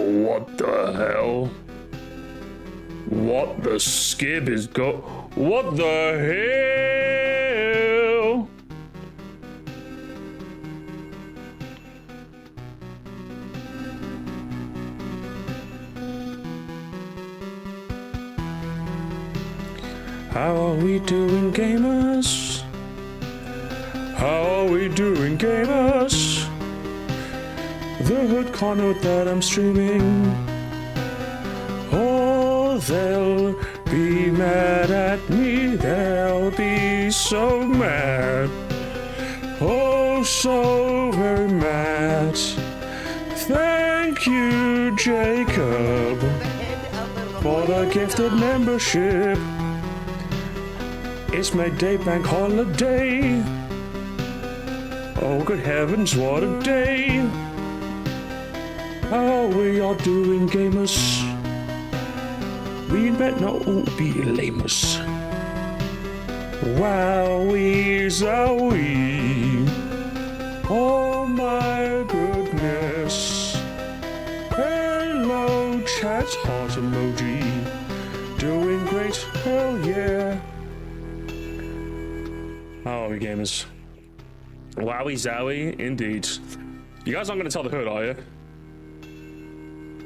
What the hell? What the skib is What the hell? How are we doing, gamers? How are we doing, gamers? The hood can't know that I'm streaming. Oh, they'll be mad at me. They'll be so mad. Oh, so very mad. Thank you, Jacob, for the gifted membership. It's my day bank holiday. Oh, good heavens, what a day. How are we all doing, gamers? We better not be lamers. Wowie zowie. Oh my goodness. Hello, chat heart emoji. Doing great, hell yeah. How are we, gamers? Wowie zowie, indeed. You guys aren't gonna tell the hood, are you?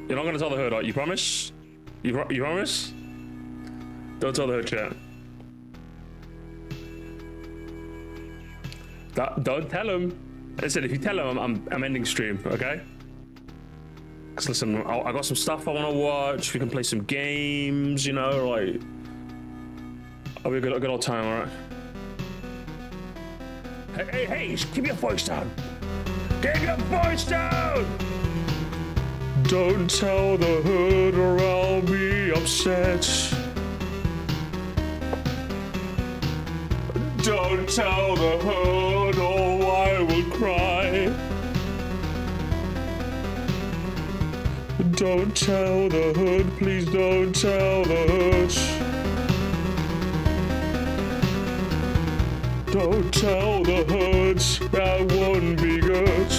You're not gonna tell the hood, are you? Promise? You promise? Don't tell the hood, chat. Don't tell him. Listen, if you tell him, I'm ending stream, okay? Cause listen, I got some stuff I wanna watch. We can play some games, you know, like. It'll be a good old time, alright? Hey, keep your voice down. Keep your voice down! Don't tell the hood or I'll be upset. Don't tell the hood or I will cry. Don't tell the hood, please don't tell the hood. Don't tell the hood, that wouldn't be good.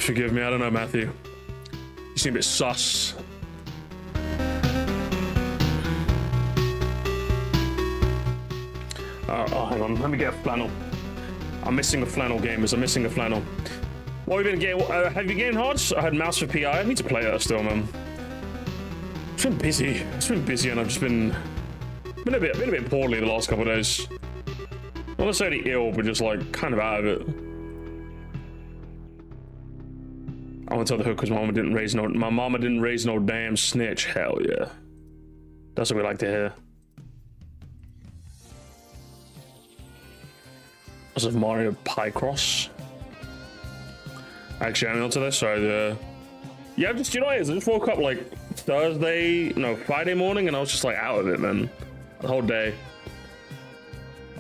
Forgive me, I don't know, Matthew. You seem a bit sus. Oh, hang on, let me get a flannel. I'm missing a flannel, gamers. I'm missing a flannel. What have you been getting? Have you been getting hard? I had mouse for PI. I need to play that still, man. It's been busy. It's been busy, and I've just been a bit poorly the last couple of days. Not necessarily ill, but just like kind of out of it. I want to tell the hood because my mama didn't raise no damn snitch. Hell yeah. That's what we like to hear. This is Mario Picross. Actually, I'm onto this. Sorry, yeah, just, you know what it is? I just woke up like Friday morning, and I was just like out of it, man. The whole day.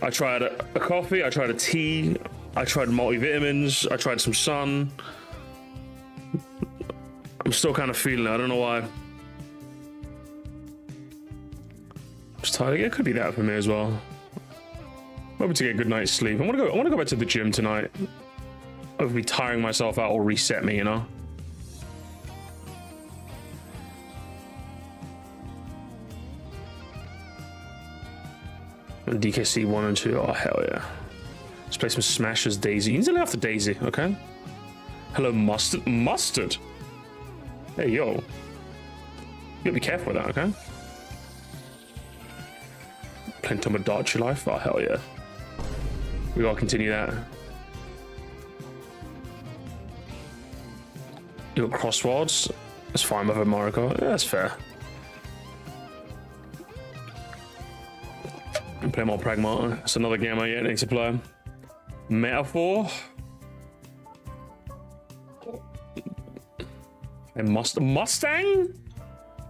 I tried a coffee, I tried a tea, I tried multivitamins, I tried some sun. I'm still kind of feeling it. I don't know why. I'm just tired. It could be that for me as well. Maybe to get a good night's sleep. I want to go back to the gym tonight. I'll be tiring myself out or reset me, you know. And DKC 1 and 2. Oh hell yeah. Let's play some Smashers Daisy. You need to lay off the Daisy, okay? Hello, Mustard. Mustard. Hey, yo. You gotta be careful with that, okay? Playing Tomodachi Life? Oh, hell yeah. We gotta continue that. You got Crosswords? That's fine with Mario Kart. Yeah, that's fair. And play more Pragmata. It's another game I need to play. Metaphor? A Mustang?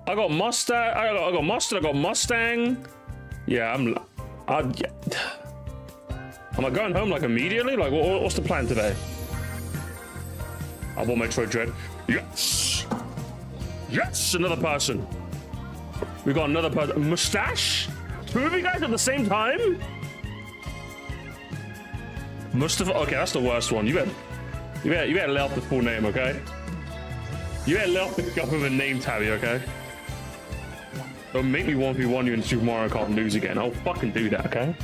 I got Mustang. I got Mustard. I got Mustang. Yeah, yeah. Am I going home like immediately? Like, what's the plan today? I bought Metroid Dread. Yes. Yes, another person. We got another person. Mustache? Two of you guys at the same time? Mustafa. Okay, that's the worst one. You You better lay off the full name, okay? You better lay off the government name, Tabby, okay? Don't make me 1v1 you in Super Mario Kart and lose again. I'll fucking do that, okay?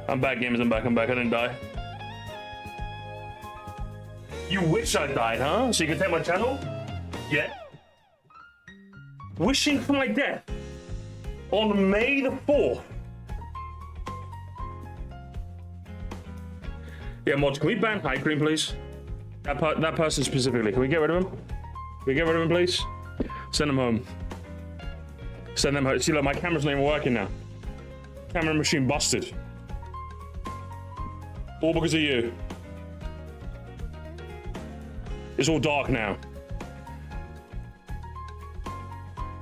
I'm back, gamers. I'm back. I didn't die. You wish I died, huh? So you can take my channel? Yeah. Wishing for my death on May the 4th. Yeah, mods, can we ban High Cream, please? That person specifically. Can we get rid of him? Can we get rid of him, please? Send him home. Send them home. See, look, my camera's not even working now. Camera machine busted. All because of you. It's all dark now.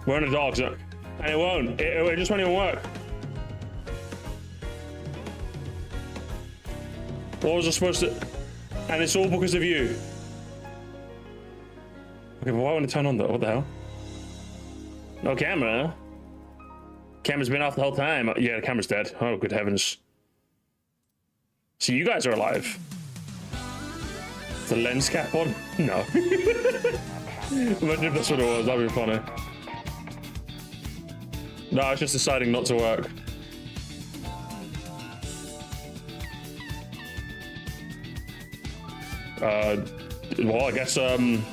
We're in the dark zone. And it won't. It just won't even work. What was I supposed to... And it's all because of you. Okay, but why won't it turn on though? What the hell? No camera? Camera's been off the whole time. Yeah, the camera's dead. Oh, good heavens. So you guys are alive. The lens cap on? No. Imagine if that's what it was. That'd be funny. No, it's just deciding not to work. Well, I guess I'm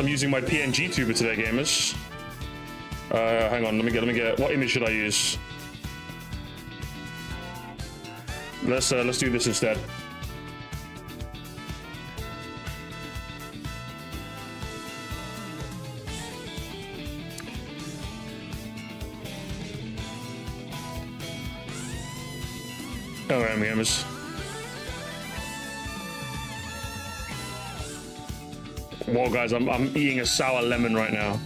using my PNG tuber today, gamers. Hang on, let me get. What image should I use? Let's do this instead. Alright, gamers. Well, guys, I'm eating a sour lemon right now.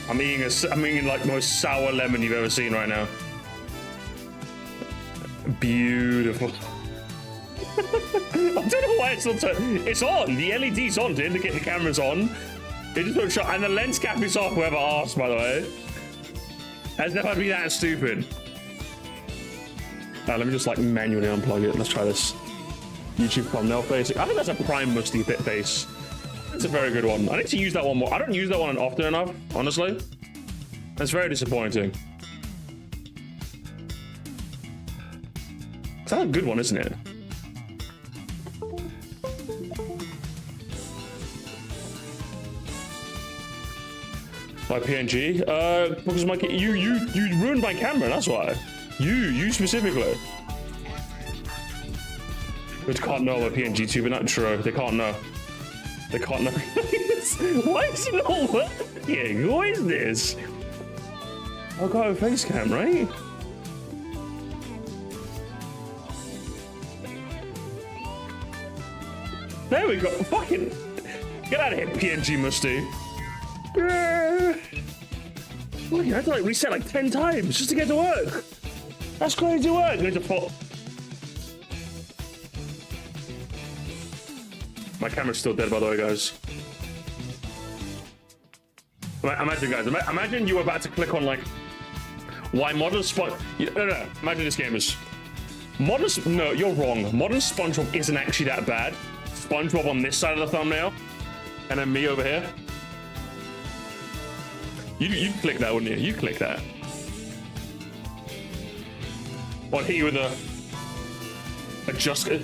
I'm eating like the most sour lemon you've ever seen right now. Beautiful. I don't know why it's not turning. It's on. The LED's on to indicate the camera's on. It just won't show. And the lens cap is off. Whoever asked, by the way, has never been that stupid. Let me just like manually unplug it. Let's try this. YouTube thumbnail face. I think that's a prime musty bit face. That's a very good one. I need to use that one more. I don't use that one often enough, honestly. That's very disappointing. That's a good one, isn't it? My PNG? Because my you ruined my camera, that's why. You specifically. They can't know a PNG tuber, not true. They can't know. They can't know. Why is it not working? What is this? I'll go face cam, right? There we go. Fucking get out of here, PNG Musty. Look, I had to like reset like 10 times just to get to work. That's crazy work. My camera's still dead, by the way, guys. Imagine, guys. Imagine you were about to click on like why modern no. Imagine this, gamers. No, you're wrong. Modern SpongeBob isn't actually that bad. SpongeBob on this side of the thumbnail, and then me over here. You click that, wouldn't you? You click that. I'd hit you with a adjust. I'd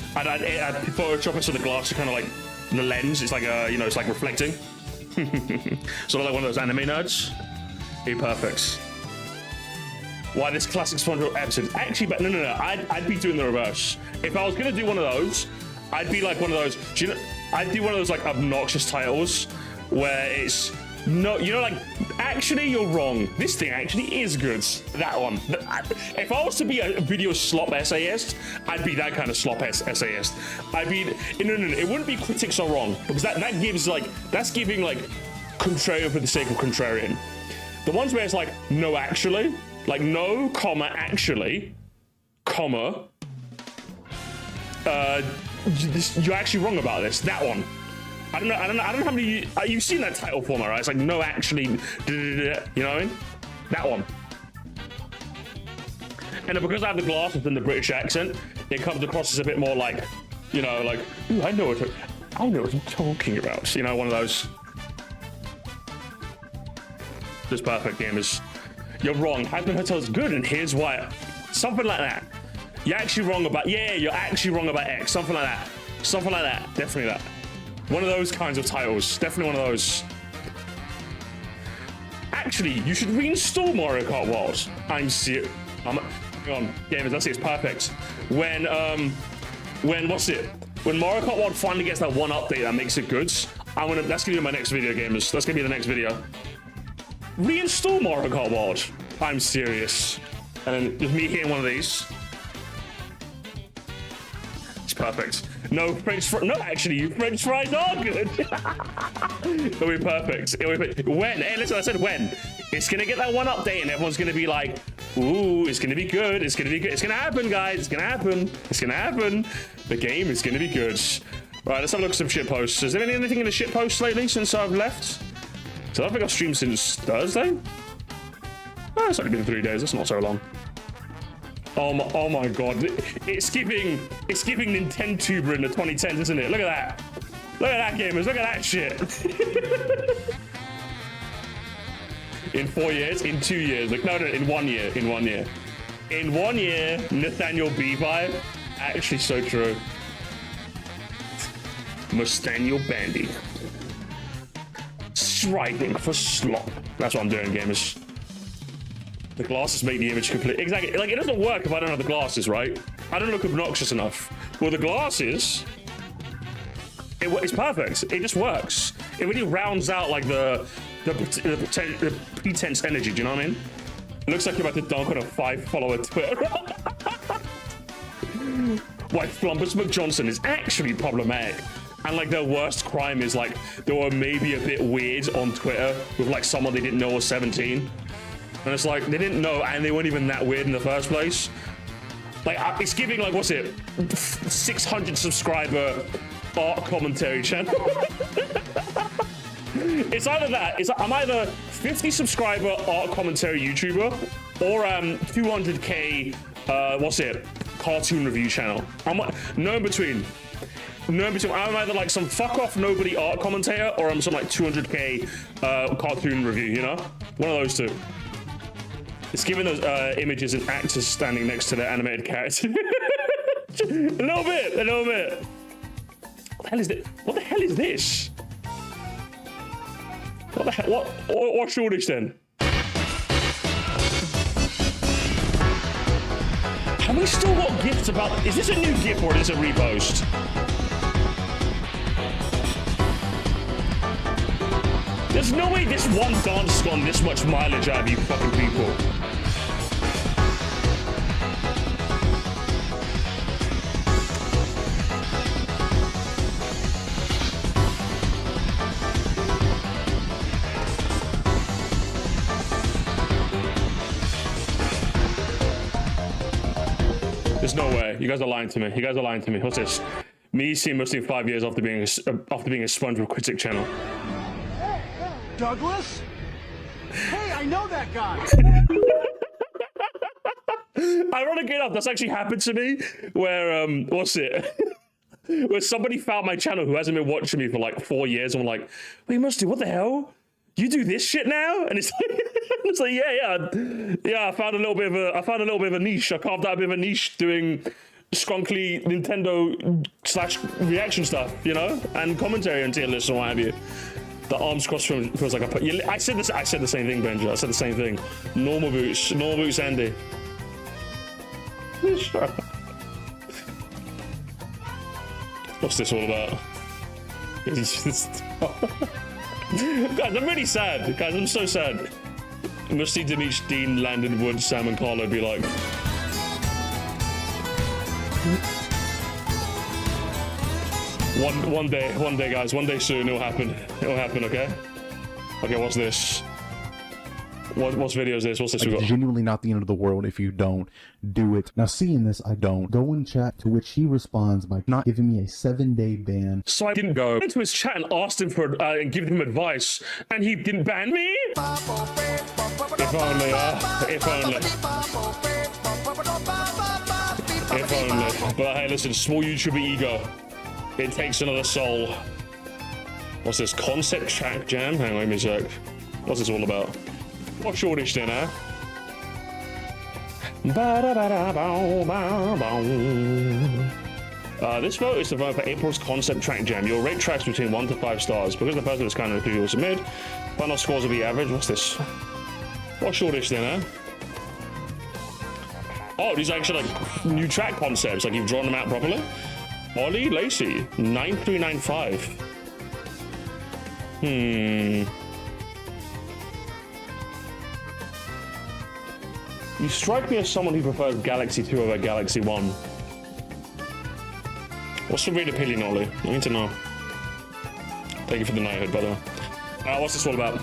Photoshop it so the glass is kind of like the lens. It's like it's like reflecting. Sort of like one of those anime nerds. Be perfect. Why this classic SpongeBob episode? Actually, but no. I'd be doing the reverse. If I was gonna do one of those, I'd be like one of those. I'd do one of those like obnoxious titles where it's no, like actually you're wrong. This thing actually is good. That one. If I was to be a video slop essayist, I'd be that kind of slop essayist. I'd be no. It wouldn't be critics are wrong because that gives like that's giving like contrarian for the sake of contrarian. The ones where it's like no actually, like no comma actually, comma. You're actually wrong about this. That one. I don't know how many you've seen that title format, right? It's like no actually, you know what I mean? That one. And because I have the glasses and the British accent, it comes across as a bit more like, like, ooh, I know what I'm talking about. You know, one of those. Just perfect, gamers. You're wrong. Hampton Hotel is good, and here's why. Something like that. You're actually wrong about you're actually wrong about X. Something like that. Something like that. Definitely that. One of those kinds of titles. Definitely one of those. Actually, you should reinstall Mario Kart World. I'm serious. Hang on, gamers. That's it. It's perfect. When what's it? When Mario Kart World finally gets that one update that makes it good, that's gonna be my next video, gamers. That's gonna be the next video. Reinstall Mario Kart World. I'm serious. And then just me hitting one of these. It's perfect. No French fries. No, actually, French fries are good. It'll be perfect. When? Hey, listen, I said when. It's gonna get that one update, and everyone's gonna be like, "Ooh, it's gonna be good. It's gonna be good. It's gonna happen, guys. It's gonna happen. It's gonna happen. The game is gonna be good." Right, let's have a look at some shit posts. Has there been anything in the shit posts lately since I've left? So I don't think I've streamed since Thursday. Oh, it's only been 3 days. That's not so long. Oh my god. It's giving Nintentuber in the 2010s, isn't it? Look at that. Look at that, gamers. Look at that shit. In 4 years? In 2 years. Like, no, in 1 year. In 1 year. In 1 year, Nathaniel B vibe. Actually so true. Mustaniel Bandy. Striding for slop. That's what I'm doing, gamers. The glasses make the image complete. Exactly. Like, it doesn't work if I don't have the glasses, right? I don't look obnoxious enough. Well, the glasses, it's perfect. It just works. It really rounds out, like, the pretense energy. Do you know what I mean? It looks like you're about to dunk on a 5-follower Twitter. Why Flumpus McJohnson is actually problematic. And, like, their worst crime is, like, they were maybe a bit weird on Twitter with, like, someone they didn't know was 17. And it's like, they didn't know, and they weren't even that weird in the first place. Like, it's giving, like, what's it? 600 subscriber art commentary channel. It's either that, I'm either 50 subscriber art commentary YouTuber, or 200k, what's it? Cartoon review channel. No in between. No in between. I'm either like some fuck off nobody art commentator, or I'm some like 200k cartoon review, you know? One of those two. It's giving those images and actors standing next to the animated character. a little bit. What the hell is this? What the hell is this? What the hell? What's all this then? How we still got gifts about... Is this a new gift or is this a repost? There's no way this one dance has gone this much mileage out of you fucking people. There's no way. You guys are lying to me. You guys are lying to me. What's this? Me seeing mostly 5 years after being a SpongeBob critic channel. Douglas? Hey, I know that guy. Ironically enough, that's actually happened to me where, what's it? Where somebody found my channel who hasn't been watching me for like 4 years. And I'm like, wait, Musty, what the hell? You do this shit now? And it's like, it's like, yeah. I found a little bit of a niche. I carved out a bit of a niche doing skrunkly Nintendo / reaction stuff, you know, and commentary on tier lists and what have you. The arms crossed feels like I said this. I said the same thing, Benja. I said the same thing. Normal boots, Andy. What's this all about? Guys, I'm really sad. Guys, I'm so sad. Musty, Denise, Dean, Landon, Wood, Sam, and Carlo be like. One day, guys. One day soon, it'll happen. It'll happen, okay? Okay, what's this? What's video is this? What's this? Like, it's genuinely not the end of the world if you don't do it. Now, seeing this, I don't. Go in chat, to which he responds by not giving me a 7-day ban. So I didn't go into his chat and asked him for and give him advice, and he didn't ban me? If only, if only. If only. But hey, listen, small YouTuber ego. It takes another soul. What's this? Concept track jam? Hang on, let me check. What's this all about? What's shortish then, huh? This vote is to vote for April's concept track jam. You'll rate tracks between 1 to 5 stars. Because the person is kind of who will submit, final scores will be average. What's this? What's shortish then, huh? Oh, these are actually like new track concepts. Like you've drawn them out properly. Ollie Lacey, 9395. You strike me as someone who prefers Galaxy 2 over Galaxy 1. What's the real opinion, Ollie? I need to know. Thank you for the knighthood, by the way. What's this all about?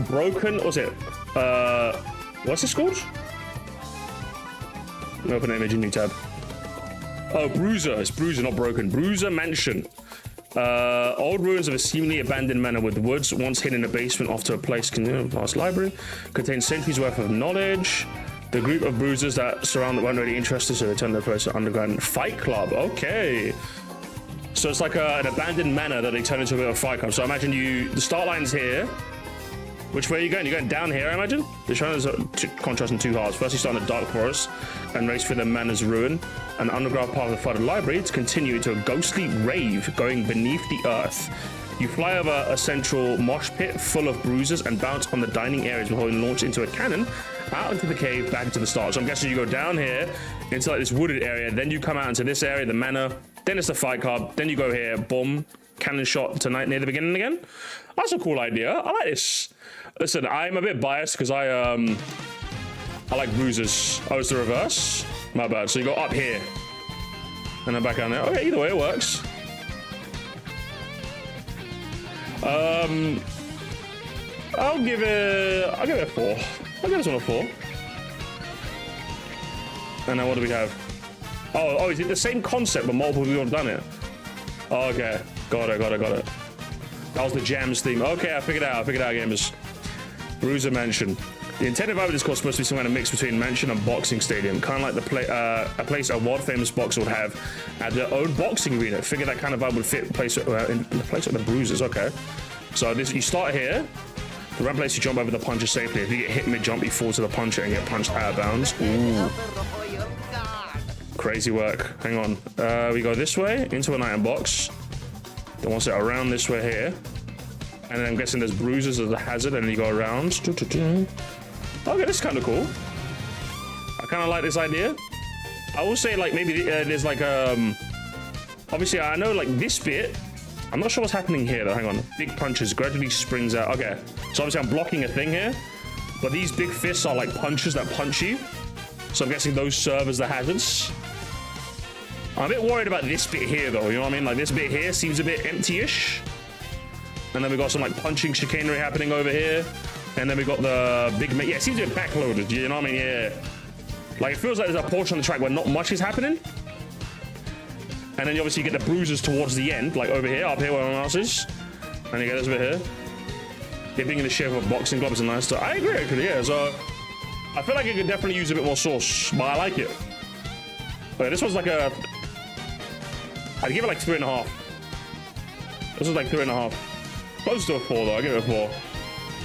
Broken, what's it? What's this called? Open an image in new tab. Oh, Bruiser. It's Bruiser, not Broken. Bruiser Mansion. Old ruins of a seemingly abandoned manor with woods once hidden in a basement off to a place past library. Contains centuries worth of knowledge. The group of bruisers that surround that weren't really interested, so they turned their place to underground fight club. Okay. So it's like an abandoned manor that they turn into a bit of a fight club. So I imagine the start line's here. Which way are you going? You're going down here, I imagine? They're trying to contrast in two halves. First, you start in the dark forest and race through the manor's ruin, an underground part of the flooded library, to continue to a ghostly rave going beneath the earth. You fly over a central mosh pit full of bruisers and bounce on the dining areas before you launch into a cannon, out into the cave, back into the stars. So I'm guessing you go down here into like this wooded area, then you come out into this area, the manor, then it's the fight club, then you go here, boom, cannon shot tonight near the beginning again. That's a cool idea. I like this. Listen, I'm a bit biased because I like bruisers. Oh, it's the reverse? My bad. So you go up here and then back down there. Okay, either way it works. I'll give it a 4. I'll give this one a 4. And then what do we have? Oh, is it the same concept but multiple people have done it? Oh, okay, got it. That was the jams theme. Okay, I figured it out, gamers. Bruiser Mansion. The intended vibe of this course is supposed to be some kind of mix between mansion and boxing stadium, kind of like a place a world-famous boxer would have at their own boxing arena. Figure that kind of vibe would fit in the place of the Bruisers. Okay, so you start here. The ramp place you jump over the puncher safely. If you get hit mid-jump, you fall to the puncher and get punched out of bounds. Ooh. Crazy work. Hang on. We go this way into an item box. Then once it around this way here. And then I'm guessing there's bruises as a hazard, and then you go around. Okay, this is kind of cool. I kind of like this idea. I will say like maybe there's like obviously I know like this bit. I'm not sure what's happening here though. Hang on. Big punches gradually springs out. Okay, so obviously I'm blocking a thing here, but these big fists are like punches that punch you. So I'm guessing those serve as the hazards. I'm a bit worried about this bit here though. You know what I mean? Like this bit here seems a bit empty-ish. And then we got some like punching chicanery happening over here. And then we got the big, yeah, it seems a bit backloaded. You know what I mean? Yeah. Like it feels like there's a portion on the track where not much is happening. And then you obviously get the bruises towards the end, like over here, up here where my mouse is. And you get this bit here. It being in the shape of boxing gloves is nice. I agree, actually, yeah. So I feel like it could definitely use a bit more sauce, but I like it. Okay, this one's like a... I'd give it like 3.5. This is like 3.5. Close to a 4 though, I give it a 4.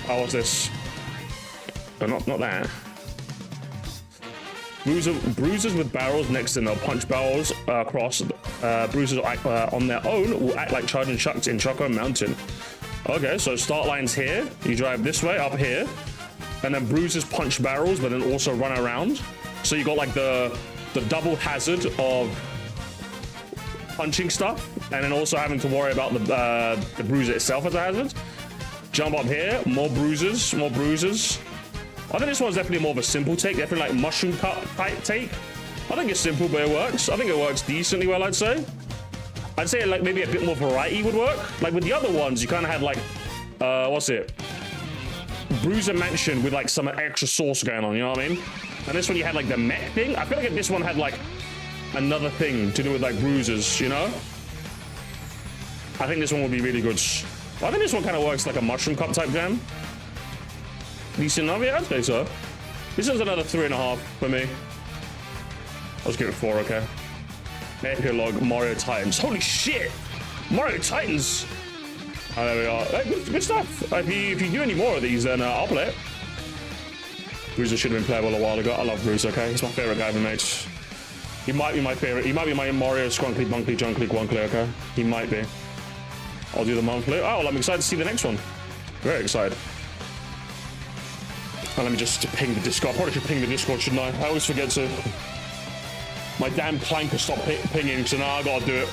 Oh, what's this? Oh, not that. Bruisers with barrels next to them. They'll punch barrels across. Bruisers on their own will act like charging shucks in Choco Mountain. Okay, so start line's here. You drive this way, up here. And then bruisers punch barrels, but then also run around. So you got like the double hazard of punching stuff. And then also having to worry about the bruiser itself as a hazard. Jump up here, more bruisers, more bruisers. I think this one's definitely more of a simple take, definitely like mushroom cut type take. I think it's simple, but it works. I think it works decently well, I'd say. I'd say like maybe a bit more variety would work. Like with the other ones, you kind of had like, what's it? Bruiser Mansion with like some extra sauce going on, you know what I mean? And this one you had like the mech thing. I feel like if this one had like another thing to do with like bruisers, you know? I think this one would be really good. I think this one kind of works like a mushroom cup type jam. Decent enough, yeah, I'd say so. This one's another 3.5 for me. I'll just give it 4, okay. Epilogue Mario Titans. Holy shit! Mario Titans! Oh, there we are. Hey, good stuff. If you do any more of these, then I'll play it. Bruiser should have been playable a while ago. I love Bruiser, okay? He's my favorite guy ever made. He might be my favorite. He might be my Mario Scrunkly, Bunkly, Junkly, Gunkly, okay? He might be. I'll do the monthly. Oh, well, I'm excited to see the next one. Very excited. And let me just ping the Discord. I probably should ping the Discord, shouldn't I? I always forget to. My damn clanker stopped pinging, so now I gotta do it.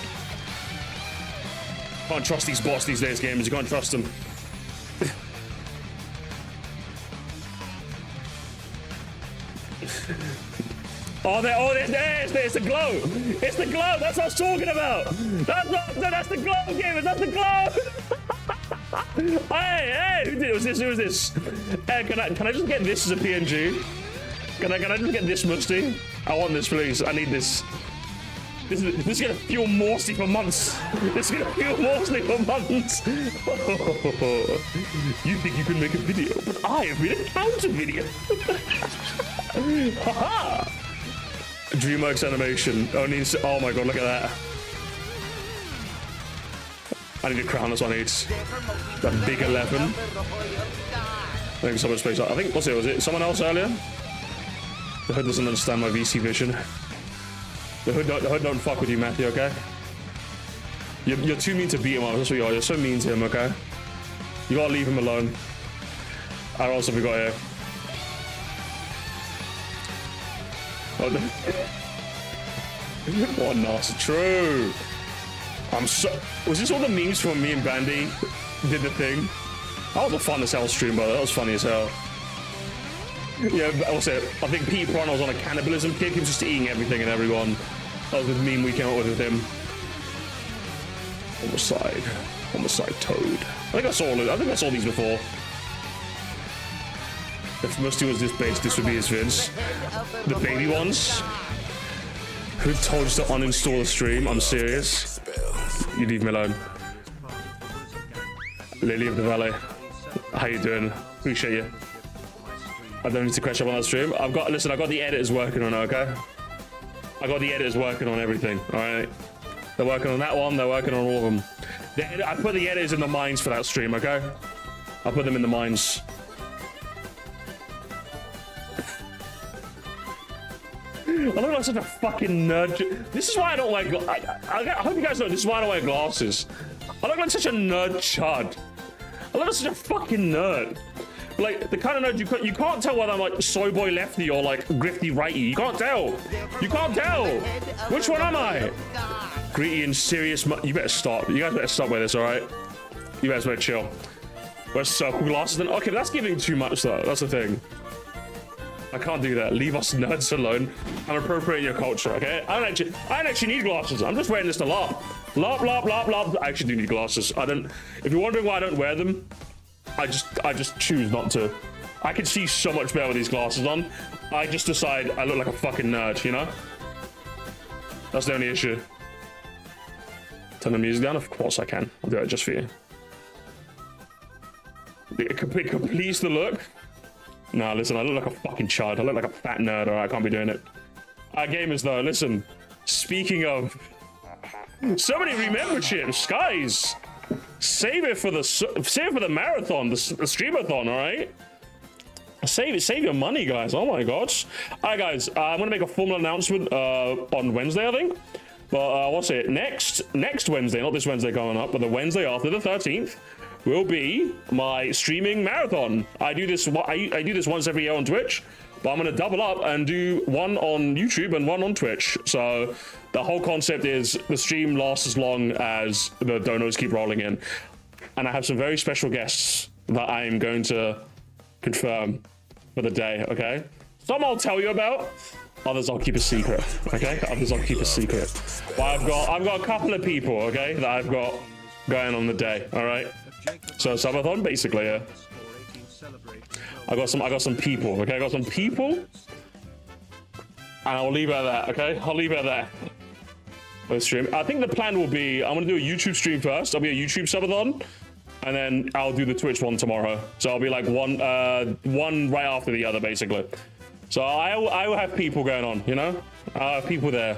Can't trust these bots these days, gamers. You can't trust them. There's the glow. It's the glow. That's what I was talking about. That's the glow, gamers. That's the glow. Hey, who was this? Hey, can I just get this as a PNG? Can I just get this musty? I want this, please. I need this. This is gonna fuel Morsty for months. This is gonna fuel Morsty for months. You think you can make a video, but I have made a counter video. Haha! DreamWorks animation. Oh my god, look at that. I need to crown this one. It's the big 11. I think someone space. I think was it someone else earlier? The hood doesn't understand my VC vision. The hood don't fuck with you, Matthew. Okay? You're too mean to beat him up. That's what you are. You're so mean to him. Okay? You gotta leave him alone. What else have we got here? Oh, what nasty true. Was this all the memes from me and Bandy did the thing? That was a fun as hell stream, brother. That was funny as hell. Yeah, what's it? I think Pete Bron was on a cannibalism kick. He was just eating everything and everyone. That was the meme we came up with him. Homicide Toad. I think I saw these before. If Musty was this base, this would be his vids. The baby ones. Who told us to uninstall the stream? I'm serious. You leave me alone. Lily of the Valley. How you doing? Appreciate you. I don't need to crash up on that stream. I've got the editors working on it, okay? I got the editors working on everything, alright? They're working on that one, they're working on all of them. I put the editors in the mines for that stream, okay? I put them in the mines. I look like such a fucking nerd. This is why I don't wear I hope you guys know this is why I don't wear glasses. I look like such a nerd chud. I look like such a fucking nerd. like the kind of nerd you can't tell whether I'm like soy boy lefty or like grifty righty. You can't tell. You can't tell. Which one am I? Gritty and serious. You better stop. You guys better stop with this, all right? You guys better chill. Where's circle glasses then? Okay, that's giving too much though. That's the thing. I can't do that. Leave us nerds alone. I'm appropriating your culture, okay? I don't actually need glasses. I'm just wearing this to laugh. Laugh, laugh, laugh, laugh. I actually do need glasses. I don't. If you're wondering why I don't wear them, I just choose not to. I can see so much better with these glasses on. I just decide I look like a fucking nerd, you know? That's the only issue. Turn the music down? Of course I can. I'll do it just for you. It completes the look. Nah, listen, I look like a fucking child. I look like a fat nerd, alright? I can't be doing it. Gamers, though, listen. Speaking of... So many rememberships, guys. Save it for the marathon, the streamathon, alright? Save your money, guys. Oh my gosh. Alright, guys, I'm gonna make a formal announcement on Wednesday, I think. But what's it? Next Wednesday, not this Wednesday coming up, but the Wednesday after, the 13th, will be my streaming marathon. I do this once every year on Twitch, but I'm gonna double up and do one on YouTube and one on Twitch. So the whole concept is the stream lasts as long as the donos keep rolling in. And I have some very special guests that I'm going to confirm for the day, okay? Some I'll tell you about, others I'll keep a secret, okay? Others I'll keep a secret. But I've got a couple of people, okay, that I've got going on the day, all right? So subathon, basically, yeah. I got some people, okay? I got some people, and I'll leave it at that, okay? I'll leave it at that. Let's stream. I think the plan will be I'm gonna do a YouTube stream first. I'll be a YouTube subathon, and then I'll do the Twitch one tomorrow. So I'll be like one right after the other, basically. So I will have people going on, you know? I'll have people there.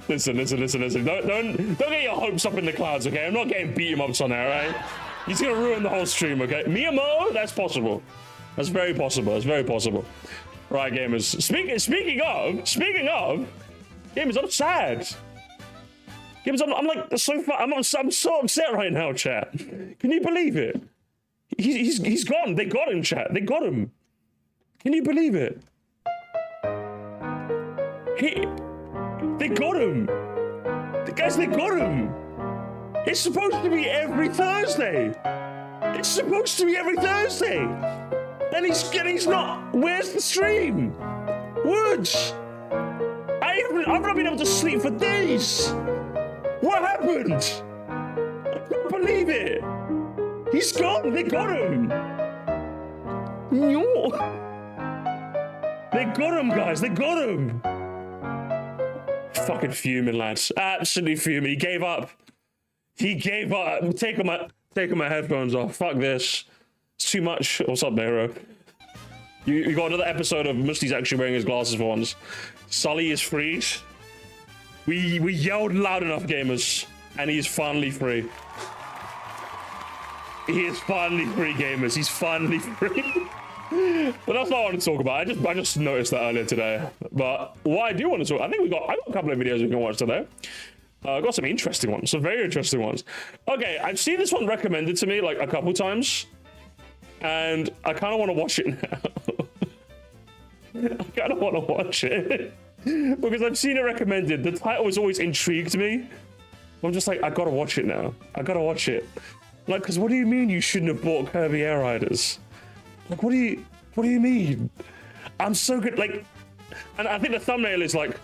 Listen. Don't get your hopes up in the clouds, okay? I'm not getting beat 'em ups on there, right? He's gonna ruin the whole stream, okay? Miyamo, that's possible. That's very possible. That's very possible. Right, gamers. Speaking of, gamers, I'm sad. Gamers, I'm like so far. I'm so upset right now, chat. Can you believe it? He's gone. They got him, chat. They got him. Can you believe it? They got him. The guys, they got him. It's supposed to be every Thursday. It's supposed to be every Thursday. And he's not. Where's the stream? Woods. I've not been able to sleep for days. What happened? I can't believe it. He's gone. They got him. No. They got him, guys. They got him. Fucking fuming, lads. Absolutely fuming. He gave up. He gave up. I'm taking my headphones off. Fuck this. It's too much. What's up, Nero? You got another episode of Musty's actually wearing his glasses for once. Sully is free. We yelled loud enough, gamers, and he is finally free. He is finally free, gamers. He's finally free. But that's not what I want to talk about. I just noticed that earlier today. But what I do want to talk, I got a couple of videos we can watch today. I got some interesting ones, some very interesting ones. Okay, I've seen this one recommended to me like a couple times, and I kind of want to watch it now. I kind of want to watch it because I've seen it recommended. The title has always intrigued me. I'm just like, I gotta watch it now. I gotta watch it. Like, because what do you mean you shouldn't have bought Kirby Air Riders? Like, what do you mean? I'm so good. Like, and I think the thumbnail is like,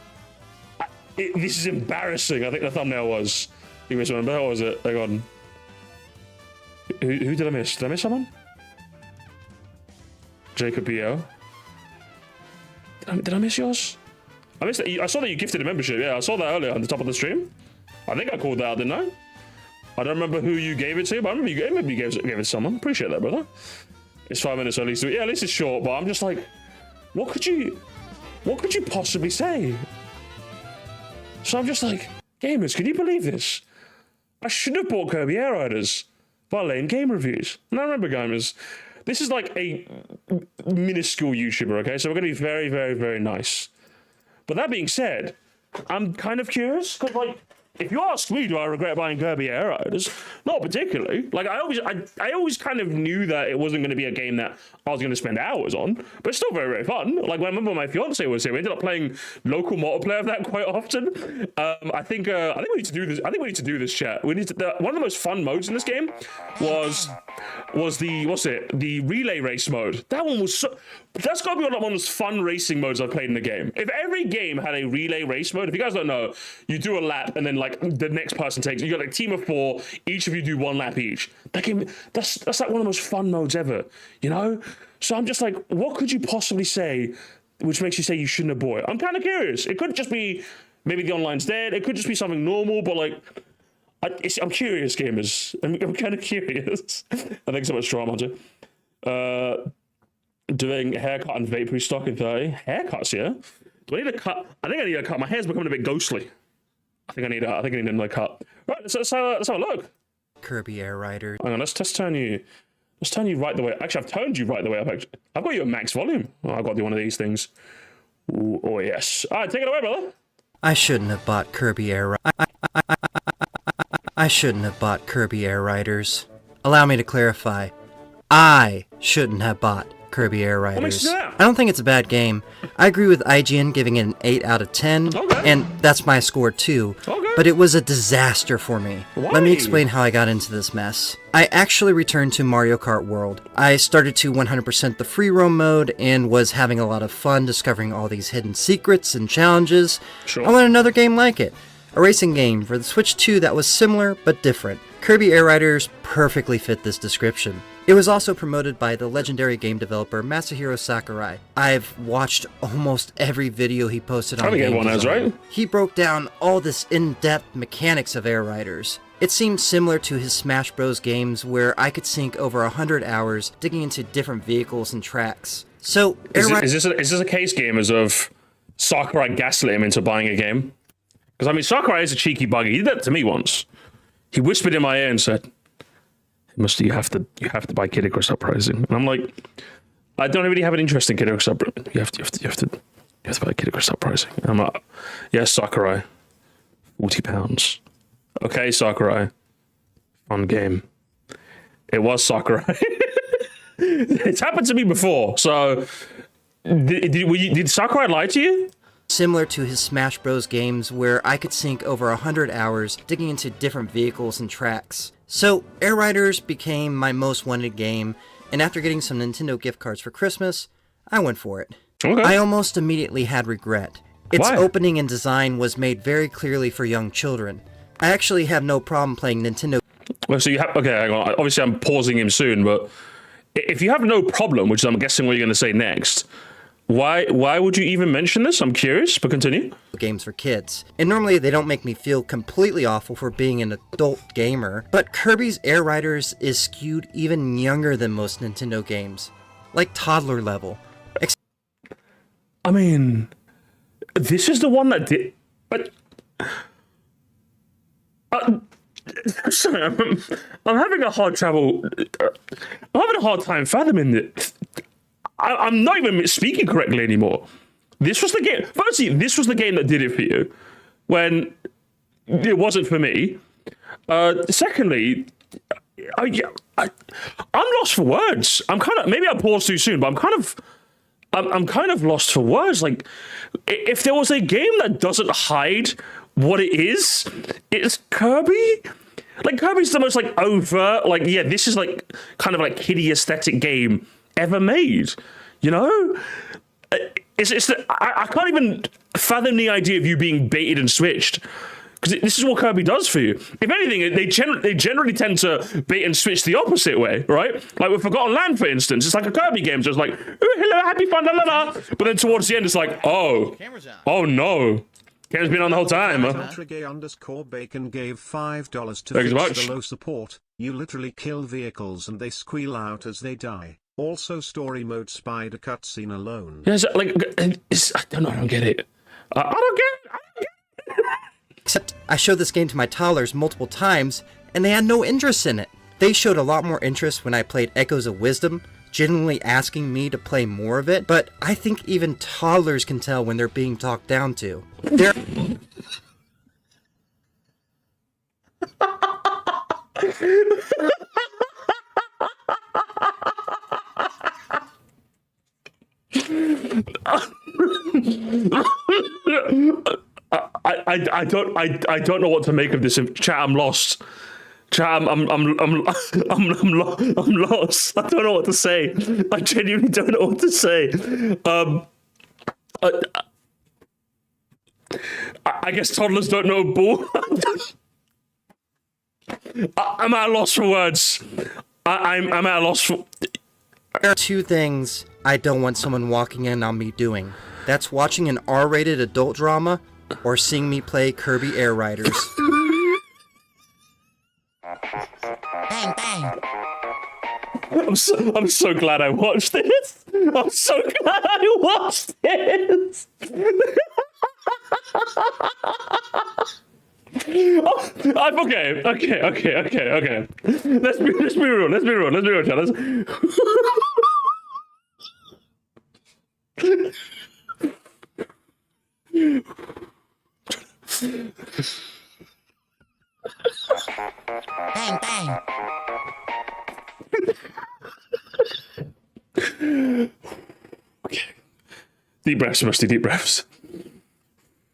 this is embarrassing. I think the thumbnail was. You missed one, but what was it? Hang on. Who did I miss? Did I miss someone? Jacob B.O. Did I miss yours? I missed it. I saw that you gifted a membership. Yeah, I saw that earlier on the top of the stream. I think I called that out, didn't I? I don't remember who you gave it to, but I remember you gave it to someone. Appreciate that, brother. It's 5 minutes at least. Yeah, at least it's short, but I'm just like, what could you possibly say? So I'm just like, gamers, can you believe this? I should have bought Kirby Air Riders by lame game reviews. And I remember, gamers, this is like a minuscule YouTuber, okay? So we're going to be very, very, very nice. But that being said, I'm kind of curious, because, like, if you ask me, do I regret buying Kirby Air Riders? Not particularly. Like I always kind of knew that it wasn't going to be a game that I was going to spend hours on, but it's still very, very fun. Like when I remember my fiance was here, we ended up playing local multiplayer of that quite often. I think we need to do this. I think we need to do this, chat. We need to. One of the most fun modes in this game was the relay race mode. That one was so. That's got to be one of the most fun racing modes I've played in the game. If every game had a relay race mode, if you guys don't know, you do a lap and then like the next person takes. You got like a team of 4. Each of you do 1 lap each. That game. That's like one of the most fun modes ever. You know. So I'm just like, what could you possibly say, which makes you say you shouldn't have bought it? I'm kind of curious. It could just be maybe the online's dead. It could just be something normal, but like. I'm curious, gamers. I'm kind of curious. I think so much drama onto. Doing haircut and vape restock in 30. Haircuts, yeah? Do I need a cut? I think I need a cut. My hair's becoming a bit ghostly. I think I need another cut. Right, let's have a look. Kirby Air Riders. Hang on, let's turn you right the way. Actually, I've turned you right the way up. Actually, I've got you at max volume. Oh, I've got to do one of these things. Ooh, oh yes. All right, take it away, brother. I shouldn't have bought Kirby Air. I shouldn't have bought Kirby Air Riders. Allow me to clarify. I shouldn't have bought Kirby Air Riders. I don't think it's a bad game. I agree with IGN giving it an 8 out of 10, and that's my score too. But it was a disaster for me. Why? Let me explain how I got into this mess. I actually returned to Mario Kart World. I started to 100% the free roam mode and was having a lot of fun discovering all these hidden secrets and challenges. Sure. I want another game like it. A racing game for the Switch 2 that was similar but different. Kirby Air Riders perfectly fit this description. It was also promoted by the legendary game developer Masahiro Sakurai. I've watched almost every video he posted on Game Design. Right? He broke down all this in-depth mechanics of Air Riders. It seemed similar to his Smash Bros. Games where I could sink over 100 hours digging into different vehicles and tracks. So, is this a case, gamers, of Sakurai gaslit him into buying a game? Because I mean, Sakurai is a cheeky bugger. He did that to me once. He whispered in my ear and said, you have to buy Kid Icarus Uprising. And I'm like, I don't really have an interest in Kid Icarus Uprising. You have to buy Kid Icarus Uprising. And I'm like, yes, Sakurai. £40. Okay, Sakurai. Fun game. It was Sakurai. It's happened to me before. So did Sakurai lie to you? Similar to his Smash Bros. Games where I could sink over 100 hours digging into different vehicles and tracks. So, Air Riders became my most wanted game, and after getting some Nintendo gift cards for Christmas, I went for it. Okay. I almost immediately had regret. Its Why? opening and design was made very clearly for young children. I actually have no problem playing Nintendo. Well, so you have, okay, hang on. Obviously I'm pausing him soon, but if you have no problem, which I'm guessing what you're going to say next, why would you even mention this? I'm curious, but continue. Games for kids. And normally they don't make me feel completely awful for being an adult gamer, but Kirby's Air Riders is skewed even younger than most Nintendo games. Like toddler level. I mean, this is the one that did... But... sorry, I'm having a hard time fathoming it. I'm not even speaking correctly anymore. This was the game. Firstly, this was the game that did it for you, when it wasn't for me. Secondly, I'm lost for words. Maybe I paused too soon, but I'm kind of lost for words. Like, if there was a game that doesn't hide what it is, it's Kirby. Like, Kirby's the most like overt, like, yeah, this is like kind of like kiddie aesthetic game ever made, you know? I can't even fathom the idea of you being baited and switched, because this is what Kirby does for you. If anything, they generally tend to bait and switch the opposite way, right? Like with Forgotten Land, for instance, it's like a Kirby game, so it's like, ooh, hello, happy fun, la la la. But then towards the end, it's like, oh no. Camera's been on the whole time. Ultragay_bacon gave $5 to Thanks so fix much. the low support. You literally kill vehicles and they squeal out as they die. Also story mode spider cutscene alone. Yeah, like, I don't get it. I don't get it. Except I showed this game to my toddlers multiple times, and they had no interest in it. They showed a lot more interest when I played Echoes of Wisdom, genuinely asking me to play more of it, but I think even toddlers can tell when they're being talked down to. I don't know what to make of this. Chat, I'm lost. Chat, I'm lost. I don't know what to say. I genuinely don't know what to say. I guess toddlers don't know bull. I'm at a loss for words. I'm at a loss for. There are two things I don't want someone walking in on me doing. That's watching an R-rated adult drama or seeing me play Kirby Air Riders. Bang, bang. I'm so glad I watched this. I'm so glad I watched this. Okay. Let's be real, Charles. Bang, bang. Okay. Deep breaths, Rusty, deep breaths.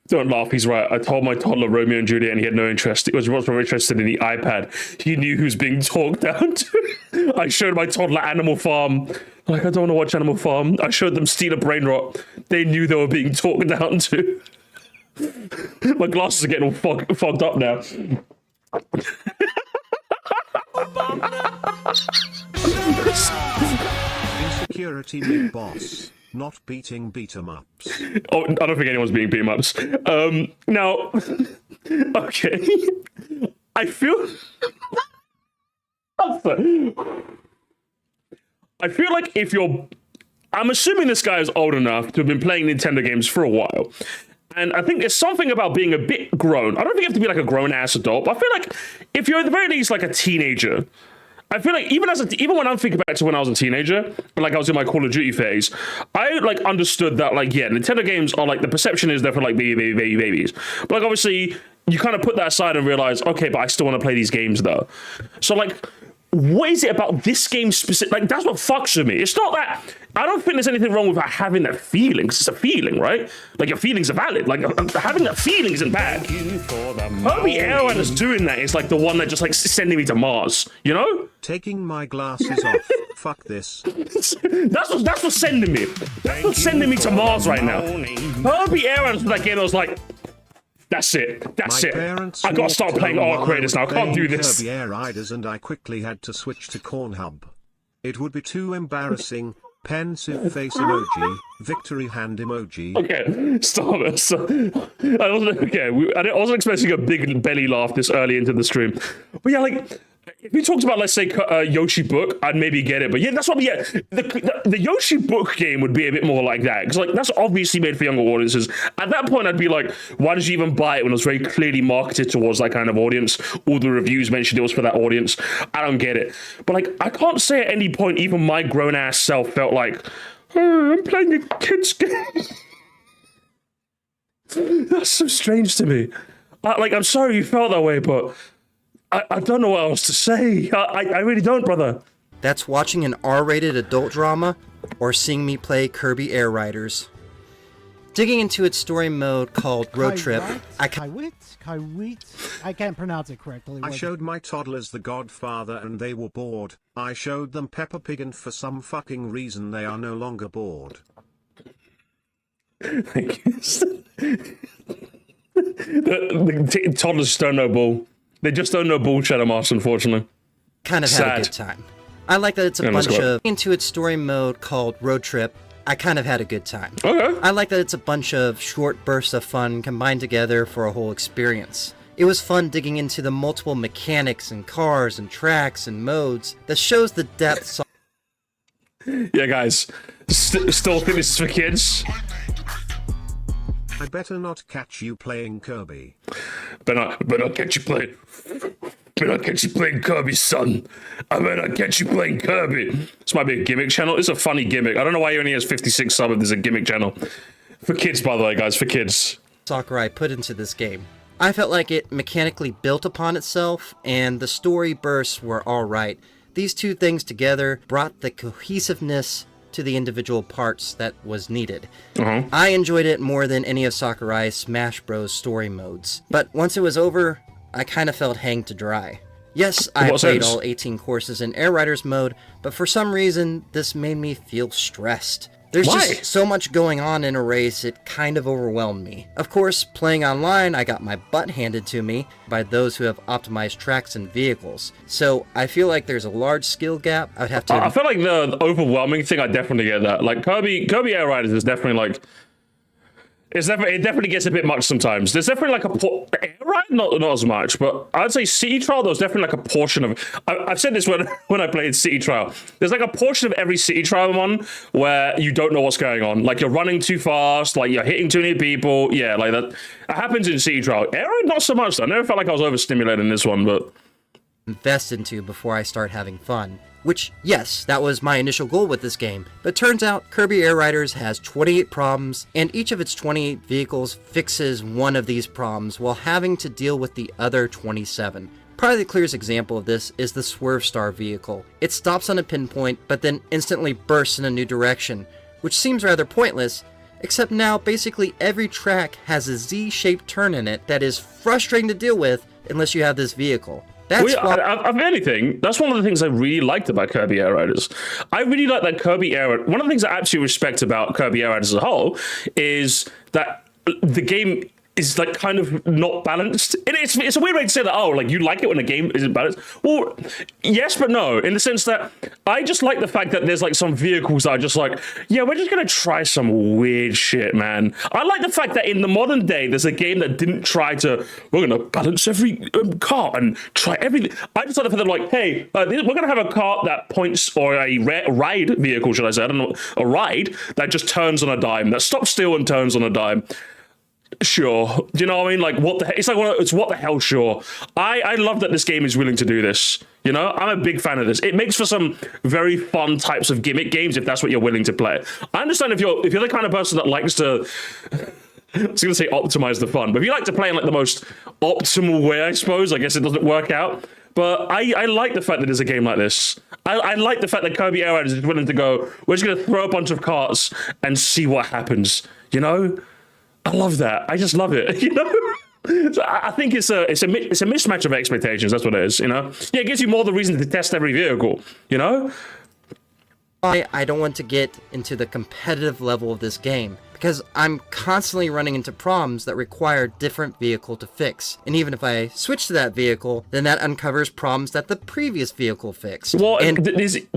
Don't laugh, he's right. I told my toddler Romeo and Juliet and he had no interest. He was much more interested in the iPad. He knew who was being talked down to. I showed my toddler Animal Farm. Like, I don't want to watch Animal Farm. I showed them Steal a Brain Rot. They knew they were being talked down to. My glasses are getting all fogged up now. Insecurity big boss. Not beating beat-em-ups. Oh, I don't think anyone's being beat-em-ups. Now, okay. I feel like if you're... I'm assuming this guy is old enough to have been playing Nintendo games for a while. And I think there's something about being a bit grown. I don't think you have to be like a grown-ass adult, but I feel like if you're at the very least like a teenager... I feel like even when I'm thinking back to when I was a teenager, like I was in my Call of Duty phase, I like understood that like, yeah, Nintendo games are like, the perception is they're for like babies. But like obviously you kind of put that aside and realize, okay, but I still want to play these games though. So like, what is it about this game specific? Like that's what fucks with me. It's not that I don't think there's anything wrong with having that feeling. 'Cause it's a feeling, right? Like your feelings are valid. Like having that feeling isn't bad. Herbie Arrowhead is doing that. It's like the one that just like sending me to Mars. You know? Taking my glasses off. Fuck this. That's what's sending me. That's what's sending me to Mars right now. Herbie Arrowhead was that game. I was like. That's it. I gotta start playing Arc Raiders now. I can't do this. Kirby Air Riders and I quickly had to switch to Cornhub. It would be too embarrassing. Pensive face emoji. Victory hand emoji. Okay, stop it. I wasn't expecting a big belly laugh this early into the stream. But yeah, like, if we talked about, let's say, Yoshi Book, I'd maybe get it. But yeah, that's what, yeah, the Yoshi Book game would be a bit more like that. Because, like, that's obviously made for younger audiences. At that point, I'd be like, why did you even buy it when it was very clearly marketed towards that kind of audience? All the reviews mentioned it was for that audience. I don't get it. But, like, I can't say at any point, even my grown-ass self felt like, oh, I'm playing a kid's game. That's so strange to me. I'm sorry you felt that way, but... I don't know what else to say. I really don't, brother. That's watching an R-rated adult drama or seeing me play Kirby Air Riders. Digging into its story mode called Road Trip, I can't pronounce it correctly. I showed my toddlers The Godfather and they were bored. I showed them Peppa Pig and for some fucking reason they are no longer bored. Thank you. the toddlers just don't know bull. They just don't know bull, Shadow Master, unfortunately. Kind of had a good time. I like that it's a bunch of... Into its story mode called Road Trip, I kind of had a good time. Okay. I like that it's a bunch of short bursts of fun combined together for a whole experience. It was fun digging into the multiple mechanics and cars and tracks and modes that shows the depths. Yeah, guys. Still think this is for kids? I better not catch you playing Kirby. Better not catch you playing Kirby, son. I better not catch you playing Kirby. This might be a gimmick channel. It's a funny gimmick. I don't know why he only has 56 subs if there's a gimmick channel. For kids, by the way, guys, for kids. Sakurai put into this game. I felt like it mechanically built upon itself, and the story bursts were alright. These two things together brought the cohesiveness to the individual parts that was needed. I enjoyed it more than any of Sakurai's Smash Bros. Story modes. But once it was over, I kind of felt hanged to dry. Yes, I played all 18 courses in Air Riders mode, but for some reason, this made me feel stressed. There's just so much going on in a race, it kind of overwhelmed me. Of course, playing online, I got my butt handed to me by those who have optimized tracks and vehicles. So I feel like there's a large skill gap. I'd have to... I feel like the overwhelming thing, I definitely get that. Like, Kirby Air Riders is definitely like... it definitely gets a bit much sometimes. There's definitely like a Air Ride, not as much, but I'd say City Trial, there's definitely like a portion of... I've said this when I played City Trial. There's like a portion of every City Trial one where you don't know what's going on. Like, you're running too fast, like you're hitting too many people. Yeah, like that happens in City Trial. Air Ride, not so much though. I never felt like I was overstimulated in this one, but... invest into before I start having fun. Which, yes, that was my initial goal with this game, but turns out Kirby Air Riders has 28 problems, and each of its 28 vehicles fixes one of these problems while having to deal with the other 27. Probably the clearest example of this is the Swerve Star vehicle. It stops on a pinpoint, but then instantly bursts in a new direction, which seems rather pointless, except now basically every track has a Z-shaped turn in it that is frustrating to deal with unless you have this vehicle. That's if anything, that's one of the things I really liked about Kirby Air Riders. I really like that Kirby Air... one of the things I absolutely respect about Kirby Air Riders as a whole is that the game is like kind of not balanced. It's a weird way to say that, oh, like you like it when a game isn't balanced. Well, yes, but no, in the sense that I just like the fact that there's like some vehicles that are just like, yeah, we're just going to try some weird shit, man. I like the fact that in the modern day, there's a game that didn't try to, we're going to balance every car and try everything. I just like the fact that like, hey, we're going to have a car that points, or a ride vehicle, should I say, I don't know, a ride that just turns on a dime, that stops still and turns on a dime. Sure. Do you know what I mean? Like, what the hell? It's like, it's what the hell, sure. I love that this game is willing to do this. You know, I'm a big fan of this. It makes for some very fun types of gimmick games if that's what you're willing to play. I understand if you're the kind of person that likes to... I was going to say optimize the fun, but if you like to play in like the most optimal way, I suppose, I guess it doesn't work out. But I like the fact that there's a game like this. I like the fact that Kirby Air Riders is willing to go, we're just going to throw a bunch of carts and see what happens. You know? I love that. I just love it. You know, so I think it's a mismatch of expectations. That's what it is. You know, yeah, it gives you more the reason to test every vehicle. You know, I don't want to get into the competitive level of this game because I'm constantly running into problems that require a different vehicle to fix. And even if I switch to that vehicle, then that uncovers problems that the previous vehicle fixed. Well,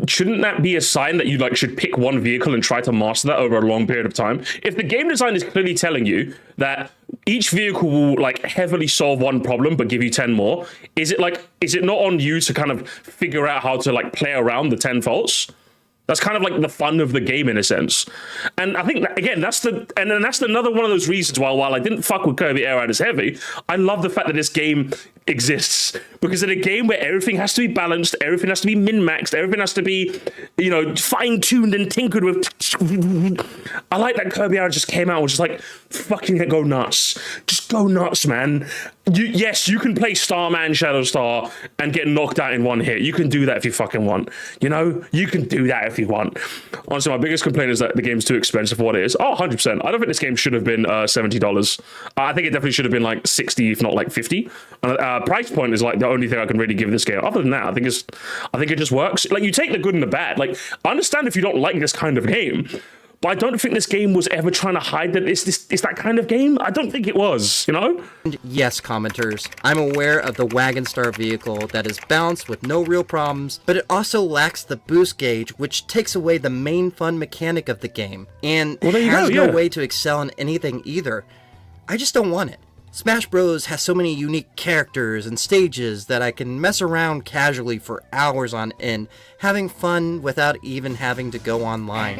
shouldn't that be a sign that you like should pick one vehicle and try to master that over a long period of time? If the game design is clearly telling you that each vehicle will like heavily solve one problem but give you 10 more, is it not on you to kind of figure out how to like play around the 10 faults? That's kind of like the fun of the game in a sense. And I think that, again, that's another one of those reasons why while I didn't fuck with Kirby Air Riders heavy, I love the fact that this game exists. Because in a game where everything has to be balanced, everything has to be min-maxed, everything has to be, you know, fine-tuned and tinkered with. I like that Kirby Air Riders just came out and was just like, fucking go nuts. Just go nuts, man. Yes, you can play Starman Shadow Star and get knocked out in one hit. You can do that if you fucking want. You know, you can do that if you want. Honestly, my biggest complaint is that the game's too expensive for what it is. Oh, 100%. I don't think this game should have been $70. I think it definitely should have been like 60, if not like 50. Price point is like the only thing I can really give this game. Other than that, I think it just works. Like, you take the good and the bad. Like, I understand if you don't like this kind of game, but I don't think this game was ever trying to hide that it's that kind of game. I don't think it was, you know? Yes, commenters, I'm aware of the Wagon Star vehicle that is balanced with no real problems, but it also lacks the boost gauge, which takes away the main fun mechanic of the game, and has no way to excel in anything either. I just don't want it. Smash Bros. Has so many unique characters and stages that I can mess around casually for hours on end, having fun without even having to go online.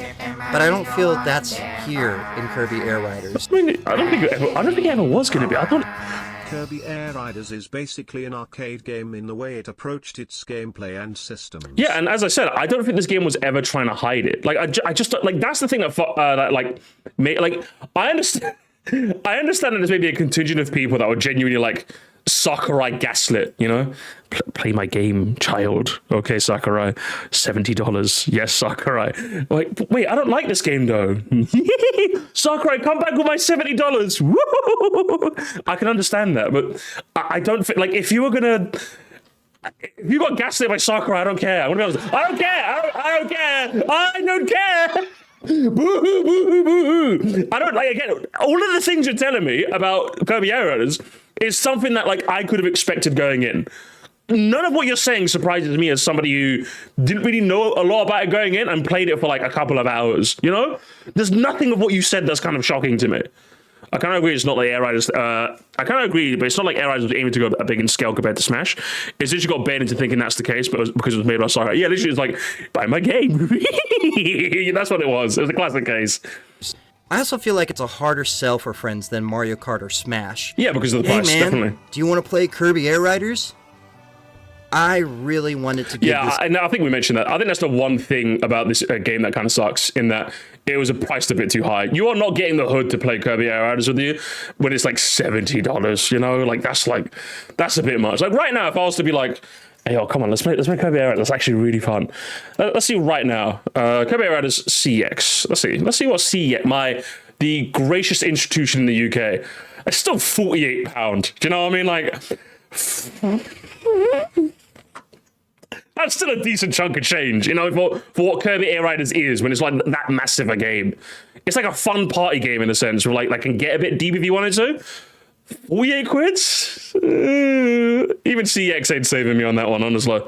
But I don't feel that's here in Kirby Air Riders. I don't think it ever was going to be. I thought Kirby Air Riders is basically an arcade game in the way it approached its gameplay and systems. Yeah, and as I said, I don't think this game was ever trying to hide it. Like, I just like that's the thing that like I understand. I understand that there's maybe a contingent of people that were genuinely like, Sakurai gaslit, you know? Play my game, child. Okay, Sakurai. $70. Yes, Sakurai. Like, wait, I don't like this game though. Sakurai, come back with my $70. Woo! I can understand that, but I don't think, like, if you were gonna. If you got gaslit by Sakurai, I don't care. I'm gonna be honest. I don't care. I don't care. I don't care. Boo, boo, boo, boo. I don't like, again, all of the things you're telling me about Kirby Air Raiders is something that like I could have expected going in. None of what you're saying surprises me as somebody who didn't really know a lot about it going in and played it for like a couple of hours, you know? There's nothing of what you said that's kind of shocking to me. I kind of agree it's not like Air Riders, I kind of agree, but it's not like Air Riders was aiming to go big in scale compared to Smash. It's literally got baited into thinking that's the case, but because it was made by Sakurai. Yeah, literally it's like, buy my game. That's what it was. It was a classic case. I also feel like it's a harder sell for friends than Mario Kart or Smash. Yeah, because of the Hey price, man, definitely. do you want to play Kirby Air Riders? I really wanted to give this... I think we mentioned that. I think that's the one thing about this game that kind of sucks, in that it was priced a bit too high. You are not getting the hood to play Kirby Air Riders with you when it's like $70, you know? Like, that's a bit much. Like, right now, if I was to be like, hey, yo, come on, let's play Kirby Air Riders. That's actually really fun. Let's see right now. Kirby Air Riders CX. Let's see what CX, the gracious institution in the UK. It's still £48. Do you know what I mean? Like... That's still a decent chunk of change, you know, for what Kirby Air Riders is when it's like that massive a game. It's like a fun party game in a sense, where like that can get a bit deep if you wanted to. 48 quids? Even CX ain't saving me on that one, honestly.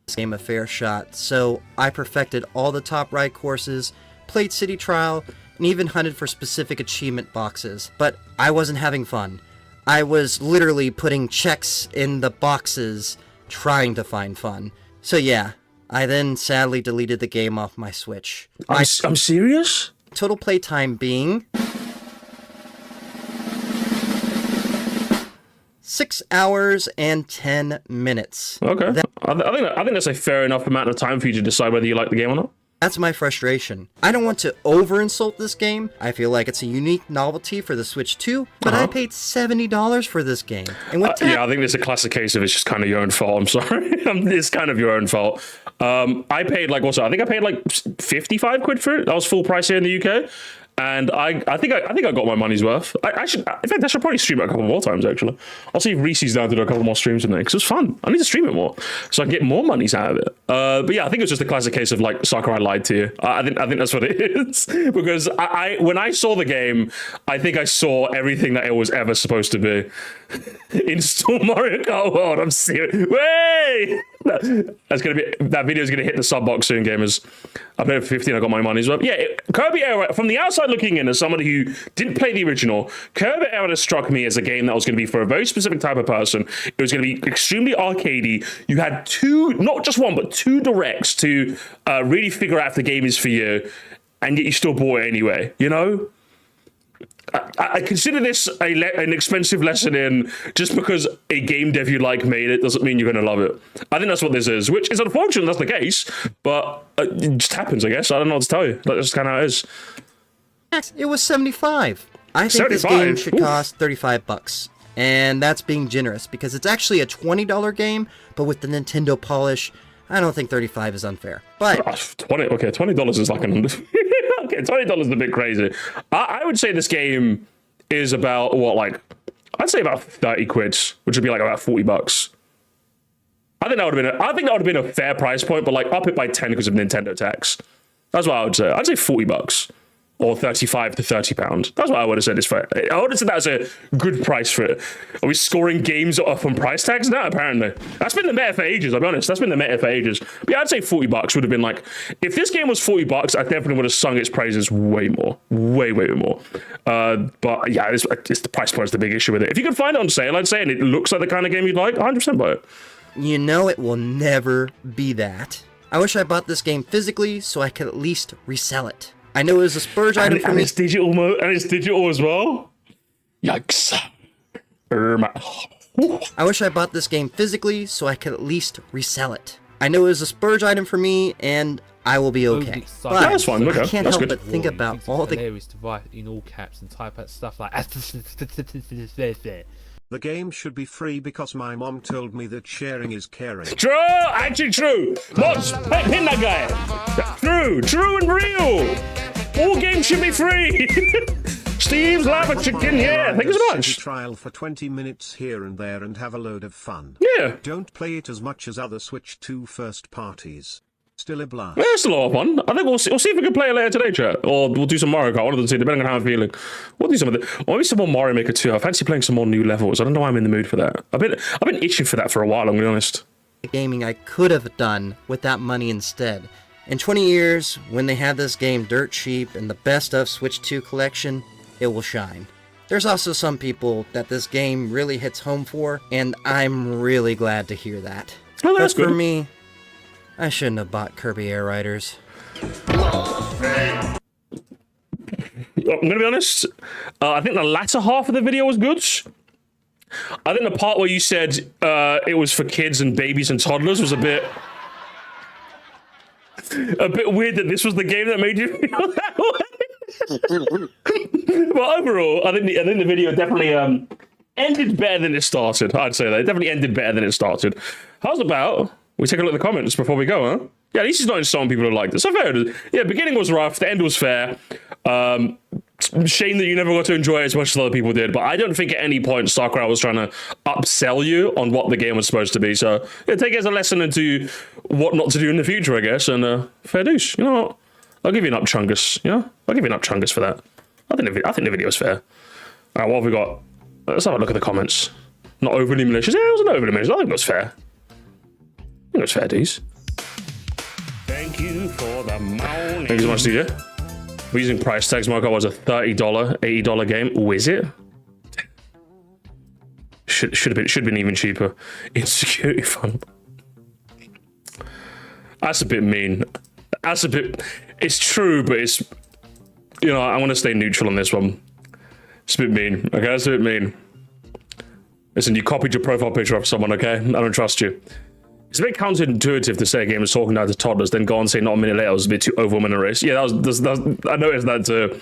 This game a fair shot, so I perfected all the top right courses, played City Trial, and even hunted for specific achievement boxes. But I wasn't having fun. I was literally putting checks in the boxes, trying to find fun. So yeah, I then sadly deleted the game off my Switch. I'm serious? Total playtime being 6 hours and 10 minutes. Okay. I think that's a fair enough amount of time for you to decide whether you like the game or not. That's my frustration. I don't want to over-insult this game. I feel like it's a unique novelty for the Switch 2, but I paid $70 for this game. And with yeah, I think it's a classic case of it's just kind of your own fault. I'm sorry. It's kind of your own fault. I paid like, I think I paid like 55 quid for it. That was full price here in the UK. And I think I got my money's worth. I should, in fact, I should probably stream it a couple more times, actually. I'll see if Reese's down to do a couple more streams with me, because it's fun. I need to stream it more, so I can get more monies out of it. But yeah, I think it's just a classic case of, like, Sakurai lied to you. I think that's what it is. Because when I saw the game, I think I saw everything that it was ever supposed to be. Install Mario Kart World, I'm serious. Way! That video is gonna hit the sub box soon, gamers. I paid for 15. I got my money's worth. Yeah, Kirby Air, from the outside looking in, as somebody who didn't play the original, Kirby Air Raiders struck me as a game that was going to be for a very specific type of person. It was going to be extremely arcadey. You had not just one, but two directs to really figure out if the game is for you, and yet you still bought it anyway. You know. I consider this an expensive lesson in just because a game dev you like made it doesn't mean you're going to love it. I think that's what this is, which is unfortunate that's the case, but it just happens, I guess. I don't know what to tell you. That's just kind of how it is. It was $75. I think this game should cost $35. And that's being generous, because it's actually a $20 game, but with the Nintendo polish, I don't think $35 is unfair. But $20 is like an okay, $20 is a bit crazy. I would say this game is about I'd say about 30 quids, which would be like about $40. I think that would have been a fair price point, but like up it by 10 because of Nintendo tax. That's what I would say. I'd say $40 or 35 to £30. That's what I would have said is fair. I would have said that was a good price for it. Are we scoring games off on price tags now? Apparently. That's been the meta for ages, I'll be honest. That's been the meta for ages. But yeah, I'd say $40 would have been like, if this game was $40, I definitely would have sung its praises way more. Way, way more. But yeah, it's the price point is the big issue with it. If you could find it on sale, I'd say, and it looks like the kind of game you'd like, 100% buy it. You know it will never be that. I wish I bought this game physically so I could at least resell it. I know it was a splurge item for me. And it's digital and it's digital as well. Yikes. I wish I bought this game physically so I could at least resell it. I know it was a splurge item for me, and I will be okay. Overexcited. But That's fine, okay, I can't that's help good. but think about all the hilarious to write in all caps and type out stuff like. The game should be free because my mom told me that sharing is caring. True, actually true. Mods, pin that guy. True and real. All games should be free. Steve's Lava Chicken, yeah, thank you so much. Trial for 20 minutes here and there and have a load of fun. Yeah. Don't play it as much as other Switch 2 first parties. Still a blast. Yeah, it's a lot of fun. I think we'll see if we can play it later today, chat. Or we'll do some Mario Kart, one of them two, depending on how I'm feeling. We'll do some of it. Or maybe some more Mario Maker 2. I fancy playing some more new levels. I don't know why I'm in the mood for that. I've been itching for that for a while, I'm gonna be honest. gaming I could have done with that money instead. In 20 years, when they have this game dirt cheap and the best of Switch 2 collection, it will shine. There's also some people that this game really hits home for, and I'm really glad to hear that. Oh, that's but for good. me, I shouldn't have bought Kirby Air Riders. I'm gonna be honest. I think the latter half of the video was good. I think the part where you said it was for kids and babies and toddlers was a bit weird. That this was the game that made you feel that way. But overall, I think the video definitely ended better than it started. I'd say that it definitely ended better than it started. How's about we take a look at the comments before we go, huh? Yeah, at least he's not insulting people who liked it. So fair. Yeah, beginning was rough, the end was fair. Shame that you never got to enjoy it as much as other people did, but I don't think at any point StarCraft was trying to upsell you on what the game was supposed to be. So yeah, take it as a lesson into what not to do in the future, I guess. And fair dues. You know what? I'll give you an up chungus. Yeah, I'll give you an up chungus for that. I think the video is fair. All right, what have we got? Let's have a look at the comments. Not overly malicious. Yeah, it wasn't overly malicious. I think it was fair. I think it was fair dues. Thank you for the morning. Thank you so much, DJ. We're using price tags. Mario Kart was a $30, $80 game. Oh, is it? Should have been even cheaper. Insecurity fun. That's a bit mean. That's a bit. It's true, but it's. You know, I want to stay neutral on this one. It's a bit mean. Okay, that's a bit mean. Listen, you copied your profile picture off someone. Okay, I don't trust you. It's a bit counterintuitive to say a game is talking down to toddlers, then go on and say not a minute later it was a bit too overwhelming a race. Yeah, that was I noticed that too.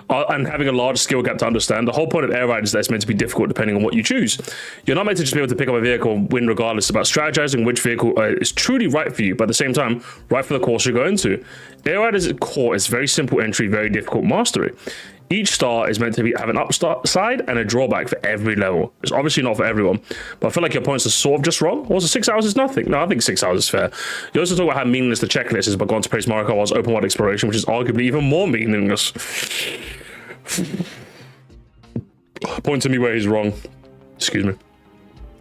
And having a large skill gap to understand. The whole point of Air Ride is that it's meant to be difficult depending on what you choose. You're not meant to just be able to pick up a vehicle and win regardless. It's about strategizing which vehicle is truly right for you, but at the same time, right for the course you're going to. Air Ride is core. It's very simple entry, very difficult mastery. Each star is meant to have an upside and a drawback for every level. It's obviously not for everyone, but I feel like your points are sort of just wrong. Also, 6 hours is nothing. No, I think 6 hours is fair. You also talk about how meaningless the checklist is, but go on to praise Mario Kart's open world exploration, which is arguably even more meaningless. Point to me where he's wrong. Excuse me.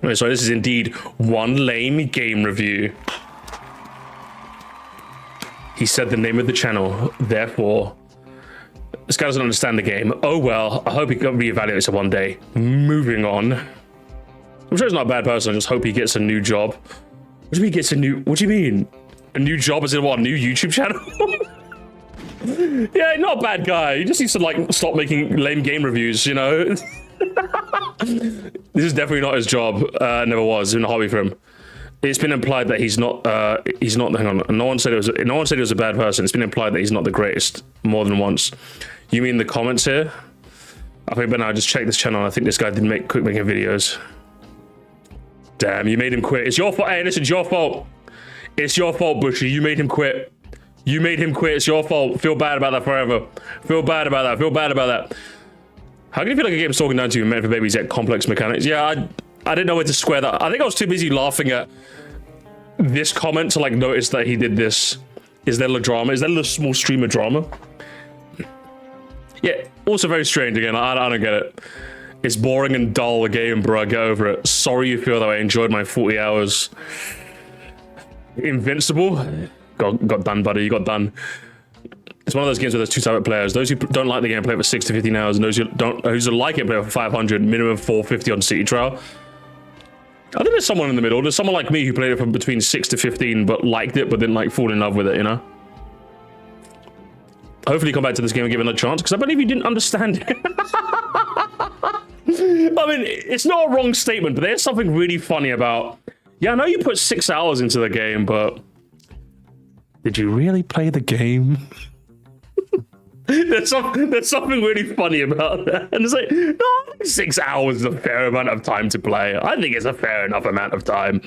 Okay, so this is indeed one lame game review. He said the name of the channel, therefore... This guy doesn't understand the game. Oh well, I hope he reevaluates it one day. Moving on. I'm sure he's not a bad person, I just hope he gets a new job. What do you mean he gets a new... What do you mean? A new job as in what, a new YouTube channel? Yeah, not a bad guy. He just needs to like stop making lame game reviews, you know? This is definitely not his job. Never was. It's been a hobby for him. It's been implied that he's not hang on. No one said he was a bad person. It's been implied that he's not the greatest more than once. You mean the comments here? I think better now just check this channel. I think this guy didn't quit making videos. Damn, you made him quit. It's your fault. Hey, listen, it's your fault. It's your fault, Bushy. You made him quit. You made him quit. It's your fault. Feel bad about that forever. Feel bad about that. Feel bad about that. How can you feel like a game's talking down to you meant for babies yet complex mechanics? Yeah, I didn't know where to square that. I think I was too busy laughing at this comment to like notice that he did this. Is there a drama? Is there a small stream of drama? Yeah, also very strange again. I don't get it. It's boring and dull game, bro. Get over it. Sorry you feel that way. I enjoyed my 40 hours. Invincible? Got done, buddy. You got done. It's one of those games where there's two types of players. Those who don't like the game play it for 6 to 15 hours, and those who like it play it for 500, minimum 450 on City Trial. I think there's someone in the middle. There's someone like me who played it from between 6 to 15, but liked it, but didn't like fall in love with it, you know? Hopefully come back to this game and give it a chance, because I believe you didn't understand it. I mean, it's not a wrong statement, but there's something really funny about... Yeah, I know you put 6 hours into the game, but... Did you really play the game? There's something really funny about that. And it's like, no, I think 6 hours is a fair amount of time to play. I think it's a fair enough amount of time.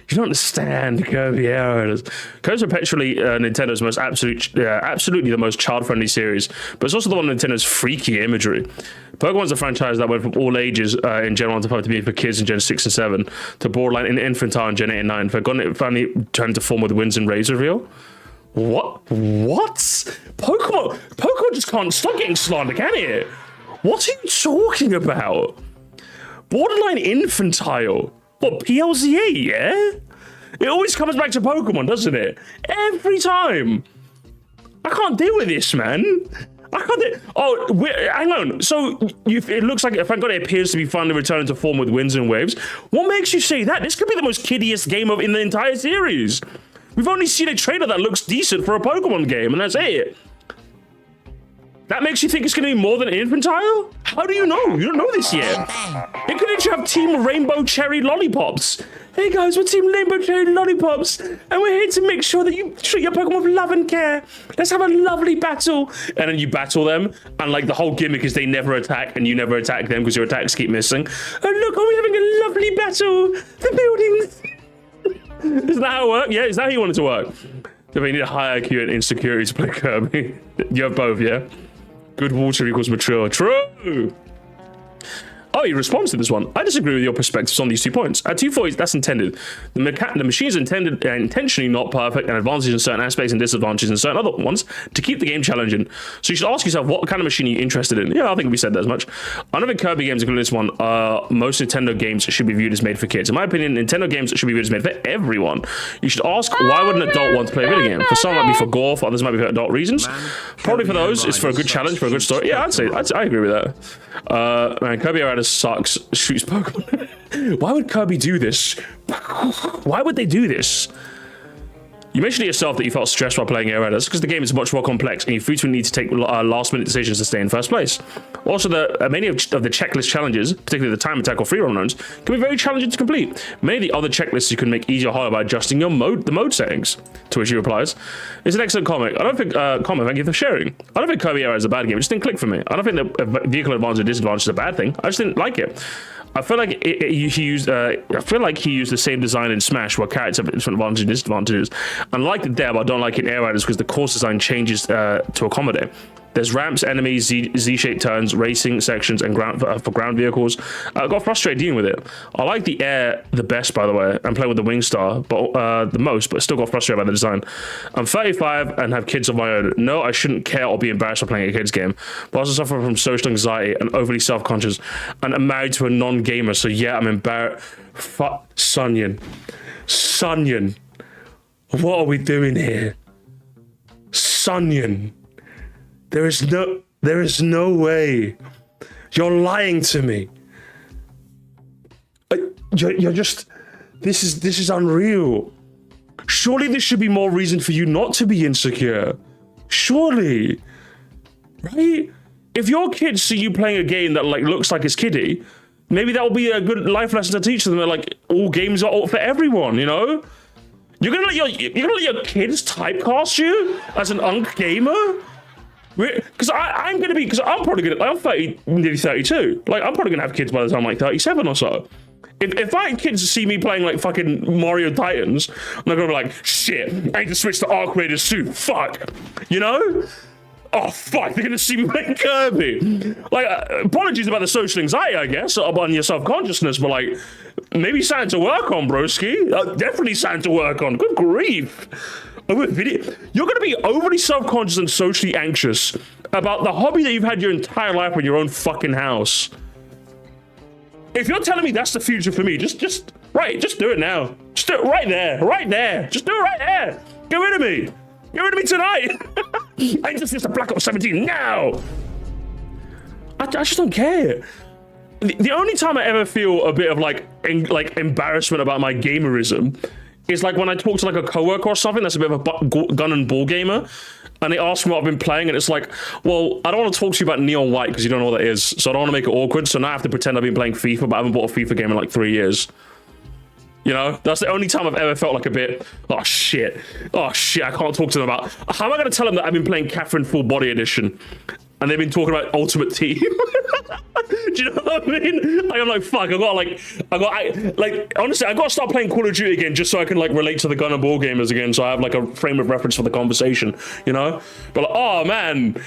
You don't understand Kirby Air Raiders. Kirby's perpetually Nintendo's most absolutely the most child-friendly series, but it's also the one with Nintendo's freaky imagery. Pokemon's a franchise that went from all ages in Gen 1 to be for kids in Gen 6 and 7 to borderline infantile in Gen 8 and 9. Finally turned to form with Winds and Rays reveal. What? Pokemon just can't stop getting slander, can it? What are you talking about? Borderline infantile? What, PLZA, yeah? It always comes back to Pokemon, doesn't it? Every time. I can't deal with this, man. I can't. Hang on. So it looks like, thank God, it appears to be finally returning to form with Winds and Waves. What makes you say that? This could be the most kiddiest game in the entire series. We've only seen a trailer that looks decent for a Pokemon game, and that's it. That makes you think it's going to be more than infantile? How do you know? You don't know this yet. It could literally have Team Rainbow Cherry Lollipops. Hey guys, we're Team Rainbow Cherry Lollipops, and we're here to make sure that you treat your Pokemon with love and care. Let's have a lovely battle. And then you battle them, and like the whole gimmick is they never attack, and you never attack them because your attacks keep missing. And look, are we having a lovely battle? The buildings. Is that how it works? Yeah, is that how you want it to work? Do we need a higher IQ and insecurity to play Kirby? You have both, yeah? Good water equals mature. True! Oh, he responds to this one. I disagree with your perspectives on these 2 points. At 240, that's intended. The machine's intended intentionally not perfect and advantages in certain aspects and disadvantages in certain other ones to keep the game challenging. So you should ask yourself, what kind of machine are you interested in? Yeah, I think we said that as much. I don't think Kirby games, including this one, most Nintendo games should be viewed as made for kids. In my opinion, Nintendo games should be viewed as made for everyone. You should ask, why would an adult want to play a video game? For some, it might be for gore, for others, it might be for adult reasons. Probably for those, it's for a good challenge, for a good story. Yeah, I agree with that. Man, Kirby Air Raiders sucks. Shoots Pokemon. Why would Kirby do this? Why would they do this? You mentioned to yourself that you felt stressed while playing Air Raiders because the game is much more complex and you frequently need to take last-minute decisions to stay in first place. Also, many of the checklist challenges, particularly the time attack or free roam runs, can be very challenging to complete. Many of the other checklists you can make easier or harder by adjusting the mode settings. To which he replies, "It's an excellent comic. I don't think thank you for sharing. I don't think Kirby Air Raiders is a bad game. It just didn't click for me. I don't think the vehicle advantage or disadvantage is a bad thing. I just didn't like it." I feel like he used the same design in Smash, where characters have different advantages and disadvantages. And like the Air, I don't like it in Air Raiders because the course design changes to accommodate. There's ramps, enemies, Z-shaped turns, racing sections, and for ground vehicles. I got frustrated dealing with it. I like the Air the best, by the way, and play with the Wingstar the most, but still got frustrated by the design. I'm 35 and have kids of my own. No, I shouldn't care or be embarrassed for playing a kids game. But I also suffer from social anxiety and overly self-conscious, and I'm married to a non-gamer, so yeah, I'm embarrassed. Fuck, Sunyan. What are we doing here? Sunyan. There is no way. You're lying to me. You're just, this is unreal. Surely there should be more reason for you not to be insecure. Surely. Right? If your kids see you playing a game that like looks like it's kiddie, maybe that will be a good life lesson to teach them that like all games are for everyone, you know? You're gonna let your kids typecast you as an gamer? Because I'm probably 30, nearly 32. Like, I'm probably gonna have kids by the time I'm like 37 or so. If my kids see me playing like fucking Mario Titans, I'm not gonna be like, shit, I need to switch to Arc Raiders soon. Fuck, you know? Oh fuck, they're gonna see me playing Kirby. Like, apologies about the social anxiety, I guess, on your self-consciousness, but like, maybe something to work on, broski. Definitely something to work on. Good grief. You're going to be overly self-conscious and socially anxious about the hobby that you've had your entire life in your own fucking house. If you're telling me that's the future for me, just do it now. Just do it right there. Just do it right there. Get rid of me. Get rid of me tonight. I just switch to Black Ops 17 now. I just don't care. The only time I ever feel a bit of like embarrassment about my gamerism is like when I talk to like a coworker or something that's a bit of a gun and ball gamer, and they ask me what I've been playing, and it's like, well, I don't want to talk to you about Neon White because you don't know what that is, so I don't want to make it awkward, so now I have to pretend I've been playing FIFA, but I haven't bought a FIFA game in like 3 years. You know, that's the only time I've ever felt like a bit, oh shit, I can't talk to them about, how am I going to tell them that I've been playing Catherine Full Body Edition and they've been talking about Ultimate Team? Do you know what I mean? Like, I'm like, fuck, honestly, I got to start playing Call of Duty again just so I can like relate to the gun and ball gamers again, so I have like a frame of reference for the conversation, you know? But like, oh man,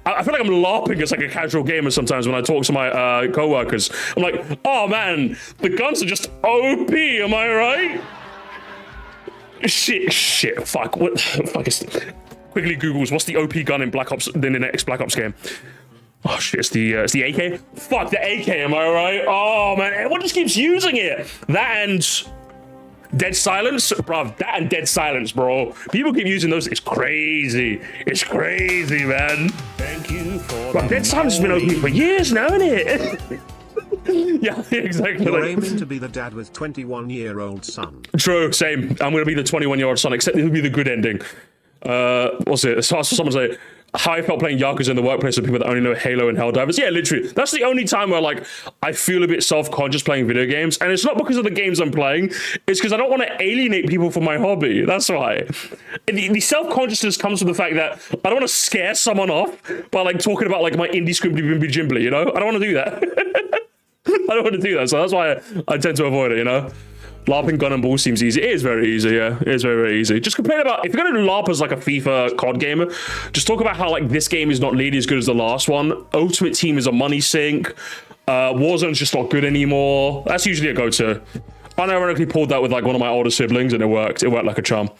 I feel like I'm LARPing as like a casual gamer sometimes when I talk to my co-workers. I'm like, oh man, the guns are just OP, am I right? Shit, fuck, what, fuck is, quickly Googles, what's the OP gun in Black Ops, in the next Black Ops game? Oh shit, it's the AK? Fuck, the AK, am I right? Oh man, everyone just keeps using it. That and Dead Silence, bruv, that and Dead Silence, bro. People keep using those, it's crazy. It's crazy, man. Thank you for bruv, Dead Silence has been OP for years now, isn't it? Yeah, exactly. You're aiming to be the dad with 21-year-old son. True, same. I'm gonna be the 21-year-old son, except it'll be the good ending. What's it? So someone say, how I felt playing Yakuza in the workplace with people that only know Halo and Helldivers. Yeah, literally. That's the only time where, like, I feel a bit self-conscious playing video games. And it's not because of the games I'm playing. It's because I don't want to alienate people from my hobby. That's why. The self-consciousness comes from the fact that I don't want to scare someone off by, like, talking about, like, my indie scribbly bimby jimbly, you know? I don't want to do that. I don't want to do that. So that's why I tend to avoid it, you know? LARPing gun and ball seems easy. It is very easy, yeah. It is very, very easy. Just complain about, if you're going to LARP as like a FIFA COD gamer, just talk about how like this game is not nearly as good as the last one. Ultimate Team is a money sink. Warzone's just not good anymore. That's usually a go-to. I ironically pulled that with like one of my older siblings and it worked. It worked like a charm.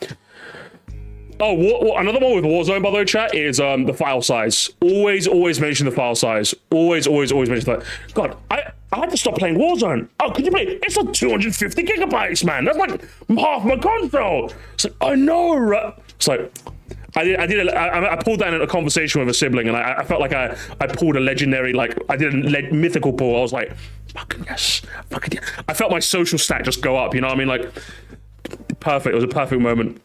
Oh, another one with Warzone, by the way, chat, is the file size. Always mention the file size. Always mention that. God, I had to stop playing Warzone. Oh, could you play? It's like 250 gigabytes, man. That's like half my console. It's like, I know, right? It's like, I pulled that in a conversation with a sibling, and I felt like I pulled a legendary, like, I did a mythical pull. I was like, fucking yes. Fucking yes. I felt my social stat just go up, you know what I mean? Like, perfect. It was a perfect moment.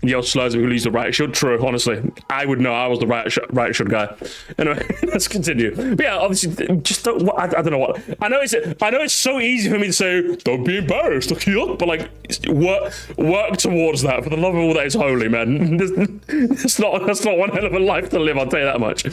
And yell slurs who leaves the right shield. True, honestly. I would know I was the right shield guy. Anyway, let's continue. But yeah, obviously, just don't, I don't know what. I know it's so easy for me to say, don't be embarrassed, but like, work towards that. For the love of all that is holy, man. That's not one hell of a life to live, I'll tell you that much.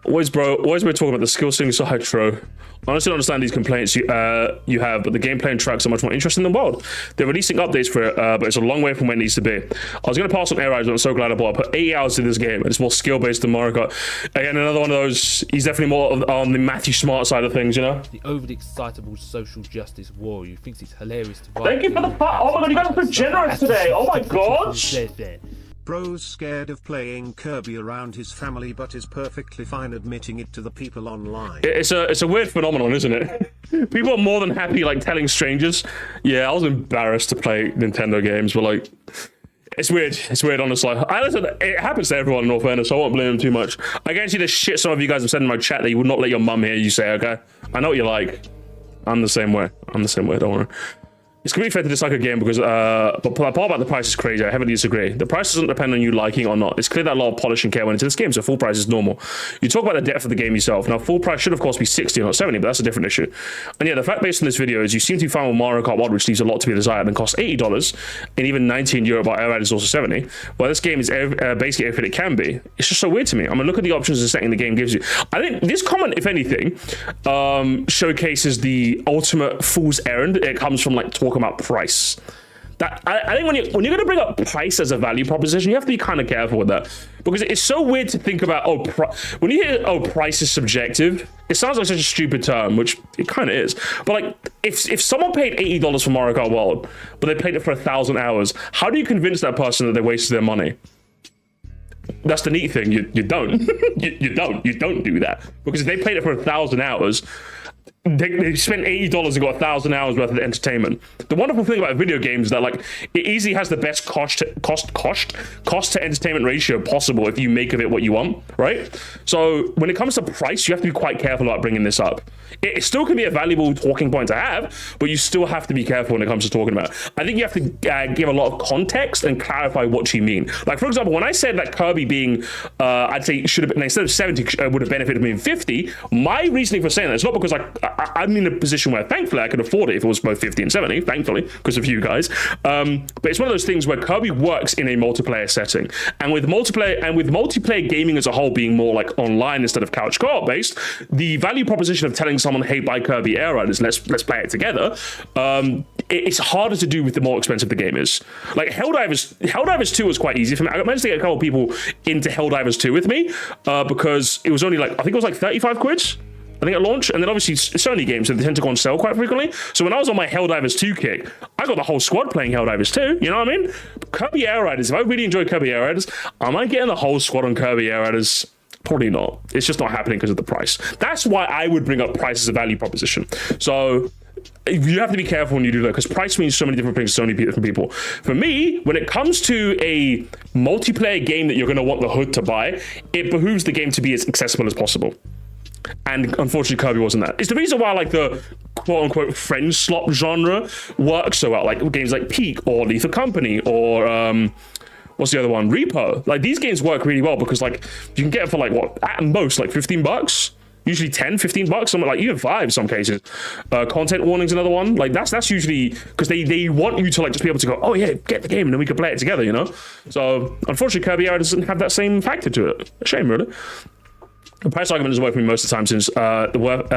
Always we're talking about the skill ceiling so high, true. Honestly, I don't understand these complaints you have, but the gameplay and tracks are much more interesting than WoW. They're releasing updates for it, but it's a long way from where it needs to be. I was going to pass on Air Riders, but I'm so glad I bought. I put 8 hours into this game, and it's more skill-based than Mario Kart. Again, another one of those, he's definitely more on the Matthew Smart side of things, you know? The overly excitable social justice warrior who thinks it's hilarious to Thank you for the oh my god, you guys are so generous today! Oh my gosh! Bro's scared of playing Kirby around his family, but is perfectly fine admitting it to the people online. It's a weird phenomenon, isn't it? People are more than happy like telling strangers. Yeah, I was embarrassed to play Nintendo games, but like, it's weird. It's weird, honestly. Listen, it happens to everyone in all fairness, so I won't blame them too much. I guarantee the shit some of you guys have said in my chat that you would not let your mum hear you say, okay? I know what you're like. I'm the same way. Don't worry. It's completely fair to dislike a game because, but the part about the price is crazy. I heavily disagree. The price doesn't depend on you liking or not. It's clear that a lot of polish and care went into this game, so full price is normal. You talk about the depth of the game yourself. Now, full price should, of course, be 60, not 70, but that's a different issue. And yeah, the fact based on this video is you seem to be found with Mario Kart World, which leaves a lot to be desired and costs $80, and even 19 euro by Air is also 70. Well, this game is basically everything it can be. It's just so weird to me. I mean, look at the options and setting the game gives you. I think this comment, if anything, showcases the ultimate fool's errand. It comes from like talking about price. That I think when you're going to bring up price as a value proposition, you have to be kind of careful with that, because it's so weird to think about. When you hear price is subjective, it sounds like such a stupid term, which it kind of is. But like, if someone paid $80 for Mario Kart World, but they played it for 1,000 hours, how do you convince that person that they wasted their money? That's the neat thing. You don't. you don't do that, because if they played it for 1,000 hours. They spent $80 and got 1,000 hours worth of entertainment. The wonderful thing about video games is that like it easily has the best cost to entertainment ratio possible if you make of it what you want, right? So when it comes to price, you have to be quite careful about bringing this up. It still can be a valuable talking point to have, but you still have to be careful when it comes to talking about it. I think you have to give a lot of context and clarify what you mean. Like, for example, when I said that Kirby being, I'd say should have been, instead of 70, would have benefited me in 50, my reasoning for saying that is not because I'm in a position where, thankfully, I could afford it if it was both 50 and 70, thankfully, because of you guys. But it's one of those things where Kirby works in a multiplayer setting. And with multiplayer gaming as a whole being more like online instead of couch co-op based, the value proposition of telling someone, hey, buy Kirby Air Riders, let's play it together, it's harder to do with the more expensive the game is. Like Helldivers 2 was quite easy for me. I managed to get a couple of people into Helldivers 2 with me because it was only like, I think it was like 35 quid. I think at launch, and then obviously Sony games, so they tend to go on sale quite frequently. So when I was on my Helldivers 2 kick, I got the whole squad playing Helldivers 2, you know what I mean? Kirby Air Riders, if I really enjoy Kirby Air Riders, am I getting the whole squad on Kirby Air Riders? Probably not. It's just not happening because of the price. That's why I would bring up price as a value proposition. So you have to be careful when you do that, because price means so many different things to so many different people. For me, when it comes to a multiplayer game that you're going to want the hood to buy, it behooves the game to be as accessible as possible. And unfortunately, Kirby wasn't that. It's the reason why like the quote-unquote friend slot genre works so well. Like games like Peak or Lethal Company or what's the other one? Repo. Like these games work really well because like you can get it for like what at most like $15. Usually 10, 15 bucks, something like even 5 in some cases. Content warning's another one. Like that's usually because they want you to like just be able to go, oh yeah, get the game and then we can play it together, you know? So unfortunately Kirby Air doesn't have that same factor to it. A shame, really. The price argument doesn't work for me most of the time, since the worth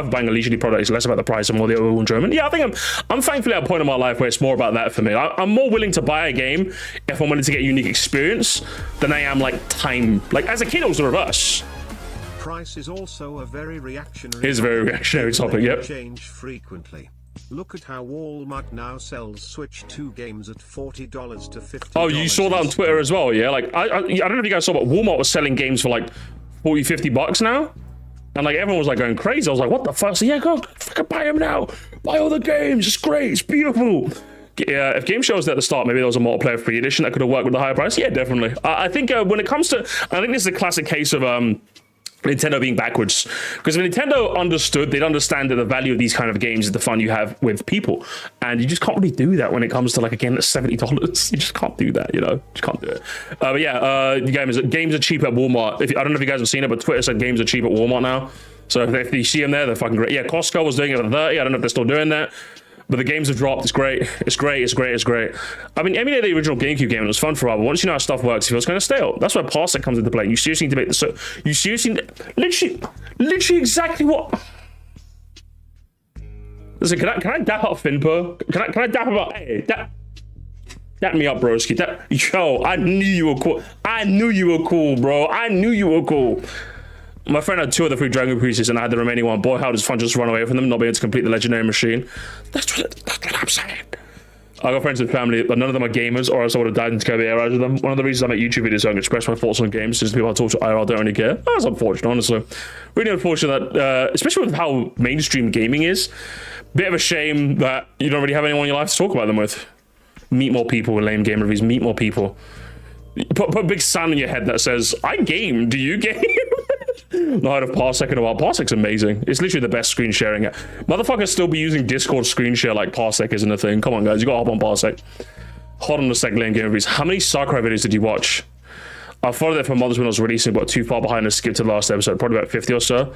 of buying a leisurely product is less about the price and more the overall enjoyment. Yeah, I think I'm thankfully at a point in my life where it's more about that for me. I'm more willing to buy a game if I'm willing to get a unique experience than I am like time. Like as a kid, it was the reverse. Price is also a very reactionary. It is a very reactionary topic. Yep. Change frequently. Look at how Walmart now sells Switch 2 games at $40 to $50. Oh, you saw that on Twitter as well, yeah? Like I don't know if you guys saw, but Walmart was selling games for like 40, 50 bucks now. And like everyone was like going crazy. I was like, what the fuck? So yeah, go fucking buy them now. Buy all the games. It's great. It's beautiful. Yeah, if Game Show was at the start, maybe there was a multiplayer free edition that could have worked with the higher price. Yeah, definitely. I think when it comes to, I think this is a classic case of Nintendo being backwards, because if Nintendo understood, they'd understand that the value of these kind of games is the fun you have with people, and you just can't really do that when it comes to like a game that's $70. You just can't do that, you know. You just can't do it. But yeah, games are cheap at Walmart. I don't know if you guys have seen it, but Twitter said games are cheap at Walmart now. So if you see them there, they're fucking great. Yeah, Costco was doing it at 30. I don't know if they're still doing that. But the games have dropped. It's great. It's great. It's great. It's great. I mean, emulate the original GameCube game. It was fun for a while. But once you know how stuff works, it feels kind of stale. That's where Parsec comes into play. You seriously need to make the you seriously, literally exactly what. Listen, can I dap up Finpo? Can I dap him up? Hey, dap me up, broski. Yo, I knew you were cool. I knew you were cool, bro. I knew you were cool. My friend had 2 of the 3 Dragon pieces and I had the remaining one. Boy, how does fun just run away from them, not being able to complete the legendary machine. That's what I'm saying. I got friends and family, but none of them are gamers, or else I would have died in Kirby Air Riders with them. One of the reasons I make YouTube videos so I can express my thoughts on games, since people I talk to IRL don't really care. That's unfortunate, honestly. Really unfortunate that, especially with how mainstream gaming is, bit of a shame that you don't really have anyone in your life to talk about them with. Meet more people with lame game reviews. Meet more people. Put a big sign on your head that says, I game, do you game? Not heard of Parsec in a while. Parsec's amazing. It's literally the best screen sharing. Motherfuckers still be using Discord screen share like Parsec isn't a thing. Come on, guys. You gotta hop on Parsec. Hold on a sec, lane game reviews. How many Sakurai videos did you watch? I followed it for months when I was releasing, but too far behind to skip to the last episode. Probably about 50 or so.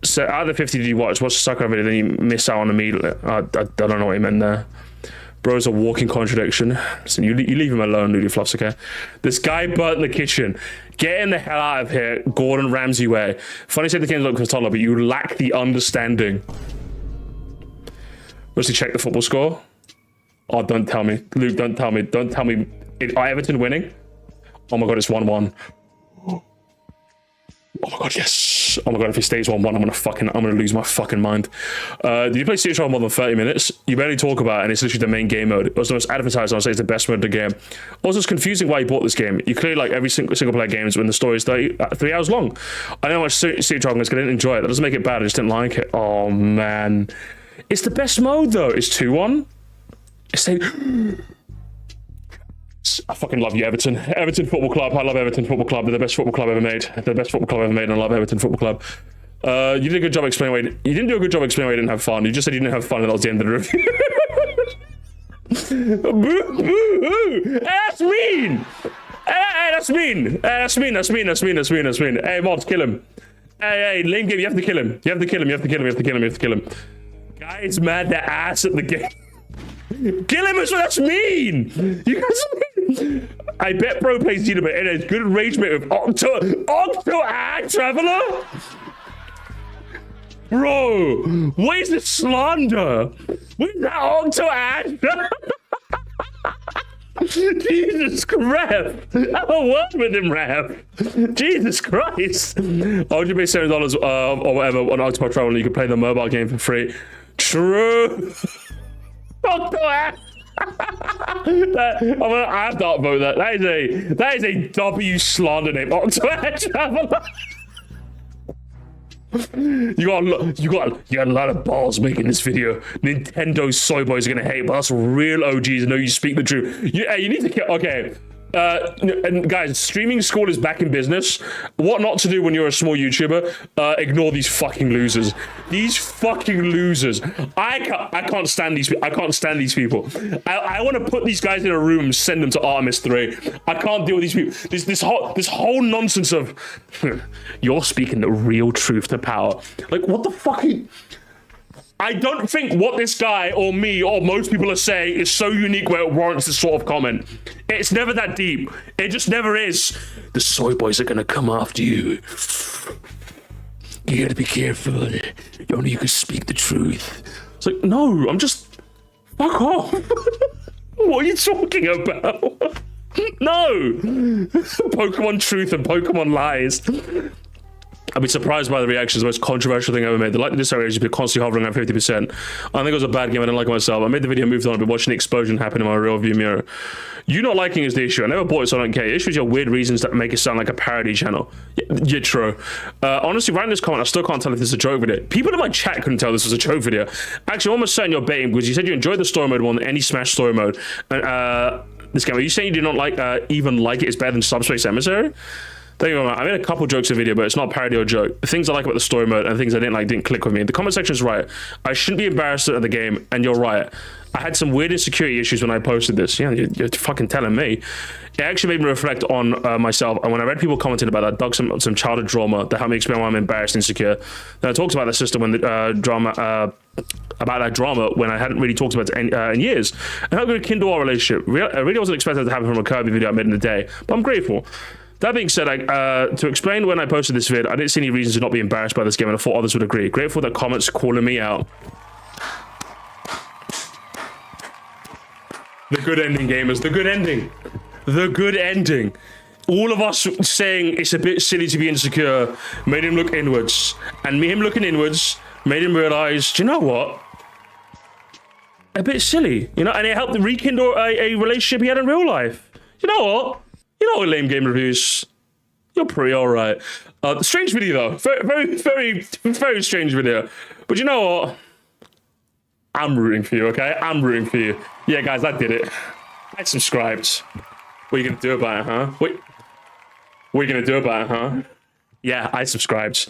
So out of the 50 did you watch? What's the Sakurai video? Then you miss out on immediately. I don't know what he meant there. Bro's a walking contradiction. Listen, you leave him alone, Nudie Fluffs, okay? This guy burnt in the kitchen. Get the hell out of here, Gordon Ramsay way. Funny say the game's not controller, but you lack the understanding. Mostly check the football score. Oh, don't tell me. Luke, don't tell me. Don't tell me. Are Everton winning? Oh my god, it's 1-1. Oh my god, yes. Oh my god, if he stays 1-1, I'm gonna lose my fucking mind. Did you play Street Fighter more than 30 minutes? You barely talk about it, and it's literally the main game mode. It was the most advertised, I'll say it's the best mode of the game. Also, it's confusing why you bought this game. You clearly like every single player games when the story is 3 hours long. I know how much Street Fighter I didn't enjoy it. That doesn't make it bad, I just didn't like it. Oh man. It's the best mode though. It's 2-1. I fucking love you, Everton. Everton Football Club. I love Everton Football Club. They're the best football club ever made. They're the best football club ever made, and I love Everton Football Club. You did a good job explaining why you didn't do a good job explaining why you didn't have fun. You just said you didn't have fun, and that was the end of the review. That's mean. That's mean. That's mean. That's mean. That's mean. That's mean. That's mean. Hey, mods, kill him. Hey, lame game, you have to kill him. You have to kill him, you have to kill him, you have to kill him, you have to kill him. Guys, mad their ass at the game. Kill him is what that's mean! You guys I bet bro plays Xenoblade and has good engagement with Octo Traveler? Bro, what is this slander? What is that Octo Jesus Christ! Have a word with him, Rev. Jesus Christ! I'll just pay $7 or whatever on Octopath Traveler and you can play the mobile game for free. True! Octo I have to upvote that. That is a W slander name. Octo Traveler. You got a lot of balls making this video. Nintendo soy boys are gonna hate, but us real OGs know you speak the truth. You need to get okay. And guys, streaming school is back in business. What not to do when you're a small YouTuber? Ignore these fucking losers. These fucking losers. I can't stand these. I can't stand these people. I want to put these guys in a room and send them to Artemis 3. I can't deal with these people. This whole nonsense of you're speaking the real truth to power. Like what the fuck? I don't think what this guy or me or most people are saying is so unique where it warrants this sort of comment. It's never that deep. It just never is. The soy boys are gonna come after you. You gotta be careful. Only you can speak the truth. It's like, no, I'm just... Fuck off. What are you talking about? No. Pokemon truth and Pokemon lies. I'd be surprised by the reactions. The most controversial thing I ever made. The likelihood this area should be constantly hovering at 50%. I think it was a bad game. I didn't like it myself. I made the video, moved on. I've been watching the explosion happen in my rear view mirror. You not liking is the issue. I never bought it, so I don't care. The issue is your weird reasons that make it sound like a parody channel. Yeah, true. Honestly, writing this comment, I still can't tell if this is a joke video. People in my chat couldn't tell this was a joke video. Actually, I'm almost certain you're baiting because you said you enjoyed the story mode more than any Smash story mode. And this game, are you saying you do not like even like it is better than Subspace Emissary? I made a couple jokes in the video, but it's not a parody or joke. The things I like about the story mode and things I didn't like didn't click with me. The comment section is right. I shouldn't be embarrassed at the game, and you're right. I had some weird insecurity issues when I posted this. Yeah, you're fucking telling me. It actually made me reflect on myself, and when I read people commenting about that, I dug some childhood drama that helped me explain why I'm embarrassed and insecure. Then I talked about the system when the drama... about that drama when I hadn't really talked about it in years. And how good a kindle our relationship. I really wasn't expecting it to happen from a Kirby video I made in the day, but I'm grateful. That being said, to explain when I posted this vid, I didn't see any reason to not be embarrassed by this game, and I thought others would agree. Grateful that comments calling me out. The good ending, gamers. The good ending. The good ending. All of us saying it's a bit silly to be insecure made him look inwards. And him looking inwards made him realize, do you know what? A bit silly, you know? And it helped rekindle a relationship he had in real life. You know what? You know what, lame game reviews? You're pretty alright. Strange video though. Very strange video. But you know what? I'm rooting for you, okay? I'm rooting for you. Yeah, guys, I did it. I subscribed. What are you gonna do about it, huh? What are you gonna do about it, huh? Yeah, I subscribed.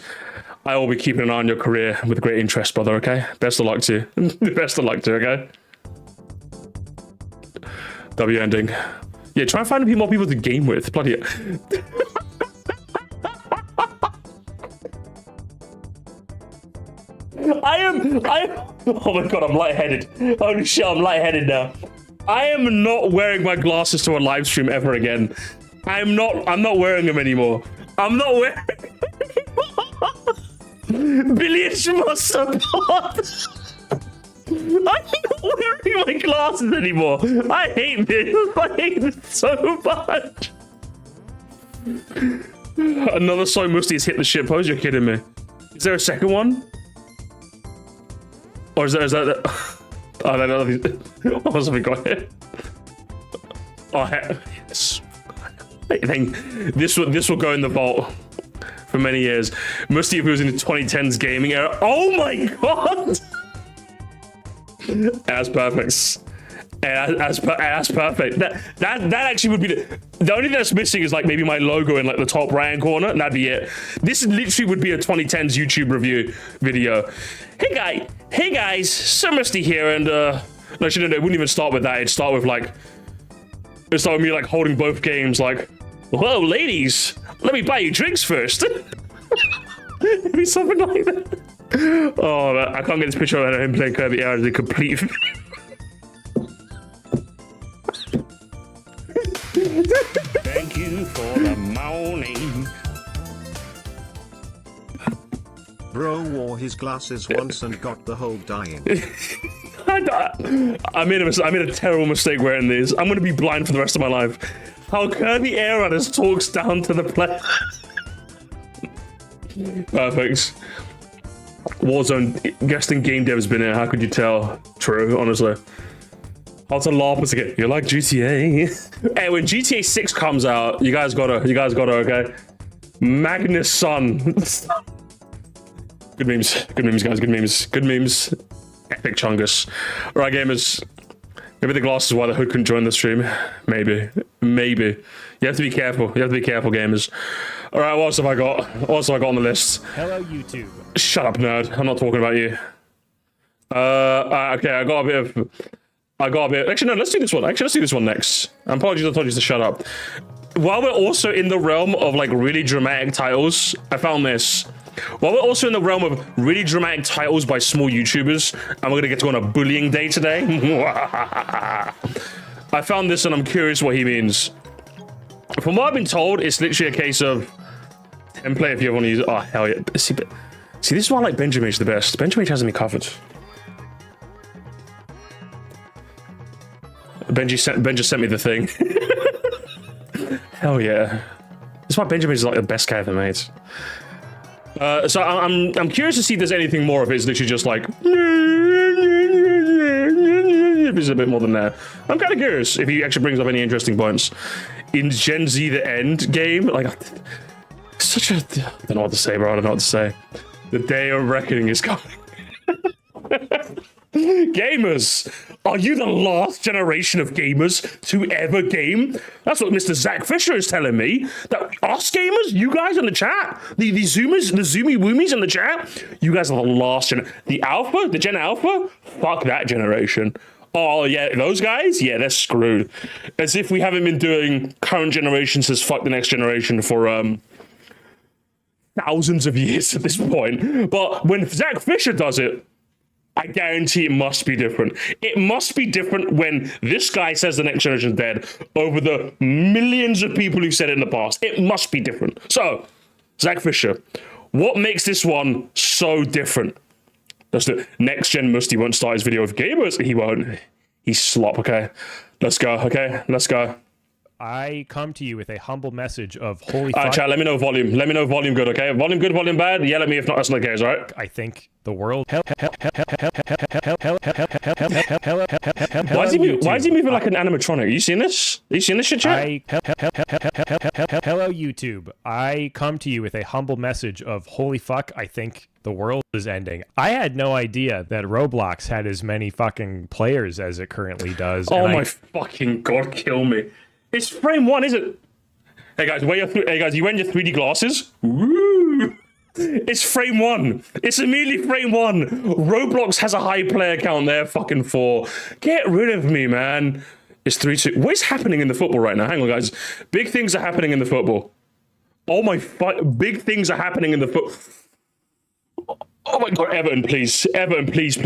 I will be keeping an eye on your career with great interest, brother, okay? Best of luck to you. Best of luck to you, okay? W ending. Yeah, try and find more people to game with. Bloody it. Oh my god, I'm lightheaded. Holy shit, I'm lightheaded now. I am not wearing my glasses to a live stream ever again. I'm not wearing them anymore. I'm not wearing Billions more support. I'm not wearing my glasses anymore. I hate this. I hate this so much. Another Soy Musty has hit the shit post. You're kidding me. Is there a second one? Or is that oh, that what else have we got here? Oh, yes. I think this will go in the vault for many years. Musty if it was in the 2010s gaming era. Oh my god! That's perfect. That's perfect. That actually would be the only thing that's missing is like maybe my logo in like the top right hand corner, and that'd be it. This literally would be a 2010s YouTube review video. Hey guys, Sir Musty here, and no, actually no, it wouldn't even start with that. It'd start with me like holding both games, like, whoa, ladies, let me buy you drinks first. It'd be something like that. Oh, man, I can't get this picture of him playing Kirby Air as a complete. Thank you for the morning. Bro wore his glasses once and got the whole dying. I made a terrible mistake wearing these. I'm gonna be blind for the rest of my life. How Kirby Air Riders talks down to the player. Perfect. Warzone guesting game dev's been here. How could you tell? True, honestly. How to LARP is again. You like GTA? Hey, when GTA 6 comes out, you guys gotta, okay? Magnus Sun. Good memes, guys, good memes. Epic Chungus. Alright, gamers. Maybe the glasses is why the hood couldn't join the stream. Maybe. You have to be careful. Gamers. Alright, what else have I got? On the list? Hello, YouTube. Shut up, nerd. I'm not talking about you. Okay, I got a bit. Actually, no, let's do this one. Let's do this one next. Apologies, I told you to shut up. While we're also in the realm of, like, really dramatic titles, I found this. While we're also in the realm of really dramatic titles by small YouTubers, and we're gonna get to go on a bullying day today. I found this and I'm curious what he means. From what I've been told, it's literally a case of template if you ever want to use it. Oh, hell yeah. See, this is why I like Benjamin H the best. Benjamin H hasn't me covered. Ben just sent me the thing. Hell yeah. That's why Benjamin is like the best guy ever made. So I'm curious to see if there's anything more if it's literally just like if it's a bit more than that. I'm kind of curious if he actually brings up any interesting points in Gen Z the End game. Like, such a, I don't know what to say, bro. I don't know what to say. The day of reckoning is coming. Gamers, are you the last generation of gamers to ever game? That's what Mr. Zach Fisher is telling me. That us gamers, you guys in the chat, the Zoomers, the Zoomy Woomies in the chat, you guys are the last the Alpha, the Gen Alpha? Fuck that generation. Oh yeah, those guys? Yeah, they're screwed. As if we haven't been doing current generation says fuck the next generation for thousands of years at this point. But when Zach Fisher does it, I guarantee it must be different. It must be different when this guy says the next generation's dead over the millions of people who said it in the past. It must be different. So, Zach Fisher, what makes this one so different? That's the next gen Musty won't start his video with gamers. He won't. He's slop, okay? Let's go, okay? Let's go. I come to you with a humble message of holy fuck. Chat, let me know volume. Let me know volume good, okay? Volume good, volume bad. Yell at me if not, that's not the case, alright? I think the world. Why is he moving like an animatronic? Are you seeing this? Are you seeing this shit, chat? Hello, YouTube. I come to you with a humble message of holy fuck. I think the world is ending. I had no idea that Roblox had as many fucking players as it currently does. Oh my fucking god, kill me. It's frame one, is it? Hey guys, you wearing your 3D glasses? Woo! It's frame one. It's immediately frame one. Roblox has a high player count there, fucking 4. Get rid of me, man. It's 3-2. What is happening in the football right now? Hang on, guys. Big things are happening in the football. Oh my big things are happening in the Oh my god, Everton, please. Everton, please.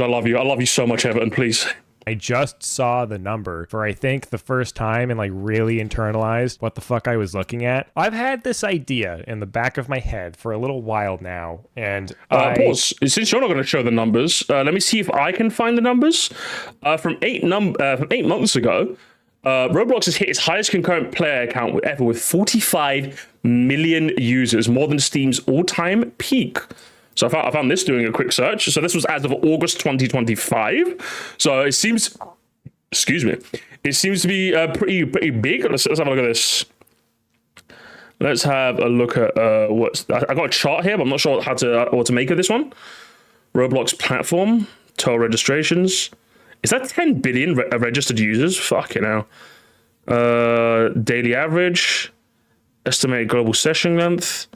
I love you. I love you so much, Everton, please. I just saw the number for, I think, the first time and like really internalized what the fuck I was looking at. I've had this idea in the back of my head for a little while now, and pause. Since you're not going to show the numbers, let me see if I can find the numbers. From 8 months ago, Roblox has hit its highest concurrent player count ever with 45 million users, more than Steam's all-time peak. So I found this doing a quick search. So this was as of August 2025. So it seems, it seems to be pretty big. Let's have a look at this. Let's have a look at I got a chart here, but I'm not sure what to make of this one. Roblox platform, total registrations. Is that 10 billion registered users? Fucking hell. Daily average, estimated global session length.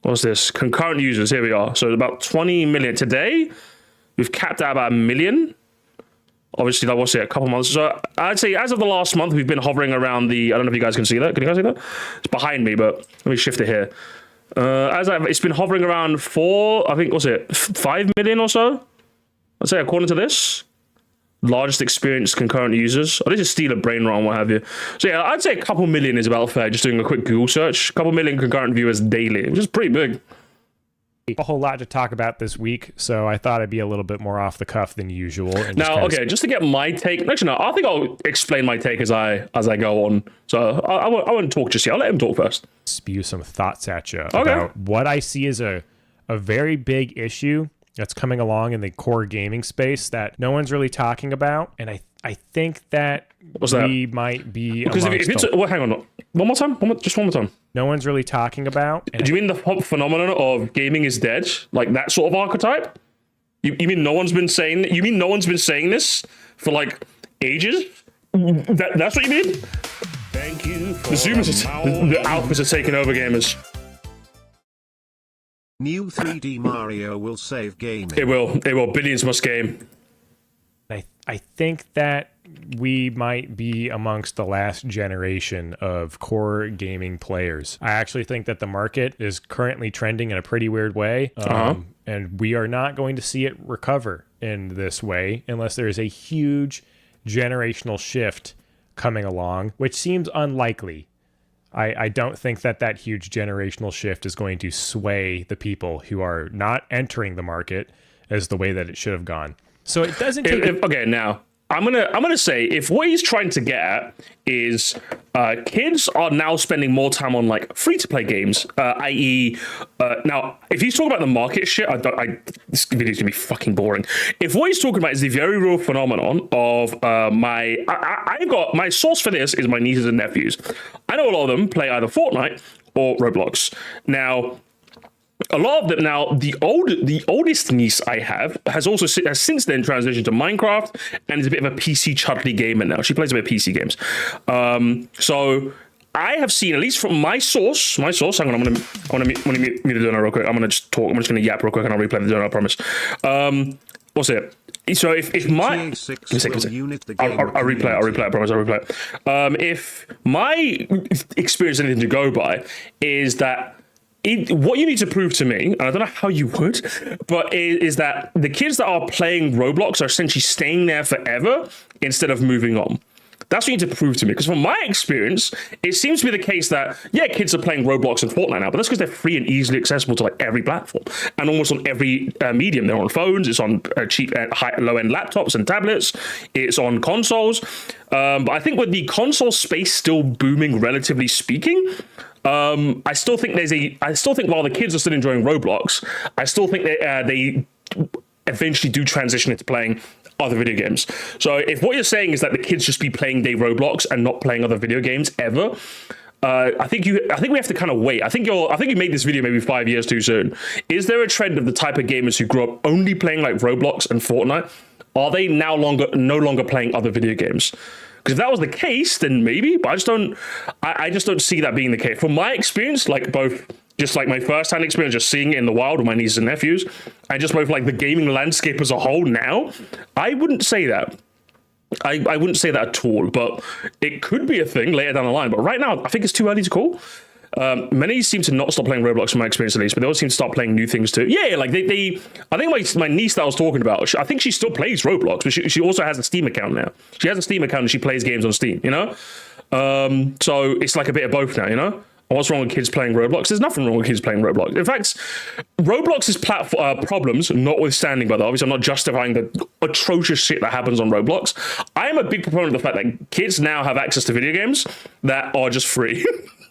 What's this? Concurrent users. Here we are. So about 20 million today. We've capped out about 1 million. Obviously, that was a couple months. So I'd say as of the last month, we've been hovering around the. I don't know if you guys can see that. Can you guys see that? It's behind me, but let me shift it here. It's been hovering around I think, what's it, 5 million or so? I'd say according to this. Largest experienced concurrent users. Oh, this is steal a brain rot and what have you. So yeah, I'd say a couple million is about fair, just doing a quick Google search. A couple million concurrent viewers daily, which is pretty big. A whole lot to talk about this week, so I thought I'd be a little bit more off the cuff than usual. And just to get my take. Actually, no, I think I'll explain my take as I go on. So I won't talk just yet. I'll let him talk first. Spew some thoughts at you about what I see as a very big issue that's coming along in the core gaming space that no one's really talking about, and I think that might be because if it's hang on, one more time, just one more time. No one's really talking about. Do you mean the phenomenon of gaming is dead, like that sort of archetype? You mean no one's been saying? You mean no one's been saying this for like ages? That's what you mean? Thank you. The Zoomers, the alphas are taking over gamers. New 3D Mario will save gaming. It will. Billions must game. I think that we might be amongst the last generation of core gaming players. I actually think that the market is currently trending in a pretty weird way, and we are not going to see it recover in this way unless there is a huge generational shift coming along, which seems unlikely. I don't think that huge generational shift is going to sway the people who are not entering the market as the way that it should have gone. So it doesn't take... Okay, now, I'm gonna say, if what he's trying to get at is kids are now spending more time on like free-to-play games, i.e., now, if he's talking about the market shit, this video's gonna be fucking boring. If what he's talking about is the very real phenomenon of I've got my source for this is my nieces and nephews. I know a lot of them play either Fortnite or Roblox. Now, a lot of them now, the oldest niece I have has since then transitioned to Minecraft and is a bit of a PC chudley gamer now. She plays a bit of PC games. So I have seen, at least from my source, hang on, I'm gonna mute the donor real quick. I'm gonna just talk, I'm just gonna yap real quick and I'll replay the donor, I promise. What's it? So if my I'll replay, I promise, I'll replay. If my experience anything to go by is that what you need to prove to me, and I don't know how you would, but is that the kids that are playing Roblox are essentially staying there forever instead of moving on. That's what you need to prove to me. Because from my experience, it seems to be the case that, yeah, kids are playing Roblox and Fortnite now, but that's because they're free and easily accessible to like every platform and almost on every medium. They're on phones, it's on cheap, low-end laptops and tablets, it's on consoles. But I think with the console space still booming, relatively speaking, I still think while the kids are still enjoying Roblox, I still think that they eventually do transition into playing other video games. So if what you're saying is that the kids just be playing day Roblox and not playing other video games ever, I think we have to kind of wait. I think you made this video maybe 5 years too soon. Is there a trend of the type of gamers who grew up only playing like Roblox and Fortnite? Are they no longer playing other video games? Because if that was the case, then maybe, but I just don't see that being the case. From my experience, like just like my first-hand experience, just seeing it in the wild with my nieces and nephews, and just both like the gaming landscape as a whole now, I wouldn't say that. I wouldn't say that at all, but it could be a thing later down the line. But right now, I think it's too early to call. Many seem to not stop playing Roblox, from my experience at least, but they all seem to start playing new things too. Yeah, like I think my niece that I was talking about, I think she still plays Roblox, but she also has a Steam account now. She has a Steam account and she plays games on Steam, you know? So it's like a bit of both now, you know? What's wrong with kids playing Roblox? There's nothing wrong with kids playing Roblox. In fact, Roblox's problems notwithstanding, by the way, obviously I'm not justifying the atrocious shit that happens on Roblox. I am a big proponent of the fact that kids now have access to video games that are just free.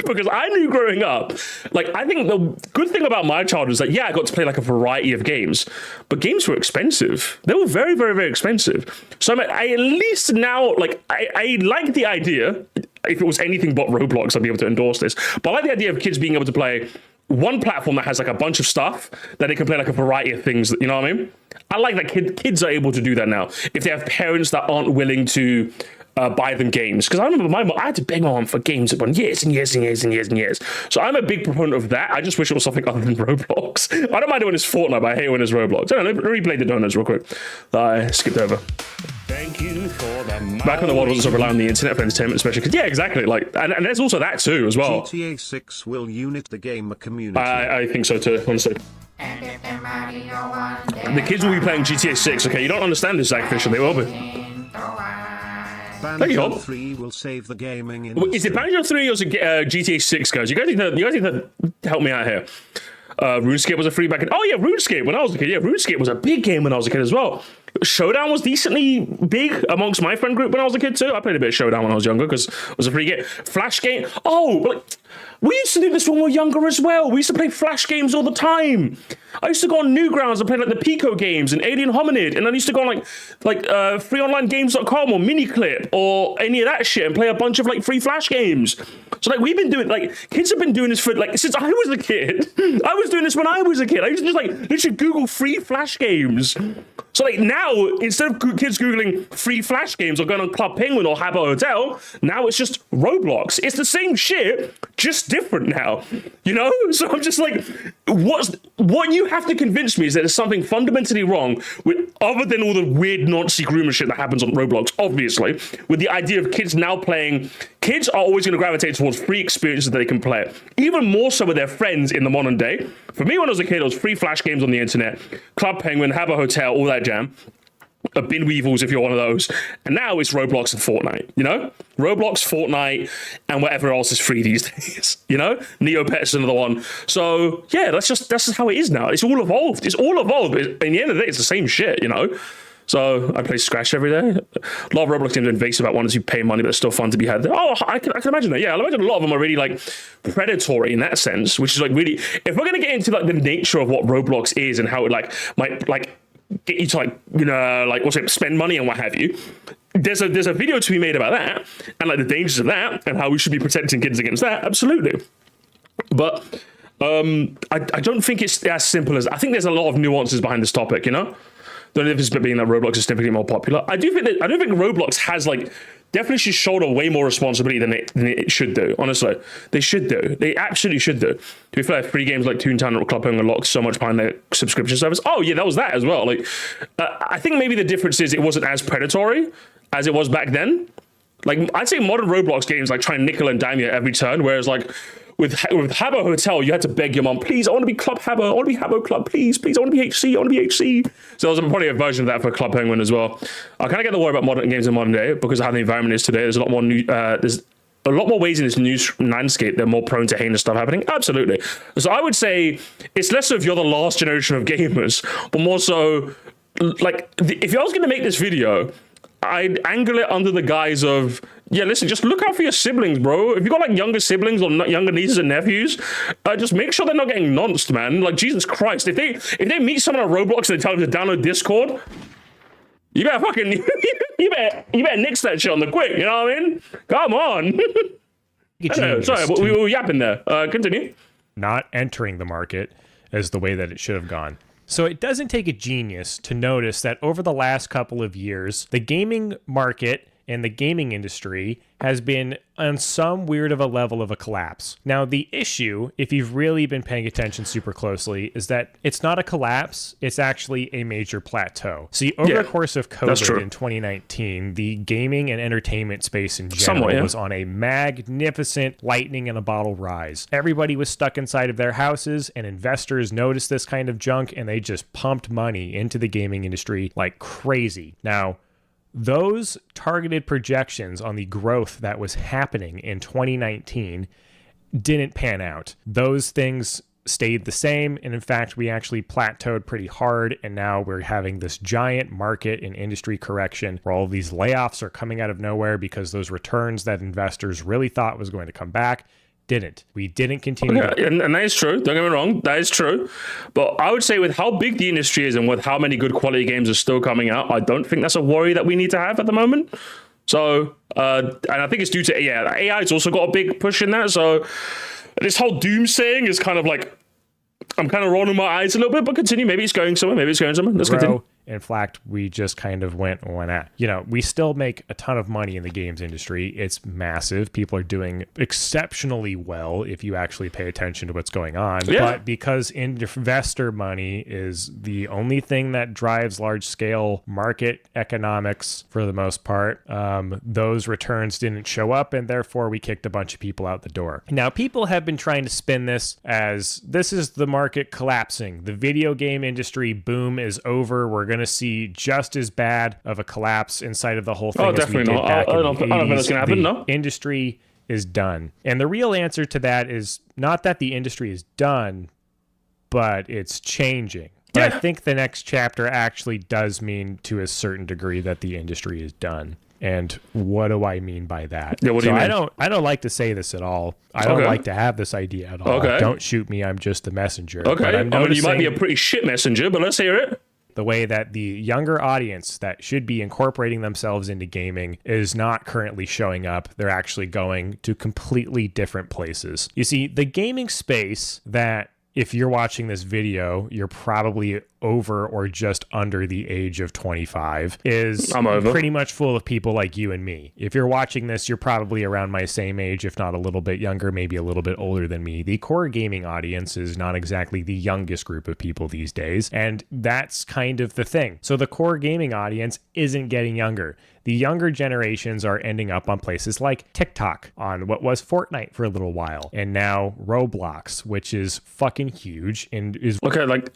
Because I knew growing up, like, I think the good thing about my childhood is that, yeah, I got to play like a variety of games, but games were expensive. They were very, very, very expensive. So I at least now, like, I like the idea, if it was anything but Roblox, I'd be able to endorse this, but I like the idea of kids being able to play one platform that has like a bunch of stuff that they can play like a variety of things, you know what I mean? I like that kids are able to do that now. If they have parents that aren't willing to buy them games. Because I remember I had to beg my mom for games for years and years and years and years and years. So I'm a big proponent of that. I just wish it was something other than Roblox. I don't mind it when it's Fortnite, but I hate it when it's Roblox. I don't know, replay the donuts real quick. I skipped over. Thank you for the back when the world wasn't so reliant on the internet for entertainment, especially because, yeah, exactly. Like, and there's also that too as well. GTA 6 will unite the gamer community. I think so too, honestly. The kids will be playing GTA 6. Okay, you don't understand this, Zach Fisher. They will be. Banjo 3 will save the gaming industry. Is it Banjo 3 or is it GTA 6, guys? You guys need to help me out here. RuneScape was a free back in... Oh, yeah, RuneScape when I was a kid. Yeah, RuneScape was a big game when I was a kid as well. Showdown was decently big amongst my friend group when I was a kid too. I played a bit of Showdown when I was younger because it was a free game. Flash game. Oh, like, we used to do this when we were younger as well. We used to play Flash games all the time. I used to go on Newgrounds and play like the Pico games and Alien Hominid, and I used to go on like freeonlinegames.com or Miniclip or any of that shit and play a bunch of like free Flash games. So like we've been doing, like, kids have been doing this for like since I was a kid. I was doing this when I was a kid. I used to just like literally Google free Flash games. So like now, instead of kids Googling free Flash games or going on Club Penguin or Habbo Hotel, now it's just Roblox. It's the same shit, just different now, you know? So I'm just like, what you have to convince me is that there's something fundamentally wrong with, other than all the weird Nazi groomer shit that happens on Roblox, obviously, with the idea of kids now playing. Kids are always going to gravitate towards free experiences that they can play, even more so with their friends in the modern day. For me, when I was a kid, it was free Flash games on the internet, Club Penguin, Habbo Hotel, all that jam. Bin Weevils if you're one of those. And now it's Roblox and Fortnite, you know? Roblox, Fortnite, and whatever else is free these days, you know? Neopet's another one. So, yeah, that's just how it is now. It's all evolved. It's all evolved. But in the end of the day, it's the same shit, you know? So I play Scratch every day. A lot of Roblox games are invasive about wanting to pay money, but it's still fun to be had. Oh, I can imagine that. Yeah, I imagine a lot of them are really like predatory in that sense, which is like really, if we're gonna get into like the nature of what Roblox is and how it like might like get you to like, you know, like also spend money and what have you. There's a video to be made about that and like the dangers of that and how we should be protecting kids against that. Absolutely. But I don't think it's as simple as, I think there's a lot of nuances behind this topic, you know? The only difference being that Roblox is significantly more popular. I don't think Roblox has like definitely should shoulder way more responsibility than it should do. Honestly, they should do. They absolutely should do. To be fair, free games like Toontown or Club Penguin unlock so much behind their subscription service. Oh yeah, that was that as well. Like, I think maybe the difference is it wasn't as predatory as it was back then. Like, I'd say modern Roblox games like try and nickel and dime you at every turn, whereas like with Habbo Hotel, you had to beg your mom, please, I want to be Club Habbo, I want to be Habbo Club, please, I want to be HC, I want to be HC. So there's probably a version of that for Club Penguin as well. I kind of get the worry about modern games in modern day because of how the environment is today. There's a lot more there's a lot more ways in this new landscape they're more prone to heinous stuff happening. Absolutely. So I would say it's less of you're the last generation of gamers, but more so like if I was going to make this video, I'd angle it under the guise of, yeah, listen, just look out for your siblings, bro. If you got like younger siblings or younger nieces and nephews, just make sure they're not getting nonced, man. Like, Jesus Christ, if they meet someone on Roblox and they tell them to download Discord, you better fucking you better nix that shit on the quick. You know what I mean? Come on. Sorry, we were yapping there. Continue. Not entering the market as the way that it should have gone. So it doesn't take a genius to notice that over the last couple of years, the gaming market and the gaming industry has been on some weird of a level of a collapse. Now, the issue, if you've really been paying attention super closely, is that it's not a collapse, it's actually a major plateau. See, over the course of COVID in 2019, the gaming and entertainment space in general was on a magnificent lightning in a bottle rise. Everybody was stuck inside of their houses, and investors noticed this kind of junk, and they just pumped money into the gaming industry like crazy. Now, those targeted projections on the growth that was happening in 2019 didn't pan out. Those things stayed the same, and in fact, we actually plateaued pretty hard, and now we're having this giant market and industry correction where all of these layoffs are coming out of nowhere because those returns that investors really thought was going to come back didn't. We didn't continue. Okay, and that is true. Don't get me wrong. That is true. But I would say with how big the industry is and with how many good quality games are still coming out, I don't think that's a worry that we need to have at the moment. So, and I think it's due to AI. AI's also got a big push in that. So this whole doomsaying is kind of like, I'm kind of rolling my eyes a little bit, but continue. Maybe it's going somewhere. Let's continue. In fact, we just kind of went, you know, we still make a ton of money in the games industry. It's massive. People are doing exceptionally well if you actually pay attention to what's going on. Yeah. But because investor money is the only thing that drives large scale market economics for the most part, those returns didn't show up, and therefore we kicked a bunch of people out the door. Now, people have been trying to spin this as this is the market collapsing. The video game industry boom is over. We're going to see just as bad of a collapse inside of the whole thing. Oh, as definitely we did not. back in I don't the think that's 80s. going to happen, The no. industry is done. And the real answer to that is not that the industry is done, but it's changing. But I think the next chapter actually does mean to a certain degree that the industry is done. And what do I mean by that? Yeah, what do you mean? I don't like to say this at all. I don't like to have this idea at all. Okay. Don't shoot me. I'm just the messenger. Okay. But I mean, you might be a pretty shit messenger, but let's hear it. The way that the younger audience that should be incorporating themselves into gaming is not currently showing up. They're actually going to completely different places. You see, the gaming space that if you're watching this video, you're probably over or just under the age of 25 is pretty much full of people like you and me. If you're watching this, you're probably around my same age, if not a little bit younger, maybe a little bit older than me. The core gaming audience is not exactly the youngest group of people these days, and that's kind of the thing. So the core gaming audience isn't getting younger. The younger generations are ending up on places like TikTok, on what was Fortnite for a little while, and now Roblox, which is fucking huge and is... Okay, like,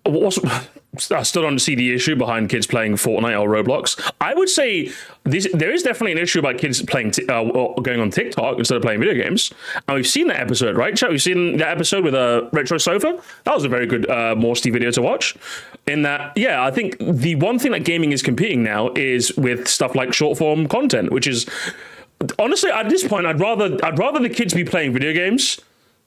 I still don't see the issue behind kids playing Fortnite or Roblox. I would say there is definitely an issue about kids playing going on TikTok instead of playing video games. And we've seen that episode, right, chat? We've seen that episode with Retro Sofa. That was a very good Morsty video to watch. In that, yeah, I think the one thing that gaming is competing now is with stuff like short form content, which is honestly at this point I'd rather the kids be playing video games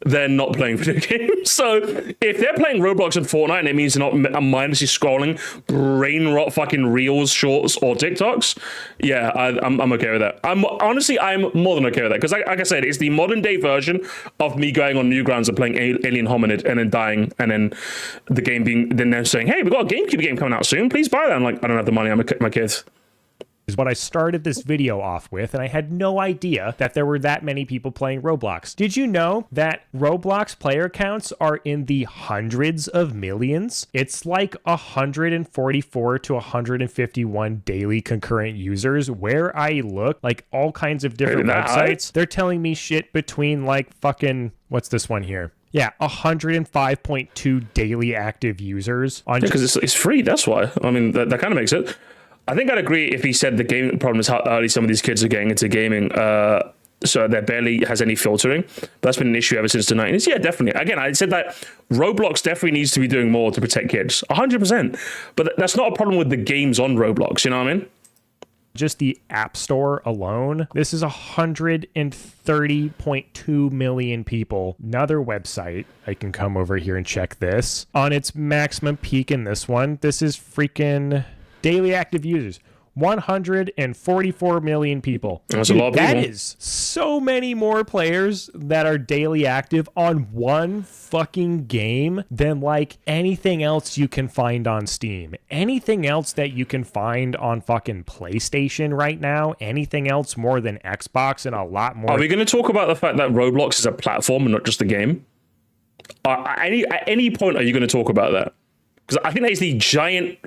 than not playing video games. So if they're playing Roblox and Fortnite and it means they're not mindlessly scrolling brain rot fucking reels, shorts, or TikToks, yeah, I'm okay with that. I'm more than okay with that, because like I said, it's the modern day version of me going on Newgrounds and playing Alien Hominid and then dying, and then the game then they're saying, hey, we've got a GameCube game coming out soon, please buy that. I'm like, I don't have the money, I'm my kids. Is what I started this video off with, and I had no idea that there were that many people playing Roblox. Did you know that Roblox player counts are in the hundreds of millions? It's like 144 to 151 daily concurrent users. Where I look, like all kinds of different websites, they're telling me shit between like fucking, what's this one here? Yeah, 105.2 daily active users. Because it's free, that's why. I mean, that kind of makes it. I think I'd agree if he said the gaming problem is how early some of these kids are getting into gaming, so there barely has any filtering. But that's been an issue ever since the 90s. Yeah, definitely. Again, I said that Roblox definitely needs to be doing more to protect kids. 100%. But that's not a problem with the games on Roblox, you know what I mean? Just the App Store alone, this is 130.2 million people. Another website, I can come over here and check this. On its maximum peak in this one, this is freaking... daily active users, 144 million people. That's a lot of people. That is so many more players that are daily active on one fucking game than like anything else you can find on Steam. Anything else that you can find on fucking PlayStation right now. Anything else more than Xbox, and a lot more. Are we going to talk about the fact that Roblox is a platform and not just a game? At any point are you going to talk about that? Because I think that is the giant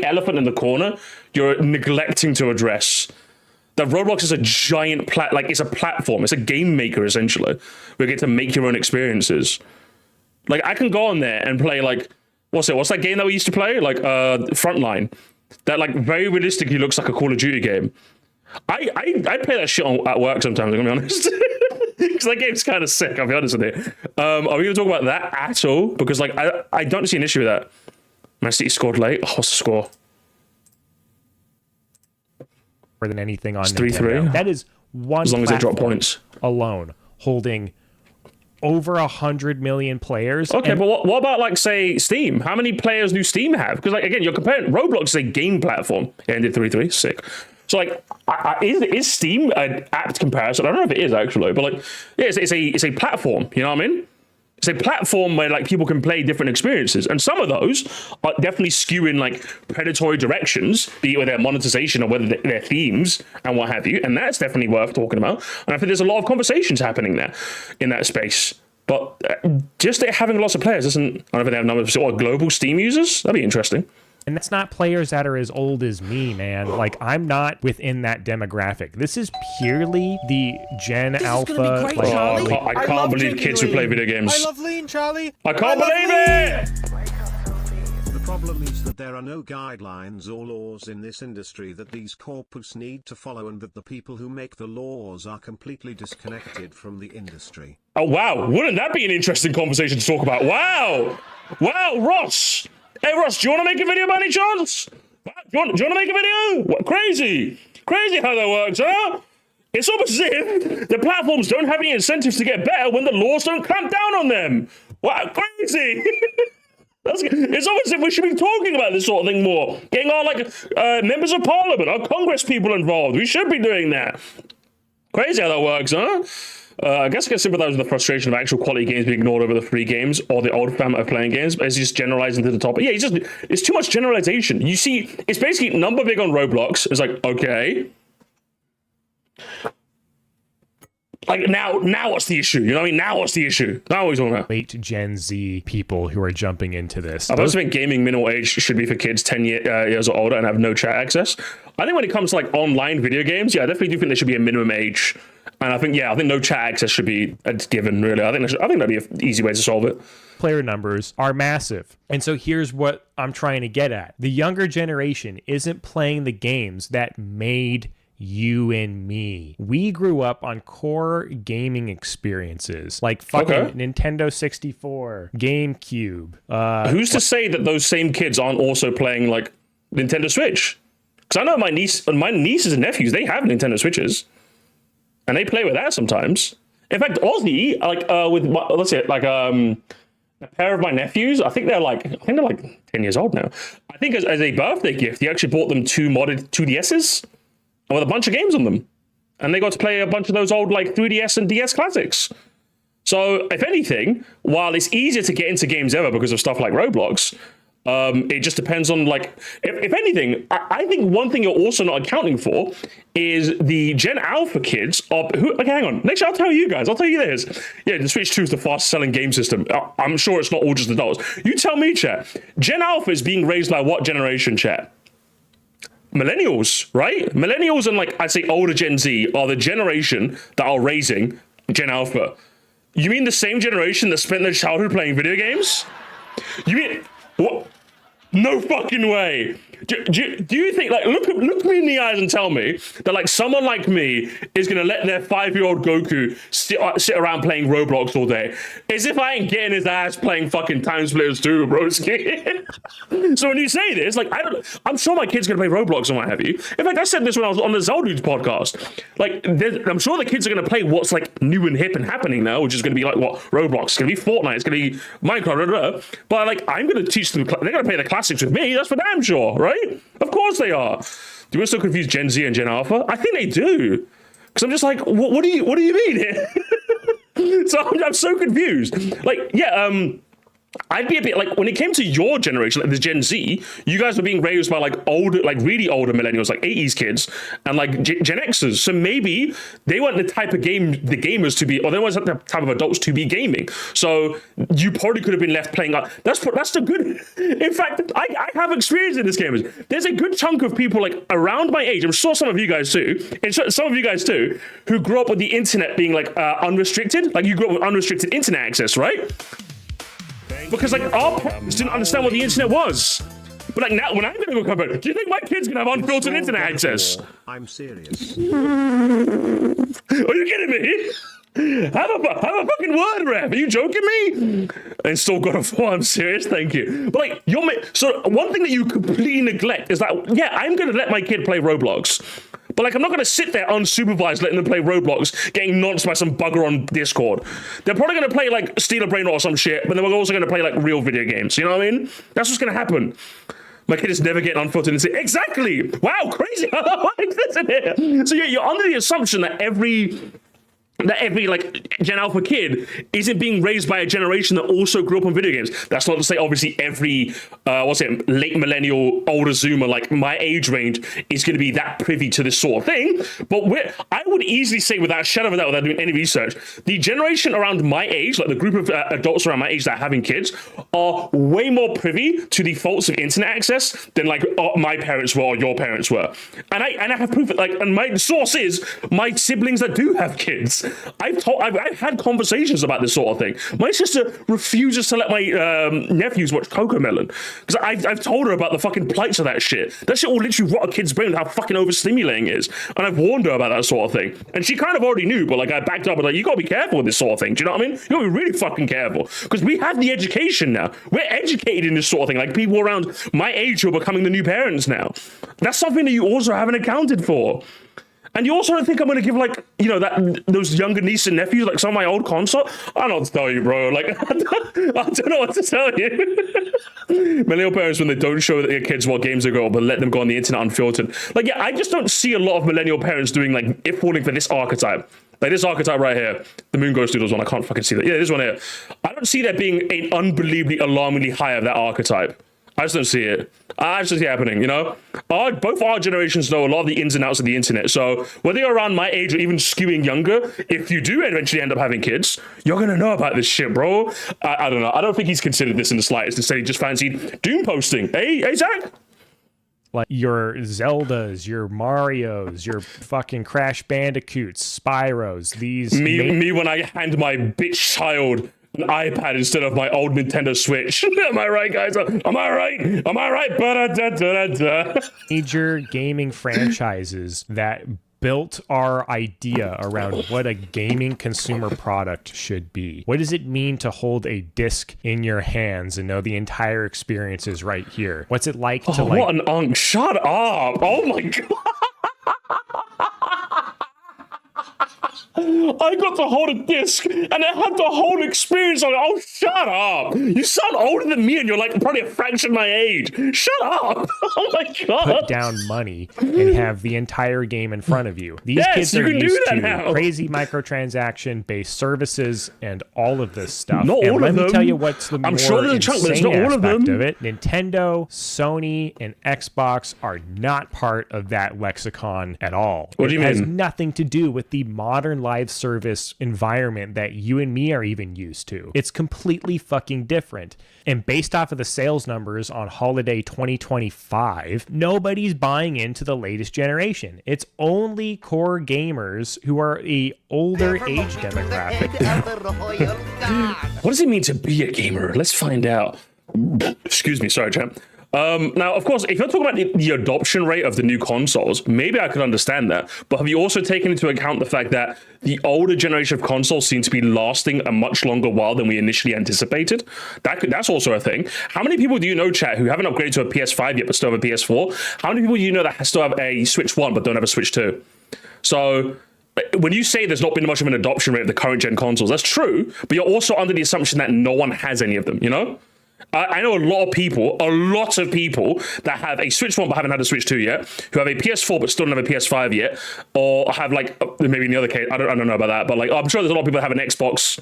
elephant in the corner you're neglecting to address. That Roblox is a giant it's a platform. It's a game maker, essentially. We get to make your own experiences. Like, I can go on there and play, like, what's that game that we used to play? Like, Frontline. That, like, very realistically looks like a Call of Duty game. I play that shit at work sometimes, I'm going to be honest. Because that game's kind of sick, I'll be honest with you. Are we going to talk about that at all? Because, like, I don't see an issue with that. Man City scored late. Oh, what's the score? More than anything on it's Nintendo. 3-3. That is one as long as they drop points alone, holding over 100 million players. Okay, but what about, like, say, Steam? How many players do Steam have? Because, like, again, you're comparing Roblox is a game platform. It ended 3-3. Sick. So, like, is Steam an apt comparison? I don't know if it is, actually, but, like, yeah, it's a platform, you know what I mean? It's a platform where like people can play different experiences, and some of those are definitely skewing like predatory directions, be it with their monetization or whether their themes and what have you. And that's definitely worth talking about. And I think there's a lot of conversations happening there in that space. But just having lots of players doesn't. I don't know if they have numbers or global Steam users. That'd be interesting. And that's not players that are as old as me, man. Like, I'm not within that demographic. This is purely the Gen Alpha. Great, Charlie. I can't believe kids who play video games. I love lean, Charlie. I can't believe it! The problem is that there are no guidelines or laws in this industry that these corpus need to follow, and that the people who make the laws are completely disconnected from the industry. Oh, wow. Wouldn't that be an interesting conversation to talk about? Wow. Wow, Ross. Hey, Ross, do you want to make a video by any chance? Do you want to make a video? What, crazy. Crazy how that works, huh? It's almost as if the platforms don't have any incentives to get better when the laws don't clamp down on them. Wow, crazy. It's almost as if we should be talking about this sort of thing more. Getting our, members of parliament, our Congress people involved. We should be doing that. Crazy how that works, huh? I guess I can sympathize with the frustration of actual quality games being ignored over the free games or the old format of playing games, but it's just generalizing to the top. Yeah, it's too much generalization. You see, it's basically number big on Roblox. It's like, okay. Like, now what's the issue? You know what I mean? Now what's the issue? Now what are we talking about? Late Gen Z people who are jumping into this. I've also think gaming minimal age should be for kids 10 years or older and have no chat access. I think when it comes to like online video games, yeah, I definitely do think there should be a minimum age. And I think no chat access should be a given, really. I think that'd be an easy way to solve it. Player numbers are massive. And so here's what I'm trying to get at. The younger generation isn't playing the games that made you and me. We grew up on core gaming experiences like fucking Nintendo 64, GameCube. Who's to say that those same kids aren't also playing like Nintendo Switch? Because I know my nieces and nephews, they have Nintendo Switches. And they play with that sometimes. In fact, Ozzy, a pair of my nephews, I think they're like 10 years old now. I think as a birthday gift, he actually bought them 2 modded 2DSs with a bunch of games on them. And they got to play a bunch of those old like 3DS and DS classics. So if anything, while it's easier to get into games ever because of stuff like Roblox, it just depends on like, if anything, I think one thing you're also not accounting for is the Gen Alpha kids okay, hang on. Next, I'll tell you guys. I'll tell you this. Yeah, the Switch 2 is the fastest selling game system. I'm sure it's not all just adults. You tell me, chat. Gen Alpha is being raised by what generation, chat? Millennials, right? Millennials and like, I'd say older Gen Z are the generation that are raising Gen Alpha. You mean the same generation that spent their childhood playing video games? You mean, what? No fucking way. Do you think, like, look me in the eyes and tell me that, like, someone like me is going to let their 5-year-old Goku sit around playing Roblox all day? As if I ain't getting his ass playing fucking Time Splitters 2, broski. So when you say this, like, I'm sure my kid's going to play Roblox and what have you. In fact, I said this when I was on the Zeldudes podcast. Like, I'm sure the kids are going to play what's, like, new and hip and happening now, which is going to be, like, what? Roblox. It's going to be Fortnite. It's going to be Minecraft. Blah, blah, blah. But, like, I'm going to teach them. They're going to play the classics with me. That's for damn sure, right? Of course they are. Do we still confuse Gen Z and Gen Alpha? I think they do. Because I'm just like, what do you mean here? So I'm so confused. Like, yeah, I'd be a bit like, when it came to your generation, like the Gen Z, you guys were being raised by like older, like really older millennials, like 80s kids, and like Gen Xers. So maybe they weren't the type of the gamers to be, or they weren't the type of adults to be gaming. So you probably could have been left playing. That's the good. In fact, I have experience in this game. There's a good chunk of people like around my age. I'm sure some of you guys too, and some of you guys too, who grew up with the internet being like unrestricted. Like you grew up with unrestricted internet access, right? Because like our parents didn't understand what the internet was. But like now, when I'm gonna go cover, do you think my kid's gonna have unfiltered internet access? I'm serious. Are you kidding me? Have a fucking word, ref. Are you joking me? And still got a 4. I'm serious. Thank you. But like so one thing that you completely neglect is that yeah, I'm gonna let my kid play Roblox. But like, I'm not going to sit there unsupervised letting them play Roblox, getting nonced by some bugger on Discord. They're probably going to play like Steal a Brain or some shit, but then we're also going to play like real video games. You know what I mean? That's what's going to happen. My kid is never getting unfiltered and say, exactly. Wow, crazy. What exists in here? So you're under the assumption that every that every like Gen Alpha kid isn't being raised by a generation that also grew up on video games. That's not to say obviously every late millennial, older Zoomer like my age range is going to be that privy to this sort of thing. But I would easily say without a shadow of a doubt, without doing any research, the generation around my age, like the group of adults around my age that are having kids, are way more privy to the faults of internet access than like my parents were or your parents were. And I have proof, like, and my source is my siblings that do have kids. I've had conversations about this sort of thing. My sister refuses to let my nephews watch Cocomelon because I've told her about the fucking plights of that shit. That shit will literally rot a kid's brain with how fucking overstimulating it is. And I've warned her about that sort of thing. And she kind of already knew, but like I backed up and like, you gotta be careful with this sort of thing. Do you know what I mean? You gotta be really fucking careful because we have the education now. We're educated in this sort of thing. Like people around my age who are becoming the new parents now. That's something that you also haven't accounted for. And you also don't think I'm going to give, like, you know, those younger nieces and nephews, like, some of my old console? I don't know what to tell you, bro. Like, I don't know what to tell you. Millennial parents, when they don't show their kids what games they go, but let them go on the internet unfiltered. Like, yeah, I just don't see a lot of millennial parents doing, like, if falling for this archetype. Like this archetype right here, the Moon Ghost Doodles one, I can't fucking see that. Yeah, this one here. I don't see there being an unbelievably, alarmingly high of that archetype. I just don't see it. I just see it happening, you know? Both our generations know a lot of the ins and outs of the internet. So whether you're around my age or even skewing younger, if you do eventually end up having kids, you're going to know about this shit, bro. I don't know. I don't think he's considered this in the slightest. Instead, he just fancied Doom posting. Hey, Zach? Like your Zeldas, your Marios, your fucking Crash Bandicoots, Spyros, these... Me when I hand my bitch child an iPad instead of my old Nintendo Switch. Am I right, guys? Am I right? Am I right? Ba-da-da-da-da-da. Major gaming franchises that built our idea around what a gaming consumer product should be. What does it mean to hold a disc in your hands and know the entire experience is right here? What's it like to like... What an unk. Shut up. Oh my God. I got to hold a disc and it had the whole experience on it. Oh, shut up. You sound older than me and you're like probably a fraction of my age. Shut up. Oh my God. Put down money and have the entire game in front of you. These kids are used to crazy microtransaction based services and all of this stuff. Not and all let of me them. tell you what's the I'm sure there's a chunk, but it's not all of them. Of it. Nintendo, Sony, and Xbox are not part of that lexicon at all. What do you mean? It has nothing to do with the modern live service environment that you and me are even used to. It's completely fucking different. And based off of the sales numbers on holiday 2025, nobody's buying into the latest generation. It's only core gamers who are a older age demographic. What does it mean to be a gamer? Let's find out. Excuse me, sorry, champ. Now, of course, if you're talking about the adoption rate of the new consoles, maybe I could understand that. But have you also taken into account the fact that the older generation of consoles seem to be lasting a much longer while than we initially anticipated? That's also a thing. How many people do you know, chat, who haven't upgraded to a PS5 yet but still have a PS4? How many people do you know that still have a Switch 1 but don't have a Switch 2? So when you say there's not been much of an adoption rate of the current gen consoles, that's true, but you're also under the assumption that no one has any of them, you know? I know a lot of people that have a Switch 1 but haven't had a Switch 2 yet, who have a PS4 but still don't have a PS5 yet, or have like, maybe in the other case, I don't know about that, but like, I'm sure there's a lot of people that have an Xbox,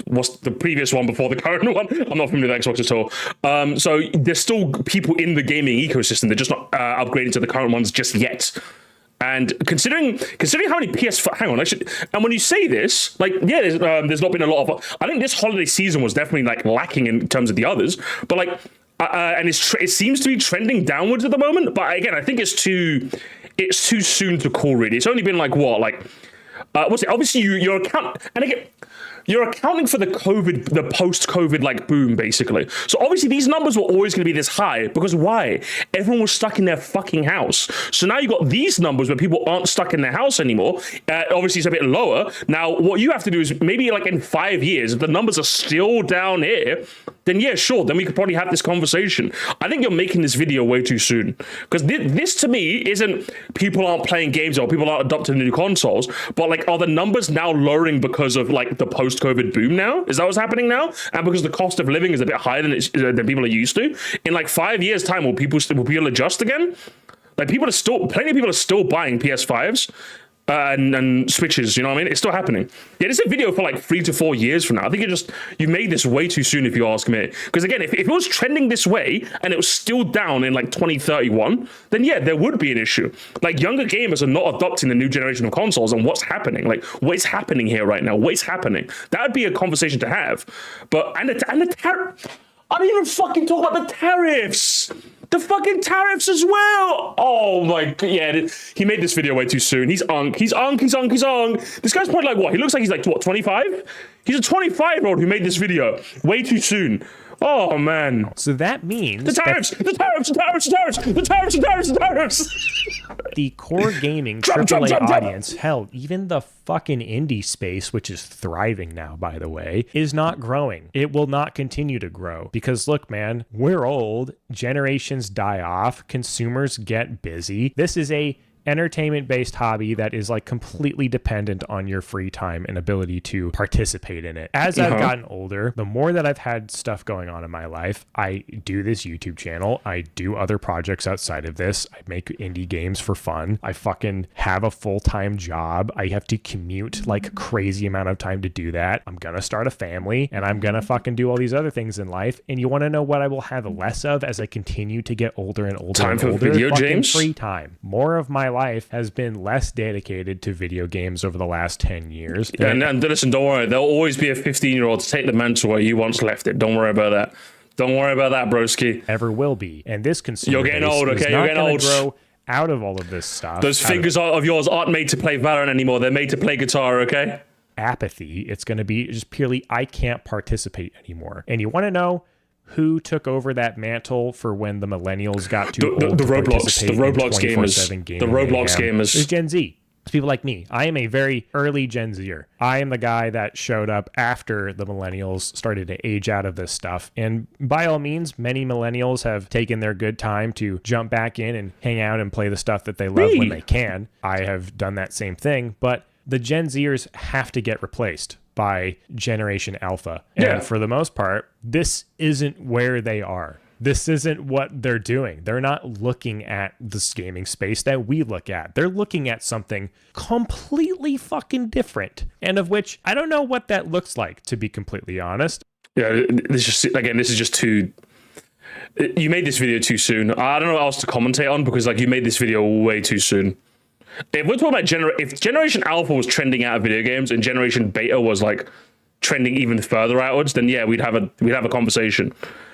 what's the previous one before the current one? I'm not familiar with Xbox at all. So there's still people in the gaming ecosystem, they're just not upgrading to the current ones just yet. And considering how many PS5, and when you say this, like, yeah, there's not been a lot of, I think this holiday season was definitely like lacking in terms of the others, but like, and it seems to be trending downwards at the moment. But again, I think it's too soon to call really. It's only been like what, like, what's it? Obviously you're you're accounting for the post-COVID like boom, basically. So obviously these numbers were always going to be this high because why? Everyone was stuck in their fucking house. So now you got these numbers where people aren't stuck in their house anymore. Obviously it's a bit lower. Now what you have to do is maybe like in 5 years, if the numbers are still down here, then yeah, sure, then we could probably have this conversation. I think you're making this video way too soon because this to me isn't people aren't playing games or people aren't adopting new consoles, but like are the numbers now lowering because of like the post-COVID boom now? Is that what's happening now? And because the cost of living is a bit higher than people are used to? In like 5 years time, will people adjust again? Like plenty of people are still buying PS5s. and switches, you know what I mean? It's still happening. Yeah, this is a video for like 3 to 4 years from now. I think you made this way too soon, if you ask me. Because again, if it was trending this way and it was still down in like 2031, then yeah, there would be an issue. Like, younger gamers are not adopting the new generation of consoles, and what's happening? Like, what is happening here right now? What is happening? That would be a conversation to have. But and the tariff. I didn't even fucking talk about the tariffs. The fucking tariffs as well. Oh my god, yeah. He made this video way too soon. He's unk. He's unk. This guy's probably like, what? He looks like he's like, what, 25? He's a 25-year-old who made this video way too soon. Oh man. So that means the tariffs. The core gaming AAA audience, hell, even the fucking indie space, which is thriving now, by the way, is not growing. It will not continue to grow because, look, man, we're old. Generations die off. Consumers get busy. This is a entertainment-based hobby that is like completely dependent on your free time and ability to participate in it. As I've gotten older, the more that I've had stuff going on in my life, I do this YouTube channel, I do other projects outside of this, I make indie games for fun, I fucking have a full-time job, I have to commute like a crazy amount of time to do that, I'm gonna start a family, and I'm gonna fucking do all these other things in life, and you want to know what I will have less of as I continue to get older and older time and for older? video, Fucking James? free time. More of my life has been less dedicated to video games over the last 10 years. And listen, don't worry. There'll always be a 15-year-old to take the mantle where you once left it. Don't worry about that. Don't worry about that, broski. Ever will be. And this consumer You're getting base old, is okay? not You're getting gonna old. grow out of all of this stuff. Those fingers of yours aren't made to play Valorant anymore. They're made to play guitar, okay? Apathy. It's going to be just purely, I can't participate anymore. And you want to know who took over that mantle for when the millennials got too old the to Roblox participate in gamers. 24/7 gaming? The Roblox mayhem? gamers. It's Gen Z. It's people like me. I am a very early Gen Zer. I am the guy that showed up after the millennials started to age out of this stuff. And by all means, many millennials have taken their good time to jump back in and hang out and play the stuff that they love when they can. I have done that same thing, but the Gen Zers have to get replaced by Generation Alpha. And for the most part, this isn't where they are. This isn't what they're doing. They're not looking at this gaming space that we look at. They're looking at something completely fucking different. And of which I don't know what that looks like, to be completely honest. Yeah, this is just too... You made this video too soon. I don't know what else to commentate on because like you made this video way too soon. If we're talking about if Generation Alpha was trending out of video games and Generation Beta was like trending even further outwards, then yeah, we'd have a conversation.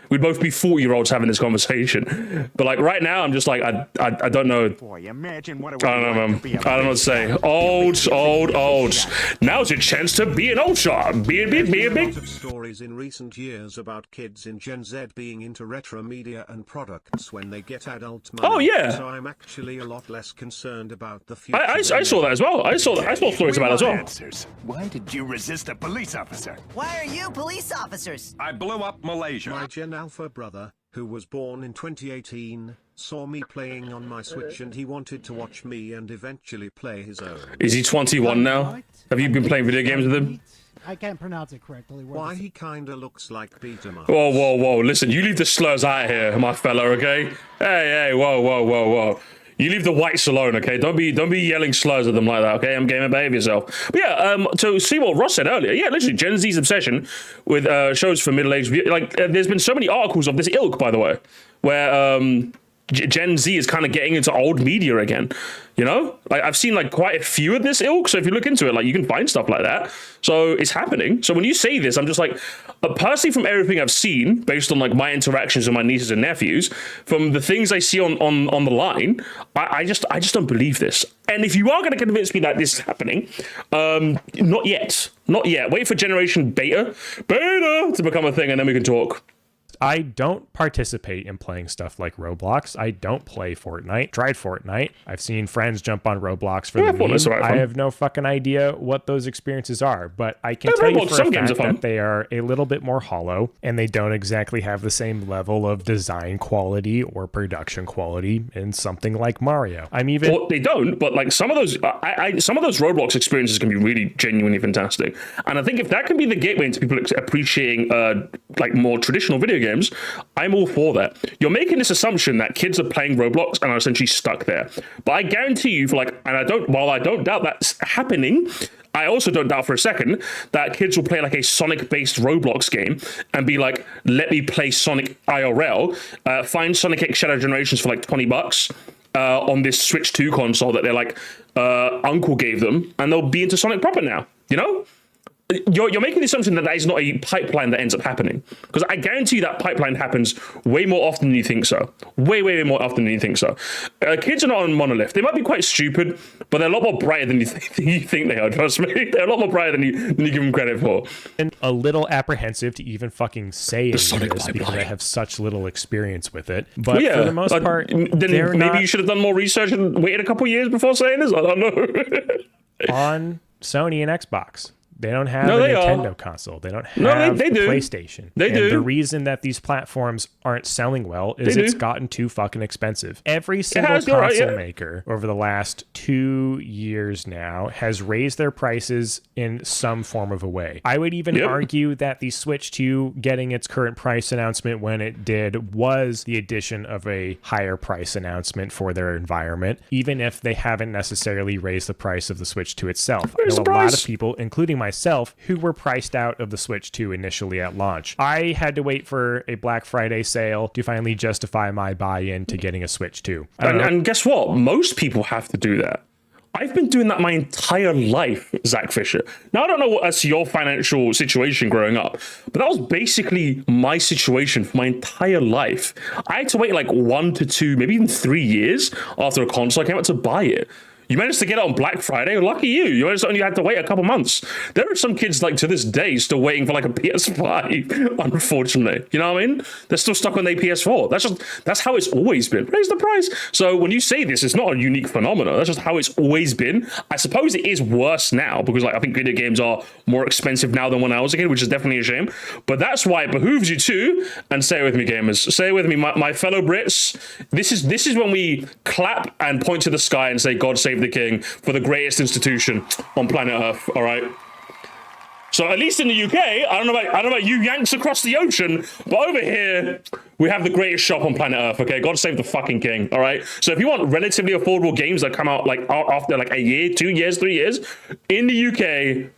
We'd both be 40-year-olds having this conversation. But like right now, I'm just like I don't know. Boy, imagine what it I don't know, man. I don't know what to say. Old. Now's your chance to be an old shot. Be a There's big. been a lot of stories in recent years about kids in Gen Z being into retro media and products when they get adult money. Oh, yeah. So I'm actually a lot less concerned about the future. I saw that as well. I saw stories about it as well. Answers. Why did you resist a police officer? Why are you police officers? I blew up Malaysia. My Gen Alpha brother, who was born in 2018, saw me playing on my Switch and he wanted to watch me and eventually play his own. Is he 21 now? Have you been playing video games with him? I can't pronounce it correctly. Why he kinda looks like beat 'em up. Whoa. Listen, you leave the slurs out here, my fella, okay? Hey, whoa. You leave the whites alone, okay? Don't be yelling slurs at them like that, okay? I'm gamer, behave yourself. But yeah, to see what Ross said earlier, yeah, literally Gen Z's obsession with shows for middle-aged, like there's been so many articles of this ilk, by the way, where Gen Z is kind of getting into old media again, you know? Like I've seen like quite a few of this ilk, so if you look into it, like you can find stuff like that. So it's happening. So when you say this, I'm just like, personally from everything I've seen, based on like my interactions with my nieces and nephews, from the things I see on the line, I just don't believe this. And if you are going to convince me that this is happening, not yet. Wait for Generation Beta to become a thing, and then we can talk. I don't participate in playing stuff like Roblox. I don't play Fortnite. Tried Fortnite. I've seen friends jump on Roblox for the meme. Right, I have no fucking idea what those experiences are, but I can tell you for a fact that they are a little bit more hollow, and they don't exactly have the same level of design quality or production quality in something like Mario. Well, they don't, but like some of those Roblox experiences can be really genuinely fantastic. And I think if that can be the gateway into people appreciating like more traditional video games, games, I'm all for that. You're making this assumption that kids are playing Roblox and are essentially stuck there. But I guarantee you, while I don't doubt that's happening, I also don't doubt for a second that kids will play like a Sonic-based Roblox game and be like, let me play Sonic IRL, find Sonic X Shadow Generations for like $20 on this Switch 2 console that their like uncle gave them, and they'll be into Sonic proper now, you know? You're making the assumption that is not a pipeline that ends up happening, because I guarantee you that pipeline happens way more often than you think so. Way more often than you think so. Kids are not on monolith. They might be quite stupid, but they're a lot more brighter than you think they are. Trust me, they're a lot more brighter than you give them credit for. And a little apprehensive to even fucking say this because I have such little experience with it. But well, yeah, for the most part, then maybe you should have done more research and waited a couple years before saying this. I don't know. On Sony and Xbox. They don't have a Nintendo console. They don't have they do. PlayStation. They do. The reason that these platforms aren't selling well is it's gotten too fucking expensive. Every single console maker over the last 2 years now has raised their prices in some form of a way. I would even argue that the Switch 2 getting its current price announcement when it did was the addition of a higher price announcement for their environment, even if they haven't necessarily raised the price of the Switch 2 itself. I know a lot of people, including myself, who were priced out of the Switch 2 initially at launch. I had to wait for a Black Friday sale to finally justify my buy-in to getting a Switch 2. And guess what? Most people have to do that. I've been doing that my entire life, Zach Fisher. Now, I don't know what's your financial situation growing up, but that was basically my situation for my entire life. I had to wait like 1 to 2, maybe even 3 years after a console came out to buy it. You managed to get it on Black Friday. Lucky you. You only had to wait a couple months. There are some kids like to this day still waiting for like a PS5, unfortunately. You know what I mean? They're still stuck on their PS4. That's how it's always been. Raise the price. So when you say this, it's not a unique phenomenon. That's just how it's always been. I suppose it is worse now because like I think video games are more expensive now than when I was a kid, which is definitely a shame. But that's why it behooves you to, and say it with me, gamers. Say it with me, my fellow Brits. This is when we clap and point to the sky and say, God save the king for the greatest institution on planet Earth. All right. So at least in the UK, I don't know about you Yanks across the ocean, but over here we have the greatest shop on planet Earth. Okay, God save the fucking king. All right. So if you want relatively affordable games that come out like after like a year, 2 years, 3 years in the UK,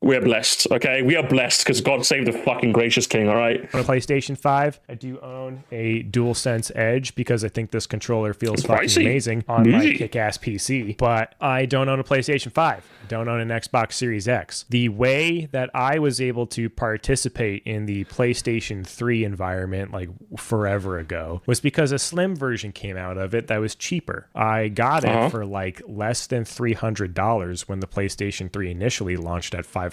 we're blessed, okay? We are blessed because God save the fucking gracious king, all right? On a PlayStation 5, I do own a DualSense Edge because I think this controller feels fucking amazing on my kick-ass PC, but I don't own a PlayStation 5. I don't own an Xbox Series X. The way that I was able to participate in the PlayStation 3 environment like forever ago was because a slim version came out of it that was cheaper. I got it for like less than $300 when the PlayStation 3 initially launched at $500.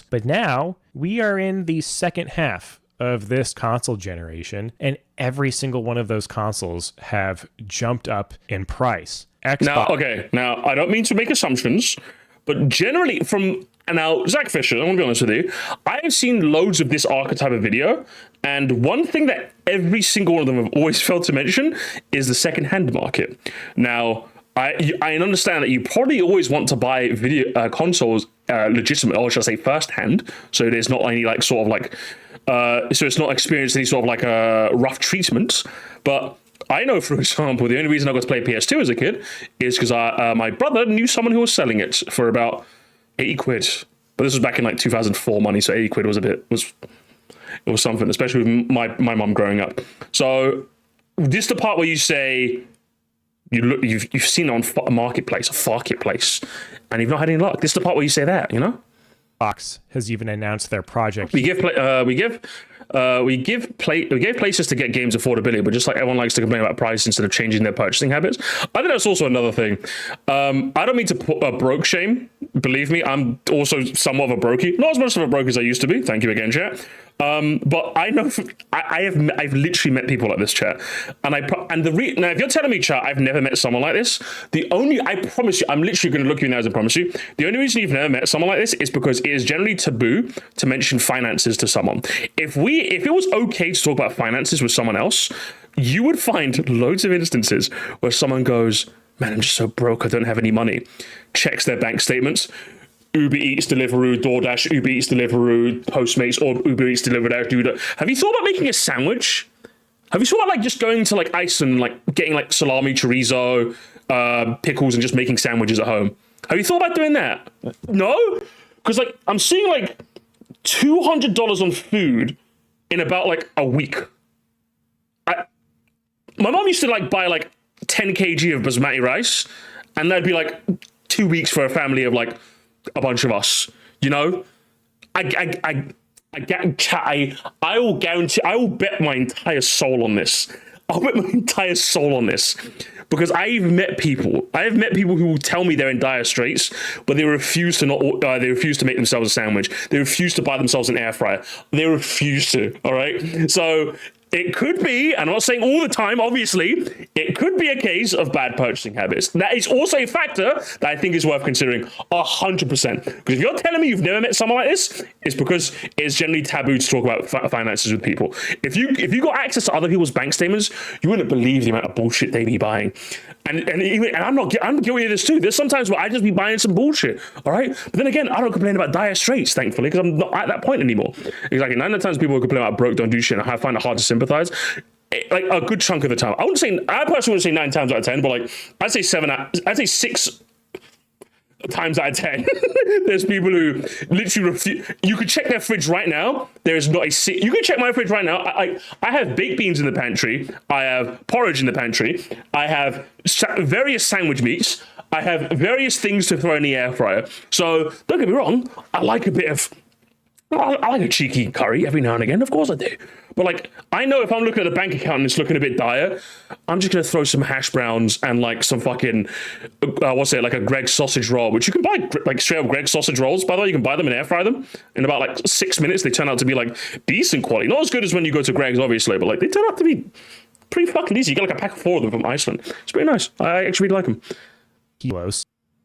But now we are in the second half of this console generation, and every single one of those consoles have jumped up in price. Xbox. Now I don't mean to make assumptions, but generally Zach Fisher, I want to be honest with you, I have seen loads of this archetype of video, and one thing that every single one of them have always failed to mention is the second-hand market. Now, I understand that you probably always want to buy video consoles legitimate, or should I say first-hand, so there's not any like sort of like, so it's not experienced any sort of like rough treatment. But I know, for example, the only reason I got to play PS2 as a kid is because my brother knew someone who was selling it for about 80 quid. But this was back in like 2004 money, so 80 quid was it was something, especially with my mum growing up. So this is the part where you say, you've seen it on a marketplace, and you've not had any luck. This is the part where you say that, you know. Xbox has even announced their project. We gave places to get games affordability, but just like everyone likes to complain about price instead of changing their purchasing habits. I think that's also another thing. I don't mean to broke shame. Believe me, I'm also somewhat of a brokey. Not as much of a broke as I used to be. Thank you again, chat. But I know I've literally met people like this, chat, and now if you're telling me, chat, I've never met someone like this, I promise you, I'm literally going to look you in the eyes and promise you, the only reason you've never met someone like this is because it is generally taboo to mention finances to someone. If it was okay to talk about finances with someone else, you would find loads of instances where someone goes, man, I'm just so broke, I don't have any money, checks their bank statements. Uber Eats, Deliveroo, DoorDash, Uber Eats, Deliveroo, Postmates, or Uber Eats, Deliveroo. Have you thought about making a sandwich? Have you thought about like just going to like Iceland, like getting like salami, chorizo, pickles, and just making sandwiches at home? Have you thought about doing that? No? Because like I'm seeing like $200 on food in about like a week. My mom used to like buy like 10 kg of basmati rice, and that'd be like 2 weeks for a family of like a bunch of us. You know, I will guarantee, I will bet my entire soul on this. I'll bet my entire soul on this. Because I have met people who will tell me they're in dire straits, but they refuse to they refuse to make themselves a sandwich. They refuse to buy themselves an air fryer. They refuse to. All right. So it could be, and I'm not saying all the time, obviously, it could be a case of bad purchasing habits. That is also a factor that I think is worth considering 100%. Because if you're telling me you've never met someone like this, it's because it's generally taboo to talk about finances with people. If you got access to other people's bank statements, you wouldn't believe the amount of bullshit they be buying. And I'm guilty of this too. There's sometimes where I just be buying some bullshit, all right? But then again, I don't complain about dire straits, thankfully, because I'm not at that point anymore. Exactly, 9 times people complain about broke, don't do shit, and I find it hard to sympathize. Like a good chunk of the time. I personally wouldn't say 9 times out of 10, but like I'd say 6 times out of 10. There's people who literally refuse. You could check their fridge right now. There is not a. You can check my fridge right now. I have baked beans in the pantry. I have porridge in the pantry. I have various sandwich meats. I have various things to throw in the air fryer. So don't get me wrong. I like a cheeky curry every now and again. Of course I do. But like, I know if I'm looking at the bank account and it's looking a bit dire, I'm just going to throw some hash browns and like some fucking, like a Greg's sausage roll, which you can buy like straight up Greg's sausage rolls, by the way. You can buy them and air fry them. In about like 6 minutes, they turn out to be like decent quality. Not as good as when you go to Greg's, obviously, but like they turn out to be pretty fucking decent. You get like a pack of 4 of them from Iceland. It's pretty nice. I actually really like them. Kilos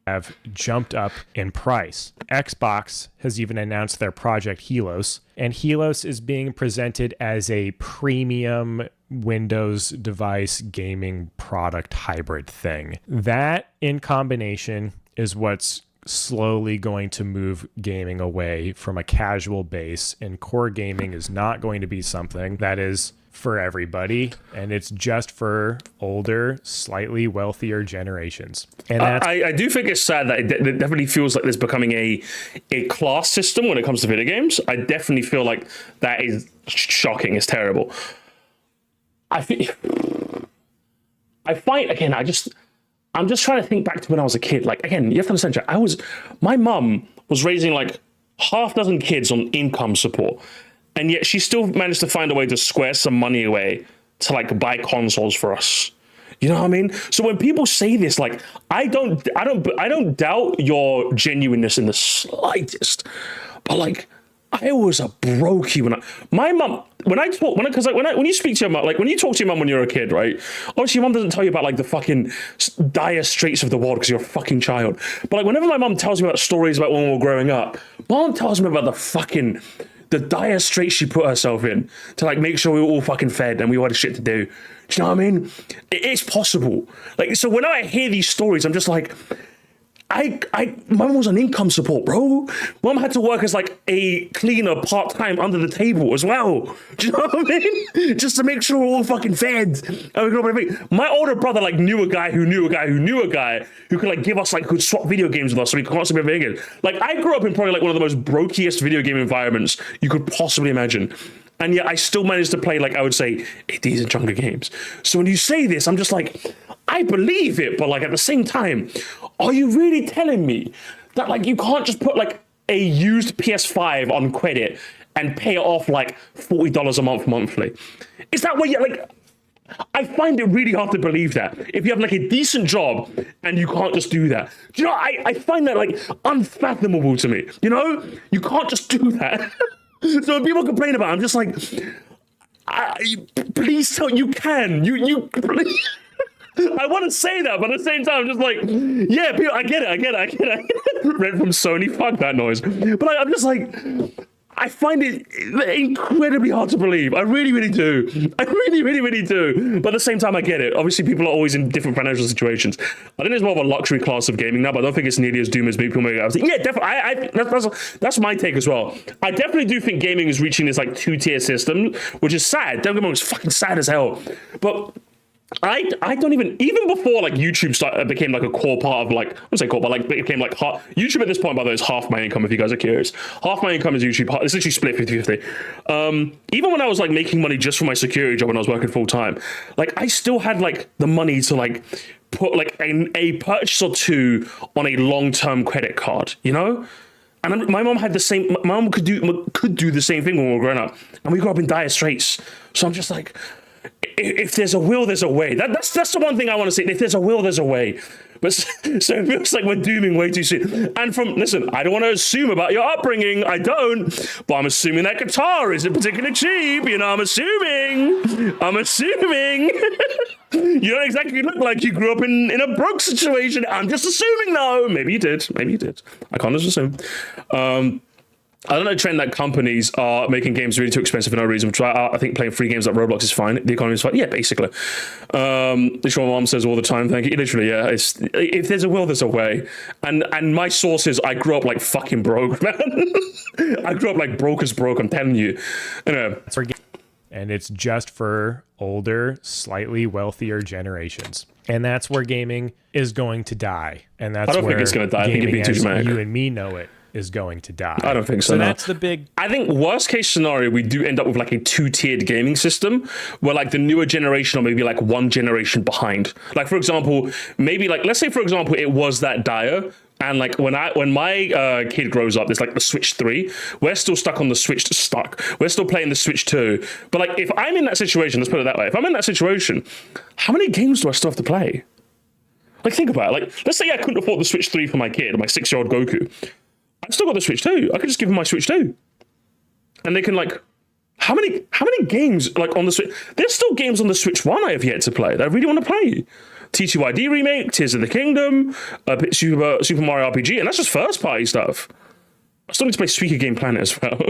have jumped up in price. Xbox has even announced their Project Helos, and Helos is being presented as a premium Windows device gaming product hybrid thing. That in combination is what's slowly going to move gaming away from a casual base, and core gaming is not going to be something that is for everybody, and it's just for older, slightly wealthier generations. And I do think it's sad that it definitely feels like there's becoming a class system when it comes to video games. I definitely feel like that is shocking. It's terrible. I'm just trying to think back to when I was a kid. Like, again, you have to understand, my mum was raising like half dozen kids on income support. And yet she still managed to find a way to square some money away to like buy consoles for us. You know what I mean? So when people say this, like, I don't doubt your genuineness in the slightest. But like, I was a brokey when you speak to your mom, like when you talk to your mom when you're a kid, right? Obviously your mom doesn't tell you about like the fucking dire straits of the world because you're a fucking child. But like whenever my mom tells me about stories about when we were growing up, mom tells me about the dire straits she put herself in to like make sure we were all fucking fed and we all had shit to do. Do you know what I mean? It's possible. Like, so when I hear these stories, I'm just like, Mum was on income support, bro. Mum had to work as like a cleaner part-time under the table as well. Do you know what I mean? Just to make sure we're all fucking fed. My older brother like knew a guy who knew a guy who knew a guy who could like give us like, could swap video games with us so we could constantly play video games. Like I grew up in probably like one of the most brokiest video game environments you could possibly imagine. And yet I still managed to play like, I would say, a decent chunk of games. So when you say this, I'm just like, I believe it, but like at the same time, are you really telling me that like you can't just put like a used PS5 on credit and pay it off like $40 a month monthly? Is that what you like? I find it really hard to believe that if you have like a decent job and you can't just do that. Do you know, I find that like unfathomable to me. You know, you can't just do that. So when people complain about it, I'm just like, please tell you can. You please. I want to say that, but at the same time, I'm just like, yeah, people, I get it. Rent from Sony, fuck that noise. But I'm just like, I find it incredibly hard to believe. I really, really do. I really, really, really do. But at the same time, I get it. Obviously, people are always in different financial situations. I think there's more of a luxury class of gaming now, but I don't think it's nearly as doom as people make it out. Yeah, definitely. That's my take as well. I definitely do think gaming is reaching this like two-tier system, which is sad. Don't get me wrong, it's fucking sad as hell. But I don't even before like YouTube became like a core part of like, I wouldn't say core, but like became like YouTube at this point, by the way, is half my income, if you guys are curious. Half my income is YouTube. It's literally split 50-50. Even when I was like making money just for my security job when I was working full time, like I still had like the money to like put like a purchase or two on a long-term credit card, you know? And my mom had the same. My mom could do the same thing when we were growing up, and we grew up in dire straits. So I'm just like, if there's a will, there's a way. That's the one thing I want to say. If there's a will, there's a way. But so it feels like we're dooming way too soon. And listen, I don't want to assume about your upbringing. I don't. But I'm assuming that guitar isn't particularly cheap. You know, I'm assuming. You don't exactly look like you grew up in a broke situation. I'm just assuming, though. Maybe you did. I can't just assume. I don't know, trend that companies are making games really too expensive for no reason. Which I think playing free games like Roblox is fine. The economy is fine. Yeah, basically. Literally, my mom says all the time. Thank you. Literally, yeah. If there's a will, there's a way. And my source is I grew up like fucking broke, man. I grew up like broke as broke. I'm telling you. And it's just for older, slightly wealthier generations. And that's where gaming is going to die. And that's I don't where think it's going to die. I think it'd be too dramatic. You and me know it is going to die. I don't think so. So no. that's the big. I think worst case scenario, we do end up with like a two-tiered gaming system where like the newer generation or maybe like one generation behind. Like for example, maybe like let's say for example it was that dire. And like when my kid grows up, there's like the Switch 3. We're still stuck on the Switch. We're still playing the Switch 2. But like if I'm in that situation, let's put it that way. If I'm in that situation, how many games do I still have to play? Like think about it. Like let's say I couldn't afford the Switch 3 for my kid, my 6-year-old Goku. I've still got the Switch 2. I could just give him my Switch 2. And they can like, how many games like on the Switch? There's still games on the Switch 1 I have yet to play that I really want to play. T2ID remake, Tears of the Kingdom, Super Mario RPG, and that's just first party stuff. I still need to play Suika Game Planet as well.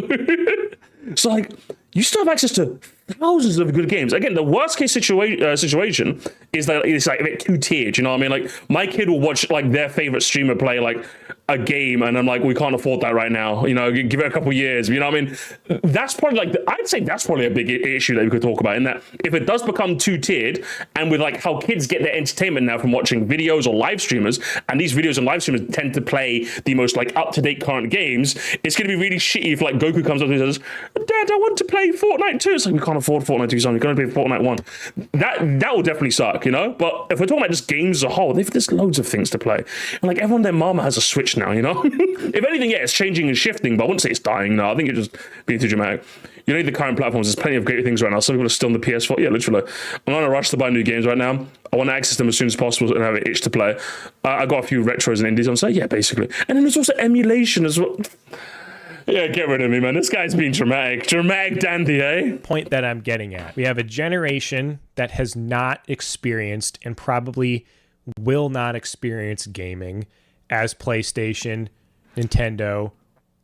So like, you still have access to thousands of good games. Again, the worst case situation is that it's like a bit two-tiered. You know what I mean? Like my kid will watch like their favorite streamer play like a game, and I'm like, we can't afford that right now. You know, give it a couple years. You know what I mean? That's probably like I'd say that's probably a big issue that we could talk about. In that, if it does become two-tiered, and with like how kids get their entertainment now from watching videos or live streamers, and these videos and live streamers tend to play the most like up-to-date current games, it's going to be really shitty if like Goku comes up and says, "Dad, I want to play Fortnite 2." It's like we can't afford Fortnite 2, son. We're going to play Fortnite 1. That will definitely suck, you know. But if we're talking about just games as a whole, there's loads of things to play. And like everyone, their mama has a Switch now, you know. If anything, yeah, it's changing and shifting, but I wouldn't say it's dying. No, I think it's just being too dramatic. You need the current platforms. There's plenty of great things right now. Some people are still on the PS4. Yeah, literally. I'm on a rush to buy new games right now. I want to access them as soon as possible and have an itch to play. I got a few retros and indies on site. Yeah, basically. And then there's also emulation as well. Yeah, get rid of me, man. This guy's being dramatic. Dramatic dandy, eh? Point that I'm getting at. We have a generation that has not experienced and probably will not experience gaming as PlayStation, Nintendo,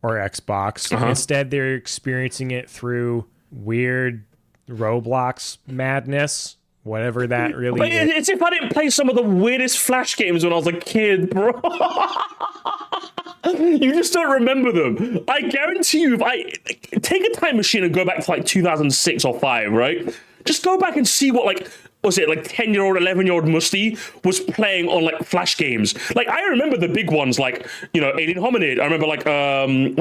or Xbox. Instead, they're experiencing it through weird Roblox madness, whatever that really is. It's if I didn't play some of the weirdest Flash games when I was a kid, bro. You just don't remember them. I guarantee you, if I take a time machine and go back to like 2006 or 5, right? Just go back and see what like, was it like 10-year-old, 11-year-old Musty was playing on like Flash games. Like I remember the big ones, like, you know, Alien Hominid. I remember like the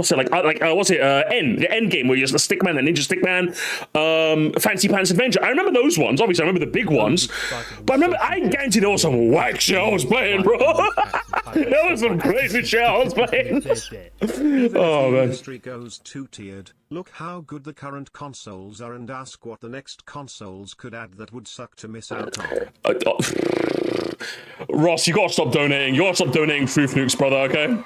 End game where you're the Stickman, the Ninja Stickman, Fancy Pants Adventure. I remember those ones. Obviously, I remember the big ones. But I guarantee there was some whack shit I was playing, bro. There was some crazy shit I was playing. Oh man. The industry goes two-tiered. Look how good the current consoles are and ask what the next consoles could add that would suck to miss out on. Ross, you gotta stop donating. You gotta stop donating Truth Nukes, brother, okay?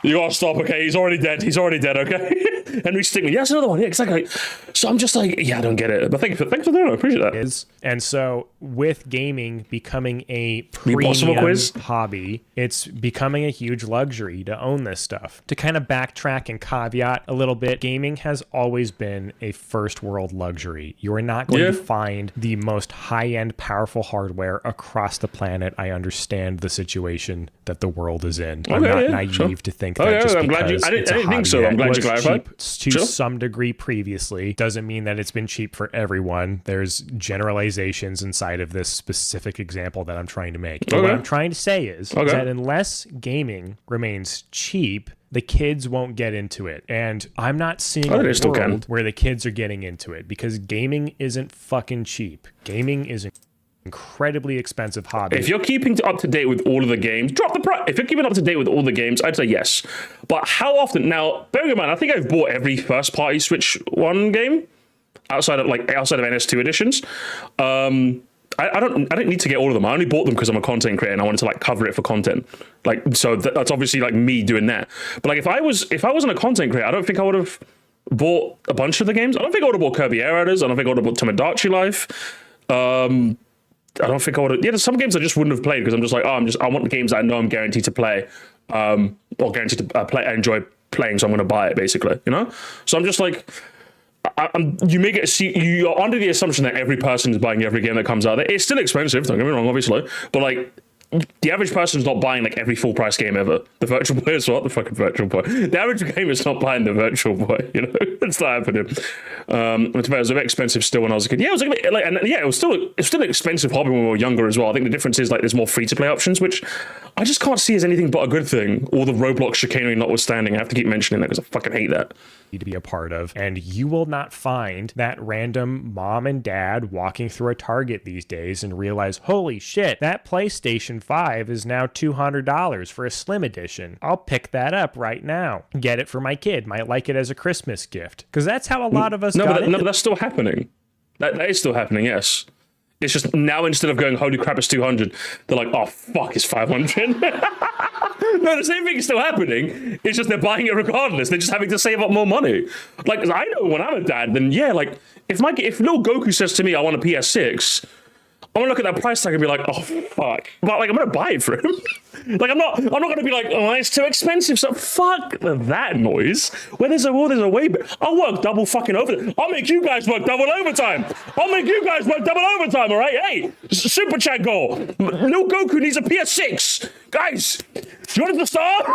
You gotta stop, okay? He's already dead. He's already dead, okay? Henry Stickmin. Yes, another one. Yeah, exactly. So I'm just like, yeah, I don't get it. But thanks for doing it. I appreciate that. And so with gaming becoming a Impossible premium quiz? hobby, it's becoming a huge luxury to own this stuff. To kind of backtrack and caveat a little bit, gaming has always been a first world luxury. You are not going to find the most high-end powerful hardware across the planet. I understand the situation that the world is in. I'm not naive to think that just because I didn't think so. I'm glad you clarified. Cheap to some degree previously doesn't mean that it's been cheap for everyone. There's generalizations inside of this specific example that I'm trying to make. But what I'm trying to say is that unless gaming remains cheap, the kids won't get into it. And I'm not seeing a world where the kids are getting into it, because gaming isn't fucking cheap. Gaming is incredibly expensive hobby. If you're keeping up to date with all of the games, drop the price. If you're keeping up to date with all the games, I'd say yes. But how often? Now, bearing in mind, I think I've bought every first-party Switch 1 game outside of NS2 editions. I don't need to get all of them. I only bought them because I'm a content creator and I wanted to like cover it for content. Like, so that's obviously like me doing that. But like, if I wasn't a content creator, I don't think I would have bought a bunch of the games. I don't think I would have bought Kirby Air Riders. I don't think I would have bought Tomodachi Life. I don't think I would have. Yeah, there's some games I just wouldn't have played because I'm just like, I want the games that I know I'm guaranteed to play, or guaranteed to play. I enjoy playing, so I'm going to buy it, basically. You know. So I'm just like, you're under the assumption that every person is buying every game that comes out. It's still expensive. Don't get me wrong, obviously, but like, the average person is not buying like every full price game ever. The Virtual Boy is what? The fucking Virtual Boy. The average gamer is not buying the Virtual Boy. You know, it's not happening. It was a bit expensive still when I was a kid. Yeah, it was it was still an expensive hobby when we were younger as well. I think the difference is like there's more free to play options, which I just can't see as anything but a good thing. All the Roblox chicanery notwithstanding, I have to keep mentioning that because I fucking hate that. To be a part of, and you will not find that random mom and dad walking through a Target these days and realize, holy shit, that PlayStation 5 is now $200 for a Slim Edition. I'll pick that up right now. Get it for my kid. Might like it as a Christmas gift. Because that's how a lot of us got it. No, but that's still happening. That is still happening, yes. It's just now instead of going, holy crap, it's 200, they're like, oh, fuck, it's 500. No, the same thing is still happening. It's just they're buying it regardless. They're just having to save up more money. Like, I know when I'm a dad, then yeah, like, if little Goku says to me, I want a PS6, I'm gonna look at that price tag and be like, oh, fuck. But like, I'm gonna buy it for him. Like, I'm not gonna be like, oh, it's too expensive. So fuck that noise. Where there's a will, there's a way. I'll work double fucking over. I'll make you guys work double overtime. All right? Hey, super chat goal. Little Goku needs a PS6. Guys, do you want it to start?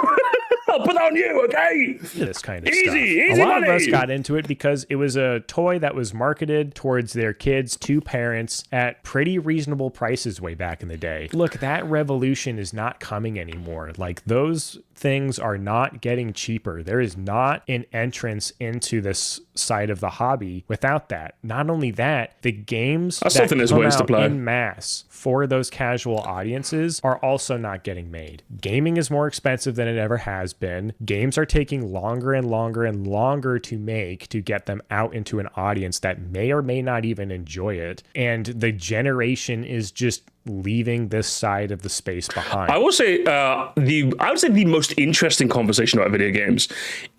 I'll put that on you, okay? This kind of easy stuff. A lot money. of us got into it because it was a toy that was marketed towards their kids to parents at pretty reasonable prices way back in the day. Look, that revolution is not coming anymore. Like, those things are not getting cheaper. There is not an entrance into this side of the hobby without that. Not only that, the games that come out en masse for those casual audiences are also not getting made. Gaming is more expensive than it ever has been. Games are taking longer and longer and longer to make to get them out into an audience that may or may not even enjoy it. And the generation is just leaving this side of the space behind. I will say the most interesting conversation about video games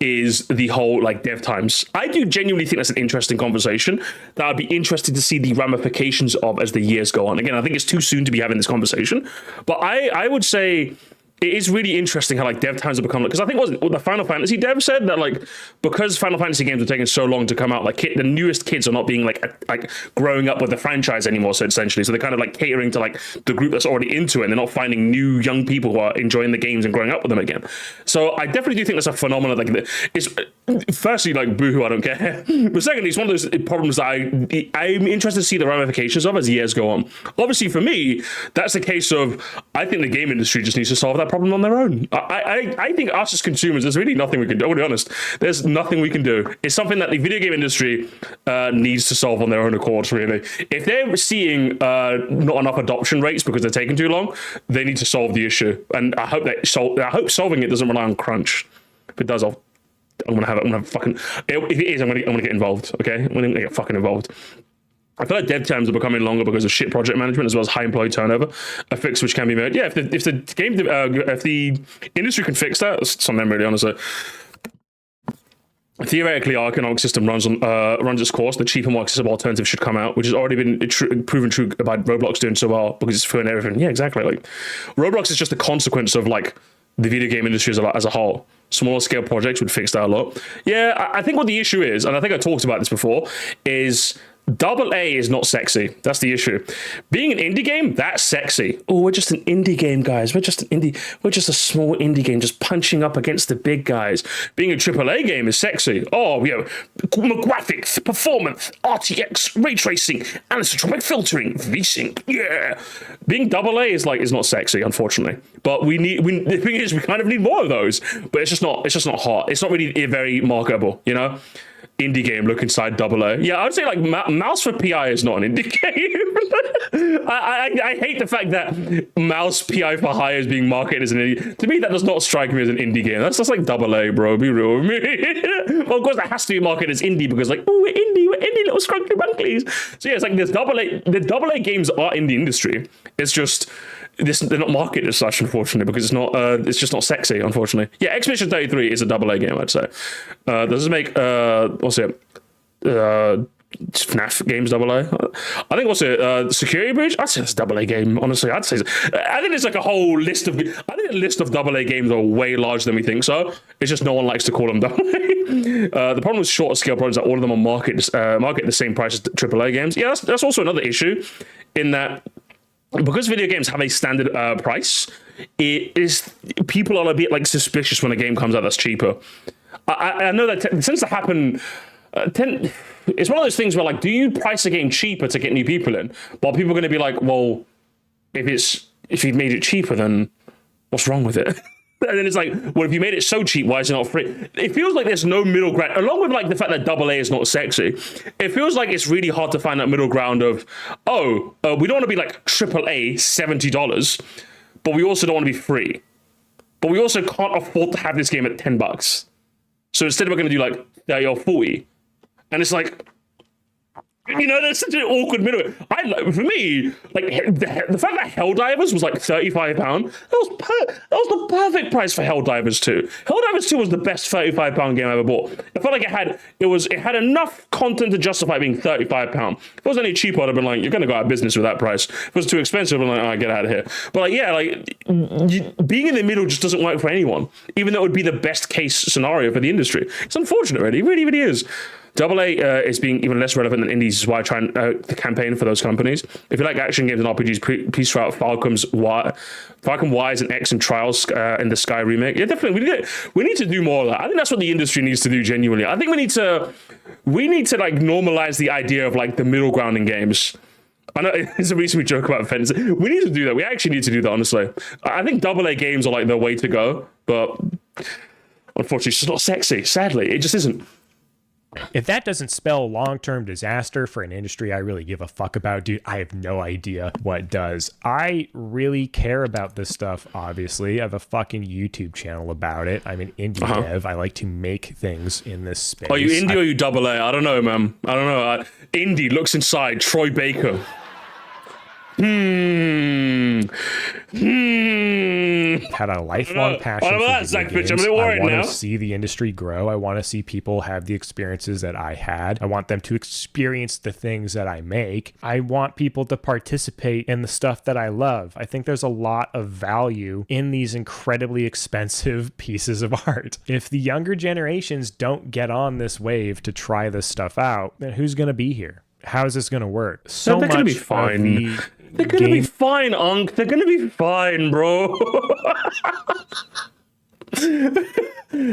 is the whole like dev times. I do genuinely think that's an interesting conversation that I'd be interested to see the ramifications of as the years go on. Again, I think it's too soon to be having this conversation, but I would say it is really interesting how like dev times have become, because I think what the Final Fantasy dev said that like because Final Fantasy games are taking so long to come out, like the newest kids are not being like growing up with the franchise anymore. So essentially, so they're kind of like catering to like the group that's already into it, and they're not finding new young people who are enjoying the games and growing up with them again. So I definitely do think that's a phenomenon. Like, it's firstly like boohoo, I don't care, but secondly, it's one of those problems that I'm interested to see the ramifications of as years go on. Obviously, for me, that's a case of I think the game industry just needs to solve that problem on their own. I think us as consumers, there's really nothing we can do. I'll be honest. There's nothing we can do. It's something that the video game industry needs to solve on their own accord, really. If they're seeing not enough adoption rates because they're taking too long, they need to solve the issue. And I hope solving it doesn't rely on crunch. If it does, I'm gonna have fucking. If it is, I'm gonna get involved. Okay, I'm gonna get fucking involved. I feel like dev times are becoming longer because of shit project management as well as high employee turnover. A fix which can be made. Yeah, if the industry can fix that, it's on them really, honestly. Theoretically, our economic system runs its course. The cheaper, more accessible alternative should come out, which has already been proven true about Roblox doing so well because it's free and everything. Yeah, exactly. Like Roblox is just a consequence of like the video game industry as a whole. Smaller scale projects would fix that a lot. Yeah, I think what the issue is, and I think I talked about this before, is AA is not sexy. That's the issue. Being an indie game, that's sexy. Oh, we're just an indie game, guys. We're just a small indie game just punching up against the big guys. Being a AAA game is sexy. Oh, you know, graphics, performance, RTX, ray tracing, anisotropic filtering, VSync. Yeah. Being AA is not sexy, unfortunately. But the thing is, we kind of need more of those. But it's just not hot. It's not really very marketable, you know? Indie game, look inside AA. Yeah, I would say like Mouse for PI is not an indie game. I hate the fact that Mouse PI for Hire is being marketed as an indie. To me, that does not strike me as an indie game. That's just like AA, bro. Be real with me. Well, of course, that has to be marketed as indie because like, oh, we're indie little scrunkly bunklies. So yeah, it's like the AA games are in the industry. It's just they're not marketed as such, unfortunately, because it's just not sexy, unfortunately. Yeah, Expedition 33 is a AA game, I'd say. Does it make FNAF games AA? I think Security Breach? I'd say it's a AA game, honestly. I think there's like a whole list of the list of AA games are way larger than we think so. It's just no one likes to call them AA. The problem with shorter scale projects is that all of them are marketed the same price as AAA games. Yeah, that's also another issue in that because video games have a standard price, people are a bit like suspicious when a game comes out that's cheaper. I know that tends to happen. It's one of those things where like, do you price a game cheaper to get new people in? But people are going to be like, well, if you made it cheaper, then what's wrong with it? And then it's like, well, if you made it so cheap, why is it not free? It feels like there's no middle ground. Along with like the fact that AA is not sexy, it feels like it's really hard to find that middle ground of, we don't want to be like AAA $70, but we also don't want to be free. But we also can't afford to have this game at $10. So instead we're going to do like 30 or 40. And it's like, you know, there's such an awkward middle. For me, like the fact that Helldivers was like £35, that was the perfect price for Helldivers 2. Helldivers 2 was the best £35 game I ever bought. I felt like it had enough content to justify being £35. If it was any cheaper, I'd have been like, you're going to go out of business with that price. If it was too expensive, I'm like, oh, get out of here. But like, yeah, like being in the middle just doesn't work for anyone, even though it would be the best case scenario for the industry. It's unfortunate, really. It really, really is. AA is being even less relevant than indies, is why I try and campaign for those companies. If you like action games and RPGs, please try out Falcon Wise and X and Trials in the Sky remake. Yeah, definitely. We need to do more of that. I think that's what the industry needs to do genuinely. I think we need to like normalize the idea of like the middle ground in games. I know it's a reason we joke about offense. We need to do that. We actually need to do that, honestly. I think AA games are like the way to go, but unfortunately, it's just not sexy. Sadly, it just isn't. If that doesn't spell long-term disaster for an industry I really give a fuck about, dude, I have no idea what does. I really care about this stuff, obviously. I have a fucking YouTube channel about it. I'm an indie dev. I like to make things in this space. Are you indie or you AA? I don't know, man. I don't know. Indie looks inside. Troy Baker. Had a lifelong passion for video games. I want to see the industry grow. I want to see people have the experiences that I had. I want them to experience the things that I make. I want people to participate in the stuff that I love. I think there's a lot of value in these incredibly expensive pieces of art. If the younger generations don't get on this wave to try this stuff out, then who's going to be here? How is this going to work? So they're going to be fine. They're going to be fine, Unc. They're going to be fine, bro.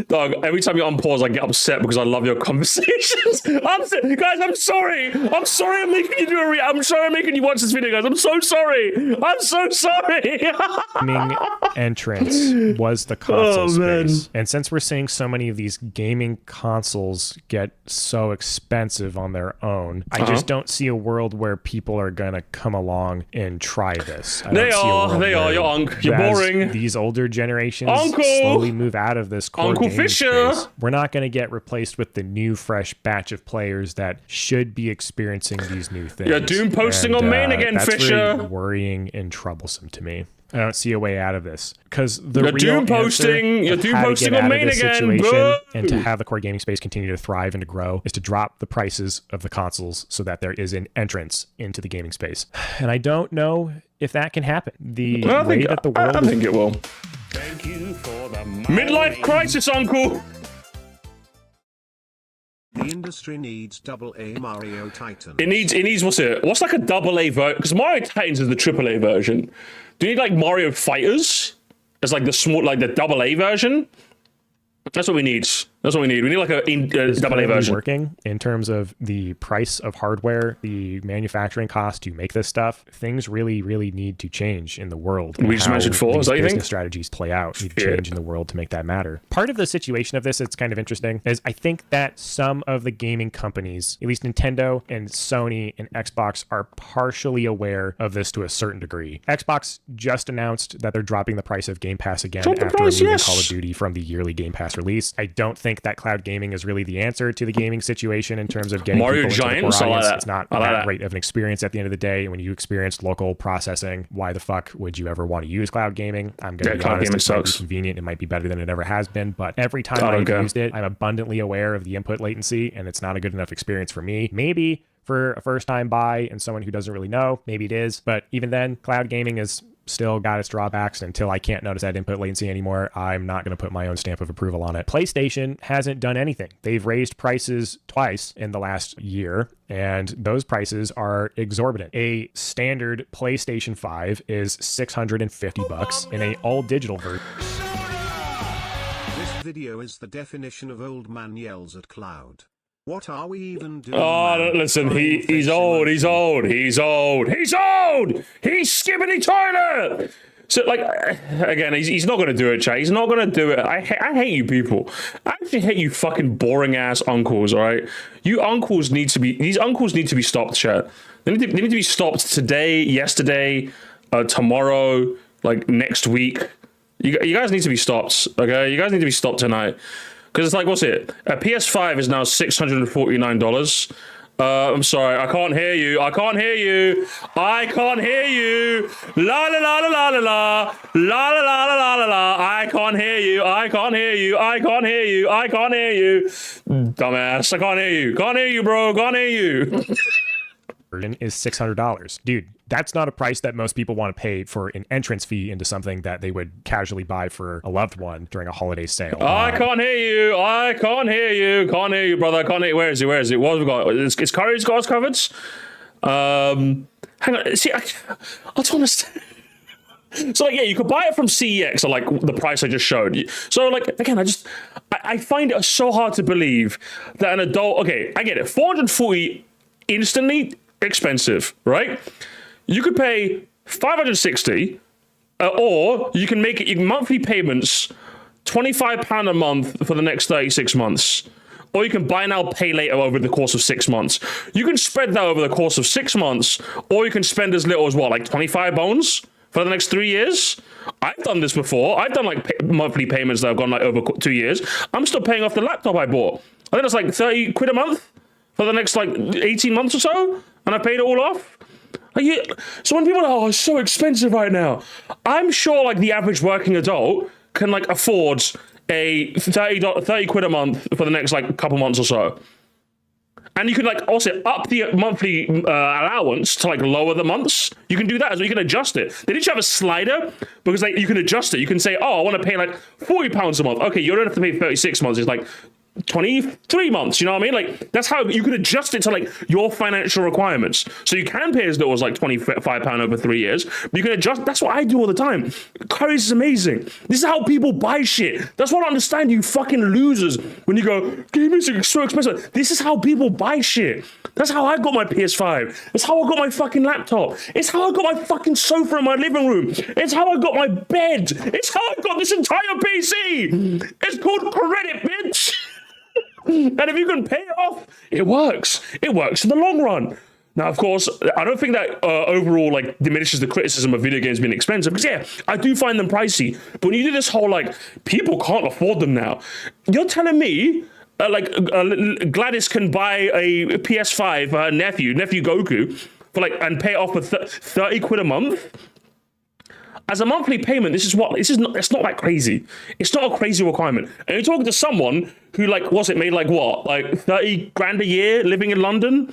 Dog, every time you're on pause, I get upset because I love your conversations. Guys, I'm sorry. I'm sorry I'm making you do I'm sorry I'm making you watch this video, guys. I'm so sorry. I'm so sorry. Gaming entrance was the console space. And since we're seeing so many of these gaming consoles get so expensive on their own, I just don't see a world where people are going to come along and try this. They are. You're Unc. You're boring. These older generations slowly move out of this core Uncle gaming Fisher! space, we're not going to get replaced with the new, fresh batch of players that should be experiencing these new things. You're doom posting on main again, that's Fisher. Really worrying and troublesome to me. I don't see a way out of this because the You're real doom answer posting. You're of doom how to posting get on out of main this again, situation boo! and to have the core gaming space continue to thrive and to grow is to drop the prices of the consoles so that there is an entrance into the gaming space. And I don't know if that can happen. The way that the world I think it will. Thank you for the midlife crisis, Uncle. The industry needs AA Mario Titan. It needs what's like a AA version? Because Mario Titans is the AAA version. Do you need like Mario Fighters as like the small, like the AA version? That's what we need. That's what we need. We need like a AA version. Working in terms of the price of hardware, the manufacturing cost to make this stuff. Things really, really need to change in the world. We just mentioned 4, is that you think? Business strategies play out need to change in the world to make that matter. Part of the situation of this, it's kind of interesting, is I think that some of the gaming companies, at least Nintendo and Sony and Xbox, are partially aware of this to a certain degree. Xbox just announced that they're dropping the price of Game Pass again after removing Call of Duty from the yearly Game Pass release. I don't think that cloud gaming is really the answer to the gaming situation in terms of getting Mario people into Giants, the core I like audience. that. It's not I like that that. great of an experience at the end of the day. When you experience local processing, why the fuck would you ever want to use cloud gaming? I'm going to be cloud honest, gaming it might be sucks. convenient. It might be better than it ever has been, but every time I don't I've care. used it, I'm abundantly aware of the input latency, and it's not a good enough experience for me. Maybe for a first-time buy and someone who doesn't really know, maybe it is, but even then, cloud gaming is still got its drawbacks. Until I can't notice that input latency anymore, I'm not going to put my own stamp of approval on it. PlayStation hasn't done anything. They've raised prices twice in the last year, and those prices are exorbitant. A standard PlayStation 5 is $650 in a all digital version. This video is the definition of old man yells at cloud. What are we even doing? Oh, man? listen, Crying he's fish old, he's emoji. old, he's old, he's old! He's skipping toilet! So, like, again, he's not going to do it, chat. He's not going to do it. I hate you people. I actually hate you fucking boring-ass uncles, all right? These uncles need to be stopped, chat. They need to be stopped today, yesterday, tomorrow, like, next week. You guys need to be stopped, okay? You guys need to be stopped tonight. Because it's like, what's it? A PS5 is now $649. I'm sorry, I can't hear you. I can't hear you. I can't hear you. La la la la la la la. La la la la la la la. I can't hear you. I can't hear you. I can't hear you. I can't hear you. Dumbass, I can't hear you. Can't hear you, bro. Can't hear you. Is $600. Dude, that's not a price that most people want to pay for an entrance fee into something that they would casually buy for a loved one during a holiday sale. I can't hear you. I can't hear you. Can't hear you, brother. I can't hear you. Where is it? Where is it? What have we got? Is Curry's got us covered? Hang on. See, I don't understand. So, like, yeah, you could buy it from CEX at, like, the price I just showed you. So, like, again, I find it so hard to believe that an adult, okay, I get it. 440 instantly expensive, right? You could pay 560, or you can make it your monthly payments £25 a month for the next 36 months. Or you can buy now, pay later over the course of 6 months. You can spread that over the course of 6 months, or you can spend as little as what, like 25 bones for the next 3 years? I've done this before. I've done like monthly payments that have gone like over 2 years. I'm still paying off the laptop I bought. I think it's like 30 quid a month for the next like 18 months or so, and I paid it all off. So when people are, oh, it's so expensive right now, I'm sure like the average working adult can like afford a 30 quid a month for the next like couple months or so. And you can like also up the monthly allowance to like lower the months. You can do that as well. You can adjust it. They didn't have a slider because like you can adjust it. You can say, oh, I want to pay like £40 a month. Okay, you don't have to pay 36 months. It's like 23 months, you know what I mean? Like, that's how you can adjust it to like your financial requirements. So you can pay as little as like £25 over 3 years, but you can adjust. That's what I do all the time. Curry's is amazing. This is how people buy shit. That's what I understand, you fucking losers, when you go, gaming is so expensive. This is how people buy shit. That's how I got my PS5. That's how I got my fucking laptop. It's how I got my fucking sofa in my living room. It's how I got my bed. It's how I got this entire PC. It's called credit, bitch. And if you can pay it off, it works. It works in the long run. Now, of course, I don't think that overall like diminishes the criticism of video games being expensive, because yeah, I do find them pricey. But when you do this whole like people can't afford them now, you're telling me Gladys can buy a PS5 for her nephew Goku, for like and pay it off for 30 quid a month as a monthly payment. It's not that crazy. It's not a crazy requirement. And you're talking to someone who like made like what, like 30 grand a year living in London.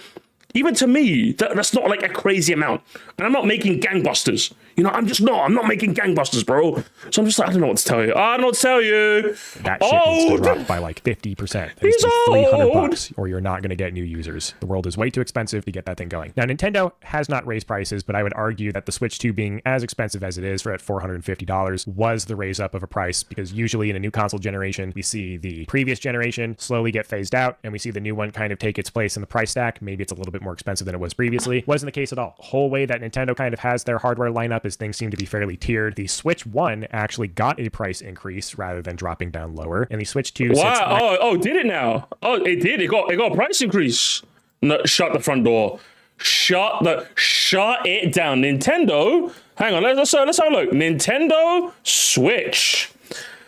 Even to me, that's not like a crazy amount. And I'm not making gangbusters. You know, I'm not making gangbusters, bro. So I'm just like, I don't know what to tell you. I don't know what to tell you. That shit needs to drop by like 50%. That needs to be $300, or you're not going to get new users. The world is way too expensive to get that thing going. Now, Nintendo has not raised prices, but I would argue that the Switch 2 being as expensive as it is, for at $450, was the raise up of a price, because usually in a new console generation, we see the previous generation slowly get phased out, and we see the new one kind of take its place in the price stack. Maybe it's a little bit more expensive than it was previously. Wasn't the case at all. The whole way that Nintendo kind of has their hardware lineup is things seem to be fairly tiered. The Switch 1 actually got a price increase rather than dropping down lower, and the Switch 2 wow. Did it now? Oh, it did. It got a price increase. No, shut the front door. Shut it down. Nintendo. Hang on. Let's have a look. Nintendo Switch.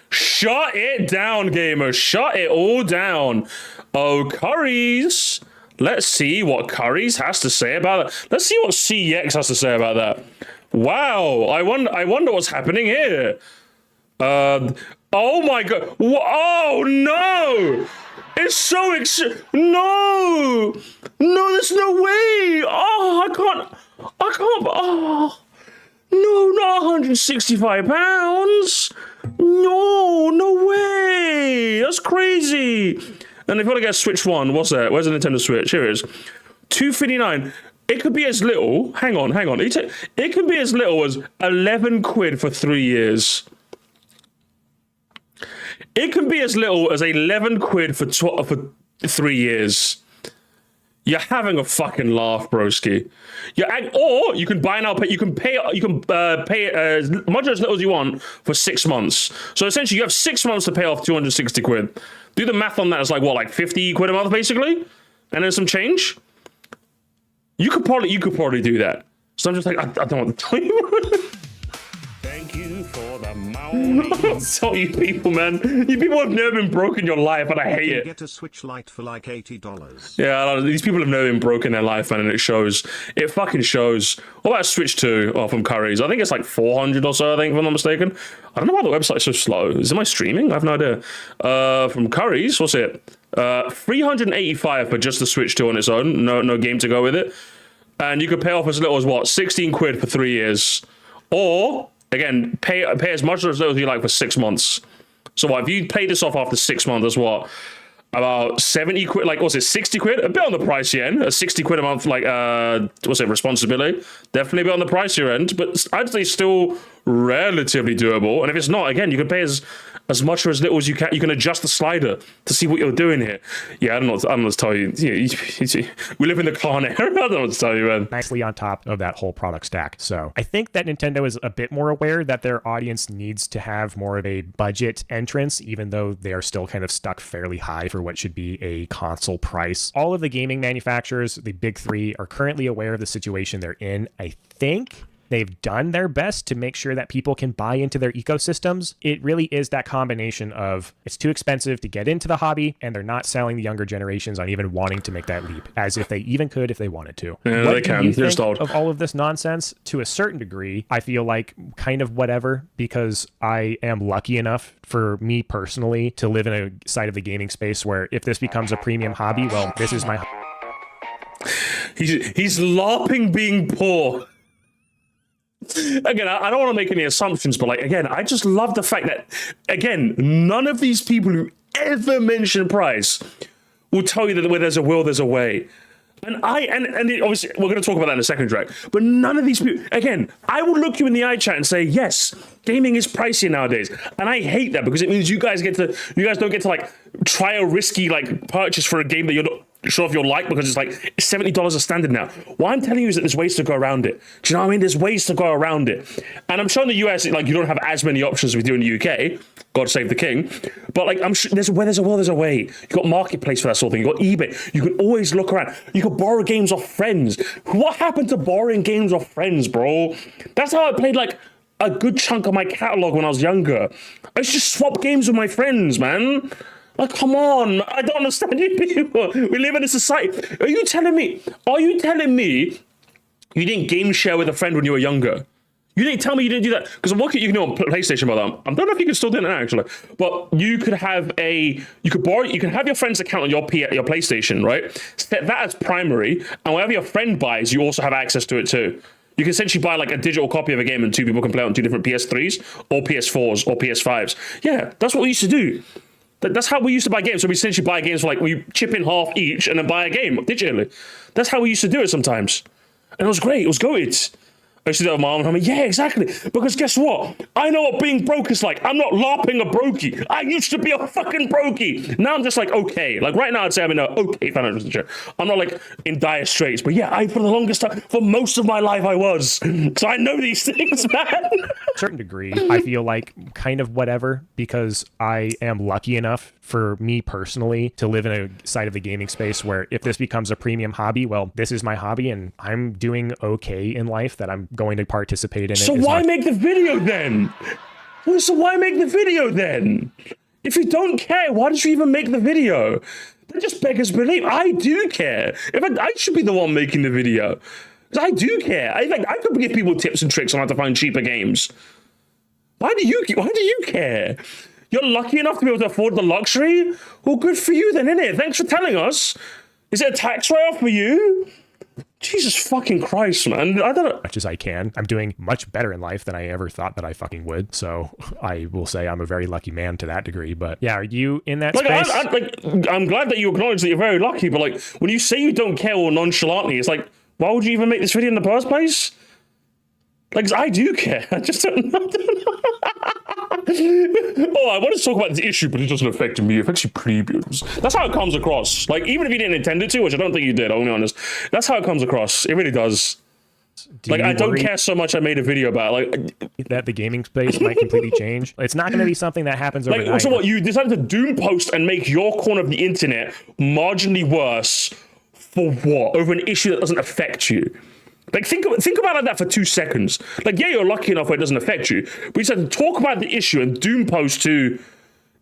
Shut it down, gamers. Shut it all down. Oh, Currys. Let's see what Currys has to say about that. Let's see what CX has to say about that. Wow, I wonder what's happening here. Oh my god. Oh no! It's so no! No, there's no way! Oh, I can't. Oh no, not 165 pounds. No way! That's crazy. And if you want to get a Switch 1, what's that? Where's the Nintendo Switch? Here it is. $259. It could be as little. Hang on. It could be as little as 11 quid for 3 years. It can be as little as 11 quid for 3 years. You're having a fucking laugh, broski. Or you can buy now. You can pay as much or as little as you want for 6 months. So essentially, you have 6 months to pay off 260 quid. Do the math on that. It's like what, like 50 quid a month, basically, and then some change. You could probably do that. So I'm just like, I don't want to tell you. Thank you for the money. So you people, man. You people have never been broke in your life, and I hate it. Get a Switch Lite for like $80. Yeah, these people have never been broke in their life, man, and it shows. It fucking shows. What about Switch 2 from Currys? I think it's like 400 or so, I think, if I'm not mistaken. I don't know why the website's so slow. Is it my streaming? I have no idea. From Currys, what's it? 385 for just the Switch 2 on its own. No game to go with it. And you could pay off as little as what? 16 quid for 3 years. Or, again, pay as much or as little as you like for 6 months. So what, if you pay this off after 6 months, that's what? About 70 quid, like, what's it, 60 quid? A bit on the pricier end. A 60 quid a month, like, what's it, responsibility? Definitely a bit on the pricier end, but I'd say still relatively doable. And if it's not, again, you can pay as much or as little as you can. You can adjust the slider to see what you're doing here. Yeah, I don't know what to tell you. We live in the Khan era. I don't know what to tell you, man. Nicely on top of that whole product stack. So I think that Nintendo is a bit more aware that their audience needs to have more of a budget entrance, even though they are still kind of stuck fairly high for what should be a console price. All of the gaming manufacturers, the big three, are currently aware of the situation they're in. I think they've done their best to make sure that people can buy into their ecosystems. It really is that combination of it's too expensive to get into the hobby, and they're not selling the younger generations on even wanting to make that leap, as if they even could if they wanted to. Yeah, what they can. Do you They're think stalled. of all of this nonsense? To a certain degree, I feel like kind of whatever, because I am lucky enough for me personally to live in a side of the gaming space where if this becomes a premium hobby, well, this is my... He's LARPing being poor. Again, I don't want to make any assumptions, but like, again, I just love the fact that, again, none of these people who ever mention price will tell you that where there's a will, there's a way. And obviously, we're going to talk about that in a second, Drake. But none of these people, again, I will look you in the eye chat and say, yes, gaming is pricey nowadays. And I hate that because it means you guys don't get to like try a risky like purchase for a game that you're not show off your like because it's like $70 a standard now. What I'm telling you is that there's ways to go around it. Do you know what I mean? There's ways to go around it. And I'm sure in the US, like, you don't have as many options as we do in the UK. God save the king. But like, I'm sure there's a way, there's a way. You've got Marketplace for that sort of thing. You've got eBay. You can always look around. You can borrow games off friends. What happened to borrowing games off friends, bro? That's how I played like a good chunk of my catalog when I was younger. I used to just swap games with my friends, man. Like, come on. I don't understand you people. We live in a society. Are you telling me you didn't game share with a friend when you were younger? You didn't tell me you didn't do that. Because I'm looking, you can do it on PlayStation, by the way. I don't know if you can still do it now, actually. But you could have you can have your friend's account on your PlayStation, right? Set that as primary, and whatever your friend buys, you also have access to it too. You can essentially buy like a digital copy of a game and two people can play it on two different PS3s or PS4s or PS5s. Yeah, that's what we used to do. That's how we used to buy games. So we essentially buy games for like, we chip in half each and then buy a game digitally. That's how we used to do it sometimes. And it was great. It was good. I used to do that with my mom and I'm like, yeah, exactly. Because guess what? I know what being broke is like. I'm not LARPing a brokey. I used to be a fucking brokey. Now I'm just like, okay. Like right now I'd say I'm in a okay financial situation. I'm not like in dire straits. But yeah, for the longest time, for most of my life I was. So I know these things, man. Certain degree, I feel like kind of whatever, because I am lucky enough for me personally to live in a side of the gaming space where if this becomes a premium hobby, well, this is my hobby and I'm doing okay in life that I'm going to participate in it. So why make the video then? So why make the video then? If you don't care, why did you even make the video? That just beggars belief. I do care. I should be the one making the video. Because I do care. I could give people tips and tricks on how to find cheaper games. Why do you care? You're lucky enough to be able to afford the luxury? Well, good for you then, innit? Thanks for telling us. Is it a tax write-off for you? Jesus fucking Christ, man. I don't know. Much as I can. I'm doing much better in life than I ever thought that I fucking would. So I will say I'm a very lucky man to that degree. But yeah, are you in that space? I'm glad that you acknowledge that you're very lucky, but like when you say you don't care or nonchalantly, it's like, why would you even make this video in the first place? Like, I do care. I just don't know. Oh, I want to talk about this issue, but it doesn't affect me. It affects your previews. That's how it comes across. Like, even if you didn't intend it to, which I don't think you did, I'll be honest. That's how it comes across. It really does. Like, I don't care so much I made a video about like that the gaming space might completely change. It's not going to be something that happens overnight. Like, so what, you decided to doom post and make your corner of the internet marginally worse for what? Over an issue that doesn't affect you? Like, think about it like that for 2 seconds. Like, yeah, you're lucky enough where it doesn't affect you, but you said to talk about the issue and doom post to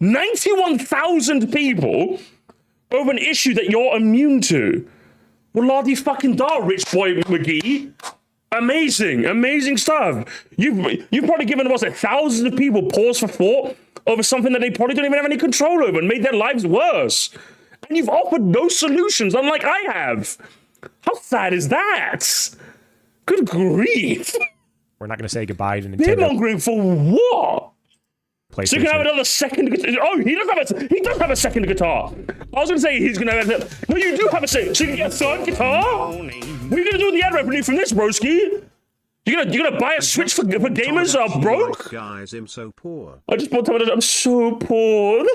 91,000 people over an issue that you're immune to. Well, lardy fucking da, rich boy McGee. Amazing stuff. You've probably given us thousands of people pause for thought over something that they probably don't even have any control over and made their lives worse. And you've offered no solutions, unlike I have. How sad is that? Good grief. We're not going to say goodbye to Nintendo. Fear-mongering for what? So you can have PlayStation. another second guitar. Oh, he does have a second guitar. I was going to say he's going to have no, you do have a second. So you can get a third guitar? What are you going to do with the ad revenue from this, broski? You're gonna buy a Switch for gamers that are broke? Guys, I'm so poor. I just bought I'm so poor.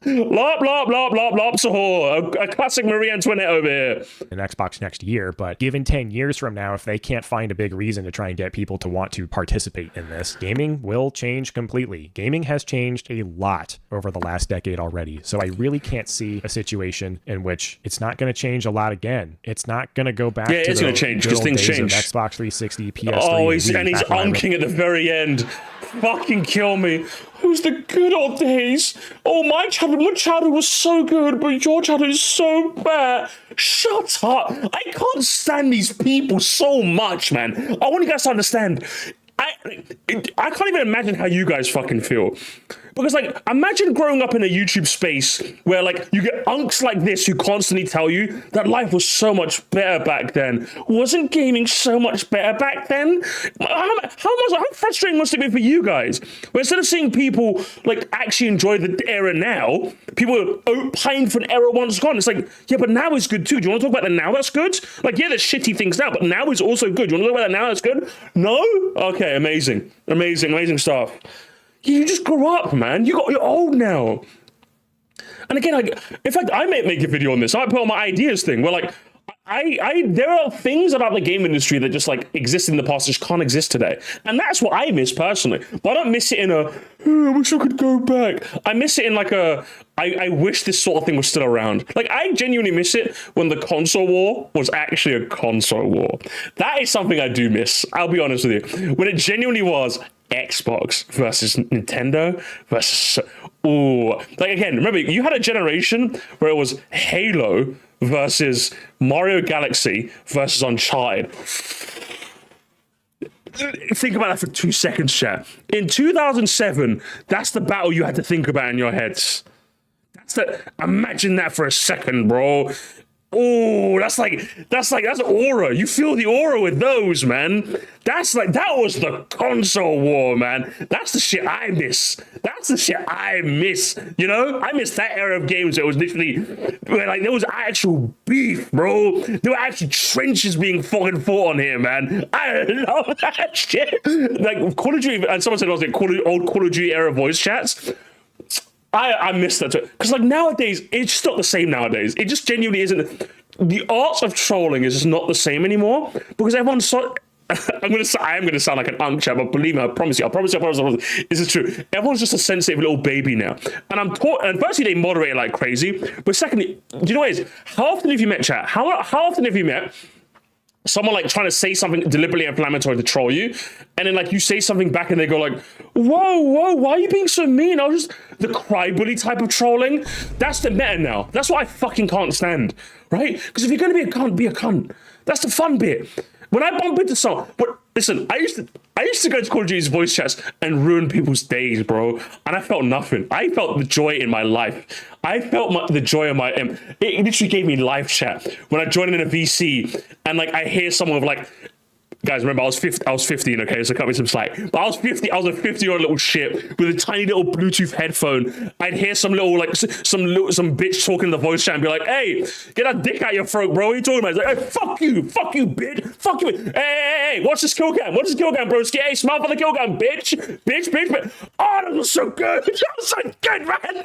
Lop, lop, lop, lop, lop, sahor. A classic Marie Antoinette over here. An Xbox next year, but given 10 years from now, if they can't find a big reason to try and get people to want to participate in this, gaming will change completely. Gaming has changed a lot over the last decade already, so I really can't see a situation in which it's not going to change a lot again. It's not going to go back to it's going to change because things change. Xbox 360, PS3. Oh, he's unking at the very end. Fucking kill me. Who's the good old days? Oh, my childhood was so good, but your childhood is so bad. Shut up. I can't stand these people so much, man. I want you guys to understand. I can't even imagine how you guys fucking feel. Because, like, imagine growing up in a YouTube space where, like, you get unks like this who constantly tell you that life was so much better back then. Wasn't gaming so much better back then? How frustrating must it be for you guys? Where instead of seeing people, like, actually enjoy the era now, people opine for an era once gone. It's like, yeah, but now is good too. Do you want to talk about the now that's good? Like, yeah, there's shitty things now, but now is also good. Do you want to talk about the now that's good? No? Okay, amazing stuff. You just grew up, man. You're old now. And again, in fact, I might make a video on this. I might put on my ideas thing where like, there are things about the game industry that just like exist in the past just can't exist today, and that's what I miss personally. But I don't miss it in a I wish I could go back. I miss it in like I wish this sort of thing was still around. Like I genuinely miss it when the console war was actually a console war. That is something I do miss. I'll be honest with you. When it genuinely was Xbox versus Nintendo versus like again, remember you had a generation where it was Halo versus Mario Galaxy versus Uncharted. Think about that for 2 seconds, chat. In 2007, that's the battle you had to think about in your heads. Imagine that for a second, bro. Oh, that's aura. You feel the aura with those, man. That was the console war, man. That's the shit I miss. That's the shit I miss. You know, I miss that era of games that was literally where like there was actual beef, bro. There were actually trenches being fucking fought on here, man. I love that shit. Like Call of Duty, and someone said it was like old Call of Duty era voice chats. I miss that too. Because like nowadays, it's just not the same nowadays. It just genuinely isn't. The art of trolling is just not the same anymore because everyone's so. I am gonna sound like an unk chat, but believe me, I promise you. This is true. Everyone's just a sensitive little baby now, and I'm taught. And firstly, they moderate it like crazy, but secondly, do you know what it is? How often have you met chat? How often have you met someone like trying to say something deliberately inflammatory to troll you, and then like you say something back and they go like, whoa, why are you being so mean? I was just the crybaby type of trolling. That's the meta now. That's what I fucking can't stand, right? Because if you're gonna be a cunt, be a cunt. That's the fun bit. When I bump into someone, but listen, I used to go to Call of Duty's voice chats and ruin people's days, bro. And I felt nothing. I felt the joy in my life. I felt the joy of it literally gave me life chat when I joined in a VC and like I hear someone with like, guys, remember I was 15, okay, so cut me some slack. But I was a 50-year-old little shit with a tiny little Bluetooth headphone. I'd hear some little like some bitch talking in the voice chat and be like, "Hey, get that dick out your throat, bro. What are you talking about?" It's like, "Hey, fuck you, bitch, fuck you. Hey, watch this kill cam, bro. Hey, smile for the kill cam, bitch. Oh, that was so good. That was so good, man."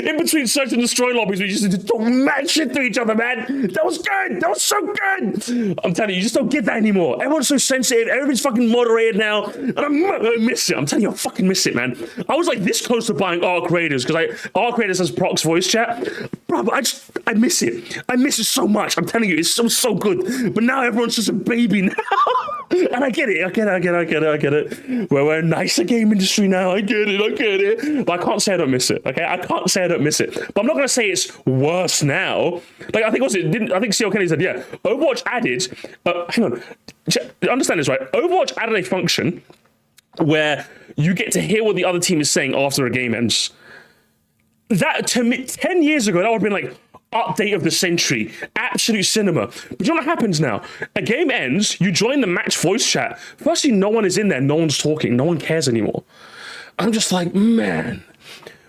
In between search and destroy lobbies, we just did talk mad shit to each other, man. That was good. That was so good. I'm telling you, you just don't get that anymore. Everyone's so sensitive. Everybody's fucking moderated now. And I miss it. I'm telling you, I fucking miss it, man. I was like this close to buying Arc Raiders because Arc Raiders has Proc's voice chat. Bro, but I miss it. I miss it so much. I'm telling you, it's so good. But now everyone's just a baby now. And I get it. We're a nicer game industry now. I get it. But I can't say I don't miss it, okay? I can't say I don't miss it. But I'm not going to say it's worse now. Like, I think C.O. Kennedy said, yeah, Overwatch added, hang on, understand this, right? Overwatch added a function where you get to hear what the other team is saying after a game ends. That, to me, 10 years ago, that would have been like, update of the century, absolute cinema. But you know what happens now? A game ends, you join the match voice chat. Firstly, no one is in there, no one's talking, no one cares anymore. I'm just like, man,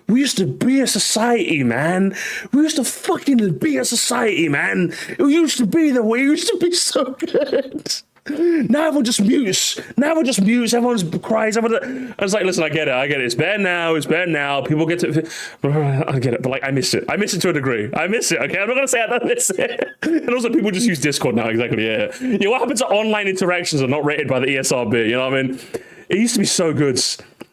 we used to be a society, man. We used to fucking be a society, man. It used to be the way, it used to be so good. Now everyone just mutes. Everyone cries. I was like, listen, I get it. It's better now. People get to. I get it, but like, I miss it. I miss it to a degree. I miss it. Okay, I'm not gonna say I don't miss it. And also, people just use Discord now. Exactly. Yeah. What happens to online interactions are not rated by the ESRB? You know what I mean? It used to be so good.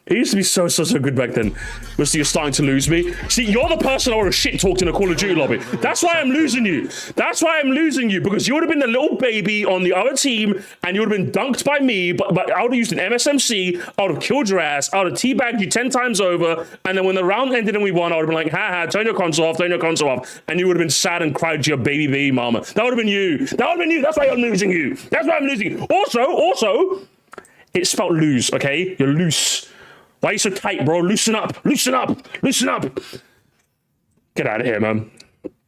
It used to be so good back then. But you're starting to lose me. See, you're the person I would have shit talked in a Call of Duty lobby. That's why I'm losing you. Because you would have been the little baby on the other team and you would have been dunked by me, but I would have used an MSMC, I would have killed your ass, I would have teabagged you 10 times over, and then when the round ended and we won, I would have been like, ha, turn your console off, and you would have been sad and cried to your baby mama. That would have been you. That's why I'm losing you. Also, it's spelled lose, okay? You're loose. Why are you so tight, bro? Loosen up. Get out of here, man.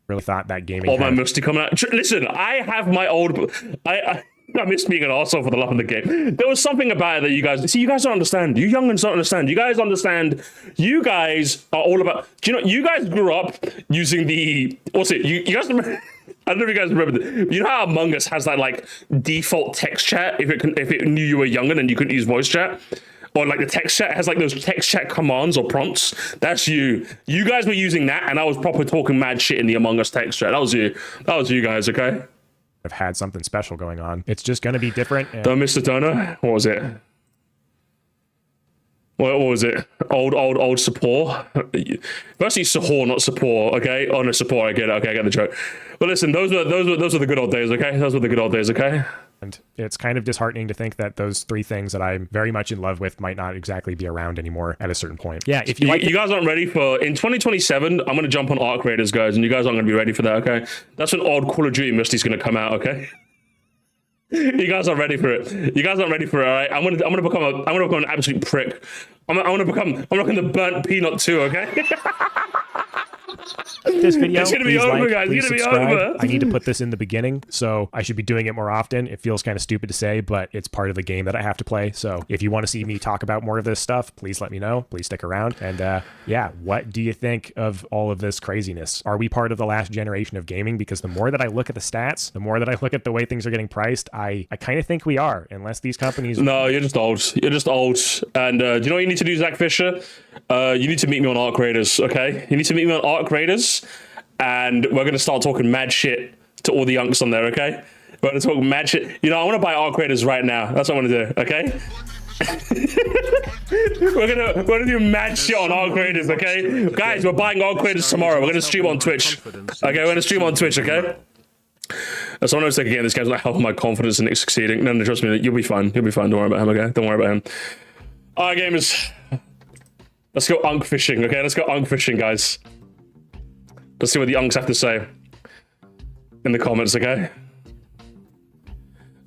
Really thought that gaming. All my musty coming out. Listen, I have my old. I miss being an arsehole for the love of the game. There was something about it that you guys don't understand. You youngins don't understand. You guys understand. You guys are all about. Do you know? You guys grew up using the. What's it? You guys remember? I don't know if you guys remember this. You know how Among Us has that like default text chat if it knew you were younger and you couldn't use voice chat. or like the text chat has like those text chat commands or prompts. That's you. You guys were using that, and I was proper talking mad shit in the Among Us text chat. That was you. That was you guys, okay? I've had something special going on. It's just going to be different. And Don't miss the donor. What was it? What was it? Old support. Firstly, Sahor, not support. Okay. Oh no, support. I get it. Okay, I get the joke. But listen, those were the good old days. Okay, those were the good old days. Okay. And it's kind of disheartening to think that those three things that I'm very much in love with might not exactly be around anymore at a certain point. Yeah, if you like, you guys aren't ready for in 2027. I'm gonna jump on Arc Raiders, guys, and you guys aren't gonna be ready for that. Okay. That's when old Call of Duty Misty's gonna come out. Okay. You guys aren't ready for it. You guys aren't ready for it. All right. I'm gonna become an absolute prick. I'm gonna become the burnt peanut too. Okay. this video, it's gonna be please over, like, guys. please It's gonna subscribe. be over. I need to put this in the beginning, so I should be doing it more often. It feels kind of stupid to say, but it's part of the game that I have to play. So if you want to see me talk about more of this stuff, please let me know. Please stick around. And yeah, what do you think of all of this craziness? Are we part of the last generation of gaming? Because the more that I look at the stats, the more that I look at the way things are getting priced, I kind of think we are, unless these companies... No, you're just old. You're just old. And do you know what you need to do, Zach Fisher? You need to meet me on Arc Raiders, okay? You need to meet me on Arc Raiders, and we're going to start talking mad shit to all the yunks on there, okay? We're going to talk mad shit. You know, I want to buy Arc Raiders right now. That's what I want to do, okay? we're gonna do mad shit on Arc Raiders, okay? Guys, we're buying Arc Raiders tomorrow. We're going to stream on Twitch. Okay, we're going to stream on Twitch, okay? Someone was like, again, this guy's not helping my confidence in it succeeding. No, trust me, you'll be fine. You'll be fine. Don't worry about him, okay? Don't worry about him. All right, gamers. Let's go unk fishing, okay? Let's go unk fishing, guys. Let's see what the unks have to say in the comments, okay?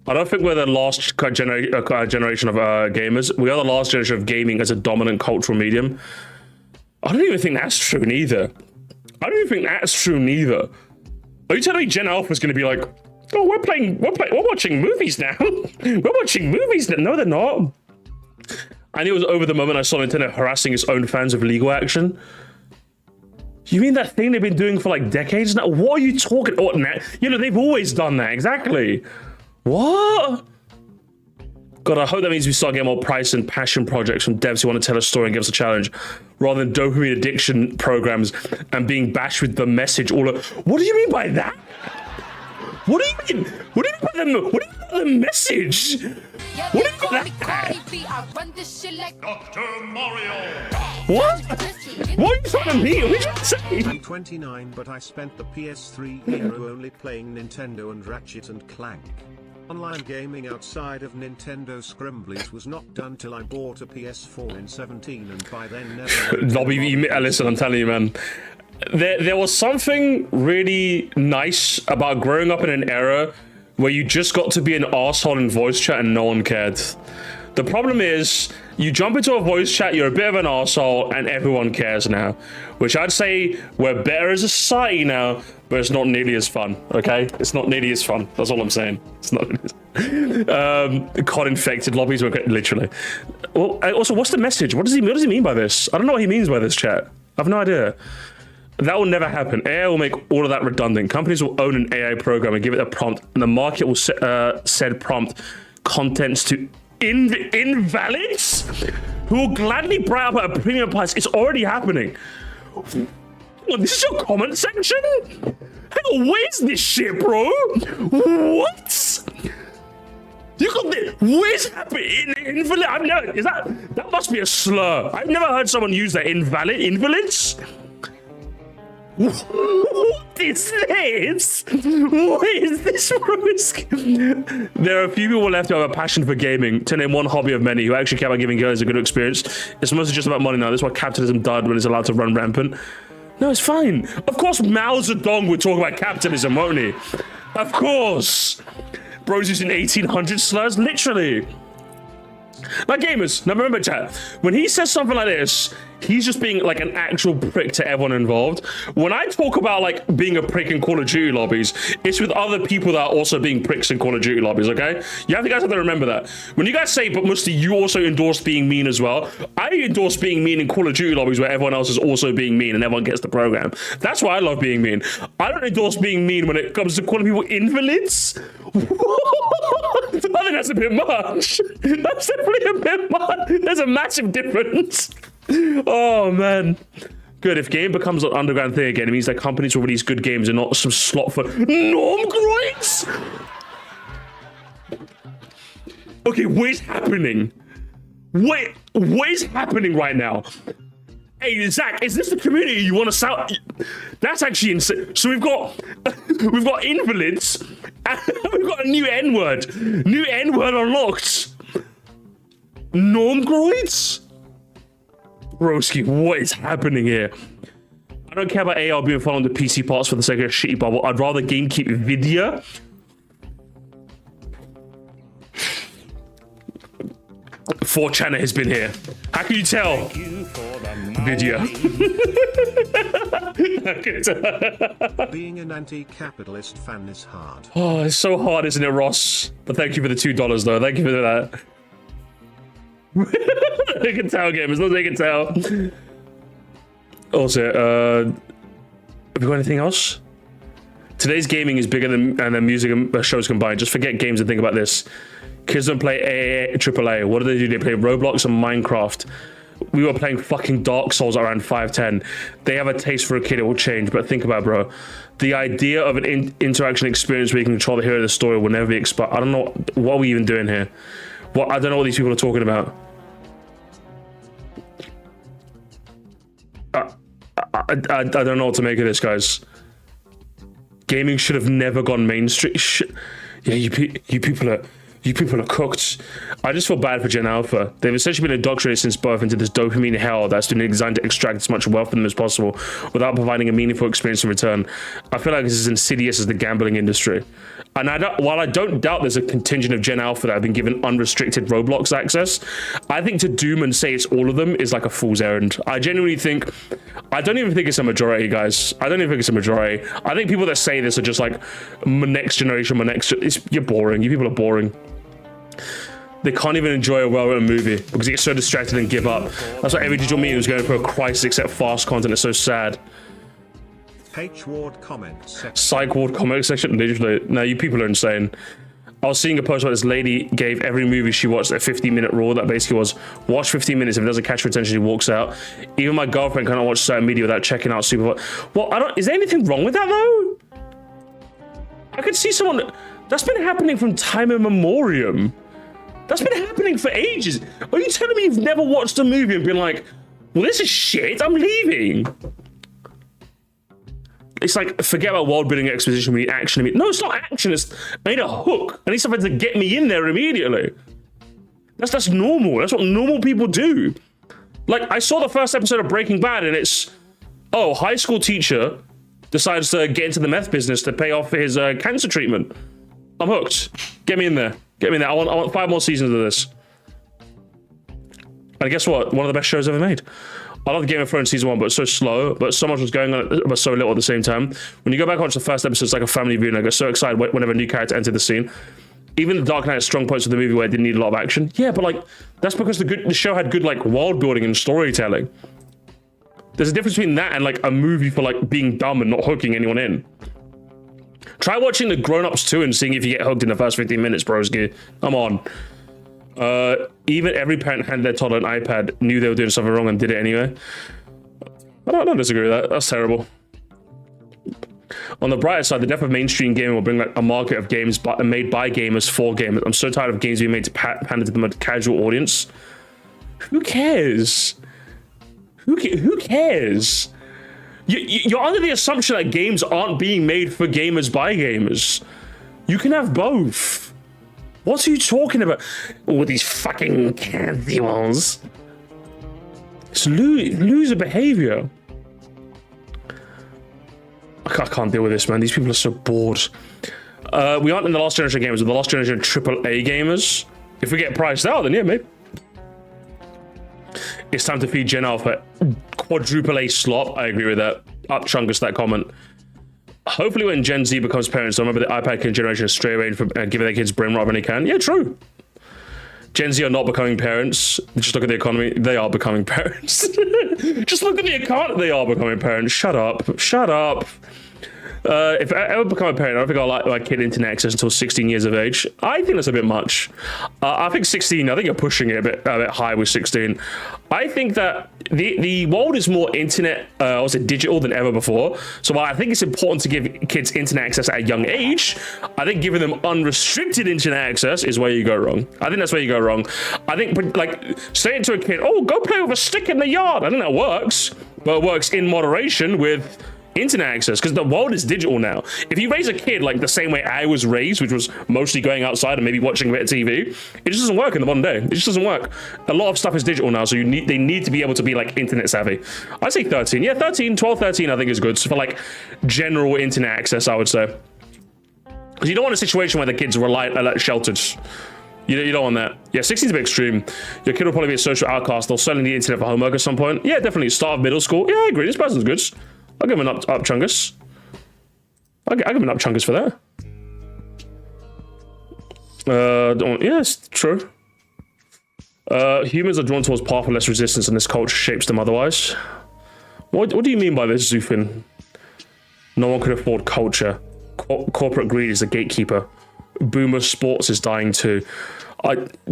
I don't think we're the last generation of gamers. We are the last generation of gaming as a dominant cultural medium. I don't even think that's true neither. Are you telling me Gen Alpha is going to be like, oh, we're watching movies now. We're watching movies now. No, they're not. I knew it was over the moment I saw Nintendo harassing its own fans with legal action. You mean that thing they've been doing for like decades now? What are you talking about? You know, they've always done that. Exactly. What? God, I hope that means we start getting more price and passion projects from devs who want to tell a story and give us a challenge, rather than dopamine addiction programs and being bashed with the message all of... What do you mean by that? What do you mean? What do you mean by the message? What do you mean by that? Dr. Mario. What? What are you trying to mean? What are you trying to say? I'm 29, but I spent the PS3 era only playing Nintendo and Ratchet and Clank. Online gaming outside of Nintendo Scrimblies was not done till I bought a PS4 in 17, and by then never... Listen, I'm telling you, man. There was something really nice about growing up in an era where you just got to be an arsehole in voice chat and no one cared. The problem is, you jump into a voice chat, you're a bit of an arsehole, and everyone cares now. Which I'd say we're better as a society now, but it's not nearly as fun, okay? It's not nearly as fun. That's all I'm saying. It's not... COD-infected lobbies, literally. Well, also, what's the message? What does he mean by this? I don't know what he means by this, chat. I have no idea. That will never happen. AI will make all of that redundant. Companies will own an AI program and give it a prompt, and the market will said prompt contents to invalids who will gladly buy up at a premium price. It's already happening. Well, this is your comment section? Hang on, where's this shit, bro? What? You got this? Where's happening? Invalid? I've never. That must be a slur. I've never heard someone use that. Invalids? What is this? What is this risk? There are a few people left who have a passion for gaming, to name one hobby of many, who actually care about giving girls a good experience. It's mostly just about money now. That's why capitalism died when it's allowed to run rampant. No, it's fine. Of course Mao Zedong would talk about capitalism, won't he? Of course. Bro's using 1800 slurs, literally. Like, gamers, now remember, chat, when he says something like this, he's just being like an actual prick to everyone involved. When I talk about like being a prick in Call of Duty lobbies, it's with other people that are also being pricks in Call of Duty lobbies, okay? You guys have to remember that. When you guys say, but Musti, you also endorse being mean as well, I endorse being mean in Call of Duty lobbies where everyone else is also being mean and everyone gets the program. That's why I love being mean. I don't endorse being mean when it comes to calling people invalids. I think that's a bit much. That's definitely a bit much. There's a massive difference. Oh, man. Good. If game becomes an underground thing again, it means that companies will release good games and not some slot for norm grades. Okay, what is happening? What is happening right now? Hey, Zach, is this the community you want to sell? That's actually insane. So we've got invalids, and we've got a new N-word. New N-word unlocked. Normgroids? Broski, what is happening here? I don't care about AR being fun on the PC parts for the sake of a shitty bubble. I'd rather game keep video. 4chan has been here. How can you tell? Video. Being an anti-capitalist fan is hard. Oh, it's so hard, isn't it, Ross? But thank you for the $2, though. Thank you for that. They can tell, gamers. No, they can tell. Also, have you got anything else? Today's gaming is bigger than music and shows combined. Just forget games and think about this. Kids don't play AAA. What do? They play Roblox and Minecraft. We were playing fucking Dark Souls around 5'10". They have a taste for a kid, it will change. But think about it, bro. The idea of an interaction experience where you can control the hero of the story will never be expired. I don't know. What are we even doing here? I don't know what these people are talking about. I don't know what to make of this, guys. Gaming should have never gone mainstream. Yeah, you people are cooked. I just feel bad for Gen Alpha. They've essentially been indoctrinated since birth into this dopamine hell that's been designed to extract as much wealth from them as possible without providing a meaningful experience in return. I feel like this is as insidious as the gambling industry. And while I don't doubt there's a contingent of Gen Alpha that have been given unrestricted Roblox access, I think to doom and say it's all of them is like a fool's errand. I genuinely think, I don't even think it's a majority, guys. I don't even think it's a majority. I think people that say this are just like next generation, you're boring. You people are boring. They can't even enjoy a well-written movie because they get so distracted and give up. That's why every digital medium is going for a crisis except fast content. It's so sad. H Ward comment section. Psych Ward comment section. Literally, no, you people are insane. I was seeing a post where this lady gave every movie she watched a 15-minute rule that basically was, watch 15 minutes. If it doesn't catch her attention, she walks out. Even my girlfriend cannot watch certain media without checking out Super. Well, is there anything wrong with that though? I could see someone. That's been happening from time immemorial. That's been happening for ages. Are you telling me you've never watched a movie and been like, well, this is shit, I'm leaving? It's like, forget about world building exposition, we need action. No, it's not action, I need a hook. I need something to get me in there immediately. That's normal. That's what normal people do. Like, I saw the first episode of Breaking Bad and it's, oh, high school teacher decides to get into the meth business to pay off his cancer treatment. I'm hooked. Get me in there. Get me in there. I want 5 more seasons of this. And guess what? One of the best shows ever made. I love Game of Thrones season 1, but it's so slow, but so much was going on, but so little at the same time. When you go back and watch the first episode, it's like a family view, and I get so excited whenever a new character entered the scene. Even The Dark Knight has strong points of the movie where it didn't need a lot of action. Yeah, but like, that's because the show had good like world building and storytelling. There's a difference between that and like a movie for like being dumb and not hooking anyone in. Try watching The Grown-Ups 2 and seeing if you get hooked in the first 15 minutes, broski. Come on. Even every parent handed their toddler an iPad, knew they were doing something wrong and did it anyway. I don't disagree with that. That's terrible. On the brighter side, the death of mainstream gaming will bring like a market of games made by gamers for gamers. I'm so tired of games being made to pander to the more casual audience. Who cares? Who cares? You're under the assumption that games aren't being made for gamers by gamers. You can have both. What are you talking about? All these fucking candy ones. It's loser behavior. I can't deal with this, man. These people are so bored. We aren't in the last generation gamers, we're the last generation AAA gamers. If we get priced out, then yeah, maybe. It's time to feed Gen Alpha quadruple A slop. I agree with that. Up Chungus that comment. Hopefully when Gen Z becomes parents, they'll remember the iPad generation is straight away from giving their kids brain rot when they can. Yeah, true. Gen Z are not becoming parents. Just look at the economy. They are becoming parents. Just look at the economy. They are becoming parents. Shut up. Shut up. If I ever become a parent, I don't think I'll like my kid internet access until 16 years of age. I think that's a bit much. I think 16, I think you're pushing it a bit high with 16. I think that the world is more internet, also digital than ever before. So while I think it's important to give kids internet access at a young age, I think giving them unrestricted internet access is where you go wrong. I think that's where you go wrong. I think, like, saying to a kid, oh, go play with a stick in the yard. I think that works, but it works in moderation with internet access, because the world is digital now. If you raise a kid like the same way I was raised, which was mostly going outside and maybe watching a bit of TV, it just doesn't work in the modern day. It just doesn't work. A lot of stuff is digital now, so they need to be able to be like internet savvy. I'd say 13. Yeah, 12, 13 I think is good. So for like general internet access, I would say. Because you don't want a situation where the kids are sheltered. You don't want that. Yeah, 16 is a bit extreme. Your kid will probably be a social outcast. They'll certainly need internet for homework at some point. Yeah, definitely. Start of middle school. Yeah, I agree. This person's good. I'll give him an up chungus. I'll give him an up chungus for that. It's true. Humans are drawn towards path of less resistance, and this culture shapes them otherwise. What do you mean by this, Zufin? No one could afford culture. Corporate greed is the gatekeeper. Boomer sports is dying too.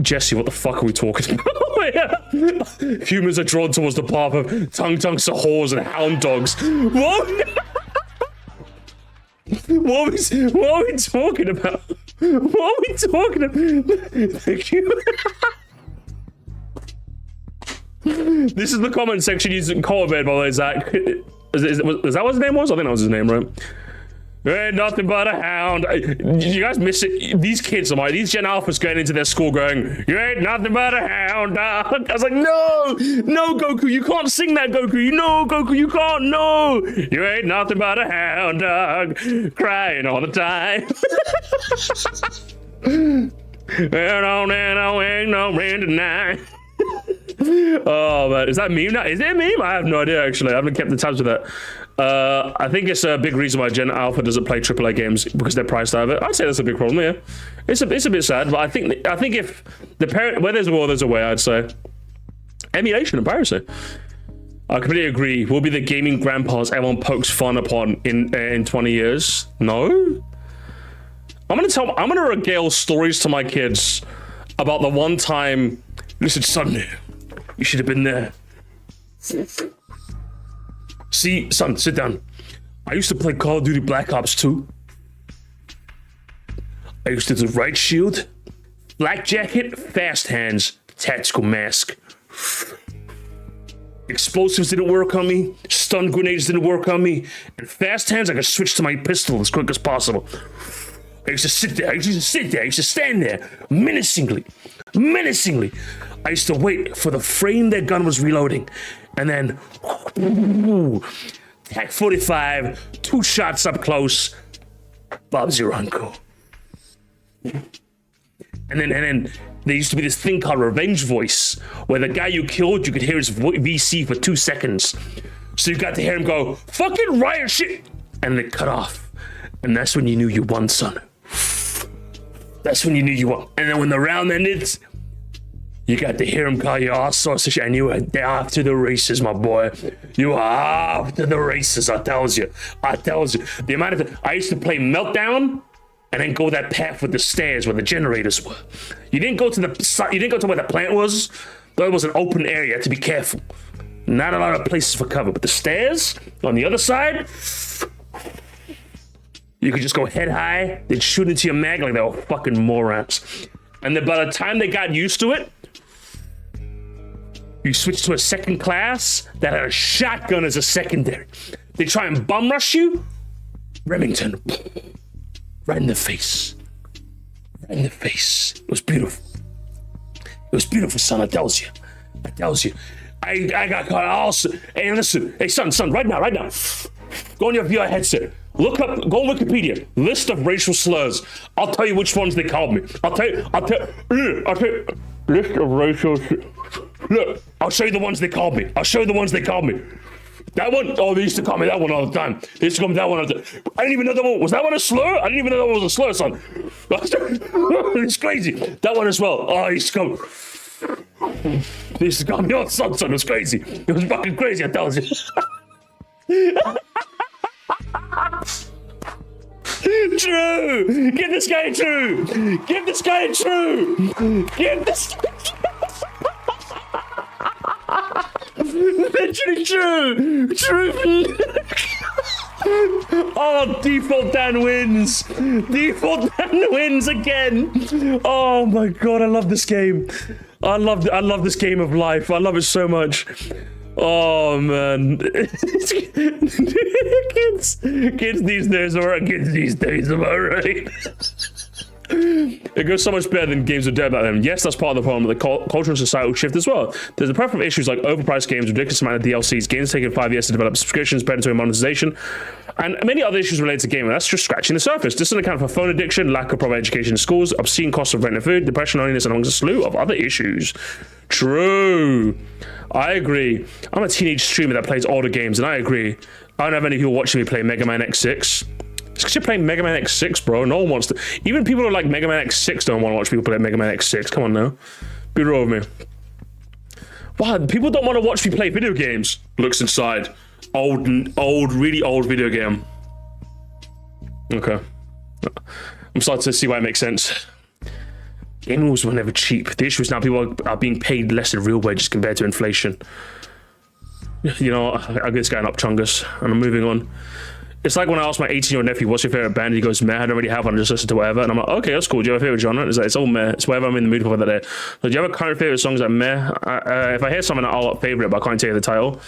Jesse, what the fuck are we talking about? Humans are drawn towards the path of tongue-tongue sahors and hound dogs. What? What are we talking about? What are we talking about? Thank you. This is the comment section using COVID, by the way, Zach. Is that what his name was? I think that was his name, right? Ain't nothing but a hound. You guys miss it? These kids, these Gen Alphas going into their school going, you ain't nothing but a hound dog. I was like, no, Goku, you can't sing that, Goku. No, Goku, you can't, no. You ain't nothing but a hound dog, crying all the time. Ain't no rain tonight. Oh, man, is that a meme now? Is it a meme? I have no idea, actually. I haven't kept the tabs with that. I think it's a big reason why Gen Alpha doesn't play AAA games, because they're priced out of it. I'd say that's a big problem, yeah. It's a bit sad, but I think if the parent, where there's a will, there's a way, I'd say. Emulation and piracy. I completely agree. We'll be the gaming grandpas everyone pokes fun upon in 20 years. No? I'm gonna regale stories to my kids about the one time, listen, son, you should have been there. See, son, sit down. I used to play Call of Duty Black Ops 2. I used to do right shield, black jacket, fast hands, tactical mask. Explosives didn't work on me, stun grenades didn't work on me, and fast hands I could switch to my pistol as quick as possible. I used to sit there, I used to stand there, menacingly. I used to wait for the frame their gun was reloading, and then, TAC 45, 2 shots up close, Bob's your uncle. And then there used to be this thing called revenge voice, where the guy you killed, you could hear his VC for 2 seconds. So you got to hear him go, fucking riot shit, and then cut off. And that's when you knew you won, son. That's when you knew you won. And then when the round ended, you got to hear him call you all sorts of shit, and you were off to the races, my boy. You were off to the races, I tells you. The amount of I used to play Meltdown, and then go that path with the stairs where the generators were. You didn't go to where the plant was. Though it was an open area, you had to be careful. Not a lot of places for cover, but the stairs on the other side, you could just go head high, they'd shoot into your mag like they were fucking morons. And then by the time they got used to it, you switch to a second class that had a shotgun as a secondary. They try and bum rush you, Remington, right in the face. It was beautiful. Son, I tells you. I got caught also. Hey, listen. Hey, son, right now. Go on your VR headset. Look up, go on Wikipedia. List of racial slurs. I'll tell you which ones they called me. I'll tell you. List of racial slurs. Look, I'll show you the ones they called me. That one, oh, they used to call me that one all the time. I didn't even know that one. Was that one a slur? I didn't even know that one was a slur, son. It's crazy. That one as well. Oh, he used to come. They used to call me, oh, son. It was crazy. It was fucking crazy, I tell you. true. Give this guy a true. Give this guy a true. Give this. Literally true. True. Oh, default Dan wins. Default Dan wins again. Oh my god, I love this game. I love this game of life. I love it so much. Oh man. kids these days are right. Kids these days am I right? It goes so much better than games of dead back then. Yes, that's part of the problem, but the cultural and societal shift as well. There's a plethora of issues like overpriced games, ridiculous amount of DLCs, games taking 5 years to develop, subscriptions, predatory monetization, and many other issues related to gaming. That's just scratching the surface. This doesn't account for phone addiction, lack of proper education in schools, obscene costs of rent and food, depression, loneliness, and amongst a slew of other issues. True. I agree. I'm a teenage streamer that plays older games, and I agree. I don't have any people watching me play Mega Man X6. It's because you're playing Mega Man X6, bro. No one wants to. Even people who are like Mega Man X6 don't want to watch people play Mega Man X6. Come on now. Be real with me. Wow, people don't want to watch me play video games. Looks inside. Old, really old video game. Okay. I'm starting to see why it makes sense. Gaming was never cheap. The issue is now people are being paid less than real wages compared to inflation. You know, I give this guy an up chungus, and I'm moving on. It's like when I asked my 18-year-old nephew, what's your favorite band? He goes, meh, I don't really have one, I just listen to whatever. And I'm like, okay, that's cool. Do you have a favorite genre? It's like, it's all meh. It's whatever I'm in the mood for that day. So do you have a current favorite songs that meh? If I hear something, I'll favorite, but I can't tell you the title.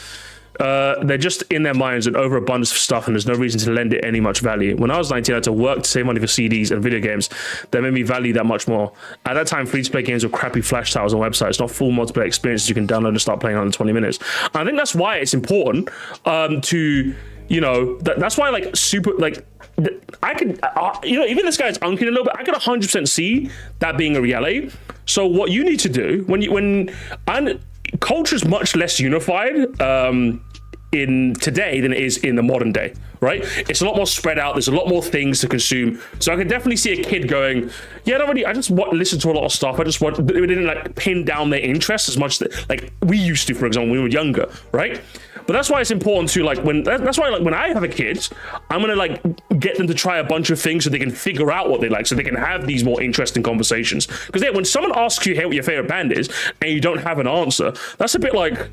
They're just in their minds an overabundance of stuff, and there's no reason to lend it any much value. When I was 19, I had to work to save money for CDs and video games that made me value that much more. At that time, free-to-play games were crappy flash tiles on websites, not full multiplayer experiences you can download and start playing under 20 minutes. And I think that's why it's important to, you know, that's why like super like I could you know, even this guy's unking a little bit, I could 100% see that being a reality. So what you need to do when culture is much less unified in today than it is in the modern day, right? It's a lot more spread out. There's a lot more things to consume. So I can definitely see a kid going, yeah, I just listen to a lot of stuff. They didn't like pin down their interests as much like we used to, for example, when we were younger, right? But that's why it's important to like that's why like when I have a kid, I'm gonna like get them to try a bunch of things so they can figure out what they like, so they can have these more interesting conversations. Because yeah, when someone asks you, hey, what your favorite band is, and you don't have an answer, that's a bit like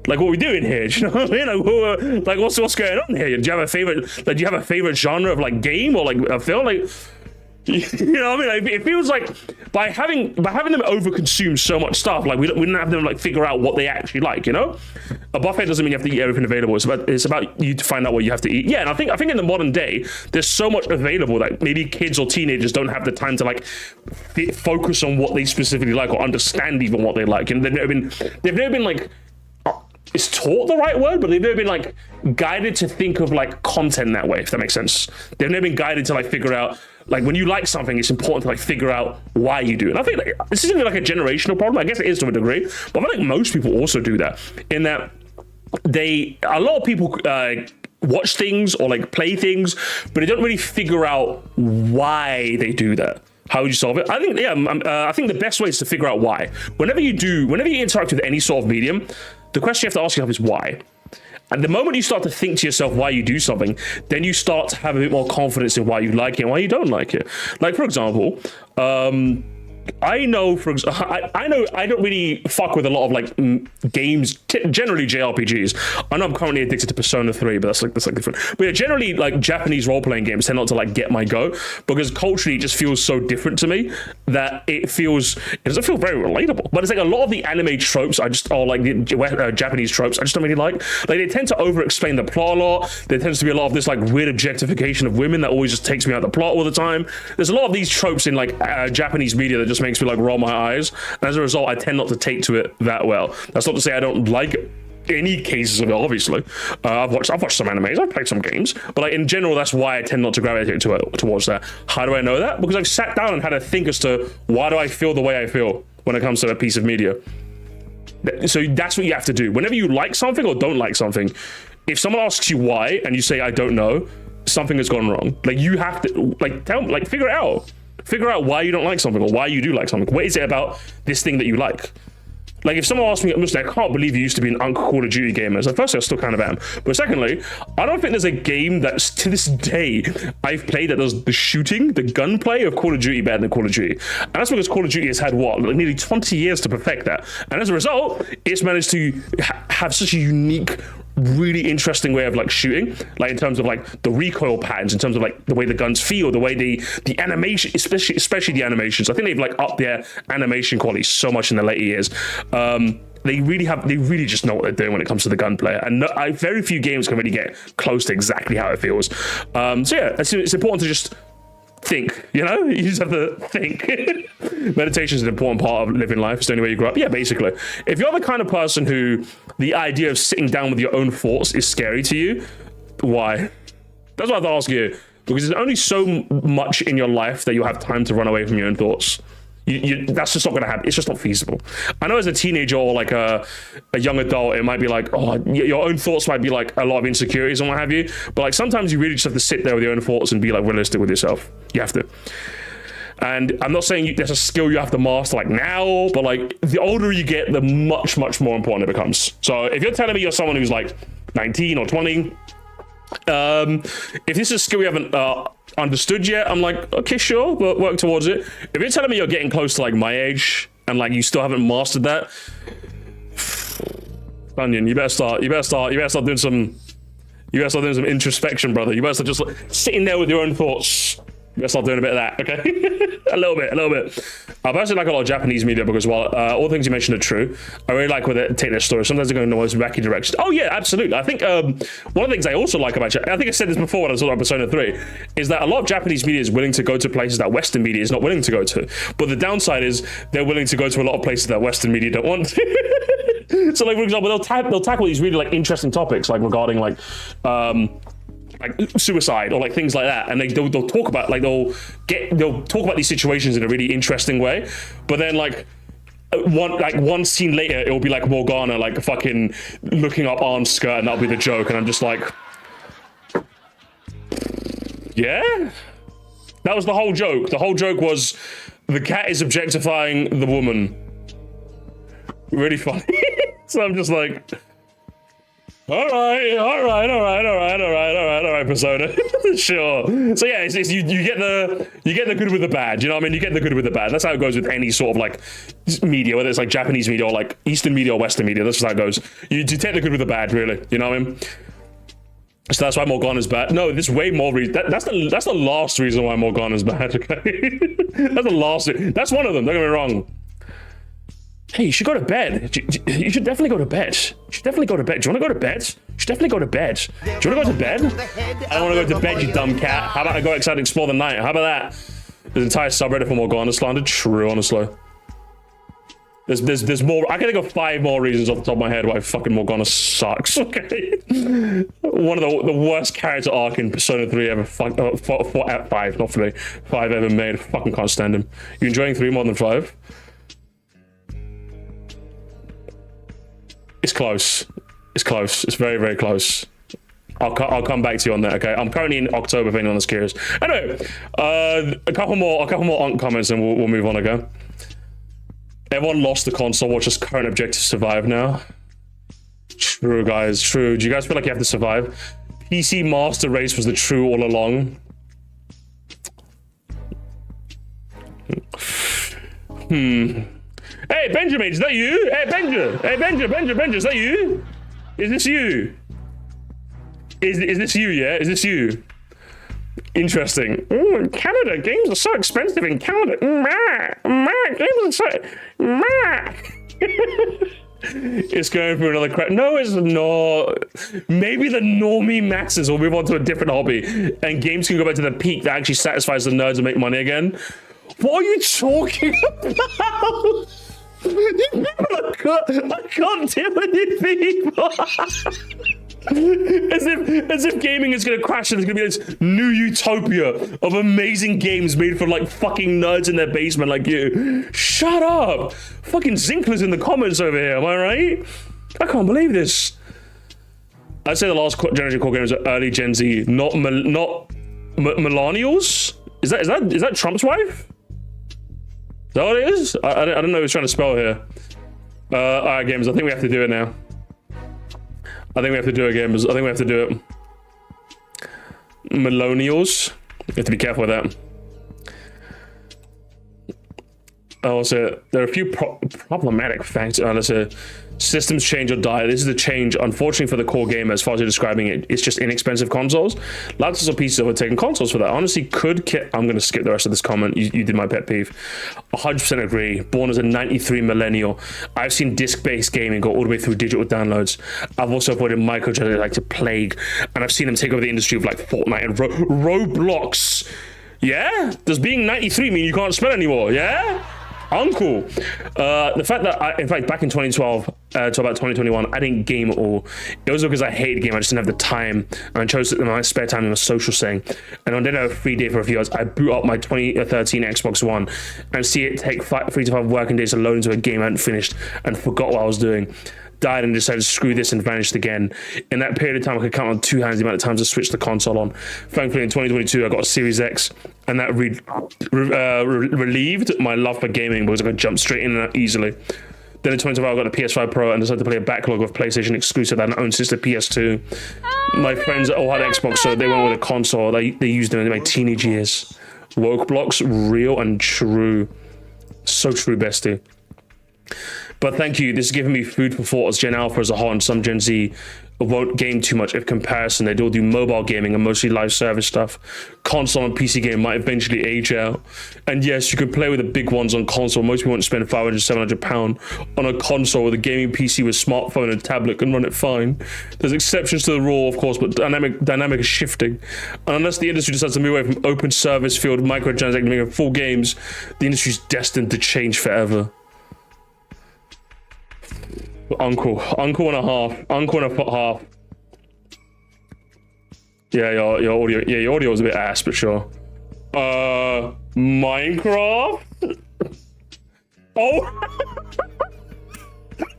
what are we doing here? Do you know what I mean? Like what's going on here? Do you have a favorite? Like, do you have a favorite genre of like game or like a film? Like, you know what I mean? Like, it feels like by having them overconsume so much stuff, like we didn't have them like figure out what they actually like. You know, a buffet doesn't mean you have to eat everything available. It's about you to find out what you have to eat. Yeah, and I think in the modern day, there's so much available that maybe kids or teenagers don't have the time to like focus on what they specifically like or understand even what they like, and they've never been like. It's taught the right word, but they've never been like guided to think of like content that way, if that makes sense. They've never been guided to like figure out like when you like something, it's important to like figure out why you do it. And I think like, this isn't like a generational problem. I guess it is to a degree, but I feel like most people also do that. In that a lot of people watch things or like play things, but they don't really figure out why they do that. How would you solve it? I think, I think the best way is to figure out why. Whenever you interact with any sort of medium, the question you have to ask yourself is why. And the moment you start to think to yourself why you do something, then you start to have a bit more confidence in why you like it and why you don't like it. Like, for example, I know I don't really fuck with a lot of like games, generally JRPGs. I know I'm currently addicted to Persona 3, but that's like different. But yeah, generally like Japanese role-playing games tend not to like get my go because culturally it just feels so different to me that it doesn't feel very relatable. But it's like a lot of the anime tropes or like the Japanese tropes I just don't really like. Like they tend to over-explain the plot a lot. There tends to be a lot of this like weird objectification of women that always just takes me out of the plot all the time. There's a lot of these tropes in like Japanese media that just makes me like roll my eyes, and as a result I tend not to take to it that well. That's not to say I don't like any cases of it, obviously. I've watched some animes, I've played some games, but like in general that's why I tend not to gravitate towards that. How do I know that? Because I've sat down and had a think as to why do I feel the way I feel when it comes to a piece of media. So that's what you have to do whenever you like something or don't like something. If someone asks you why and you say I don't know, something has gone wrong. Like you have to figure it out. Figure out why you don't like something or why you do like something. What is it about this thing that you like? Like, if someone asked me, I'm just like, I can't believe you used to be an Uncle Call of Duty gamer. So firstly, I still kind of am. But secondly, I don't think there's a game that's, to this day, I've played that does the shooting, the gunplay of Call of Duty better than Call of Duty. And that's because Call of Duty has had, what, like nearly 20 years to perfect that. And as a result, it's managed to have such a unique, really interesting way of like shooting, like in terms of like the recoil patterns, in terms of like the way the guns feel, the way the animation, especially the animations. I think they've like upped their animation quality so much in the later years. They really just know what they're doing when it comes to the gunplay, and very few games can really get close to exactly how it feels. So yeah, it's important to just think, you know? You just have to think. Meditation is an important part of living life. It's the only way you grow up. Yeah, basically. If you're the kind of person who the idea of sitting down with your own thoughts is scary to you, why? That's what I have to ask you. Because there's only so much in your life that you'll have time to run away from your own thoughts. That's just not going to happen. It's just not feasible. I know as a teenager or like a young adult, it might be like, oh, your own thoughts might be like a lot of insecurities and what have you. But like sometimes you really just have to sit there with your own thoughts and be like realistic with yourself. You have to. And I'm not saying there's a skill you have to master like now, but like the older you get, the much, much more important it becomes. So if you're telling me you're someone who's like 19 or 20, if this is a skill you haven't understood yet, I'm like, okay, sure, we'll work towards it. If you're telling me you're getting close to like my age and like you still haven't mastered that, Onion, you better start doing some introspection, brother. You better start just like, sitting there with your own thoughts. You better start doing a bit of that, okay? a little bit. I personally like a lot of Japanese media because while all the things you mentioned are true, I really like where they take their story. Sometimes they go in the most wacky directions. Oh yeah, absolutely. I think one of the things I also like about I think I said this before when I was talking about Persona 3, is that a lot of Japanese media is willing to go to places that Western media is not willing to go to. But the downside is they're willing to go to a lot of places that Western media don't want to. So like, for example, they'll tackle these really like interesting topics like regarding like suicide or like things like that, and they'll talk about like they'll talk about these situations in a really interesting way, but then like one scene later it'll be like Morgana like fucking looking up Arn's skirt, and that'll be the joke, and I'm just like, yeah, that was the whole joke. The whole joke was the cat is objectifying the woman. Really funny. So I'm just like, all right, Persona. Sure. So yeah, it's you get the good with the bad. You know what I mean? You get the good with the bad. That's how it goes with any sort of like media, whether it's like Japanese media or like Eastern media or Western media. That's just how it goes. You take the good with the bad, really. You know what I mean? So that's why Morgana's bad. No, there's way more reason. That's the last reason why Morgana's bad. Okay, that's the last. That's one of them. Don't get me wrong. Hey, you should go to bed. You should definitely go to bed. You should definitely go to bed. Do you want to go to bed? You should definitely go to bed. Do you want to go to bed? I don't want to go to bed, you dumb cat. How about I go outside and explore the night? How about that? There's an entire subreddit for Morgana slander. True, honestly. There's more. I can think of 5 more reasons off the top of my head why fucking Morgana sucks. Okay, one of the worst character arc in Persona 3 ever. 5, not 3. 5 ever made. Fucking can't stand him. You enjoying 3 more than 5? It's close. It's close. It's very, very close. I'll come back to you on that. Okay. I'm currently in October. If anyone's curious. Anyway, a couple more comments, and we'll move on. Okay. Everyone lost the console. Watch us current objective survive now. True, guys. True. Do you guys feel like you have to survive? PC Master Race was the true all along. Hey, Benjamin, is that you? Hey, Benja, is that you? Is this you? Is this you, yeah? Is this you? Interesting. Ooh, in Canada, games are so expensive in Canada. Games are so... It's going through another crack. No, it's not. Maybe the normie masses will move on to a different hobby, and games can go back to the peak that actually satisfies the nerds and make money again. What are you talking about? I can't deal with these people. as if gaming is gonna crash and there's gonna be this new utopia of amazing games made for like fucking nerds in their basement like you. Shut up. Fucking Zinkler's in the comments over here, am I right? I can't believe this. I'd say the last generation core gamers are early Gen Z, not millennials. Is that Trump's wife? Is that what it is? I don't know what he's trying to spell here. All right, gamers. I think we have to do it now. I think we have to do it, gamers. I think we have to do it. Millennials. You have to be careful with that. Also, there are a few problematic facts. Let's say systems change or die. This is the change, unfortunately, for the core gamer. As far as you're describing it, it's just inexpensive consoles. Laptops or PCs are taking consoles for that. Honestly, I'm going to skip the rest of this comment. You did my pet peeve. 100% agree. Born as a 93 millennial, I've seen disc-based gaming go all the way through digital downloads. I've also avoided microtransactions like a plague, and I've seen them take over the industry of like Fortnite and Roblox. Yeah? Does being 93 mean you can't spell anymore? Yeah? Uncle. The fact that in fact, back in 2012 to about 2021, I didn't game at all. It was because I hated game. I just didn't have the time, and I chose my spare time in a social setting. And on then a free day for a few hours, I boot up my 2013 Xbox One and see it take 3 to 5 working days to load into a game I hadn't finished and forgot what I was doing. Died and decided to screw this and vanished again. In that period of time, I could count on 2 hands the amount of times I switched the console on. Thankfully, in 2022, I got a Series X, and that relieved my love for gaming because I could jump straight in and out easily. Then in 2012, I got the PS5 Pro and decided to play a backlog of PlayStation exclusive that I owned since the PS2. My friends all had Xbox, so they went with a console. They used them in my teenage years. Woke blocks, real and true. So true, bestie. But thank you. This is giving me food for thought as Gen Alpha as a whole, and some Gen Z won't game too much in comparison. They all do mobile gaming and mostly live service stuff. Console and PC game might eventually age out. And yes, you can play with the big ones on console. Most people won't spend £500-700 on a console with a gaming PC with smartphone and tablet can run it fine. There's exceptions to the rule, of course, but dynamic is shifting. And unless the industry decides to move away from open service field microtransacting and full games, the industry's destined to change forever. Uncle and a foot half. Yeah, your audio was a bit ass, but sure. Minecraft? Oh!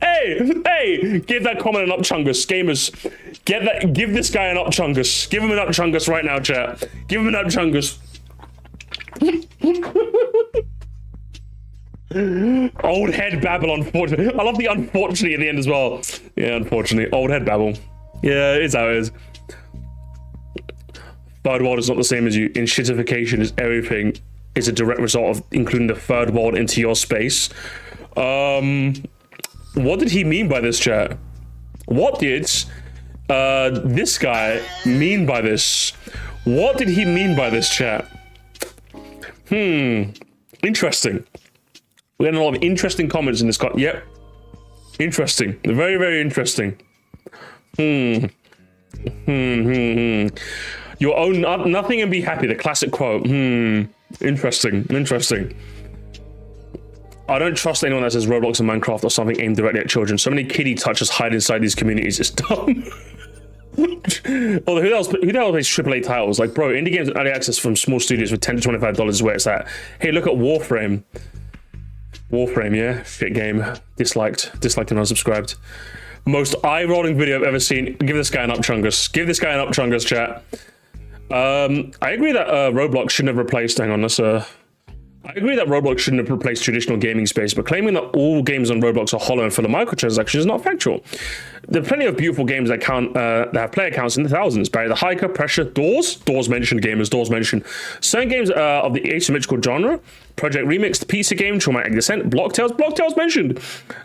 Hey! Give that comment an upchungus, gamers. Give this guy an upchungus. Give him an upchungus right now, chat. Give him an upchungus. Old head babble, unfortunately. I love the unfortunately at the end as well. Yeah, unfortunately. Old head babble. Yeah, it's how it is. Third world is not the same as you. Shitification is everything. Is a direct result of including the third world into your space. What did he mean by this, chat? What did this guy mean by this? What did he mean by this, chat? Interesting. We're getting a lot of interesting comments in this. Yep. Interesting. Very, very interesting. Your own nothing and be happy. The classic quote. Interesting. I don't trust anyone that says Roblox and Minecraft or something aimed directly at children. So many kiddie touches hide inside these communities. It's dumb. Although who else plays AAA titles? Like, bro, indie games and early access from small studios with $10 to $25 is where it's at. Hey, look at Warframe. Yeah, shit game. Disliked and unsubscribed. Most eye-rolling video I've ever seen. Give this guy an upchungus. Chat. I agree that Roblox shouldn't have replaced. Hang on, I agree that Roblox shouldn't have replaced traditional gaming space, but claiming that all games on Roblox are hollow and full of microtransactions is not factual. There are plenty of beautiful games that have player counts in the thousands. Barry the Hiker, Pressure, Doors mentioned, gamers, Doors mentioned. Certain games of the asymmetrical genre, Project Remix, the Pizza Game, Traumatic Descent, Blocktails mentioned.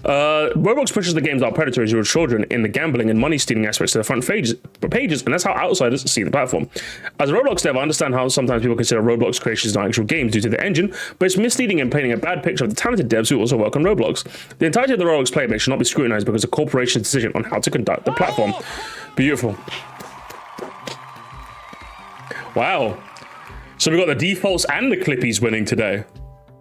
Roblox pushes the games that are predatory to children in the gambling and money stealing aspects to the front pages, and that's how outsiders see the platform. As a Roblox dev, I understand how sometimes people consider Roblox creations not actual games due to the engine, but it's misleading and painting a bad picture of the talented devs who also work on Roblox. The entirety of the Roblox playbase should not be scrutinized because of the corporation's decision on how to conduct the platform. Beautiful. Wow. So we got the defaults and the Clippies winning today.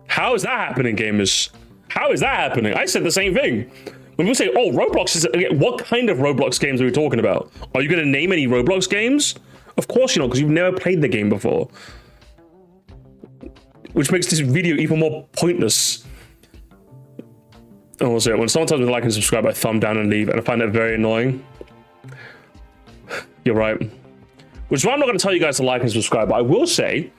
How is that happening, gamers? How is that happening? I said the same thing. When we say, oh, Roblox is... What kind of Roblox games are we talking about? Are you going to name any Roblox games? Of course you're not, because you've never played the game before. Which makes this video even more pointless. Oh, so when someone tells me to like and subscribe, I thumb down and leave, and I find that very annoying. You're right. Which is why I'm not going to tell you guys to like and subscribe, but I will say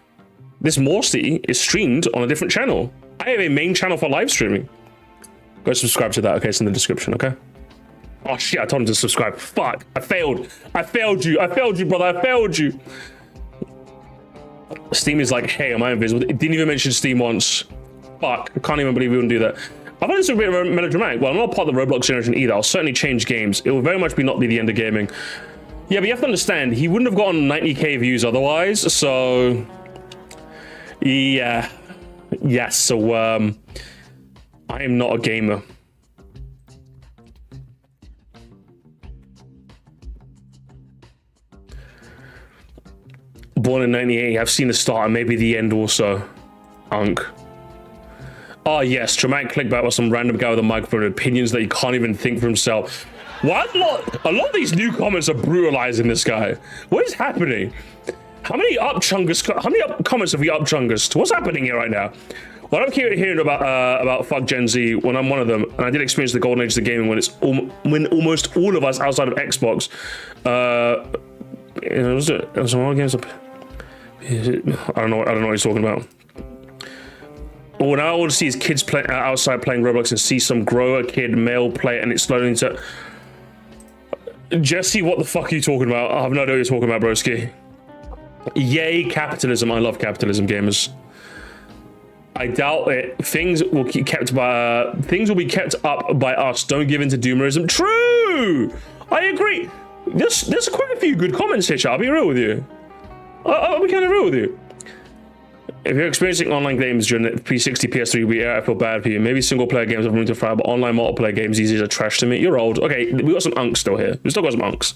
this Morsi is streamed on a different channel. I have a main channel for live streaming. Go subscribe to that. Okay, it's in the description. Okay. Oh shit! I told him to subscribe. Fuck! I failed. I failed you. I failed you, brother. I failed you. Steam is like, hey, am I invisible? It didn't even mention Steam once. Fuck! I can't even believe we wouldn't do that. I thought this was a bit melodramatic. Well, I'm not part of the Roblox generation either. I'll certainly change games. It will very much not be the end of gaming. Yeah, but you have to understand, he wouldn't have gotten 90k views otherwise. So, yeah, yes. So, I am not a gamer. Born in 98, I've seen the start and maybe the end also. Unk. Oh yes, dramatic clickbait with some random guy with a microphone and opinions that he can't even think for himself. Why a lot of these new comments are brutalizing this guy. What is happening? How many comments have we up-chungus? What's happening here right now? Well, I'm hearing about fuck Gen Z when I'm one of them, and I did experience the golden age of gaming when when almost all of us outside of Xbox, I don't know what he's talking about. When I want to see his kids play outside playing Roblox and see some grower kid male play it and it's slowly into Jesse, what the fuck are you talking about? I have no idea what you're talking about, broski. Yay, capitalism. I love capitalism, gamers. I doubt it. Things will be kept up by us. Don't give in to doomerism. True! I agree. There's quite a few good comments here, I'll be real with you. I'll be kind of real with you. If you're experiencing online games during the 360 PS3 Wii era, I feel bad for you. Maybe single player games have room to thrive, but online multiplayer games easy as trash to me. You're old. Okay, we got some unks still here. We still got some unks.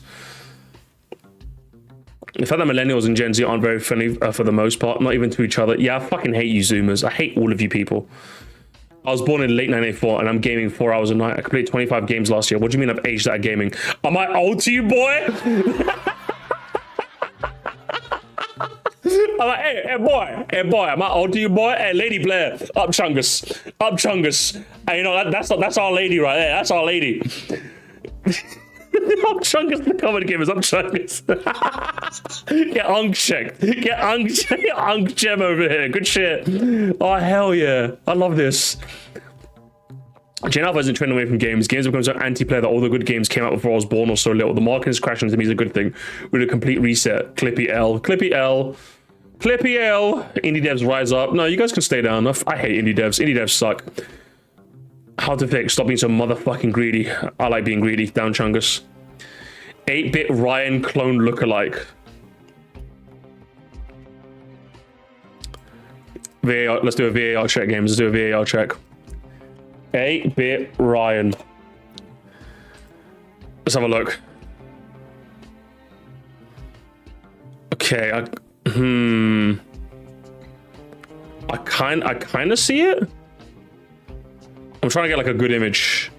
The fact that millennials and Gen Z aren't very friendly for the most part, not even to each other. Yeah, I fucking hate you Zoomers. I hate all of you people. I was born in late 1984 and I'm gaming 4 hours a night. I completed 25 games last year. What do you mean I've aged out of gaming? Am I old to you, boy? I'm like, hey boy, am I old to you, boy? Hey, Lady Blair, up chungus. And you know, that's our lady right there. That's our lady. Up chungus, the comment gamers, up chungus. Get unk checked. Get unk gem over here. Good shit. Oh, hell yeah. I love this. Gen Alpha isn't trending away from games. Games have become so anti-player that all the good games came out before I was born or so little. The market is crashing to me is a good thing. With a complete reset. Clippy L. Clippy L. Clippy L. Indie devs rise up. No, you guys can stay down. I hate indie devs. Indie devs suck. How to fix? Stop being so motherfucking greedy. I like being greedy. Down chungus. 8-bit Ryan clone lookalike. VAR. Let's do a VAR check, games. Let's do a VAR check. 8-bit Ryan. Let's have a look. Okay, I kind of see it. I'm trying to get like a good image.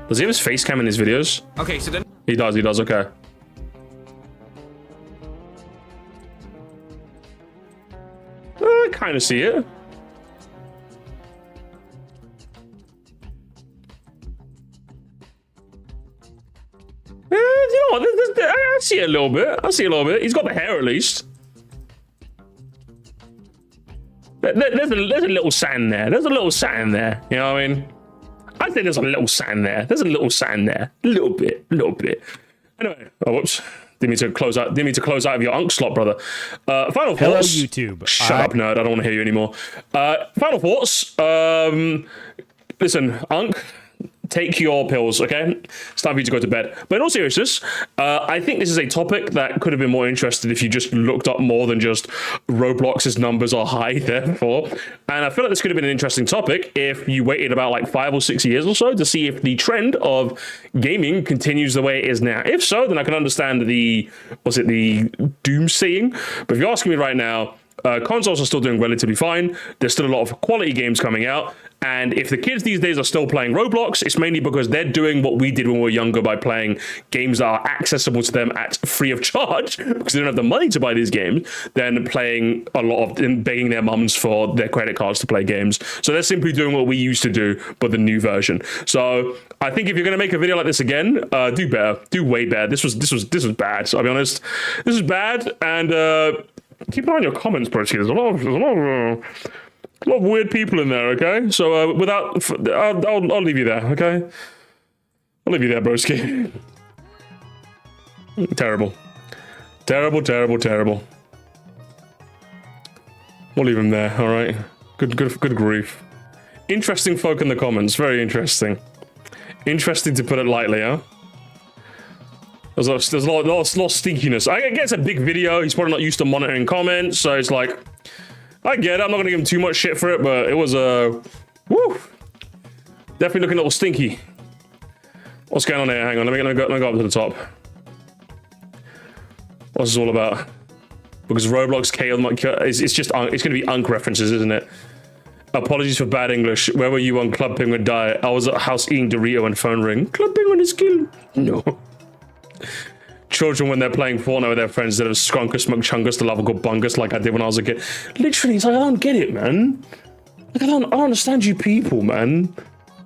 Does he have his face cam in his videos? Okay, so then He does, okay. I kind of see it. You know what? I see it a little bit. He's got the hair at least. There's a little sand there. You know what I mean? I think there's a little sand there. A little bit. Anyway, oh whoops. Didn't mean to close out of your unk slot, brother. Final thoughts. Hello, YouTube. Shut up, nerd. I don't want to hear you anymore. Final thoughts. Listen, unk. Take your pills, okay? It's time for you to go to bed. But in all seriousness, I think this is a topic that could have been more interesting if you just looked up more than just Roblox's numbers are high, therefore. And I feel like this could have been an interesting topic if you waited about like 5 or 6 years or so to see if the trend of gaming continues the way it is now. If so, then I can understand the doomsaying. But if you're asking me right now, consoles are still doing relatively fine. There's still a lot of quality games coming out. And if the kids these days are still playing Roblox, it's mainly because they're doing what we did when we were younger by playing games that are accessible to them at free of charge because they don't have the money to buy these games, then playing a lot of and begging their mums for their credit cards to play games. So they're simply doing what we used to do, but the new version. So I think if you're going to make a video like this again, do better. Do way better. This was bad. So I'll be honest. This is bad. And keep an eye on your comments, bro. There's a lot of A lot of weird people in there, okay? So I'll leave you there, okay? I'll leave you there, broski. Terrible. Terrible, terrible, terrible. We'll leave him there, alright? Good grief. Interesting folk in the comments, very interesting. Interesting to put it lightly, huh? There's a lot of stinkiness. I guess it's a big video, he's probably not used to monitoring comments, so it's like... I get it, I'm not gonna give him too much shit for it, but it was woo! Definitely looking a little stinky. What's going on here? Hang on, let me go up to the top. What's this all about? Because Roblox it's gonna be Unk references, isn't it? Apologies for bad English. Where were you on Club Penguin Die? I was at house eating Dorito and phone ring. Club Penguin is killed. No. Children when they're playing Fortnite with their friends instead of Skrunkus, McChungus, the lava called Bungus like I did when I was a kid. Literally, it's like, I don't get it, man. Like, I don't understand you people, man.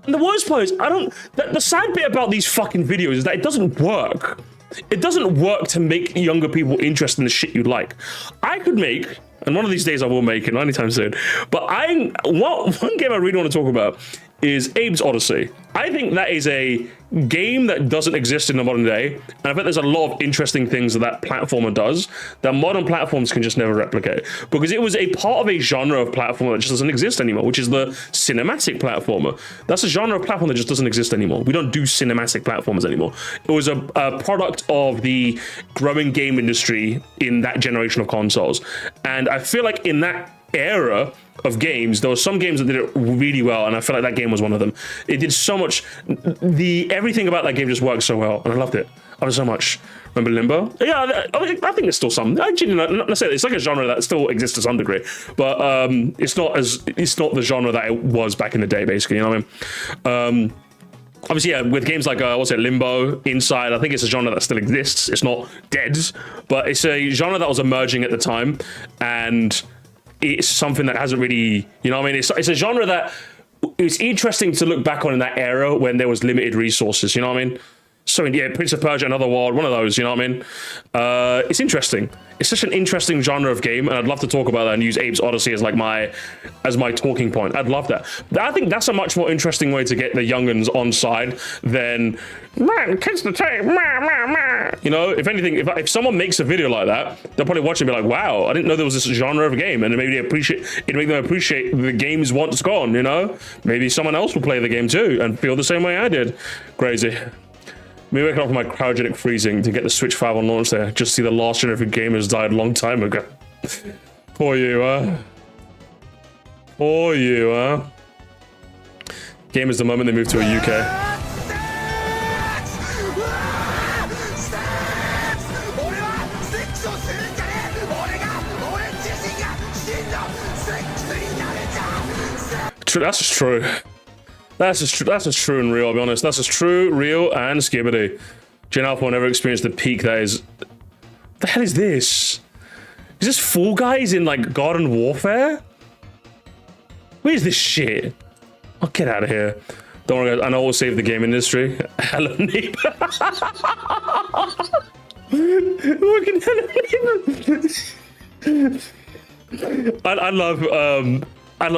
And the worst part is, the sad bit about these fucking videos is that it doesn't work. It doesn't work to make younger people interested in the shit you like. I could make, and one of these days I will make it, not anytime soon, but one game I really want to talk about is Abe's Odyssey. I think that is a game that doesn't exist in the modern day, and I bet there's a lot of interesting things that platformer does that modern platforms can just never replicate, because it was a part of a genre of platformer that just doesn't exist anymore, which is the cinematic platformer. That's a genre of platform that just doesn't exist anymore. We don't do cinematic platformers anymore. It was a product of the growing game industry in that generation of consoles, and I feel like in that era of games, there were some games that did it really well, and I feel like that game was one of them. It did so much. Everything about that game just worked so well, and I loved it. I loved it so much. Remember Limbo? Yeah, I think there's still some. Actually, not necessarily. It's like a genre that still exists to some degree, but it's not the genre that it was back in the day. Basically, you know what I mean? Obviously, yeah, with games like Limbo, Inside, I think it's a genre that still exists. It's not dead, but it's a genre that was emerging at the time, and it's something that hasn't really, you know what I mean? It's a genre that it's interesting to look back on in that era when there was limited resources, you know what I mean? So yeah, Prince of Persia, Another World, one of those, you know what I mean? It's interesting. It's such an interesting genre of game, and I'd love to talk about that and use Abe's Odyssey as like my talking point. I'd love that. I think that's a much more interesting way to get the young'uns on side than, man, kids the tape, you know, if anything, if someone makes a video like that, they'll probably watch it and be like, wow, I didn't know there was this genre of a game, and maybe it'd make them appreciate the game's once gone, you know? Maybe someone else will play the game too and feel the same way I did. Crazy. Me waking up from my cryogenic freezing to get the Switch 5 on launch there, just see the last generation gamers died a long time ago. Poor you, huh? Poor you, huh? Gamers the moment they move to a UK. That's just true. That's just true and real, I'll be honest. That's just true, real, and skibbity. Gen Alpha will never experience the peak that is... What the hell is this? Is this Fall Guys in, like, Garden Warfare? Where's this shit? Oh, get out of here. Don't worry, guys. I know we'll save the game industry. Hello, neighbor. Fucking hello, neighbor. I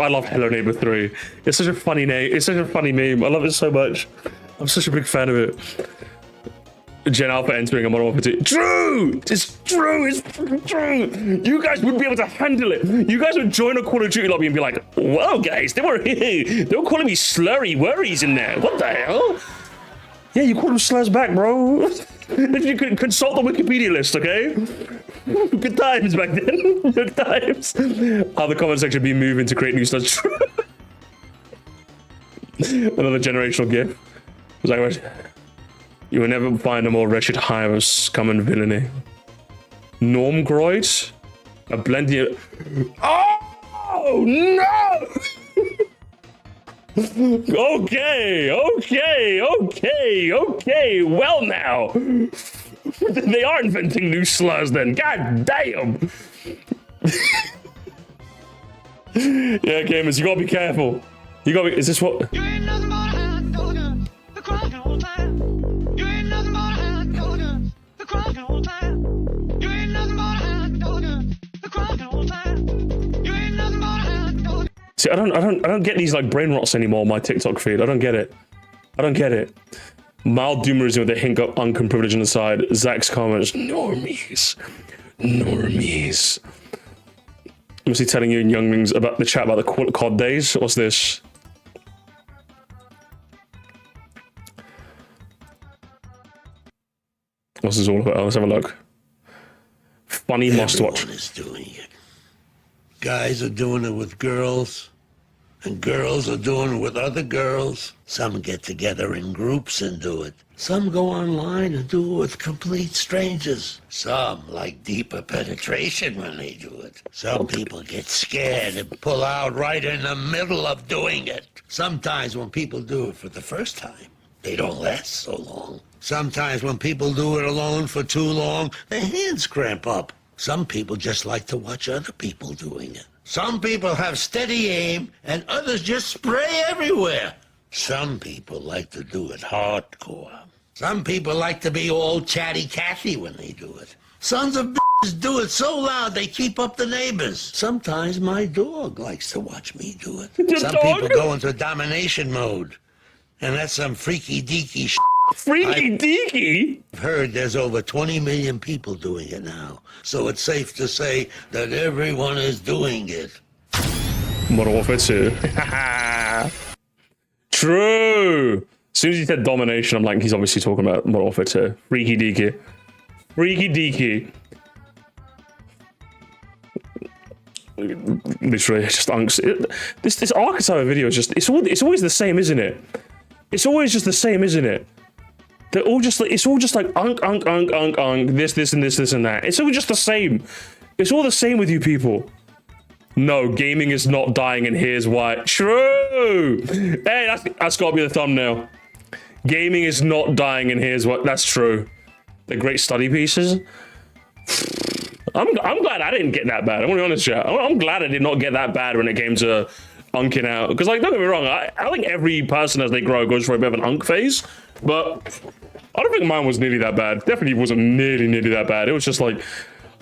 love Hello Neighbor 3. It's such a funny name. It's such a funny meme. I love it so much. I'm such a big fan of it. Gen Alpha entering a Modern Warfare 2. True! It's true! It's true! You guys wouldn't be able to handle it. You guys would join a Call of Duty lobby and be like, whoa, guys, they were calling me slurry worries in there. What the hell? Yeah, you called them slurs back, bro. You could consult the Wikipedia list, okay? Good times back then. Good times. How the comment section be moving to create new stuff. Another generational gift. Was like, you will never find a more wretched hive of scum and villainy. Normgroid? A blending of... Oh, no! Okay. Well now. They are inventing new slurs then. God damn. Yeah, gamers, you gotta be careful. You gotta be... Is this what... You ain't nothing but a hound dog, the crying old time. You ain't nothing but a hound dog, the crying old time. You ain't nothing but a hound dog, the crying old time. You ain't nothing but a hound dog. See, I don't get these like brain rots anymore on my TikTok feed. I don't get it. I don't get it. Mild doomerism with a hint of uncom privilege on the side. Zach's comments, normies. Normies. I'm mostly telling you and younglings about the chat about the COD days. What's this? What's this all about? Let's have a look. Funny must watch. Everyone is doing it. Guys are doing it with girls, and girls are doing it with other girls. Some get together in groups and do it. Some go online and do it with complete strangers. Some like deeper penetration when they do it. Some people get scared and pull out right in the middle of doing it. Sometimes when people do it for the first time, they don't last so long. Sometimes when people do it alone for too long, their hands cramp up. Some people just like to watch other people doing it. Some people have steady aim, and others just spray everywhere. Some people like to do it hardcore. Some people like to be all chatty Cathy when they do it. Sons of bitches do it so loud they keep up the neighbors. Sometimes my dog likes to watch me do it. Some people go into domination mode, and that's some freaky deaky shit. Freaky deaky? I've heard there's over 20 million people doing it now, so it's safe to say that everyone is doing it. Modern Warfare 2. True! As soon as he said domination, I'm like, he's obviously talking about Modern Warfare 2. Freaky deaky. Freaky deaky. Literally, just unks. This archetype video is just, it's always the same, isn't it? It's always just the same, isn't it? They're all just like, it's all just like unk, this, and this, and that. It's all just the same. It's all the same with you people. No, gaming is not dying, and here's why. True! Hey, that's gotta be the thumbnail. Gaming is not dying, and here's what. That's true. They're great study pieces. I'm glad I didn't get that bad. I'm gonna be honest, chat. I'm glad I did not get that bad when it came to unking out. Because, like, don't get me wrong, I think every person as they grow goes for a bit of an unk phase. But I don't think mine was nearly that bad. Definitely wasn't nearly that bad. It was just like,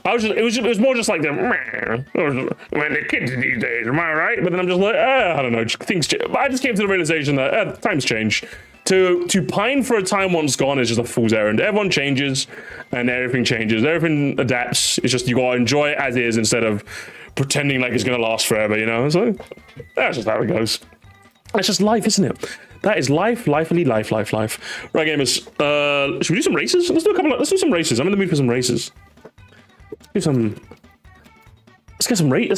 it was more just like the, man, the kids these days, am I right? But then I'm just like, I don't know, things change. I just came to the realization that times change. To pine for a time once gone is just a fool's errand. Everyone changes, and everything changes. Everything adapts. It's just you gotta enjoy it as is instead of pretending like it's gonna last forever, you know? So that's just how it goes. That's just life, isn't it? That is life, lifely, life. Right, gamers. Should we do some races? Let's do some races. I'm in the mood for some races. Let's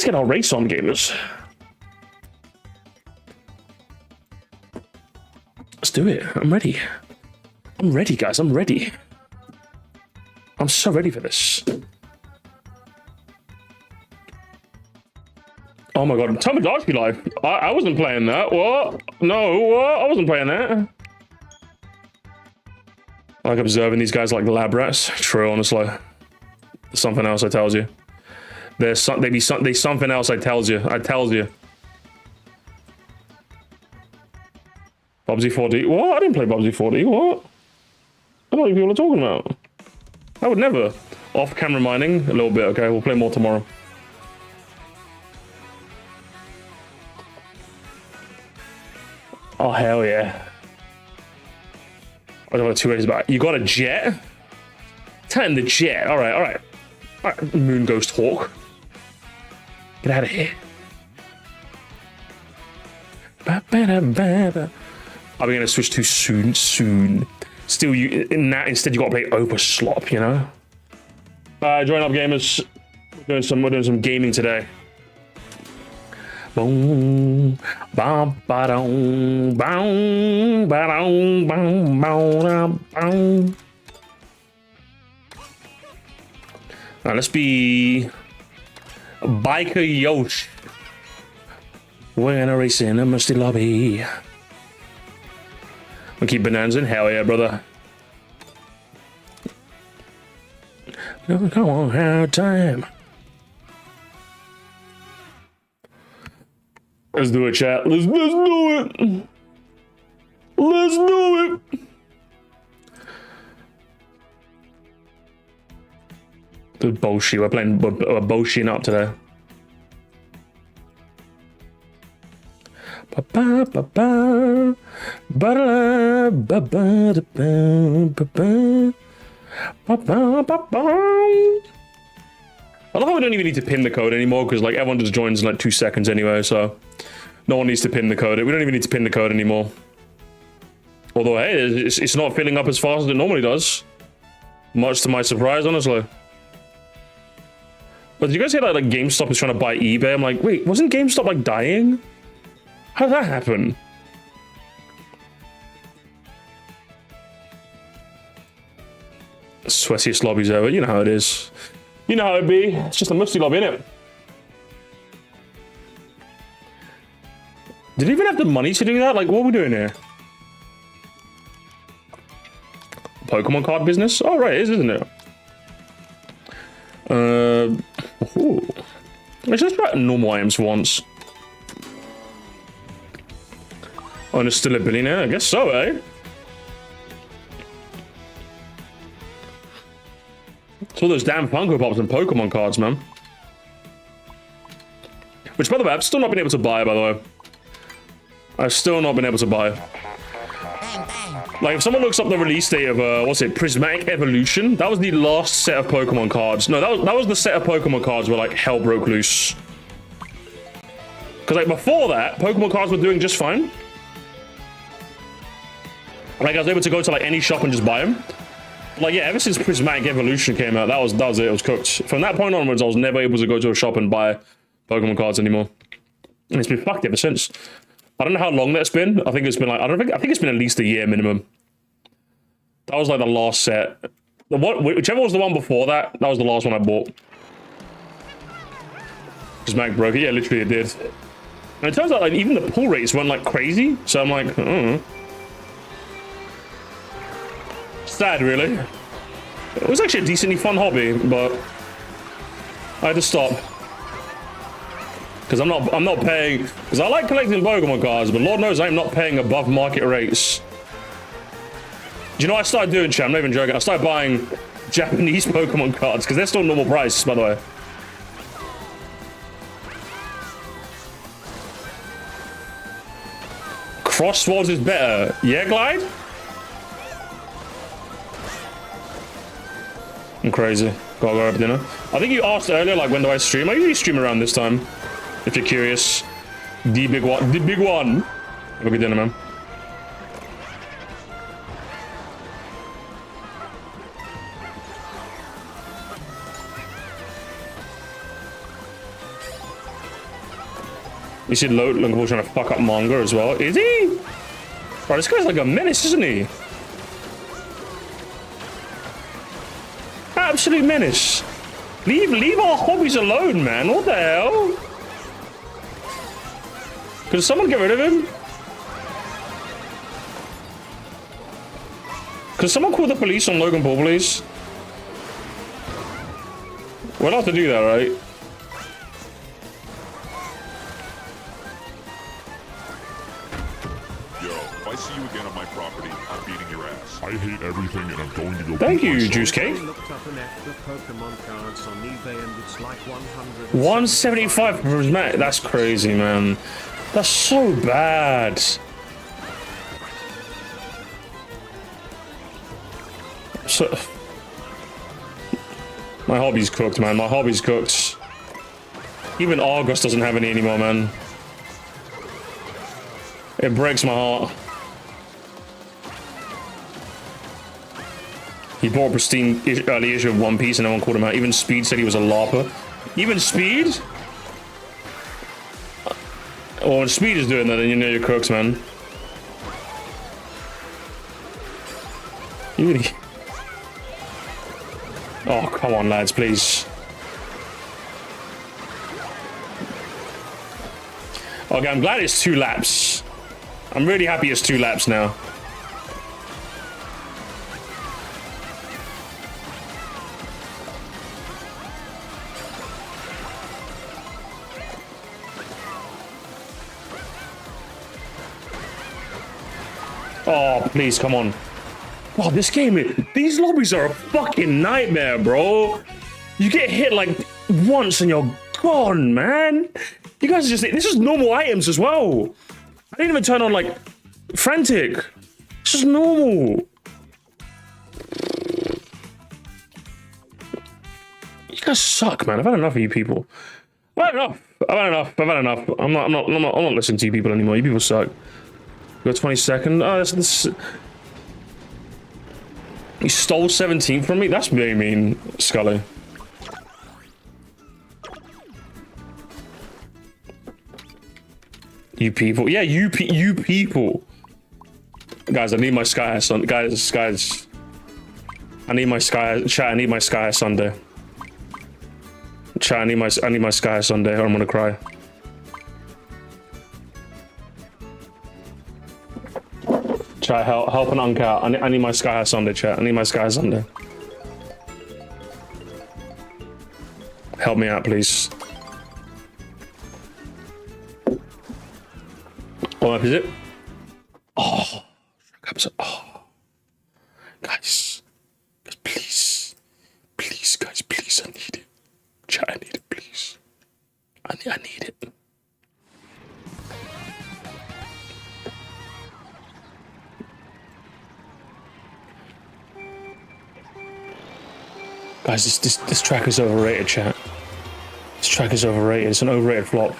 get our race on, gamers. Let's do it. I'm ready. I'm ready, guys. I'm ready. I'm so ready for this. Oh my god, Tomodachi Life. I wasn't playing that. What? No, what? I wasn't playing that. I like observing these guys like lab rats. True, honestly. There's something else I tells you. There's something else I tells you. Bubsy 4D. What? I didn't play Bubsy 4D. What? I don't know what people are talking about. I would never. Off-camera mining. A little bit. Okay, we'll play more tomorrow. Oh, hell yeah. I don't know 2 ways about it. You got a jet? Turn the jet. All right. Moon Ghost Hawk. Get out of here. Are we going to switch to soon? Still, instead you got to play Opa Slop, you know? Join up, gamers. We're doing some gaming today. Boom, bam, ba-dum, bam, ba-dum, bam, bam. Now let's be Biker Yosh. We're gonna race in a musty lobby. We keep bananas in. Hell yeah, brother. Come on, have time. Let's do it, chat. Let's do it. Let's do it. The Boshi. We're playing Boshin up today. Ba-ba-ba-ba. Ba-da-ba-ba-da-ba-ba-ba. Ba-ba-ba-ba. I love how we don't even need to pin the code anymore because like everyone just joins in like 2 seconds anyway, so no one needs to pin the code. We don't even need to pin the code anymore. Although, hey, it's not filling up as fast as it normally does. Much to my surprise, honestly. But did you guys hear that like GameStop is trying to buy eBay? I'm like, wait, wasn't GameStop like dying? How did that happen? Sweatiest lobbies ever. You know how it is. You know how it be. It's just a musty lobby, innit? Did he even have the money to do that? Like, what are we doing here? Pokemon card business? Oh, right, it is, isn't it? Ooh. Let's just try normal items once. Oh, and it's still a billionaire? I guess so, eh? It's all those damn Funko Pops and Pokemon cards, man. Which, by the way, I've still not been able to buy, by the way. I've still not been able to buy. Like, if someone looks up the release date of, what's it, Prismatic Evolution, that was the last set of Pokemon cards. No, that was the set of Pokemon cards where, like, hell broke loose. Because, like, before that, Pokemon cards were doing just fine. Like, I was able to go to, like, any shop and just buy them. Like, yeah, ever since Prismatic Evolution came out, that was it. It was cooked. From that point onwards, I was never able to go to a shop and buy Pokemon cards anymore. And it's been fucked ever since. I don't know how long that's been. I think it's been like, I think it's been at least a year minimum. That was like the last set. Whichever was the one before that, that was the last one I bought. Because Mac broke it. Yeah, literally it did. And it turns out like even the pull rates weren't like crazy. So I'm like, I don't know. Sad, really. It was actually a decently fun hobby, but I had to stop. Because I'm not paying, because I like collecting Pokemon cards, but Lord knows I'm not paying above market rates. Do you know what I started doing, chat? I'm not even joking. I started buying Japanese Pokemon cards, because they're still normal price, by the way. Cross Swords is better. Yeah, Glide? I'm crazy. Gotta go have dinner. I think you asked earlier, like, when do I stream? I usually stream around this time. If you're curious. The big one. The big one. Have a good dinner, man. You see Logan Paul trying to fuck up manga as well. Is he? Bro, this guy's like a menace, isn't he? Absolute menace. Leave our hobbies alone, man. What the hell? Could someone get rid of him? Could someone call the police on Logan Paul, please? We're allowed to do that, right? Yo, if I see you again on my property, I'm beating your ass. I hate everything and I'm going to go. Thank you, Juice Cake. 175 for his mate. That's crazy, man. That's so bad. So, my hobby's cooked, man. My hobby's cooked. Even Argos doesn't have any anymore, man. It breaks my heart. He bought a pristine early issue of One Piece and no one called him out. Even Speed said he was a LARPer. Even Speed? Oh, when Speed is doing that, then you know you're crooks, man. You really... Oh, come on, lads, please. Okay, I'm glad it's 2 laps. I'm really happy it's 2 laps now. Oh, please, come on. Wow, this game, these lobbies are a fucking nightmare, bro. You get hit like once and you're gone, man. You guys are just, this is normal items as well. I didn't even turn on like frantic. It's just normal. You guys suck, man. I've had enough of you people. I've had enough. I've had enough. I've had enough. I'm not listening to you people anymore. You people suck. You got 22nd. Oh, this. You stole 17 from me? That's very mean, Scully. You people. Yeah, you people. Guys, I need my Sky High Sunday. Guys. I need my Sky... Chat, I need my Sky High Sunday. Chat, I need my Sky High Sunday or I'm gonna cry. Chat, help an uncle out. I need my Sky High Sunday, chat. I need my Sky High Sunday. Help me out, please. What map is it? Oh, oh. Guys, please, guys, please, I need it. Chat, I need it, please. I need it. Guys, this track is overrated, chat. This track is overrated. It's an overrated flop.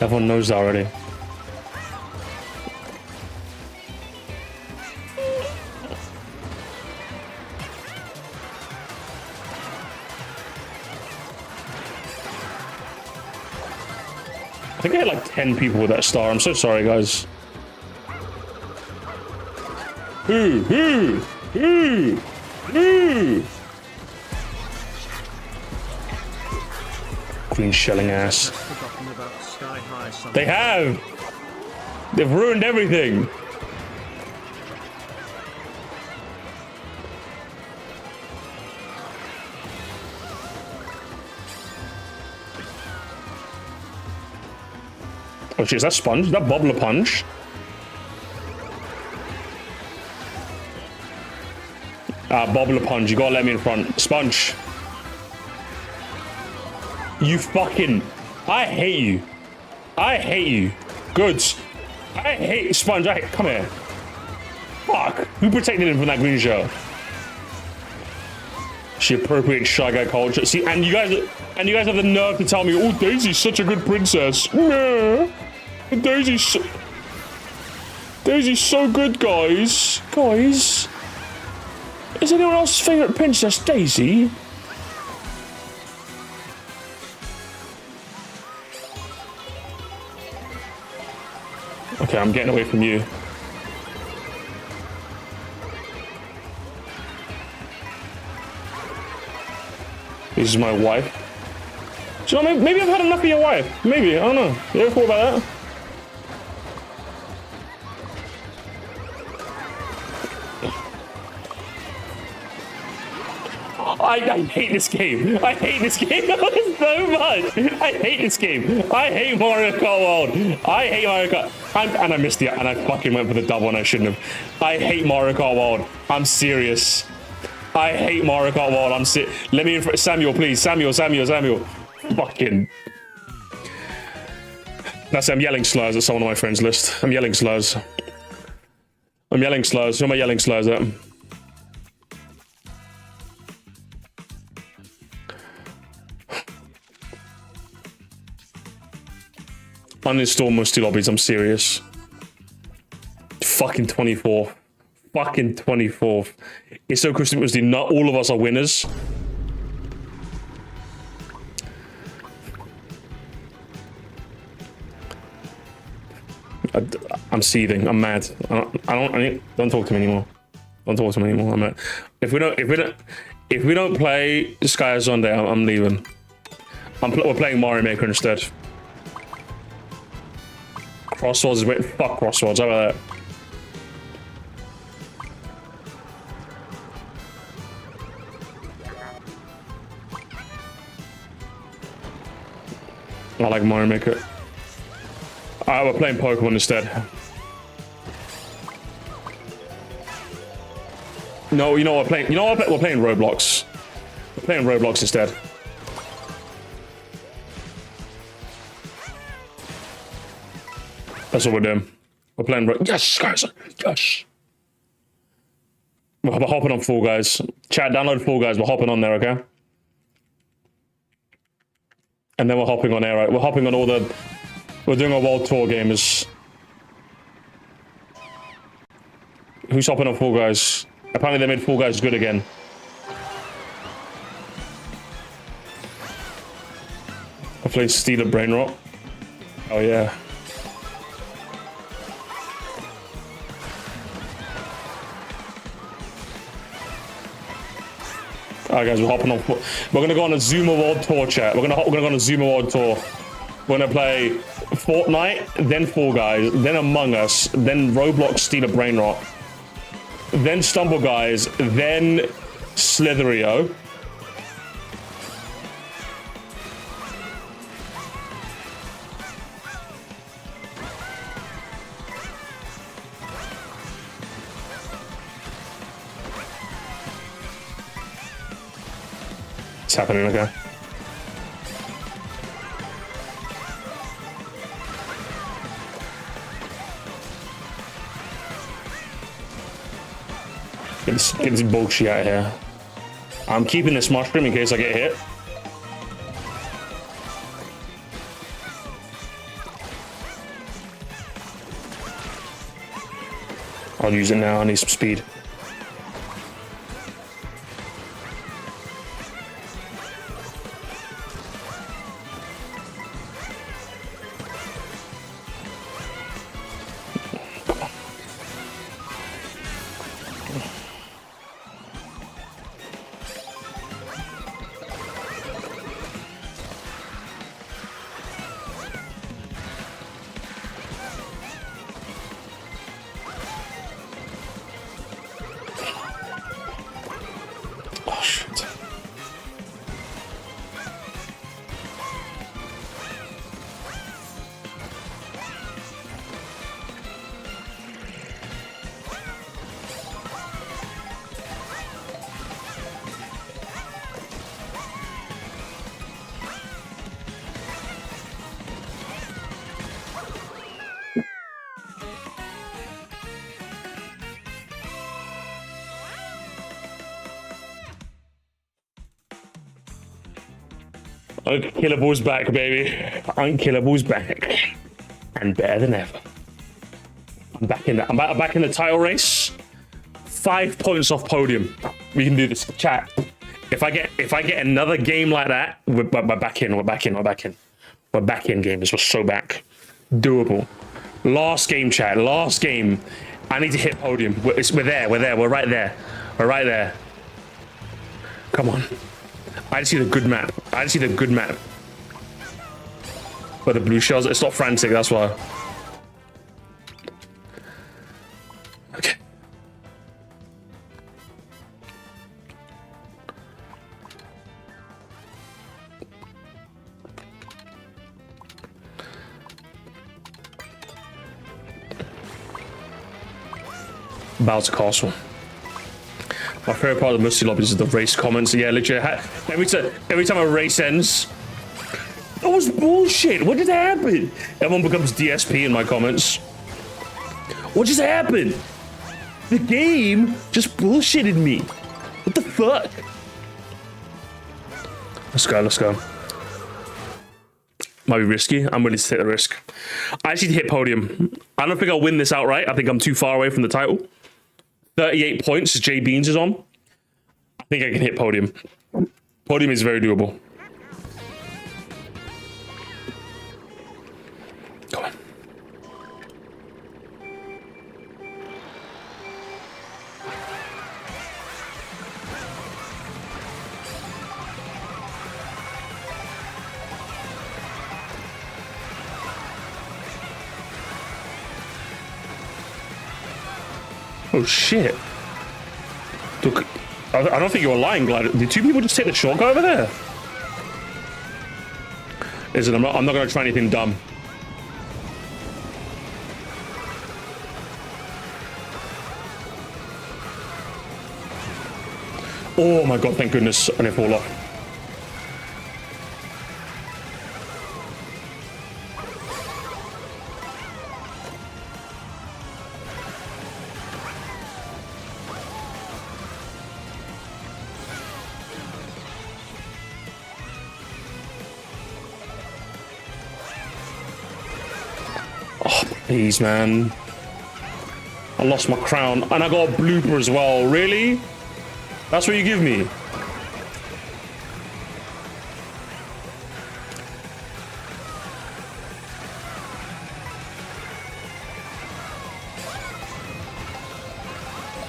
Everyone knows that already. I think I had like 10 people with that star. I'm so sorry, guys. Ooh. Green shelling ass. They have! They've ruined everything! Oh shit, is that Sponge? Is that Bobbler Punch? Bobbler Punch, you gotta let me in front. Sponge. You fucking... I hate you. I hate you. Goods. I hate Sponge. Come here. Fuck. Who protected him from that green shell? She appropriates Shy Guy culture. See, and you guys have the nerve to tell me, oh, Daisy's such a good princess. Nah. Daisy's so good, guys. Guys. Is anyone else's favorite princess Daisy? Okay, I'm getting away from you. This is my wife. Do you know, maybe I've had enough of your wife. Maybe, I don't know. You ever thought about that? I hate this game. I hate this game so much. I hate this game. I hate Mario Kart World. I hate Mario Kart. And I missed it. And I fucking went for the double and I shouldn't have. I hate Mario Kart World. I'm serious. I hate Mario Kart World. Let me in. Samuel, please. Samuel. Fucking. That's it. I'm yelling slurs at someone on my friends list. I'm yelling slurs. Who am I yelling slurs at? Uninstall Musty Lobbies, I'm serious. Fucking 24th. Fucking 24th. It's so Christmas, not all of us are winners. I'm seething. I'm mad. Don't talk to me anymore. Don't talk to me anymore. I'm mad. If we don't play Sky Sunday, I'm leaving. We're playing Mario Maker instead. Crosswords is waiting. Fuck Crosswords. How about that? I like Mario Maker. Alright, we're playing Pokemon instead. No, you know what we're playing? You know what we're playing Roblox. We're playing Roblox instead. That's what we're doing. We're playing. Yes, guys. Yes. We're hopping on Fall Guys. Chat, download Fall Guys. We're hopping on there, okay? And then we're hopping on air. Right? We're hopping on all the. We're doing a world tour gamers. Who's hopping on Fall Guys? Apparently they made Fall Guys good again. I played Steeler Brain Rot. Oh yeah. Alright guys, we're hopping on. We're gonna go on a Zuma World Tour, chat. We're gonna go on a Zuma World Tour. We're gonna play Fortnite, then Fall Guys, then Among Us, then Roblox Steeler Brain Rot, then Stumble Guys, then Slitherio. It's happening, okay? Get this bullshit out of here. I'm keeping this mushroom in case I get hit. I'll use it now. I need some speed. Unkillable's back, baby. Unkillable's back, and better than ever. I'm back in I'm back in the title race. 5 points off podium. We can do this, chat. If I get another game like that, we're back in. We're back in. We're back in. We're back in, gamers. We're so back. Doable. Last game, chat. Last game. I need to hit podium. We're there. We're there. We're right there. We're right there. Come on. I just see the good map. I just see the good map. But the blue shells, it's not frantic, that's why. Okay. Bounce Castle. My favorite part of the Musty lobbies is the race comments. Yeah, literally, every time a race ends, that was bullshit. What just happened? Everyone becomes DSP in my comments. What just happened? The game just bullshitted me. What the fuck? Let's go, let's go. Might be risky. I'm willing to take the risk. I actually hit podium. I don't think I'll win this outright. I think I'm too far away from the title. 38 points, Jay Beans is on. I think I can hit podium. Podium is very doable. Come on. Oh shit. Look, I don't think you're lying, Glider. Did 2 people just take the shortcut over there? Listen, I'm not gonna try anything dumb. Oh my god, thank goodness I didn't fall off. Please, man. I lost my crown, and I got a blooper as well. Really? That's what you give me?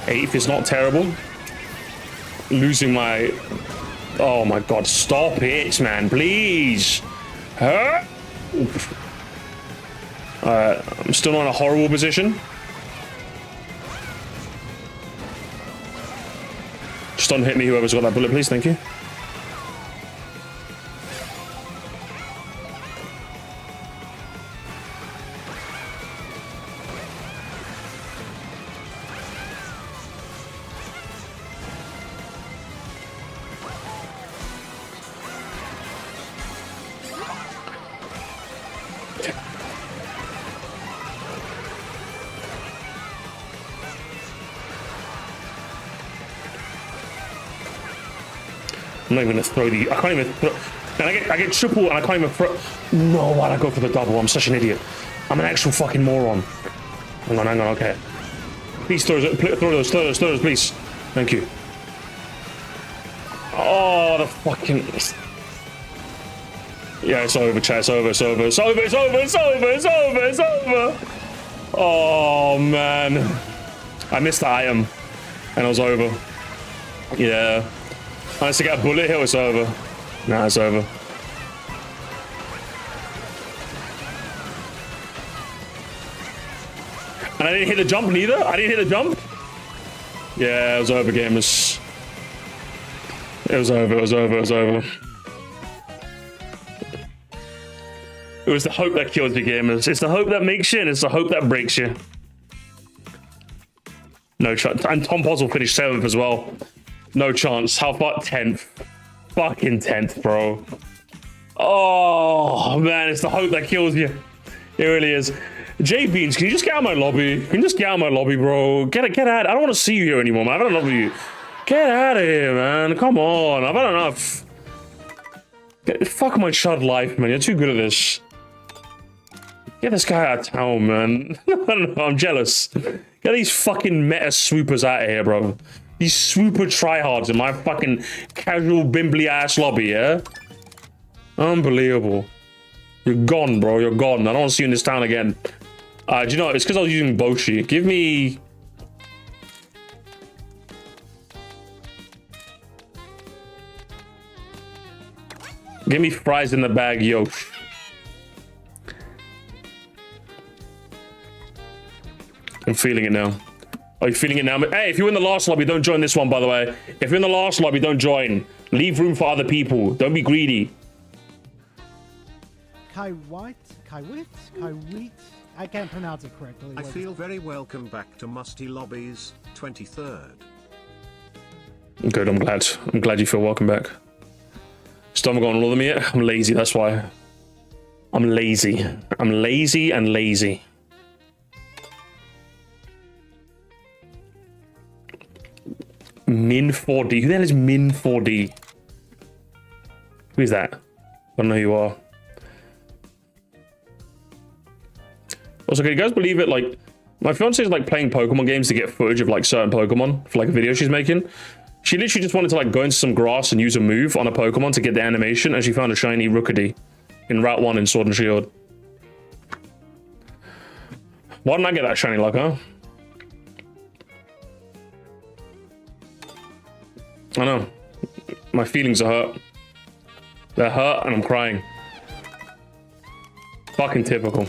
Eighth is not terrible. Losing my... Oh my god, stop it, man, please. Huh? I'm still not in a horrible position. Just don't hit me, whoever's got that bullet, please, thank you. I'm not even gonna throw the... I can't even throw... And I get triple and I can't even throw... No, why'd I go for the double? I'm such an idiot. I'm an actual fucking moron. Hang on, okay. Please throw those, please. Thank you. Oh, the fucking... Yeah, it's over, chat. It's over. Oh, man. I missed the item. And it was over. Yeah. Unless I get a bullet hit, it's over. Nah, it's over. And I didn't hit the jump neither. Yeah, it was over, gamers. It was over. It was the hope that kills you, gamers. It's the hope that makes you, and it's the hope that breaks you. No chance. And Tom Pozzle finished 7th as well. No chance. How far? 10th. Fucking 10th, bro. Oh, man. It's the hope that kills you. It really is. J Beans, can you just get out of my lobby? Bro? Get out. I don't want to see you here anymore, man. I've had enough of you. Get out of here, man. Come on. I've had enough. Fuck my chud life, man. You're too good at this. Get this guy out of town, man. I don't know. I'm jealous. Get these fucking meta swoopers out of here, bro. These swooper tryhards in my fucking casual bimbly ass lobby, yeah? Unbelievable. You're gone, bro. You're gone. I don't want to see you in this town again. Do you know, it's because I was using Boshi. Give me... Give me fries in the bag, yo. I'm feeling it now. Are you feeling it now? Hey, if you're in the last lobby, don't join this one, by the way. If you're in the last lobby, don't join. Leave room for other people. Don't be greedy. Kaiwit? I can't pronounce it correctly. I feel very welcome back to Musty Lobbies, 23rd. Good, I'm glad. I'm glad you feel welcome back. Still haven't gone all of them yet. I'm lazy, that's why. I'm lazy. I'm lazy and lazy. Min 4D. Who the hell is Min 4D? Who is that? I don't know who you are. Also, can you guys believe it? Like, my fiance is like playing Pokemon games to get footage of like certain Pokemon for like a video she's making. She literally just wanted to like go into some grass and use a move on a Pokemon to get the animation, and she found a shiny Rookidee in Route 1 in Sword and Shield. Why didn't I get that shiny luck, huh? I know. My feelings are hurt. They're hurt and I'm crying. Fucking typical.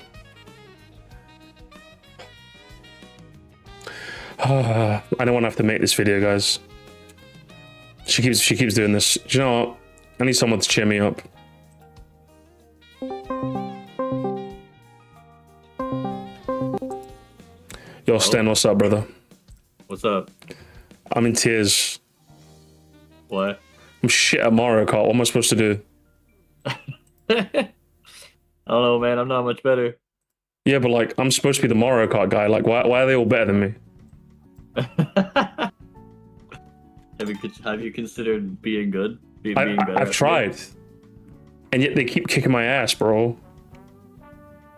I don't want to have to make this video, guys. She keeps doing this. Do you know what? I need someone to cheer me up. Yo, Stan, what's up, brother? What's up? I'm in tears. What? I'm shit at Mario Kart. What am I supposed to do? I don't know, man. I'm not much better. Yeah, but like, I'm supposed to be the Mario Kart guy. Like, why are they all better than me? Have you considered being good? Being better? I've tried. And yet they keep kicking my ass, bro.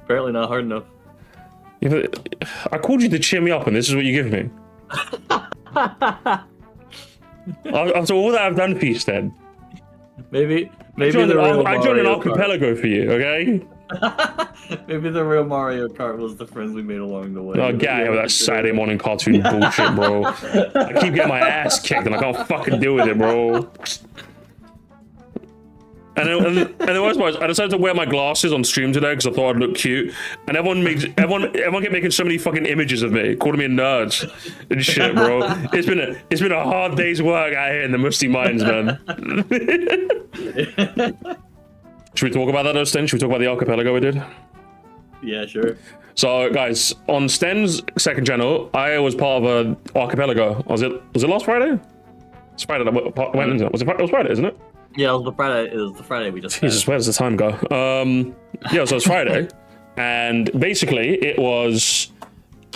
Apparently not hard enough. Yeah, I called you to cheer me up, and this is what you give me. After all that I've done for you, Stan. Maybe I joined the real an Mario archipelago for you, okay? Kart. Maybe the real Mario Kart was the friends we made along the way. Oh, get out of that Saturday morning cartoon bullshit, bro. I keep getting my ass kicked, and I can't fucking deal with it, bro. And the worst part is, I decided to wear my glasses on stream today because I thought I'd look cute. And everyone kept making so many fucking images of me, calling me a nerd and shit, bro. It's been a hard day's work out here in the musty mines, man. Should we talk about that, though, Sten? Should we talk about the archipelago we did? Yeah, sure. So, guys, on Sten's second channel, I was part of an archipelago. Was it last Friday? It's Friday that went into it. It was Friday, isn't it? Yeah, it was the Friday we just Jesus, where does the time go? Yeah, so it's Friday. And basically, it was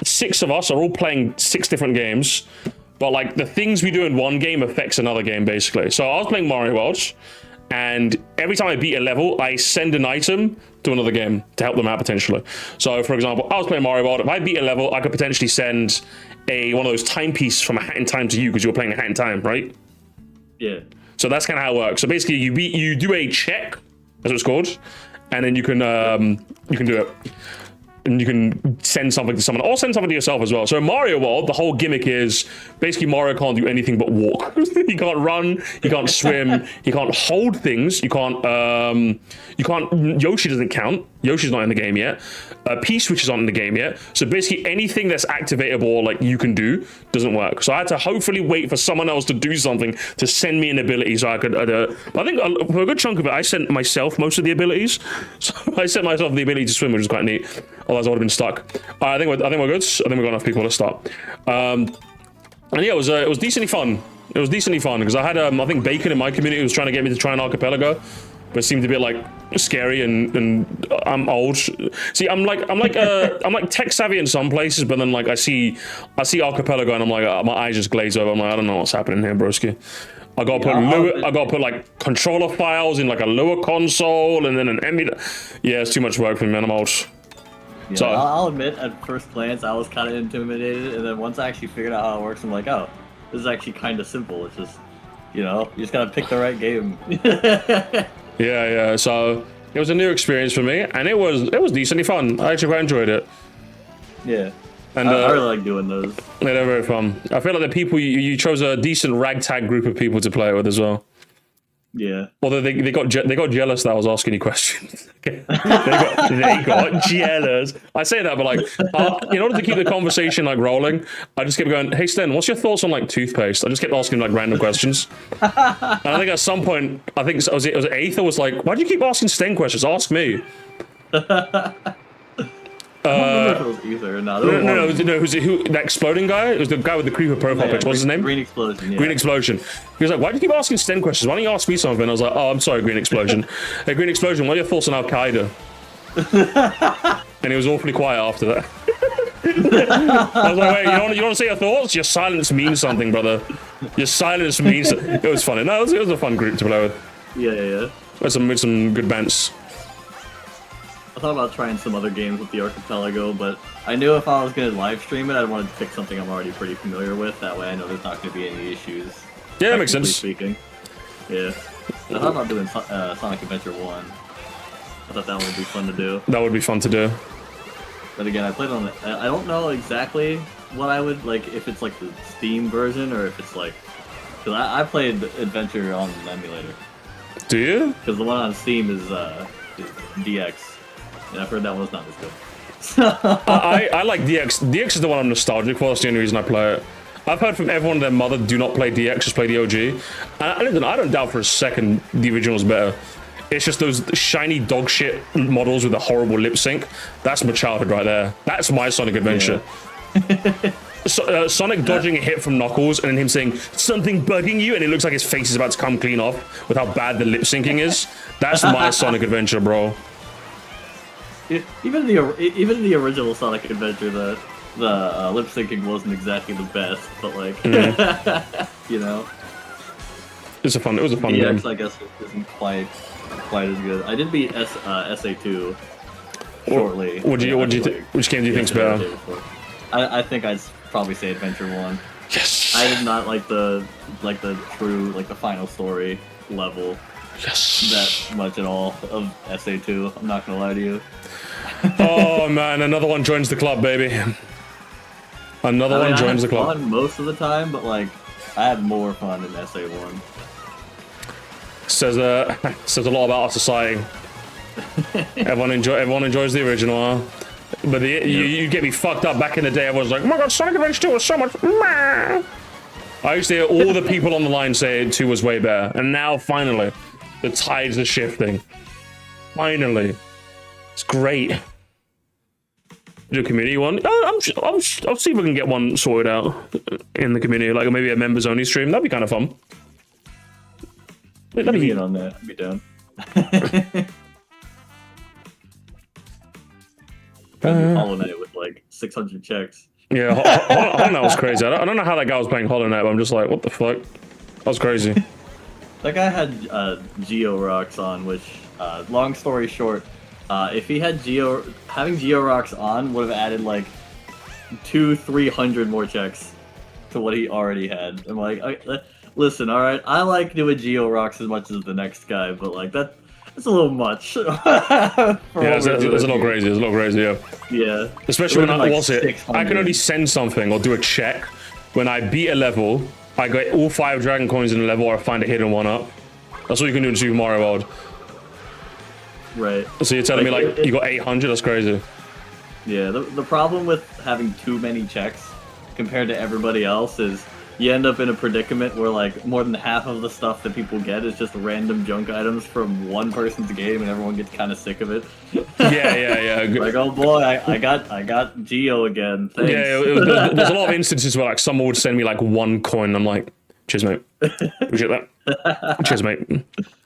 6 of us are all playing 6 different games. But, like, the things we do in one game affects another game, basically. So I was playing Mario World. And every time I beat a level, I send an item to another game to help them out potentially. So, for example, I was playing Mario World. If I beat a level, I could potentially send one of those timepieces from A Hat in Time to you because you were playing A Hat in Time, right? Yeah. So that's kind of how it works. So basically, you do a check, that's what it's called, and then you can do it. And you can send something to someone, or send something to yourself as well. So in Mario World, the whole gimmick is basically Mario can't do anything but walk. He can't run, he can't swim, he can't hold things, you can't, Yoshi doesn't count. Yoshi's not in the game yet. P-Switch is not in the game yet. So basically anything that's activatable, like you can do, doesn't work. So I had to hopefully wait for someone else to do something to send me an ability so I could, I think for a good chunk of it, I sent myself most of the abilities. So I sent myself the ability to swim, which is quite neat. Otherwise I would have been stuck. I think we're good. I think we've got enough people to start. And yeah, it was decently fun. It was decently fun because I had, I think Bacon in my community was trying to get me to try an archipelago. But it seemed a bit like scary and I'm old. See, I'm like tech savvy in some places, but then like I see archipelago and I'm like my eyes just glaze over. I'm like, I don't know what's happening here, broski. I gotta put like controller files in like a lower console and then an emulator. Yeah, it's too much work for me, man. I'm old. Yeah, So I'll admit, at first glance, I was kind of intimidated, and then once I actually figured out how it works, I'm like, oh, this is actually kind of simple. It's just, you just gotta pick the right game. Yeah. So it was a new experience for me, and it was decently fun. I actually quite enjoyed it. Yeah. And I really like doing those. Yeah, they're very fun. I feel like the people you chose a decent ragtag group of people to play with as well. Yeah. Although they got jealous that I was asking you questions. they got jealous. I say that, but like, in order to keep the conversation like rolling, I just kept going, "Hey Sten, what's your thoughts on like toothpaste?" I just kept asking like random questions. And I think at some point, I think it was Aether was like, "Why do you keep asking Sten questions? Ask me." I don't remember if it was Ether or not. No. Who that exploding guy? It was the guy with the creeper profile picture. What's his name? Green Explosion. Yeah. Green Explosion. He was like, "Why do you keep asking Sten questions? Why don't you ask me something?" I was like, "Oh, I'm sorry, Green Explosion." Hey, Green Explosion, what are your thoughts on Al Qaeda? And he was awfully quiet after that. I was like, "Wait, you want to say your thoughts? Your silence means something, brother. Your silence means." It was funny. No, it was a fun group to play with. Yeah. With some good bands. I thought about trying some other games with the Archipelago, but I knew if I was going to live stream it, I'd want to pick something I'm already pretty familiar with. That way I know there's not going to be any issues. Yeah, that makes sense. Speaking. Yeah. I thought about doing Sonic Adventure 1. I thought that one would be fun to do. That would be fun to do. But again, I played on it. I don't know exactly what I would, like, if it's like the Steam version or if it's like... Because I played Adventure on an emulator. Do you? Because the one on Steam is DX. And I've heard that one's not as good. I like DX. DX is the one I'm nostalgic for. That's the only reason I play it. I've heard from everyone and their mother, do not play DX, just play the OG. And I don't doubt for a second the original's better. It's just those shiny dog shit models with a horrible lip sync. That's my childhood right there. That's my Sonic Adventure. Yeah. Sonic dodging a hit from Knuckles and then him saying, "Something bugging you," and it looks like his face is about to come clean off with how bad the lip syncing is. That's my Sonic Adventure, bro. Even the original Sonic Adventure, the lip syncing wasn't exactly the best, but like, you know, it was a fun game. I guess isn't quite as good. I did beat SA2. shortly. Which game do you think's better? I think I'd probably say Adventure 1. Yes. I did not like the true the final story level that much at all of SA2. I'm not gonna lie to you. Oh man, another one joins the club, baby. Another one joins the club. I had fun most of the time, but like I had more fun in SA1. Says a lot about our society. everyone enjoys the original, huh? But you get me fucked up. Back in the day, everyone's like, "Oh my god, Sonic Adventure 2 was so much." I used to hear all the people on the line say 2 was way better, and now finally, the tides are shifting. Finally, it's great. Do a community one. I'll see if I can get one sorted out in the community, like maybe a members only stream. That'd be kind of fun. Let me in on that. I'd be down. Hollow Knight with like 600 checks. Yeah, Hollow Knight was crazy. I don't know how that guy was playing Hollow Knight, but I'm just like, what the fuck? That was crazy. That guy had Geo Rocks on, which, long story short, if he had having Geo Rocks on would have added like 200-300 more checks to what he already had. I'm like, listen, all right, I like doing Geo Rocks as much as the next guy, but like that's a little much. Yeah, it's a little crazy. It's a little crazy. Yeah. Yeah. Especially when I can only send something or do a check when I beat a level. I get all 5 dragon coins in a level, or I find a hidden one up. That's what you can do in Super Mario World. Right. So you're telling me like you got 800? That's crazy. Yeah. The problem with having too many checks compared to everybody else is you end up in a predicament where like more than half of the stuff that people get is just random junk items from one person's game, and everyone gets kind of sick of it. Yeah. Like, oh boy, I got Geo again. Thanks. Yeah, there's a lot of instances where like someone would send me like 1 coin. I'm like, cheers, mate. Appreciate that. Cheers, mate.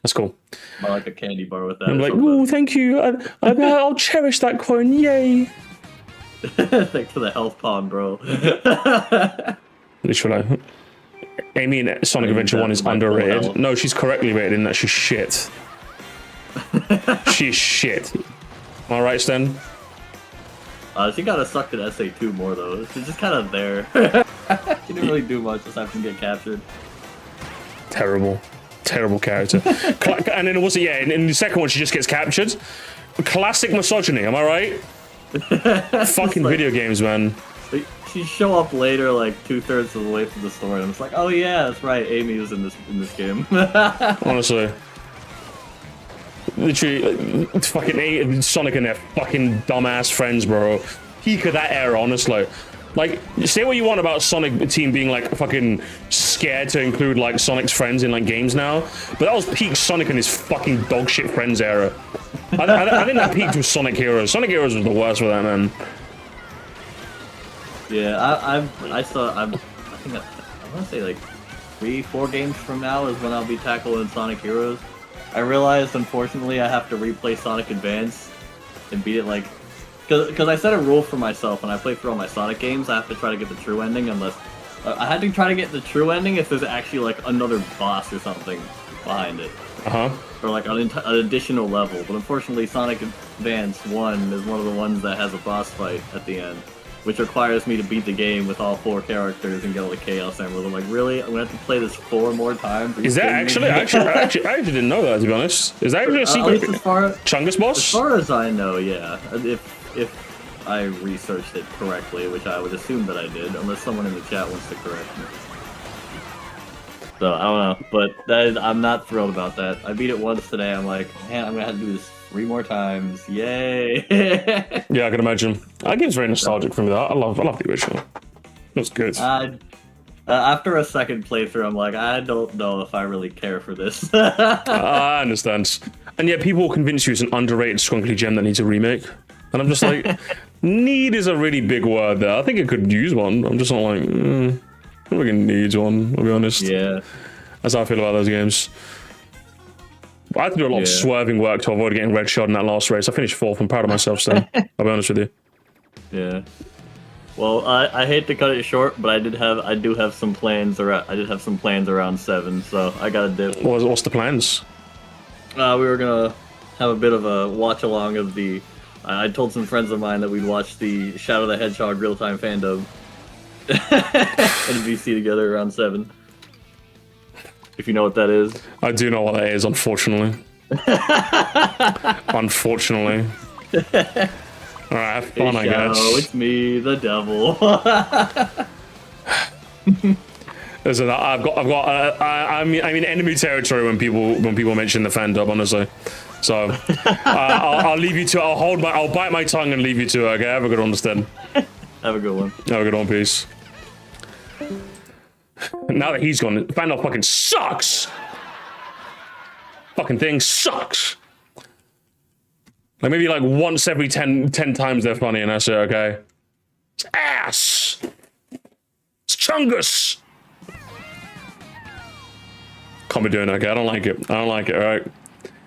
That's cool. I like a candy bar with that. I'm like, oh, thank you. I'll cherish that coin. Yay. Thanks for the health pawn, bro. Literally. Amy in Sonic Adventure 1 is underrated. No, she's correctly rated in that she's shit. She's shit. Am I right, Sten? She got sucked at SA2 more, though. She's just kind of there. She didn't really do much aside from get captured. Terrible. Terrible character. And then also, yeah, in the second one, she just gets captured. Classic misogyny, am I right? Fucking like, video games, man. She show up later, like 2/3 of the way through the story, and I'm just like, oh yeah, that's right, Amy was in this game. Honestly. Literally, fucking Sonic and their fucking dumbass friends, bro. Peak of that era, honestly. Like, say what you want about Sonic Team being like fucking scared to include like Sonic's friends in like games now, but that was peak Sonic and his fucking dogshit friends era. I think that peaked with Sonic Heroes. Sonic Heroes was the worst for that, man. Yeah, I think I want to say like 3-4 games from now is when I'll be tackling Sonic Heroes. I realized, unfortunately, I have to replay Sonic Advance and beat it like... Because I set a rule for myself when I play through all my Sonic games, I have to try to get the true ending unless... I had to try to get the true ending if there's actually like another boss or something behind it. Or like an additional level. But unfortunately, Sonic Advance 1 is one of the ones that has a boss fight at the end, which requires me to beat the game with all 4 characters and get all the Chaos Emeralds. I'm like, really? I'm gonna have to play this 4 more times? Is that actually? I actually didn't know that, to be honest. Is that actually a secret? Chungus boss? As far as I know, yeah. If I researched it correctly, which I would assume that I did, unless someone in the chat wants to correct me. So I don't know, but I'm not thrilled about that. I beat it once today. I'm like, man, I'm gonna have to do this 3 more times. Yay! Yeah, I can imagine. That game's very nostalgic for me. Though I love the original. It was good. After a second playthrough, I'm like, I don't know if I really care for this. I understand. And yet people will convince you it's an underrated Skunkly gem that needs a remake. And I'm just like, need is a really big word there. I think it could use one. I'm just not like, I think it needs one, I'll be honest. Yeah. That's how I feel about those games. I had to do a lot of swerving work to avoid getting red shot in that last race. I finished 4th. I'm proud of myself, Stan. I'll be honest with you. Yeah. Well, I hate to cut it short, but I do have some plans around 7, so I gotta dip. What's the plans? We were gonna have a bit of a watch along of the I told some friends of mine that we'd watch the Shadow the Hedgehog real-time fandom NBC together around 7. If you know what that is. I do know what that is, unfortunately. Unfortunately. Alright, have fun, I guess. It's me, the devil. Listen, I'm in enemy territory when people mention the fan dub, honestly. So I'll leave you to. I'll bite my tongue and leave you to. Okay, have a good one, instead. Have a good one. Have a good one, peace. Now that he's gone, fan dub fucking sucks. Fucking thing sucks. Like maybe like once every 10 times they're funny, and that's it. Okay. It's ass. It's chungus. Can't be doing it, okay? I don't like it. I don't like it, alright?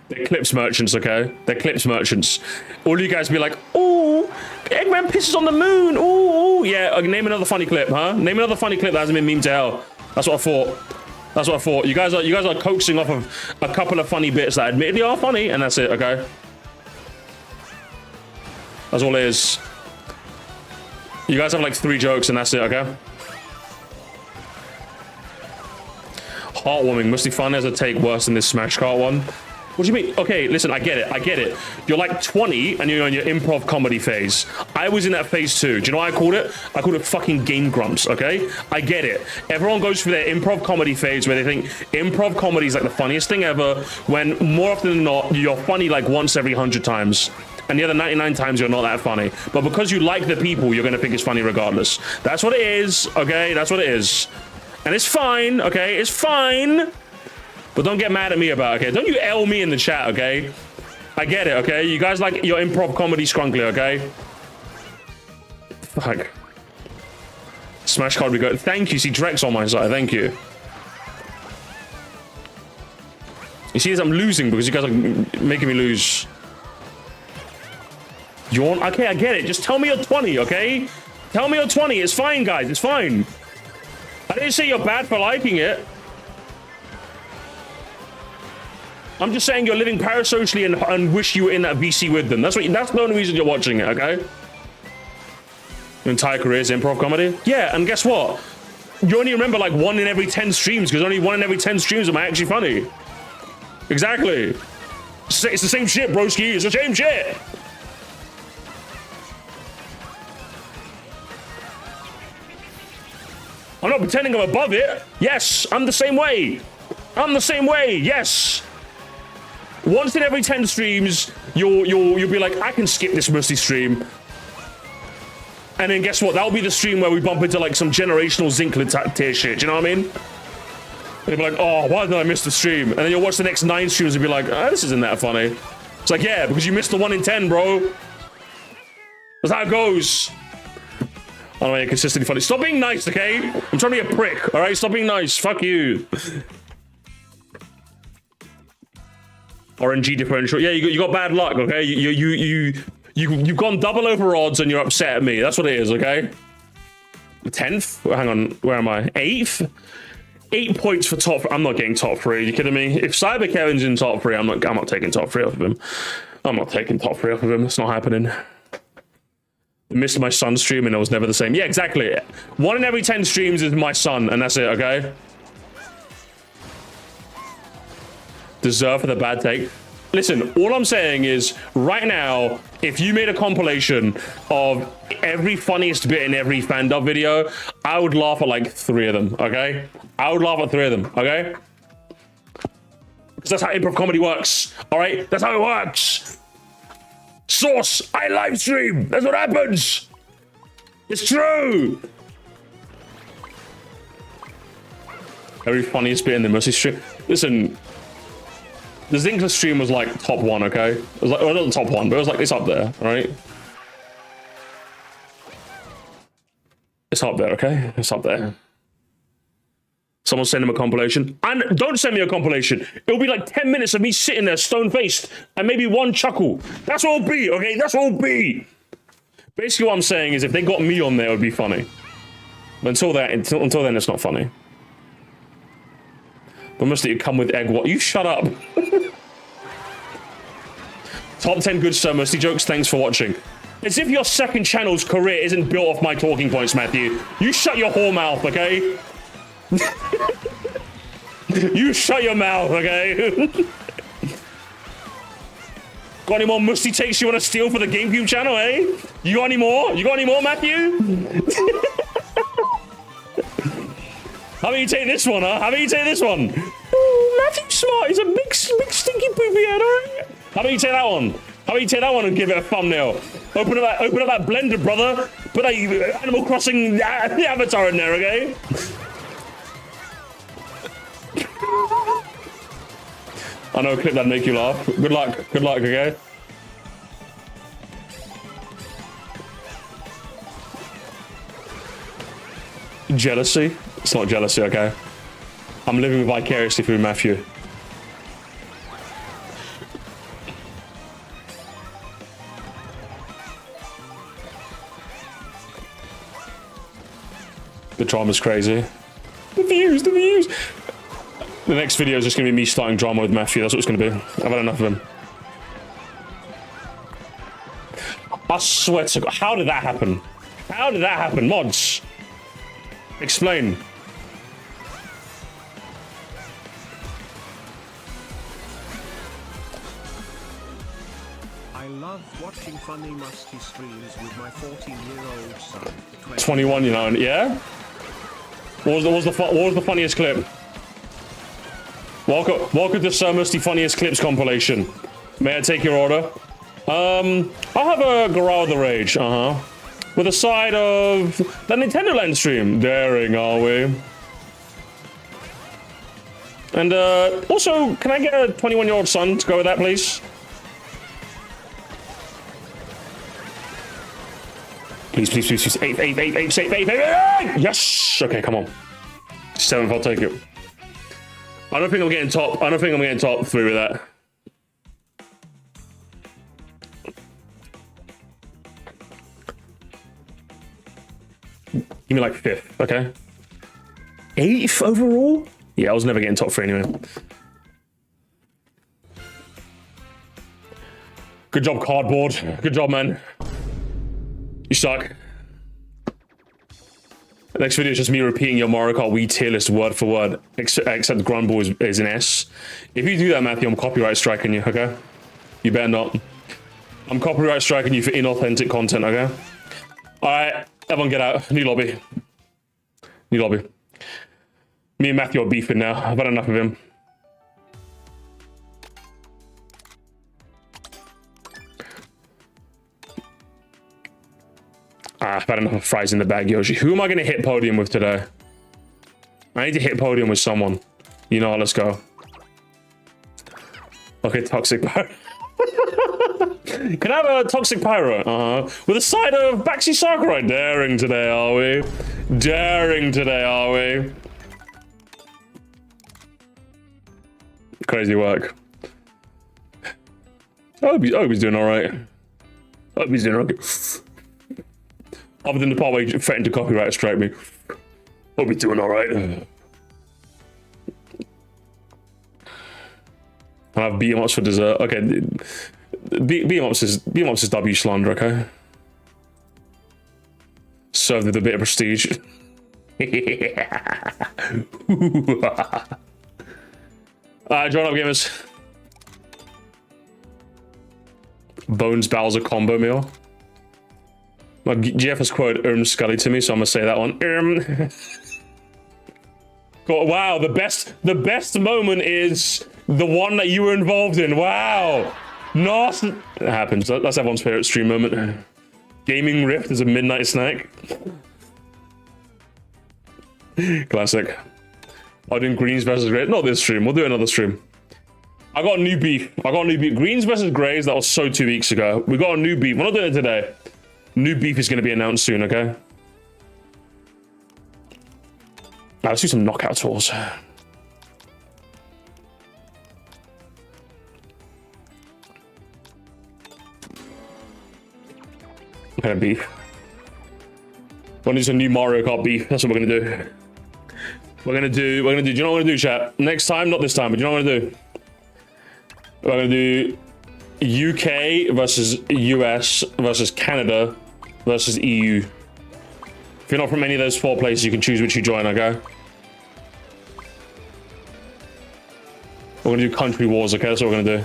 They're clips merchants, okay? They're clips merchants. All you guys be like, ooh, Eggman pisses on the moon. Ooh, yeah. Name another funny clip, huh? Name another funny clip that hasn't been memed to hell. That's what I thought. That's what I thought. You guys are coaxing off of a couple of funny bits that admittedly are funny, and that's it, okay? That's all it is. You guys have like 3 jokes, and that's it, okay? Heartwarming. Musty Fun has a take worse than this Smash Cart one. What do you mean? Okay, listen, I get it. You're like 20 and you're in your improv comedy phase. I was in that phase too. Do you know what I called it? I called it fucking Game Grumps, okay? I get it. Everyone goes through their improv comedy phase where they think improv comedy is like the funniest thing ever, when more often than not, you're funny like once every 100 times. And the other 99 times you're not that funny. But because you like the people, you're gonna think it's funny regardless. That's what it is, okay? That's what it is. And it's fine, okay? It's fine. But don't get mad at me about it, okay? Don't you L me in the chat, okay? I get it, okay? You guys like your improv comedy scrunkly, okay? Fuck. Smash card we go. Thank you. See, Drex on my side. Thank you. You see, I'm losing because you guys are making me lose. Yawn? Okay, I get it. Just tell me you're 20, okay? Tell me you're 20. It's fine, guys. It's fine. I didn't say you're bad for liking it. I'm just saying you're living parasocially and wish you were in that VC with them. That's the only reason you're watching it, okay? Your entire career is improv comedy? Yeah, and guess what? You only remember like 1 in every 10 streams because only 1 in every 10 streams am I actually funny. Exactly. It's the same shit, broski. It's the same shit. I'm not pretending I'm above it. Yes, I'm the same way. I'm the same way. Yes. Once in every 10 streams, you'll be like, I can skip this Musty stream. And then guess what? That'll be the stream where we bump into like some generational Zinkler tier shit. Do you know what I mean? And you'll be like, oh, why did I miss the stream? And then you'll watch the next 9 streams and be like, oh, this isn't that funny. It's like, yeah, because you missed the 1 in 10, bro. That's how it goes. I don't know, you're consistently funny. Stop being nice, okay? I'm trying to be a prick, all right? Stop being nice. Fuck you. RNG differential. Yeah, you got bad luck, okay? You've gone double over odds and you're upset at me. That's what it is, okay? 10th? Hang on, where am I? 8th? 8 points for top. I'm not getting top 3. Are you kidding me? If Cyber Kevin's in top 3, I'm not taking top 3 off of him. I'm not taking top 3 off of him. It's not happening. I missed my son's stream and it was never the same. Yeah, exactly. 1 in every 10 streams is my son, and that's it, okay? Deserve for the bad take. Listen, all I'm saying is, right now, if you made a compilation of every funniest bit in every fan-dub video, I would laugh at like 3 of them, okay? I would laugh at 3 of them, okay? Because that's how improv comedy works, all right? That's how it works. Source, I live stream. That's what happens. It's true. Every funniest bit in the Mercy stream. Listen, the Zinkler stream was like top 1, okay? It was like, well, not the top 1, but it was like, it's up there, right? It's up there, okay? It's up there. Someone send him a compilation. And don't send me a compilation. It'll be like 10 minutes of me sitting there stone-faced and maybe 1 chuckle. That's all it'll be, okay? That's all it'll be. Basically what I'm saying is if they got me on there, it would be funny. But until then, it's not funny. But must you come with egg what? You shut up. Top 10 good Sir Musty jokes. Thanks for watching. As if your second channel's career isn't built off my talking points, Matthew. You shut your whore mouth, okay? You shut your mouth, okay? Got any more musty takes you want to steal for the GameCube channel, eh? You got any more? You got any more, Matthew? How about you take this one, huh? How about you take this one? Oh, Matthew's smart. He's a big stinky poopy head, alright? How about you take that one? How about you take that one and give it a thumbnail? Open up that blender, brother. Put that Animal Crossing avatar in there, okay? I know a clip that'd make you laugh. Good luck, okay? Jealousy? It's not jealousy, okay? I'm living vicariously through Matthew. The drama's crazy. The views! The next video is just going to be me starting drama with Matthew. That's what it's going to be. I've had enough of him. I swear to God. How did that happen? How did that happen? Mods, explain. I love watching funny musty streams with my 14-year-old son. 21, you know, yeah? What was the funniest clip? Welcome to Sir Musty Funniest Clips compilation. May I take your order? I'll have a Garou the Rage, with a side of the Nintendo Land stream. Daring, are we? And also, can I get a 21-year-old son to go with that, please? Please. Eight. Yes! Okay, come on. 7th, I'll take it. I don't think I'm getting top 3 with that. Give me like 5th, okay? 8th overall? Yeah, I was never getting top 3 anyway. Good job, Cardboard. Good job, man. You suck. The next video is just me repeating your Mario Kart Wii tier list word for word, except Grumble is an S. If you do that, Matthew, I'm copyright striking you, okay? You better not. I'm copyright striking you for inauthentic content, okay? Alright, everyone get out. New lobby. Me and Matthew are beefing now. I've had enough of him. I've had enough of fries in the bag, Yoshi. Who am I going to hit podium with today? I need to hit podium with someone. You know what, let's go. Okay, Toxic Pyro. Can I have a Toxic Pyro? With a side of Baxi Sakurai. Daring today, are we? Daring today, are we? Crazy work. I hope he's doing alright. I hope he's doing okay. Other than the part where he threatened to copyright strike me. Hope he's doing alright. I have beat-em-ups for dessert. Okay. Beat-em-ups is W slander, okay? Served with a bit of prestige. Alright, join up, gamers. Bones Bowser combo meal. My Jeff has quoted Scully to me, so I'm gonna say that one. Wow, the best moment is the one that you were involved in. Wow, nice. It happens. That's everyone's favorite stream moment. Gaming Rift is a midnight snack. Classic. I'm doing Greens versus Greys. Not this stream. We'll do another stream. I got new beef. Greens versus Greys. That was so 2 weeks ago. We got a new beef. We're not doing it today. New beef is going to be announced soon, okay? Now, let's do some knockout tours. What kind of beef? We're going to do some new Mario Kart beef. That's what we're going to do. Do you know what we're going to do, chat? Next time, not this time, but do you know what I'm going to do? We're going to do UK versus US versus Canada versus EU. If you're not from any of those 4 places, you can choose which you join, okay? We're gonna do country wars, okay? That's what we're gonna do.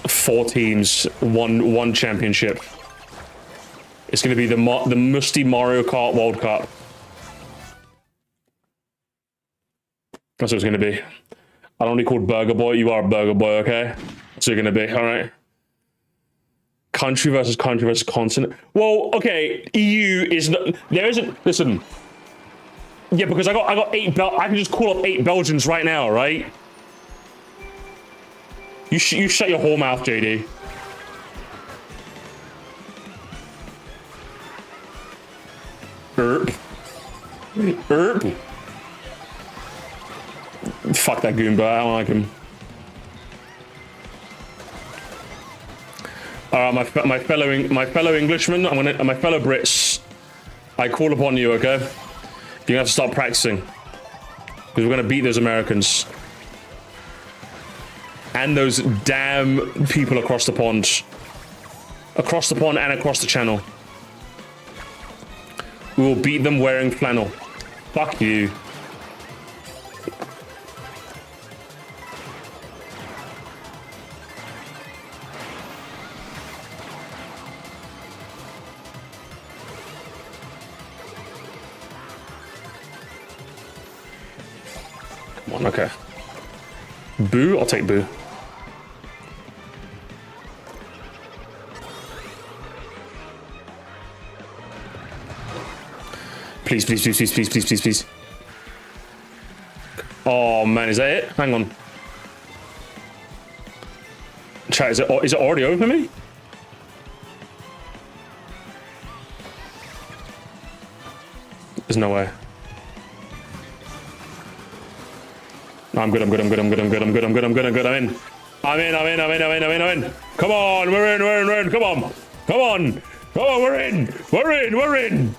Four teams, one championship. It's gonna be the musty Mario Kart World Cup. That's what it's gonna be. I don't want to be called Burger Boy. You are a Burger Boy, okay? That's what you're gonna be. All right. Country versus continent. Well, okay. EU is not. There isn't. Listen. Yeah, because I got 8 I can just call up 8 Belgians right now, right? You shut your whole mouth, JD. Erp. Fuck that Goomba. I don't like him. Alright, my fellow Englishmen, my fellow Brits, I call upon you, okay? You're gonna have to start practicing. Because we're gonna beat those Americans. And those damn people across the pond. Across the pond and across the channel. We will beat them wearing flannel. Fuck you. Come on, okay. Boo? I'll take Boo. Please, please, please, please, please, please, please, please. Oh man, is that it? Hang on. Chat, is it already over for me? There's no way. No, I'm good, I'm good, I'm good, I'm good, I'm good, I'm good, I'm good, I'm good, I'm good, I'm in. I'm in. Come on, we're in, come on. Come on, we're in.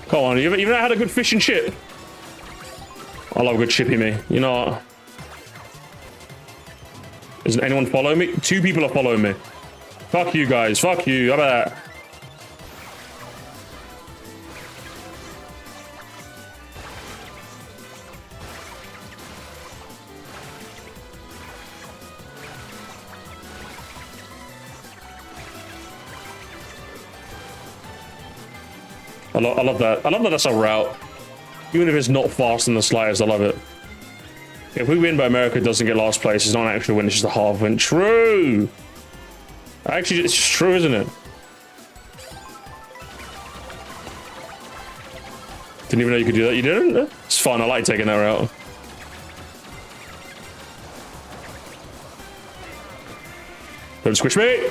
Come on, you've not had a good fish and chip? I love a good chippy me. You know what? Isn't anyone following me? 2 people are following me. Fuck you guys, fuck you, how about that? I love that. I love that that's a route. Even if it's not fast in the slightest, I love it. If we win but America doesn't get last place, it's not an actual win, it's just a half win. True! Actually, it's true, isn't it? Didn't even know you could do that. You didn't? It's fun. I like taking that route. Don't squish me!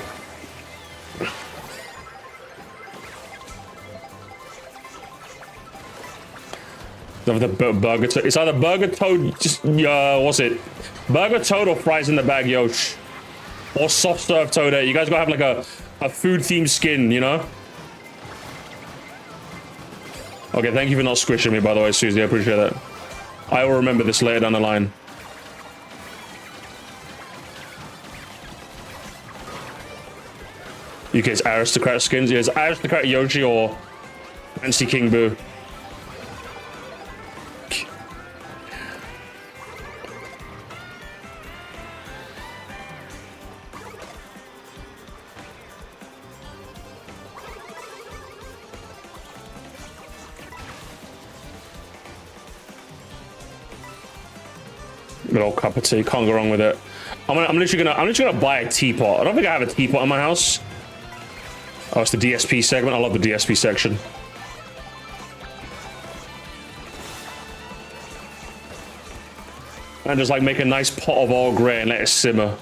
The burger it's either burger toad, just what's it? Burger toad or fries in the bag, Yosh. Or soft serve toad. You guys gotta have like a food themed skin, you know? Okay, thank you for not squishing me, by the way, Susie. I appreciate that. I will remember this later down the line. UK's aristocrat skins. Yeah, it's aristocrat Yoshi or fancy King Boo. Little cup of tea, can't go wrong with it. I'm literally gonna buy a teapot. I don't think I have a teapot in my house. Oh, it's the DSP segment. I love the DSP section. And just like make a nice pot of Earl Grey and let it simmer.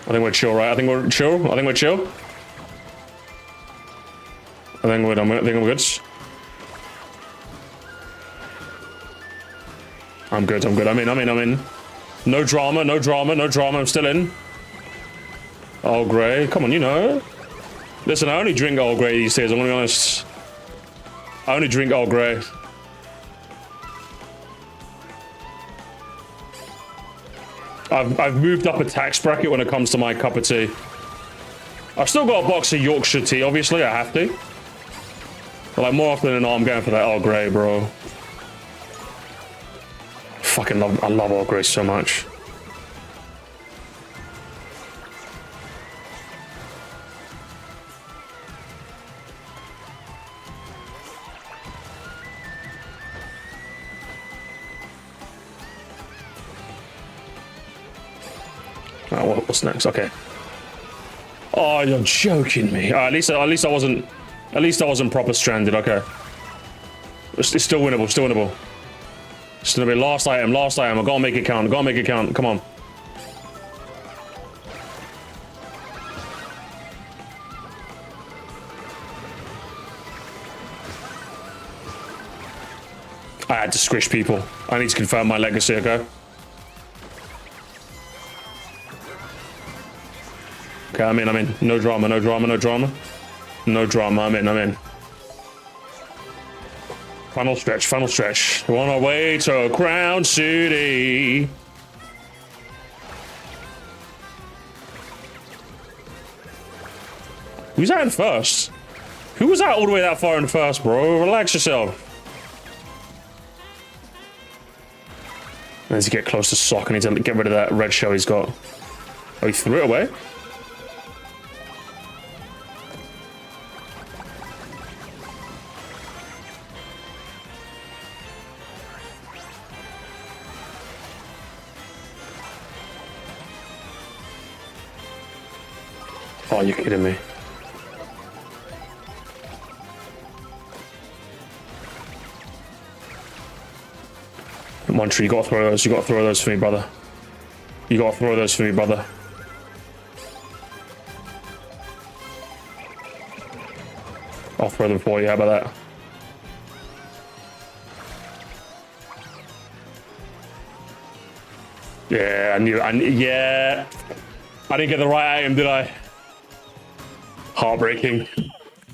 I think we're chill, right? I think we're chill. I think we're chill. I think we're good. I'm good. I'm good. I'm in. No drama. No drama. No drama. I'm still in. Earl Grey. Come on, you know. Listen, I only drink Earl Grey these days. I'm gonna be honest. I only drink Earl Grey. I've moved up a tax bracket when it comes to my cup of tea. I've still got a box of Yorkshire tea, obviously, I have to. But like more often than not, I'm going for that Earl Grey, bro. Fucking love, I love Earl Grey so much. What's next? Okay. Oh, you're joking me. At least I wasn't proper stranded. Okay. It's still winnable. Still winnable. It's gonna be last item. Last item. I gotta make it count. I gotta make it count. Come on. I had to squish people. I need to confirm my legacy. Okay. Okay, I'm in. No drama, no drama, no drama. No drama, I'm in. Final stretch. We're on our way to Crown City. Who's out in first? Who was out all the way that far in first, bro? Relax yourself. I need to get close to Sock. I need to get rid of that red shell he's got. Oh, he threw it away? Oh, you're kidding me. Montre, you gotta throw those. You gotta throw those for me, brother. You gotta throw those for me, brother. I'll throw them for you. How about that? Yeah, I knew. Yeah. I didn't get the right item, did I? Heartbreaking.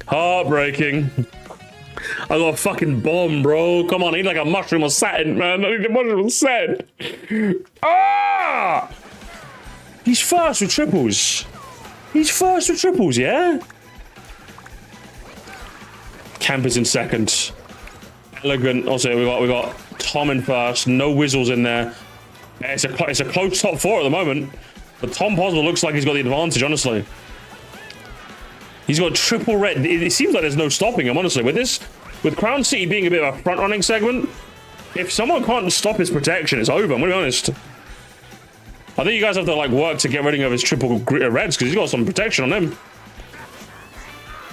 Heartbreaking. I got a fucking bomb, bro. Come on, I need like a mushroom or satin, man. I need a mushroom or satin. Ah! He's first with triples. He's first with triples, yeah? Campers in second. Elegant. Also, we got Tom in first. No Whizzles in there. It's a close top four at the moment. But Tom Poswell looks like he's got the advantage, honestly. He's got triple red. It seems like there's no stopping him, honestly. With Crown City being a bit of a front-running segment, if someone can't stop his protection, it's over. I'm gonna be honest. I think you guys have to like work to get rid of his triple reds because he's got some protection on him.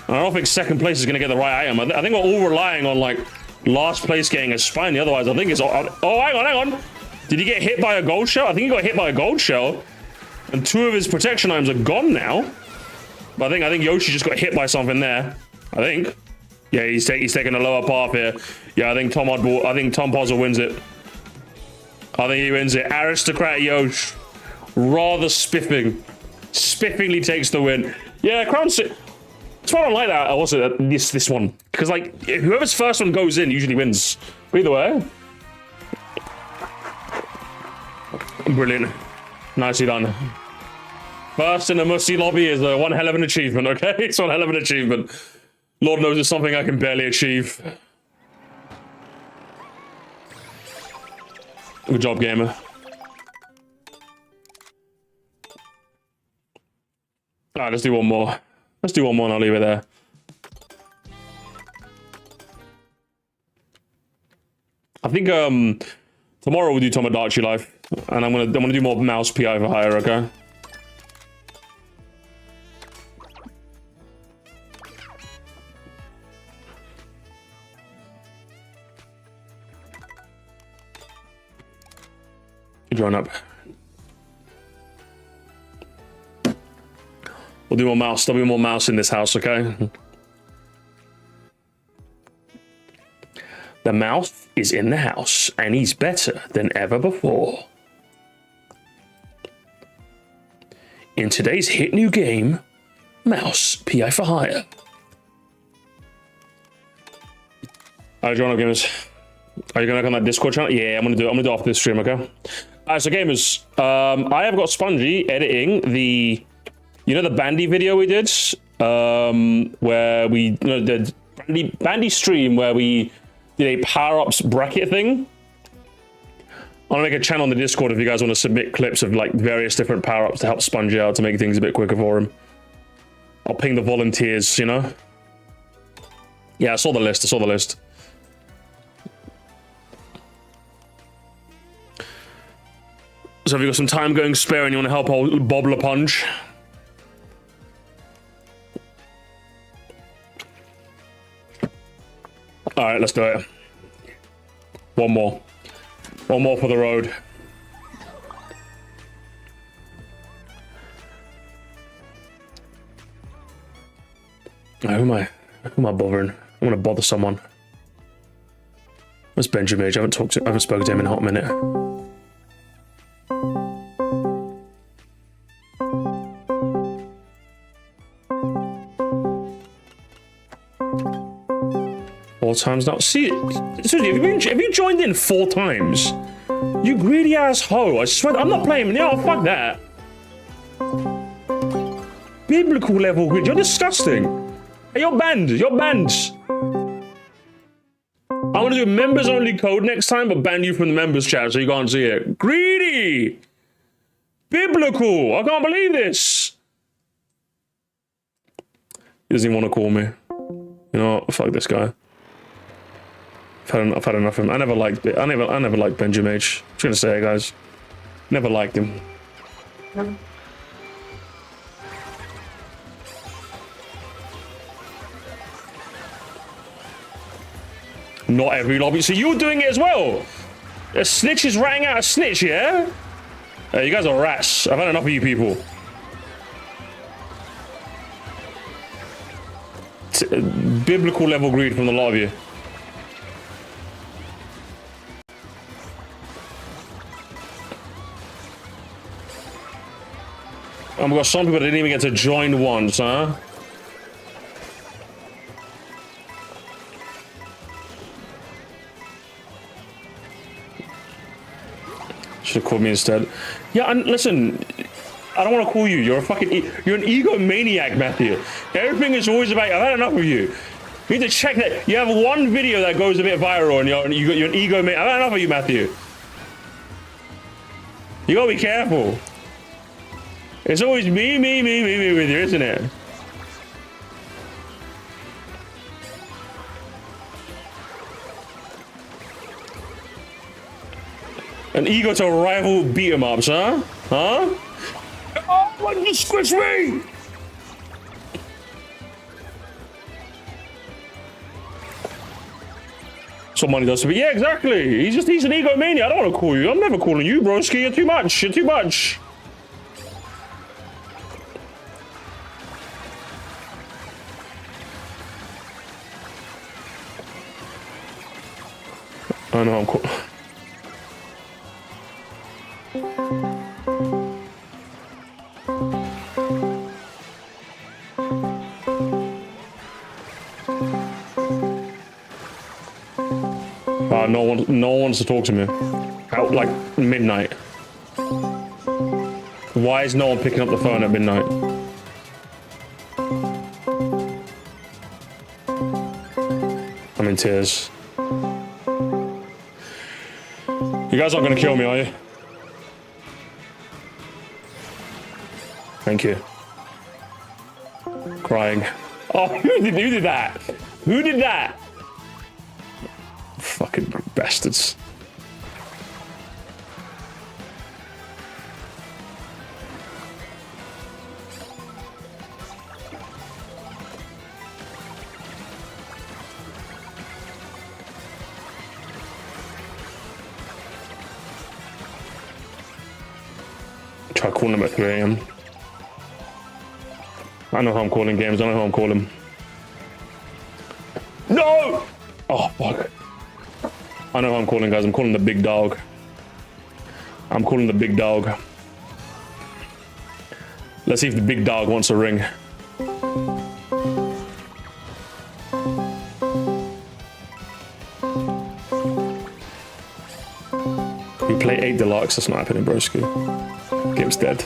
And I don't think second place is gonna get the right item. I think we're all relying on like last place getting a spiny. Otherwise, I think it's. Oh, hang on. Did he get hit by a gold shell? I think he got hit by a gold shell, and two of his protection items are gone now. But I think Yoshi just got hit by something there. I think. Yeah, he's taking a lower path here. Yeah, I think Tom Poswell wins it. I think he wins it. Aristocrat Yosh. Rather spiffingly takes the win. Yeah, Crown City. It's why I don't like that. Also, this one. Because, like, whoever's first one goes in usually wins. But either way. Brilliant. Nicely done. First in a musty lobby is one hell of an achievement, okay? It's one hell of an achievement. Lord knows it's something I can barely achieve. Good job, gamer. Alright, let's do one more. Let's do one more and I'll leave it there. I think tomorrow we'll do Tomodachi Life. And I'm gonna do more mouse PI for hire, okay? Drawn up. We'll do more mouse. There'll be more mouse in this house, okay? The mouse is in the house, and he's better than ever before. In today's hit new game, Mouse PI for Hire. Alright, join up, gamers. Are you gonna look on that Discord channel? Yeah, I'm gonna do it after this stream, okay? Alright, so gamers, I have got Spongy editing the, you know, the Bandy video we did, where we, you know, the Bandy stream where we did a power-ups bracket thing. I'm gonna make a channel on the Discord if you guys want to submit clips of like various different power-ups to help Spongy out to make things a bit quicker for him. I'll ping the volunteers, you know? Yeah, I saw the list. So have you got some time going spare and you want to help old Bob LaPunge? Alright, let's do it. One more for the road. Who am I bothering? I want to bother someone. Where's Benjamin? I haven't spoken to him in a hot minute. Four times now. See, seriously, have you joined in 4 times? You greedy ass hoe. I swear, I'm not playing. Yeah, fuck that. Biblical level greed. You're disgusting. Hey, you're banned. You're banned. I'm gonna do members only code next time, but ban you from the members chat so you can't see it. Greedy. Biblical. I can't believe this. He doesn't even want to call me. You know what? Fuck this guy. I've had enough of him. I never liked Benjamin H. I'm just gonna say it, guys. Never liked him. Not every lobby. So you're doing it as well? A snitch is ratting out a snitch, yeah? You guys are rats. I've had enough of you people. Biblical level greed from the lot of you. We've got some people that didn't even get to join once, huh? Should have called me instead. Yeah, and listen, I don't want to call you. You're a fucking, you're an egomaniac, Matthew. Everything is always about, I've had enough of you. You need to check that. You have one video that goes a bit viral and you're an egomaniac. I've had enough of you, Matthew. You gotta be careful. It's always me with you, isn't it? An ego to rival beat 'em ups, huh? Huh? Oh, why did you squish me? That's what money does to me. Yeah, exactly. He's an egomaniac. I don't want to call you. I'm never calling you, broski. You're too much. You're too much. I know I'm cool. No one wants to talk to me. Out like midnight. Why is no one picking up the phone at midnight? I'm in tears. You guys aren't gonna kill me, are you? Thank you. Crying. Oh, who did that? Who did that? Fucking bastards. Try calling them at 3 AM. I know how I'm calling games. I know how I'm calling. No! Oh, fuck. I know how I'm calling, guys. I'm calling the big dog. I'm calling the big dog. Let's see if the big dog wants a ring. We play 8 Deluxe. That's not happening, broski. Game's dead.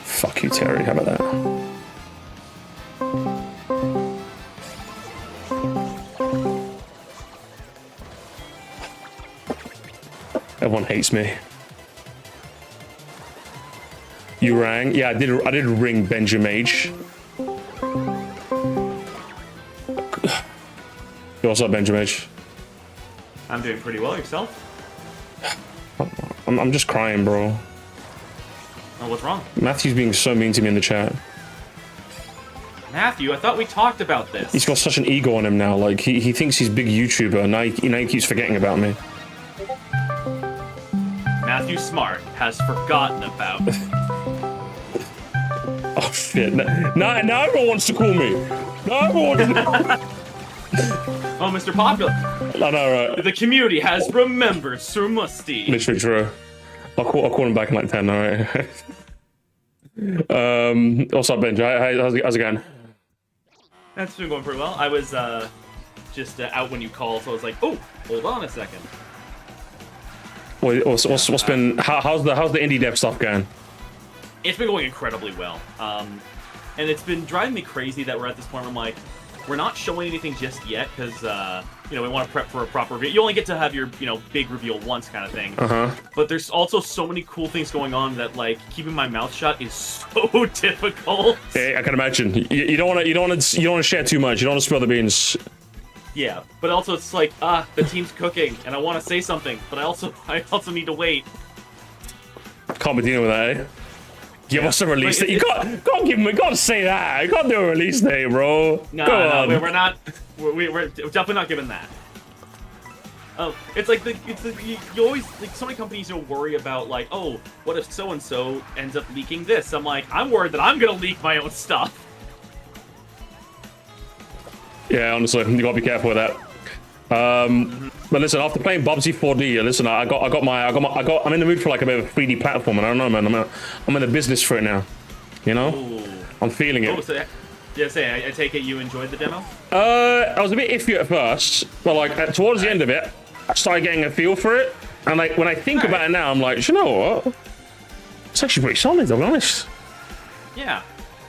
Fuck you, Terry. How about that? Everyone hates me. You rang? Yeah, I did ring Benjamage. What's up, Benjamage? I'm doing pretty well. Yourself? I'm just crying, bro. Oh, what's wrong? Matthew's being so mean to me in the chat. Matthew, I thought we talked about this. He's got such an ego on him now. Like, he thinks he's big YouTuber, and now he keeps forgetting about me. Matthew Smart has forgotten about. Oh, shit. Now everyone wants to call me. Now everyone wants to call me. Oh, Mr. Popular. I know, right? The community has remembered Sir Musty. Literally true. I'll call him back in like 10, alright? What's up, Benj? How's it going? That's been going pretty well. I was just out when you called, so I was like, oh, hold on a second. What's been... How's the indie dev stuff going? It's been going incredibly well. And it's been driving me crazy that we're at this point where I'm like, we're not showing anything just yet because, we want to prep for a proper review. You only get to have your, big reveal once kind of thing. But there's also so many cool things going on that, like, keeping my mouth shut is so difficult. Yeah, I can imagine. You don't want to share too much. You don't want to spill the beans. Yeah, but also it's like, the team's cooking, and I want to say something, but I also need to wait. Can't be dealing with that, eh? Give us a release date. You gotta say that. You can't do a release date, bro. No, we're not. We're definitely not giving that. It's like you always, like, so many companies worry about, like, oh, what if so and so ends up leaking this? I'm like, I'm worried that I'm gonna leak my own stuff. Yeah, honestly, you gotta be careful with that. But listen, after playing Bubsy 4D, listen, I'm in the mood for like a bit of a 3D platform, and I don't know, man, I'm in the business for it now. You know? Ooh. I'm feeling it. Oh, so, I take it you enjoyed the demo? I was a bit iffy at first, but like towards the end of it, I started getting a feel for it, and like when I think about it now, I'm like, you know what? It's actually pretty solid, I'll be honest. Yeah.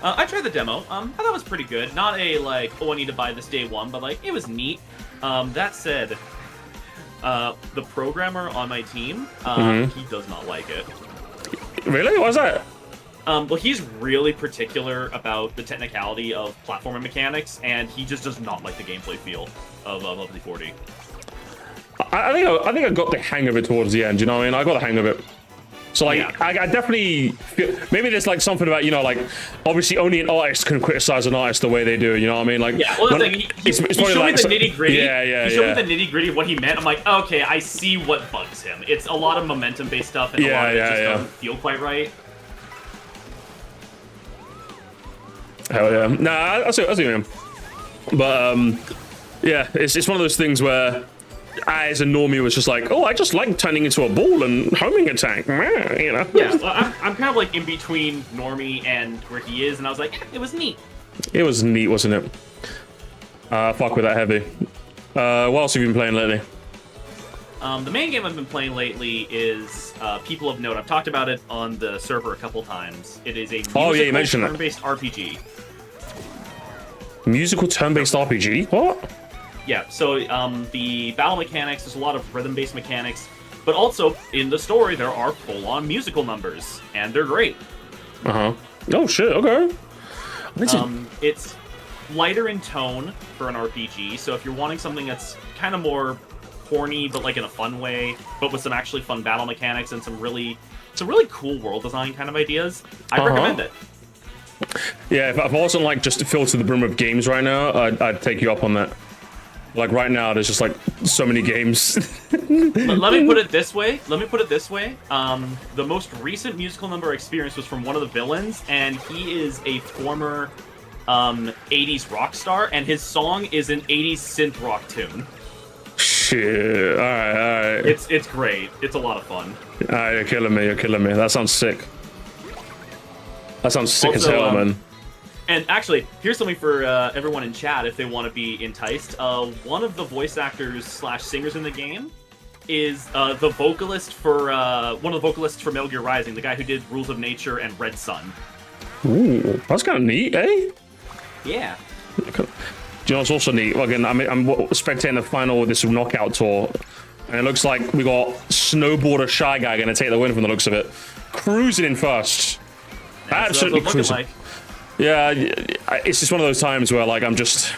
I tried the demo. I thought it was pretty good. Not a, like, oh, I need to buy this day one, but, like, it was neat. That said, the programmer on my team, he does not like it. Really? Why's that? Well, he's really particular about the technicality of platforming mechanics, and he just does not like the gameplay feel of Lovely 40. I think I got the hang of it towards the end, you know what I mean? I got the hang of it. So, like, yeah. I definitely feel... Maybe there's, like, something about, like, obviously only an artist can criticize an artist the way they do, you know what I mean? Like, yeah, well, he showed me the nitty-gritty. Yeah. He showed me the nitty-gritty of what he meant. I'm like, okay, I see what bugs him. It's a lot of momentum-based stuff, and a lot of it just doesn't feel quite right. Hell yeah. Nah, I see what you mean. But, yeah, it's one of those things where... I, as a normie, was just like, oh, I just like turning into a ball and homing attack, you know? Yeah, well, I'm kind of like in between normie and where he is, and I was like, it was neat. It was neat, wasn't it? Fuck with that heavy. What else have you been playing lately? The main game I've been playing lately is People of Note. I've talked about it on the server a couple times. It is a musical turn-based RPG. Musical turn-based RPG? What? Yeah, so the battle mechanics, there's a lot of rhythm-based mechanics, but also in the story there are full-on musical numbers, and they're great. Oh shit, okay. It's lighter in tone for an RPG, so if you're wanting something that's kind of more corny, but like in a fun way, but with some actually fun battle mechanics and some really cool world design kind of ideas, I recommend it. Yeah, if I wasn't like just filled to the brim of games right now, I'd take you up on that. Like right now, there's just like so many games. Let me put it this way. The most recent musical number I experienced was from one of the villains, and he is a former 80s rock star, and his song is an 80s synth rock tune. Shit. All right. It's great. It's a lot of fun. All right, you're killing me. That sounds sick. That sounds sick as hell, man. And actually, here's something for everyone in chat if they want to be enticed. One of the voice actors / singers in the game is the vocalist for one of the vocalists for Metal Gear Rising, the guy who did Rules of Nature and Red Sun. Ooh, that's kind of neat, eh? Yeah. Do you know what's also neat? Again, I'm spectating the final of this knockout tour, and it looks like we got snowboarder Shy Guy going to take the win from the looks of it. Cruising in first. Absolutely cruising. Like. Yeah, it's just one of those times where like I'm just,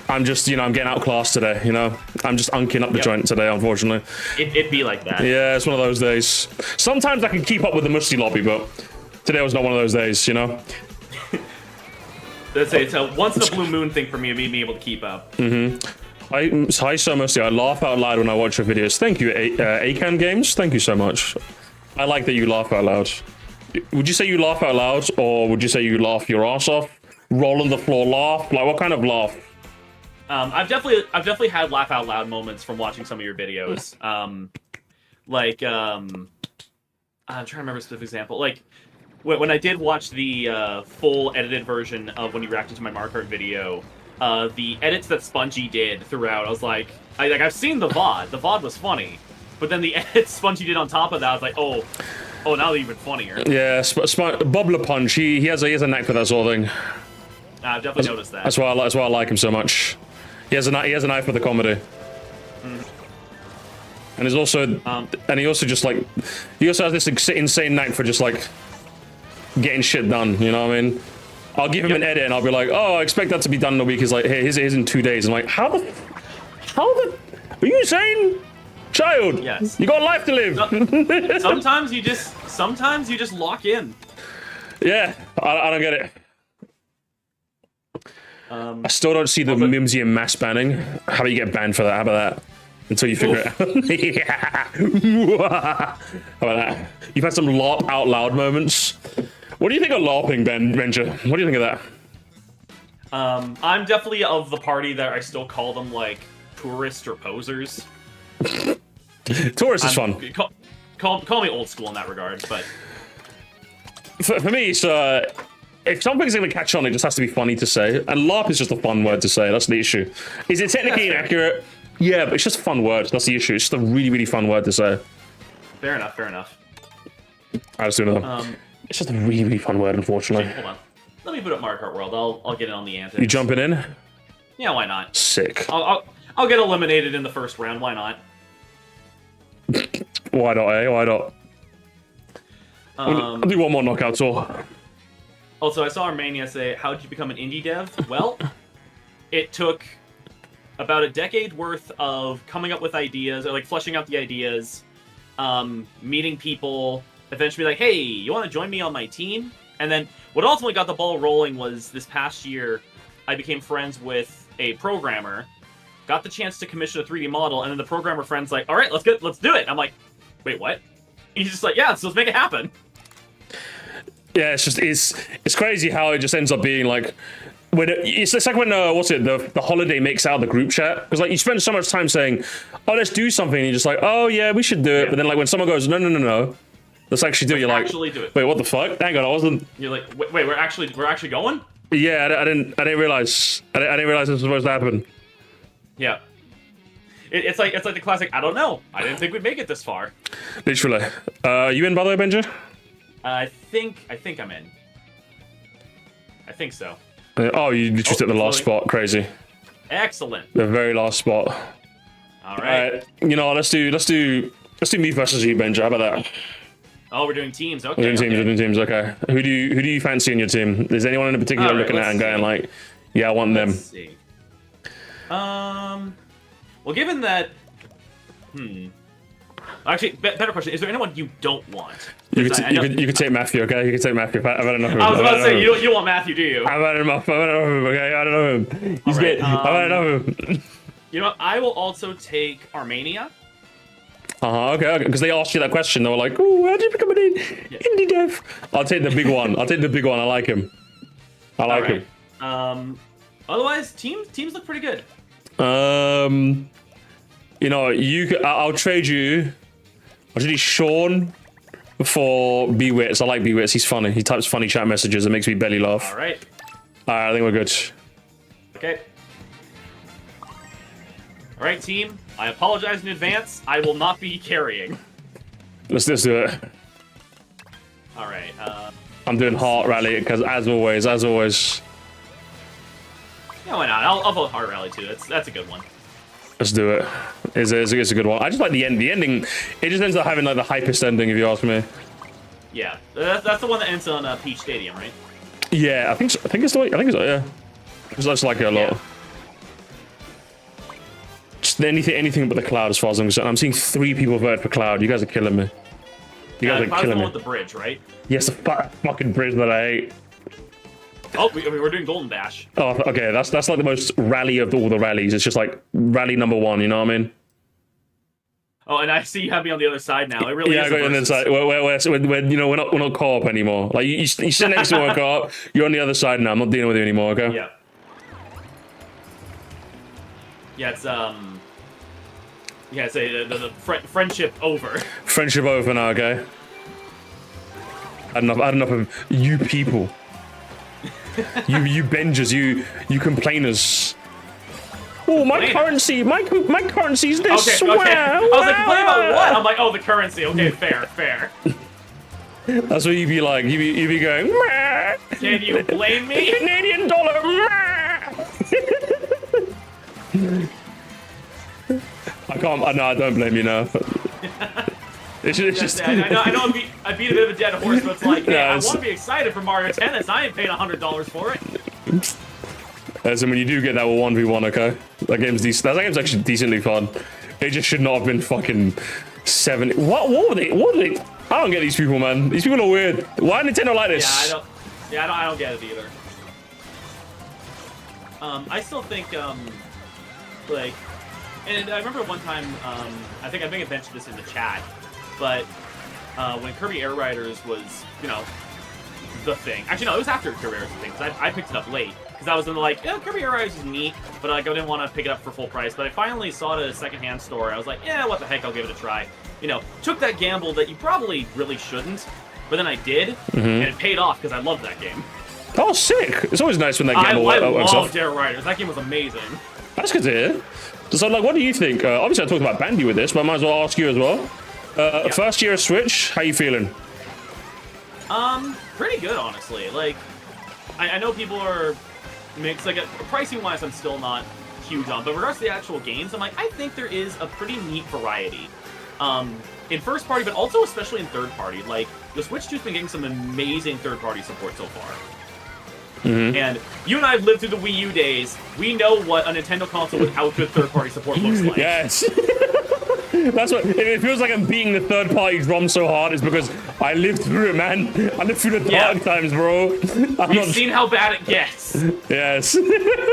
I'm getting outclassed today. You know, I'm just unking up the joint today. Unfortunately, it'd be like that. Yeah, it's one of those days. Sometimes I can keep up with the musty lobby, but today was not one of those days. You know. That's it. It's a once in a blue moon thing for me of me being able to keep up. Hi, so musty. I laugh out loud when I watch your videos. Thank you, cant Games. Thank you so much. I like that you laugh out loud. Would you say you laugh out loud, or would you say you laugh your ass off? Roll on the floor, laugh? Like, what kind of laugh? I've definitely had laugh out loud moments from watching some of your videos. I'm trying to remember a specific example. Like, when I did watch the full edited version of when you reacted to my Mario Kart video, the edits that Spongy did throughout, I was like, I've seen the VOD. The VOD was funny. But then the edits Spongy did on top of that, I was like, oh, now they're even funnier. Yeah, Bob Le Punch, he has a knack for that sort of thing. I've definitely noticed that. That's why I like him so much. He has an eye for the comedy. And he's also, he also has this insane knack for just like getting shit done. You know what I mean? I'll give him an edit and I'll be like, oh, I expect that to be done in a week. He's like, hey, here's in 2 days. I'm like, how the, are you insane? Child, yes. You got a life to live. Sometimes you just lock in. Yeah, I don't get it. I still don't see the Mimsy and mass banning. How do you get banned for that? How about that? Until you figure it out. How about that? You've had some LARP out loud moments. What do you think of LARPing, Benja? What do you think of that? I'm definitely of the party that I still call them like tourists or posers. Tourist is fun. Call me old school in that regard, but for me, it's if something's gonna catch on, it just has to be funny to say. And LARP is just a fun word to say. That's the issue. Is it technically inaccurate? Yeah, but it's just a fun word. That's the issue. It's just a really, really fun word to say. Fair enough. I'll just do another. It's just a really, really fun word, unfortunately. Hold on. Let me put up Mario Kart World. I'll get in on the antics. You jumping in? Yeah, why not? Sick. I'll get eliminated in the first round. Why not? Why not, eh? Why not? I'll do one more knockout tour. Also, I saw Armenia say, how did you become an indie dev? Well, it took about a decade worth of coming up with ideas, or like fleshing out the ideas, meeting people, eventually like, hey, you want to join me on my team? And then what ultimately got the ball rolling was this past year, I became friends with a programmer, got the chance to commission a 3D model, and then the programmer friend's like, all right, let's do it. I'm like, wait, what? He's just like, yeah, so let's make it happen. Yeah, it's crazy how it just ends up being like, it's like when the holiday makes out the group chat, because like you spend so much time saying, oh, let's do something, and you're just like, oh yeah, we should do it, but then like when someone goes, no, let's actually do it, you're like, actually do it. Wait, what the fuck? Hang on, I wasn't. You're like, wait, we're actually going? Yeah, I didn't realize this was supposed to happen. Yeah. It's like the classic, I don't know. I didn't think we'd make it this far. Literally. You in, by the way, Benja? I think I'm in. I think so. Oh, you just at the last spot. Crazy. Excellent. The very last spot. All right. You know, let's do me versus you, Benja. How about that? Oh, we're doing teams. Okay. We're doing teams. Okay. Who do you fancy in your team? Is anyone in particular looking at and going like, yeah, I want them? Let's see. Well, given that, actually, better question: is there anyone you don't want? You could take Matthew, okay? You can take Matthew. I've had enough of him. I was about to say, you want Matthew, do you? I've had enough of him, okay? I don't know him. I've had enough of him. You know what? I will also take Armenia. Okay, because they asked you that question. They were like, "Oh, how'd you become an indie dev?" I'll take the big one. I like him. I like him. Otherwise, teams look pretty good. You know, I'll trade you. I'll trade you Sean for B-Wits. I like B-Wits. He's funny. He types funny chat messages. It makes me belly laugh. All right. I think we're good. Okay. All right, team. I apologize in advance. I will not be carrying. Let's do it. All right. I'm doing Heart Rally because, as always. Yeah, why not? I'll vote Heart Rally too. That's a good one. Let's do it. It's a good one. I just like the end. The ending. It just ends up having like the hypest ending, if you ask me. Yeah, that's the one that ends on Peach Stadium, right? Yeah, I think it's the way. I think so. Yeah. I just like it a lot. Just anything but the Cloud, as far as I'm concerned. I'm seeing 3 people vote for Cloud. You guys are killing me. You guys are killing me. With the bridge, right? Yes, the fucking bridge that I hate. Oh, we're doing Golden Dash. Oh, okay. That's like the most rally of all the rallies. It's just like rally number 1. You know what I mean? Oh, and I see you have me on the other side now. It really is. I got you on the other side. We're you know we're not co-op anymore. Like you sit next to one co-op. You're on the other side now. I'm not dealing with you anymore. Okay. Yeah. Yeah, it's yeah, it's the friendship over. Friendship over now. Okay. I had enough of you people. you bingers, you complainers. Oh, my currency, my currency's this. Okay. Wow, I was like, complaining about what? I'm like, oh, the currency. Okay, fair. That's what you'd be like. You'd be going. Meh. Can you blame me? Canadian dollar. I can't. No, I don't blame you now. It's just. I know I beat a bit of a dead horse, but it's like, hey, I want to be excited for Mario Tennis. I ain't paying $100 for it. As in, when you do get that 1v1, okay? That game's decent. That game's actually decently fun. It just should not have been fucking 7. What were they? I don't get these people, man. These people are weird. Why Nintendo like this? I don't get it either. I still think, like, and I remember one time, I think I may have mentioned this in the chat, but when Kirby Air Riders was, you know, the thing. Actually, no, it was after Kirby Air Riders was the thing, because I picked it up late. Because I was like, yeah, Kirby Air Riders is neat, but like I didn't want to pick it up for full price. But I finally saw it at a secondhand store. I was like, yeah, what the heck, I'll give it a try. You know, took that gamble that you probably really shouldn't, but then I did, and it paid off because I loved that game. Oh, sick! It's always nice when that gamble works off. I loved Air Riders. That game was amazing. That's good to hear. So, like, what do you think? Obviously, I talked about Bandy with this, but I might as well ask you as well. Yeah. First year of Switch, how you feeling? Pretty good, honestly. Like, I know people are mixed. Like, pricing-wise, I'm still not huge on. But in regards to the actual games, I'm like, I think there is a pretty neat variety. In first party, but also especially in third party. Like, the Switch 2's been getting some amazing third party support so far. And you and I have lived through the Wii U days. We know what a Nintendo console without good third party support looks like. Yes. That's what it feels like. I'm beating the third party drum so hard is because I lived through it, man. I lived through the dark times, bro. We've seen how bad it gets. Yes. Looking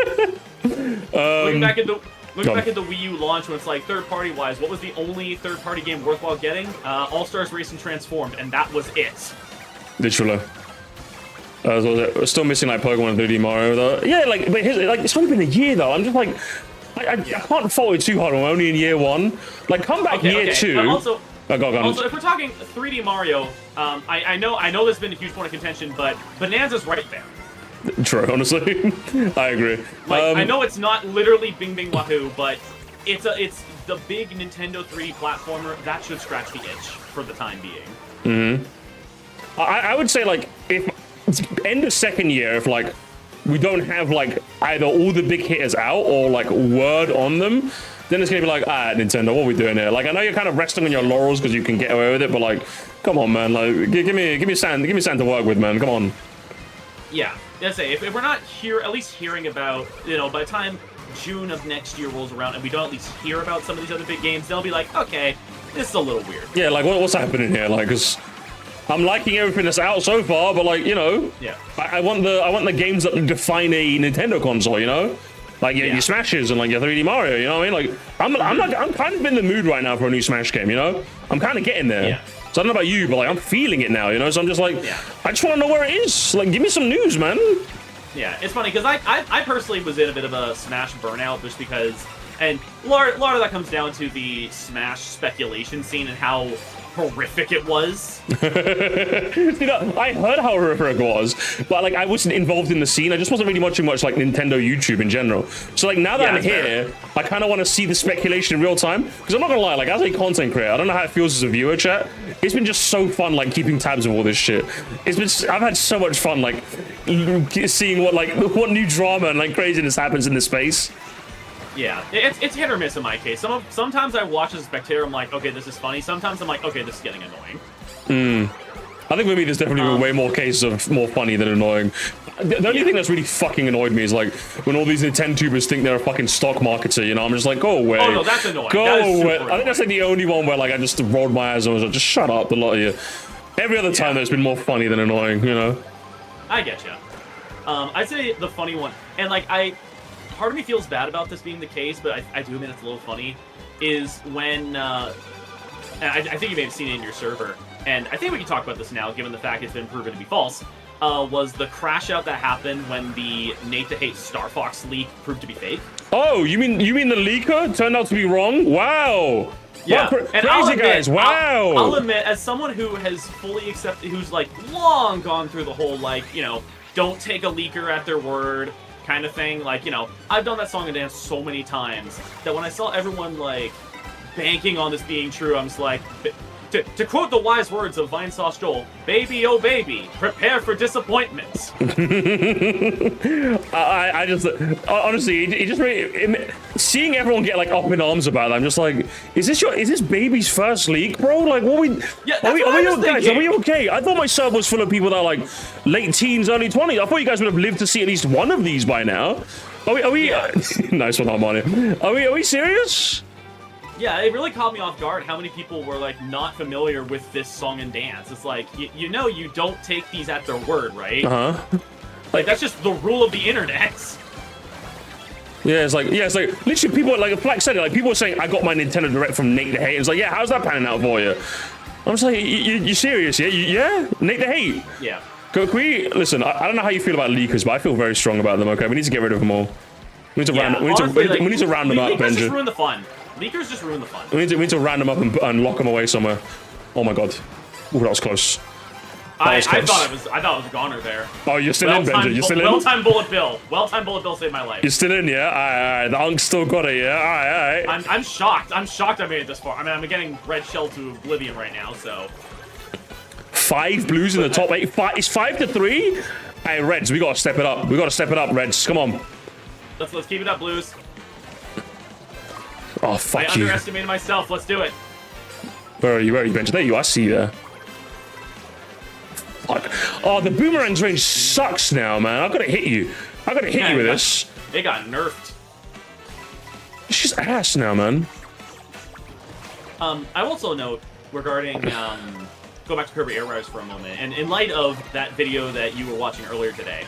back at the Wii U launch, when it's like third party wise, what was the only third party game worthwhile getting? All Stars Racing Transformed, and that was it. Literally. We're still missing like Pokemon and 3D Mario though. Yeah, like, but it's only been a year though. I'm just like, I can't fault it too hard. We're only in year 1. Like, come back year 2. Also, go. If we're talking 3D Mario, I know there's been a huge point of contention, but Bonanza's right there. True, honestly, I agree. Like, I know it's not literally Bing Bing Wahoo, but it's the big Nintendo 3D platformer that should scratch the itch for the time being. I would say like if end of second year, if like we don't have like either all the big hitters out or like word on them, then it's gonna be like, Nintendo, what are we doing here? Like, I know you're kind of resting on your laurels because you can get away with it, but like, come on, man, like, give me something to work with, man. Come on. Yeah, let's say if we're not at least hearing about, you know, by the time June of next year rolls around and we don't at least hear about some of these other big games, they'll be like, okay, this is a little weird. Yeah, like what's happening here? Like, because I'm liking everything that's out so far, but like, you know, yeah, I want the games that define a Nintendo console, you know. Like your Smashes and like your 3D Mario, you know what I mean? Like I'm kind of in the mood right now for a new Smash game, you know? I'm kind of getting there. Yeah. So I don't know about you, but like I'm feeling it now, you know? So I'm just like, I just want to know where it is. Like, give me some news, man. Yeah, it's funny because I personally was in a bit of a Smash burnout just because, and a lot of that comes down to the Smash speculation scene and how horrific it was. You know, I heard how horrific it was, but like I wasn't involved in the scene. I just wasn't really watching much like Nintendo YouTube in general. So like now that I'm here, I kind of want to see the speculation in real time. Because I'm not gonna lie, like as a content creator, I don't know how it feels as a viewer, chat. It's been just so fun, like keeping tabs of all this shit. I've had so much fun, like seeing what new drama and like craziness happens in this space. Yeah, it's hit or miss in my case. Sometimes I watch as a spectator, I'm like, okay, this is funny. Sometimes I'm like, okay, this is getting annoying. I think for me, there's definitely way more cases of more funny than annoying. The only thing that's really fucking annoyed me is like when all these Nintendo-tubers think they're a fucking stock marketer, you know? I'm just like, go away. Oh no, that's annoying. Go that is away. super I think that's like the only one where like I just rolled my eyes and was like, just shut up, the lot of you. Every other time there's been more funny than annoying, you know? I get you. I'd say the funny one, and like part of me feels bad about this being the case, but I do admit it's a little funny, is when, and I think you may have seen it in your server, and I think we can talk about this now, given the fact it's been proven to be false, was the crash out that happened when the Nate the Hate Star Fox leak proved to be fake. Oh, you mean the leaker turned out to be wrong? Wow. Yeah, wow, and crazy guys, wow. I'll admit, as someone who has fully accepted, who's like long gone through the whole like, you know, don't take a leaker at their word kind of thing. Like, you know, I've done that song and dance so many times that when I saw everyone like banking on this being true, I'm just like, to quote the wise words of Vinesauce Joel, baby, oh baby, prepare for disappointments. I just, honestly, it just really, seeing everyone get like up in arms about it, I'm just like, is this baby's first leak, bro? Like, what we, are we okay? I thought my sub was full of people that are like late teens, early 20s. I thought you guys would have lived to see at least one of these by now. Are we, nice one, Harmony. Are we serious? Yeah, it really caught me off guard how many people were like not familiar with this song and dance. It's like, you know, you don't take these at their word, right? Like that's just the rule of the internet. Yeah, it's like literally people like Flack said it. Like people were saying, I got my Nintendo Direct from Nate the Hate. It's like, yeah, how's that panning out for you? I'm just like, you serious? Yeah, yeah, Nate the Hate. Yeah. Can we listen? I don't know how you feel about leakers, but I feel very strong about them. Okay, we need to get rid of them all. We need to round them up, Leakers Benji. just ruin the fun. Leakers just ruin the fun. We need to round them up and lock them away somewhere. Oh my god. Ooh, that was close. I thought it was a goner there. Oh, you're still in, Benji. You're still in? Well-timed Bullet Bill. Well-timed Bullet Bill saved my life. You're still in, yeah? Alright. The Unk's still got it, yeah? Alright. I'm shocked. I'm shocked I made it this far. I mean, I'm getting red shell to oblivion right now, so... 5 blues in the top 8. It's 5-3? Hey, Reds, we gotta step it up. We gotta step it up, Reds. Come on. Let's keep it up, Blues. Oh, fuck I you. underestimated myself. Let's do it. Where are you, Benji? There you are. I see you there. Fuck. Oh, the boomerang's range sucks now, man. I've got to hit you. I've got to hit you with this. It got nerfed. It's just ass now, man. I also note regarding go back to Kirby Air Riders for a moment, and in light of that video that you were watching earlier today,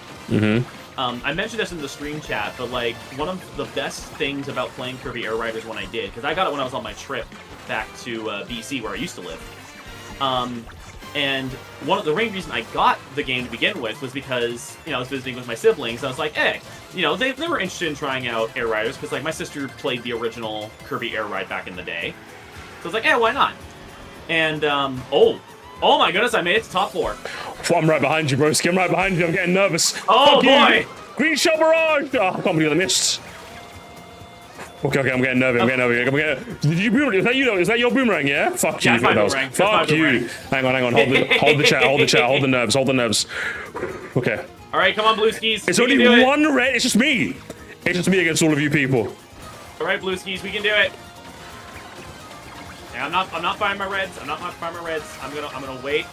I mentioned this in the stream chat, but like one of the best things about playing Kirby Air Riders when I did, because I got it when I was on my trip back to BC where I used to live, and one of the main reason I got the game to begin with was because, you know, I was visiting with my siblings. I was like, hey, you know, they were interested in trying out Air Riders because like my sister played the original Kirby Air Ride back in the day, so I was like, yeah, why not? And oh my goodness, I made it to top 4. I'm right behind you, broski. I'm right behind you. I'm getting nervous. Oh, fuck boy! You. Green Shell Barrage! Oh, I can't believe I missed. Okay, I'm getting nervous. Did you boomerang? Is that you, though? Is that your boomerang, yeah? Fuck you. Fuck you. Hang on. Hold the chat. Hold the nerves. Okay. All right, come on, Blue Skis. It's only one red. It's just me. It's just me against all of you people. All right, Blue Skis, we can do it. I'm not firing my reds. I'm gonna wait.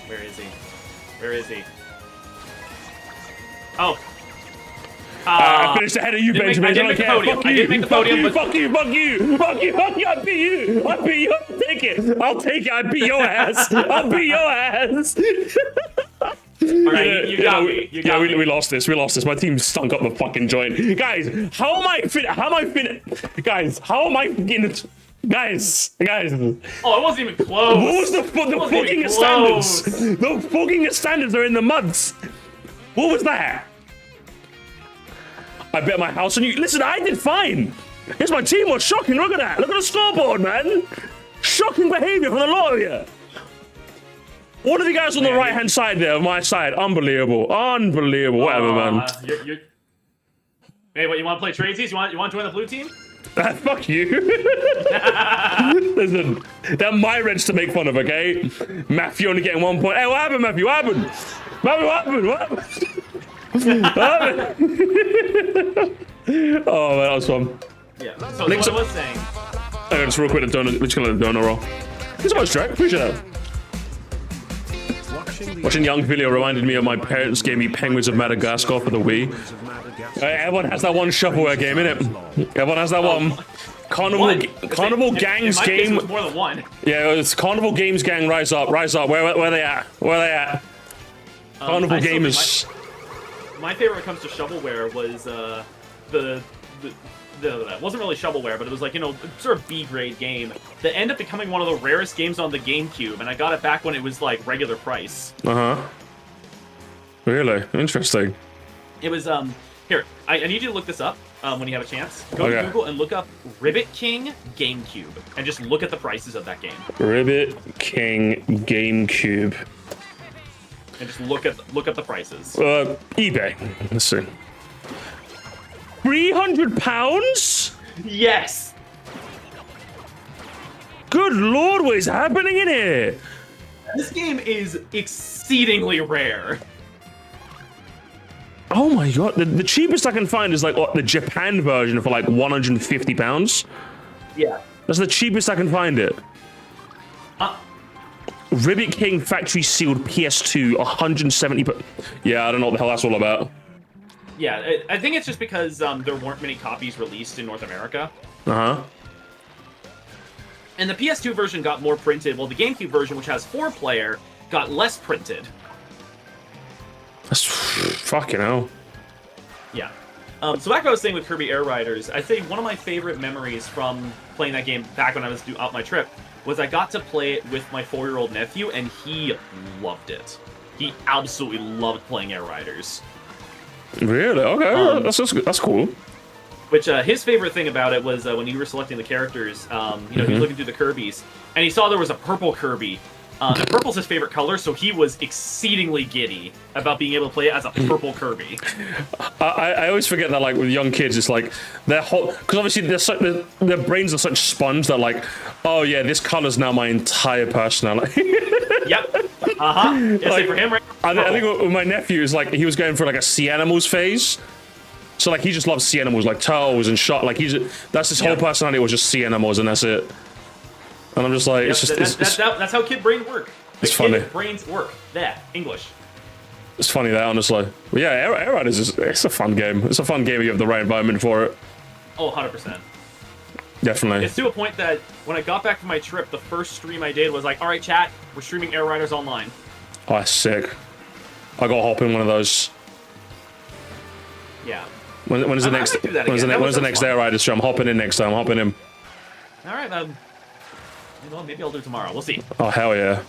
Where is he? Oh. I finished ahead of you, Benjamin. I didn't make the podium. I didn't make the podium, but... Fuck you. I beat you. I'll take it. I beat your ass. Alright, you got me. We lost this. My team stunk up the fucking joint. Guys, how am I fit? Guys, how am I getting? Guys. Oh, it wasn't even close. What was the fucking standards? The fucking standards are in the muds. What was that? I bet my house on you. Listen, I did fine. Yes, my team was shocking. Look at that. Look at the scoreboard, man. Shocking behavior from the lot of you. All of you guys on the right-hand side there, on my side, unbelievable. Whatever, man. Hey, what, you want to play tradesies? You want to join the blue team? Fuck you. Listen, they're my reds to make fun of, okay? Matthew only getting 1 point. Hey, what happened, Matthew? What happened? Oh, man, that was fun. Yeah, so what I was saying. Just real quick, we're just gonna let the donut roll. Thanks so much, Drake. Appreciate that. Watching Young video reminded me of my parents gave me Penguins of Madagascar for the Wii. Everyone has that one shovelware game, innit? Everyone has that one. Carnival Gangs game. It was more than one. Yeah, it's Carnival Games Gang. Rise up. Where are they at? Carnival Gamers. My favorite when it comes to shovelware was it wasn't really shovelware, but it was like, sort of B-grade game that ended up becoming one of the rarest games on the GameCube, and I got it back when it was like regular price. Really? Interesting. It was here. I need you to look this up when you have a chance. Go to Google and look up Ribbit King GameCube, and just look at the prices of that game. Ribbit King GameCube. And just look at the prices. eBay. Let's see. £300? Yes. Good lord, what is happening in here? This game is exceedingly rare. Oh my god, the cheapest I can find is like the Japan version for like £150. Yeah. That's the cheapest I can find it. Ribbit King factory sealed PS2, 170. Yeah, I don't know what the hell that's all about. Yeah, I think it's just because there weren't many copies released in North America. And the PS2 version got more printed, while the GameCube version, which has 4-player, got less printed. That's fucking hell. Yeah. So back to what I was saying with Kirby Air Riders, I'd say one of my favorite memories from playing that game back when I was out my trip was I got to play it with my 4-year-old nephew, and he loved it. He absolutely loved playing Air Riders. Really? Okay, that's cool. Which his favorite thing about it was when you were selecting the characters, he was looking through the Kirbys, and he saw there was a purple Kirby. And purple's his favorite color, so he was exceedingly giddy about being able to play it as a purple Kirby. I always forget that, like, with young kids, it's like their whole, because obviously their brains are such sponge that, like, oh yeah, this color's now my entire personality. Yep. Yeah, like, for him, right? I think with my nephew is like he was going for like a sea animals phase. So like he just loves sea animals, like turtles and shot. Like that's his whole personality was just sea animals, and that's it. And I'm just like, it's just that's how kid brains work. It's funny. Kid brains work. That English. It's funny that, honestly. But yeah, Air Riders it's a fun game. It's a fun game if you have the right environment for it. Oh, 100%. Definitely. It's to a point that when I got back from my trip, the first stream I did was like, all right, chat, we're streaming Air Riders online. Oh, that's sick. I gotta hop in one of those. Yeah. When is the next? When's the next Air Riders show? I'm hopping in next time. I'm hopping in. All right, maybe I'll do it tomorrow. We'll see. Oh hell yeah,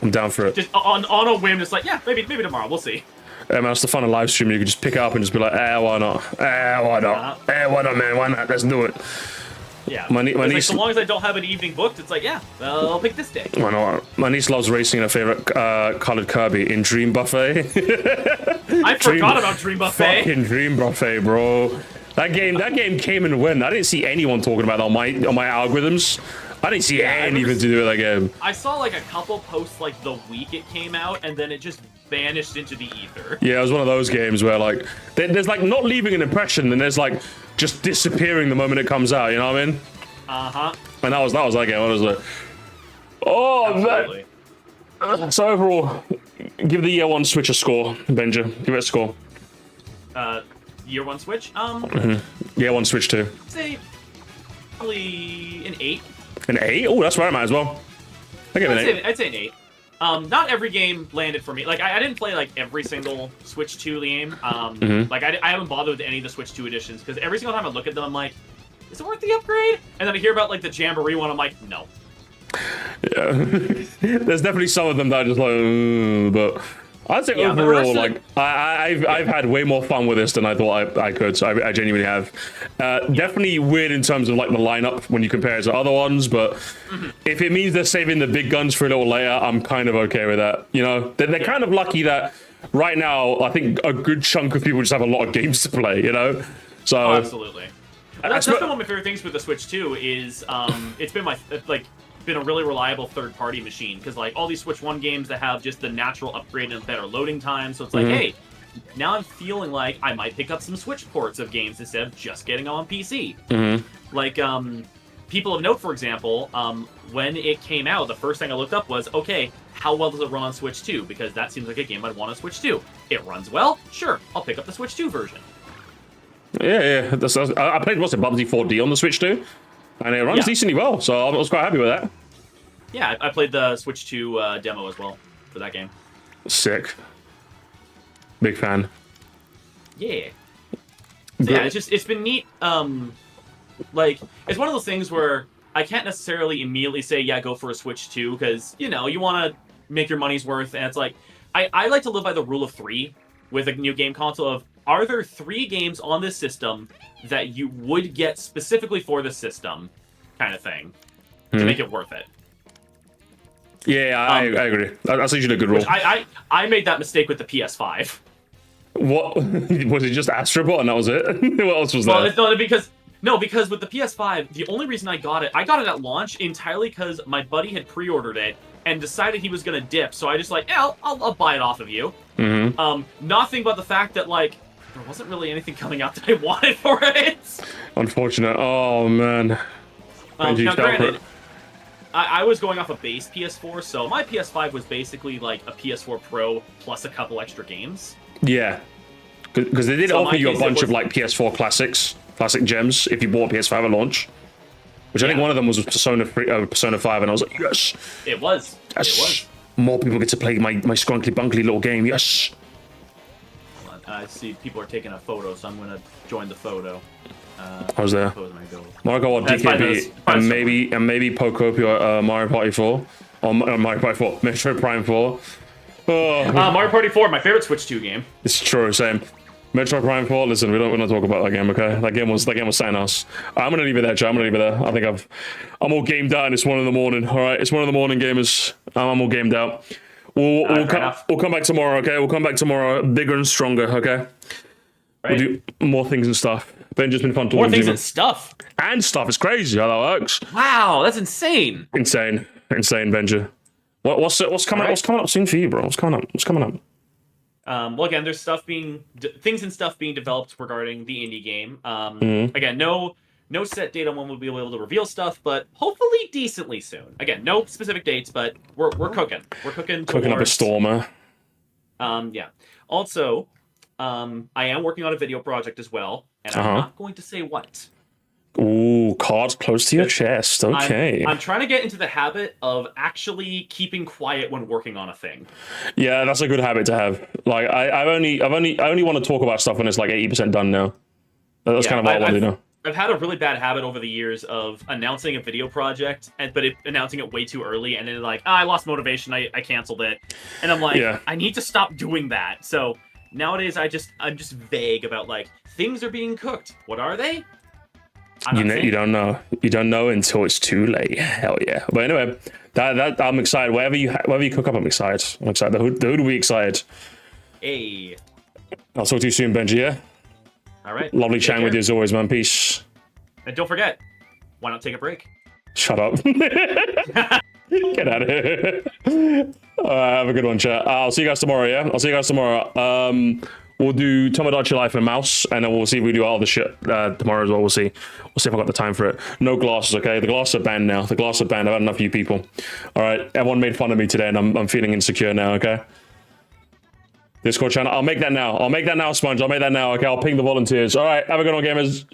I'm down for it. Just on a whim, just like maybe tomorrow. We'll see. Yeah, man, that's the fun of live streaming. You can just pick it up and just be like, why not? Why not? Why not, man? Why not? Let's do it. Yeah. My niece, like, so long as I don't have an evening booked, it's like, yeah, I'll pick this day. Why not? My niece loves racing in her favorite colored Kirby in Dream Buffet. I forgot about Dream Buffet. Fucking Dream Buffet, bro. That game came and went. I didn't see anyone talking about it on my algorithms. I didn't see anything to do with that game. I saw like a couple posts like the week it came out, and then it just vanished into the ether. Yeah, it was one of those games where like there's like not leaving an impression, and there's like just disappearing the moment it comes out. You know what I mean? And that was that game. I was like, oh, absolutely. Man. So overall, give the year one Switch a score, Benja. Give it a score. year one Switch. Yeah, one Switch 2. I'd say probably an 8. An 8? Oh, that's where I'm at as well. I give it an 8. I'd say an 8. Not every game landed for me. Like, I didn't play, like, every single Switch 2 game. Like, I haven't bothered with any of the Switch 2 editions, because every single time I look at them, I'm like, is it worth the upgrade? And then I hear about, like, the Jamboree one, I'm like, no. Yeah. There's definitely some of them that are just like, but I'd say overall, like, I've had way more fun with this than I thought I could, so I genuinely have. Definitely weird in terms of, like, the lineup when you compare it to other ones, but if it means they're saving the big guns for a little later, I'm kind of okay with that. You know, they're kind of lucky that right now, I think a good chunk of people just have a lot of games to play, you know? So, absolutely. That's been one of my favorite things with the Switch 2 is it's been been a really reliable third-party machine, because like all these Switch 1 games that have just the natural upgrade and better loading time, so it's like, hey, now I'm feeling like I might pick up some Switch ports of games instead of just getting them on PC. Like, People of Note, for example, when it came out, the first thing I looked up was, okay, how well does it run on Switch 2? Because that seems like a game I'd want on Switch 2. It runs well? Sure, I'll pick up the Switch 2 version. Yeah. I played, what's it, Bubsy 4D on the Switch 2, and it runs decently well, so I was quite happy with that. Yeah, I played the Switch 2 demo as well for that game. Sick. Big fan. Yeah. So yeah, it's been neat. Like, it's one of those things where I can't necessarily immediately say, yeah, go for a Switch 2, because, you know, you want to make your money's worth, and it's like, I like to live by the rule of 3 with a new game console of, are there 3 games on this system that you would get specifically for the system, kind of thing, to make it worth it? Yeah, I agree. That's usually a good rule. I made that mistake with the PS5. What? Was it just Astrobot and that was it? What else was there? Well, it's not because with the PS5, the only reason I got it at launch entirely because my buddy had pre-ordered it and decided he was going to dip, so I just like, yeah, I'll buy it off of you. Nothing but the fact that, like, there wasn't really anything coming out that I wanted for it. Unfortunate. Oh, man. Now, granted, I was going off a base PS4, so my PS5 was basically like a PS4 Pro plus a couple extra games. Yeah. Because they did offer you a bunch of, like, PS4 classic gems if you bought a PS5 at launch. Which I think one of them was Persona 5, and I was like, yes! It was. Yes. It was. More people get to play my scrunkly bunkly little game, yes! I see people are taking a photo, so I'm going to join the photo. I was there. Mario Kart DKB, and maybe Pokopia Mario Party 4. Or Mario Party 4, Metroid Prime 4. Oh. Mario Party 4, my favorite Switch 2 game. It's true, same. Metroid Prime 4, listen, we're not talk about that game, okay? That game was something else. I'm gonna leave it there, Joe. I'm gonna leave it there. I think I'm all gamed out and it's 1 in the morning. Alright, it's 1 in the morning, gamers. I'm all gamed out. We'll come back tomorrow, okay? We'll come back tomorrow bigger and stronger, okay? Right. We'll do more things and stuff. Ben, just been fun talking to you. More things and stuff. And stuff. It's crazy how that works. Wow, that's insane. Insane, Benja. What's coming up soon for you, bro? What's coming up? Well, again, there's things and stuff being developed regarding the indie game. Again, no set date on when we'll be able to reveal stuff, but hopefully decently soon. Again, no specific dates, but we're cooking. We're cooking up a stormer. Yeah. Also, I am working on a video project as well, and I'm not going to say what. Ooh, cards close to your chest. Okay. I'm trying to get into the habit of actually keeping quiet when working on a thing. Yeah, that's a good habit to have. Like, I only want to talk about stuff when it's like 80% done now. That's kind of what I want to do now. I've had a really bad habit over the years of announcing a video project, but announcing it way too early, and then like, I lost motivation, I canceled it, and I'm like, I need to stop doing that. So nowadays, I'm just vague about like things are being cooked. What are they? You don't know. You don't know until it's too late. Hell yeah! But anyway, that I'm excited. Whatever you cook up, I'm excited. The hood will be excited. Hey. I'll talk to you soon, Benji. Yeah. All right. Lovely chatting with you as always, man. Peace. And don't forget, why not take a break? Shut up. Get out of here. Have a good one, chat. I'll see you guys tomorrow. Yeah. I'll see you guys tomorrow. We'll do Tomodachi Life and Mouse, and then we'll see if we do all the shit tomorrow as well. We'll see. We'll see if I got the time for it. No glasses, okay? The glasses are banned now. The glasses are banned. I've had enough of you people. All right. Everyone made fun of me today, and I'm feeling insecure now, okay? Discord channel. I'll make that now. I'll make that now, Sponge. I'll make that now. Okay, I'll ping the volunteers. All right, have a good one, gamers.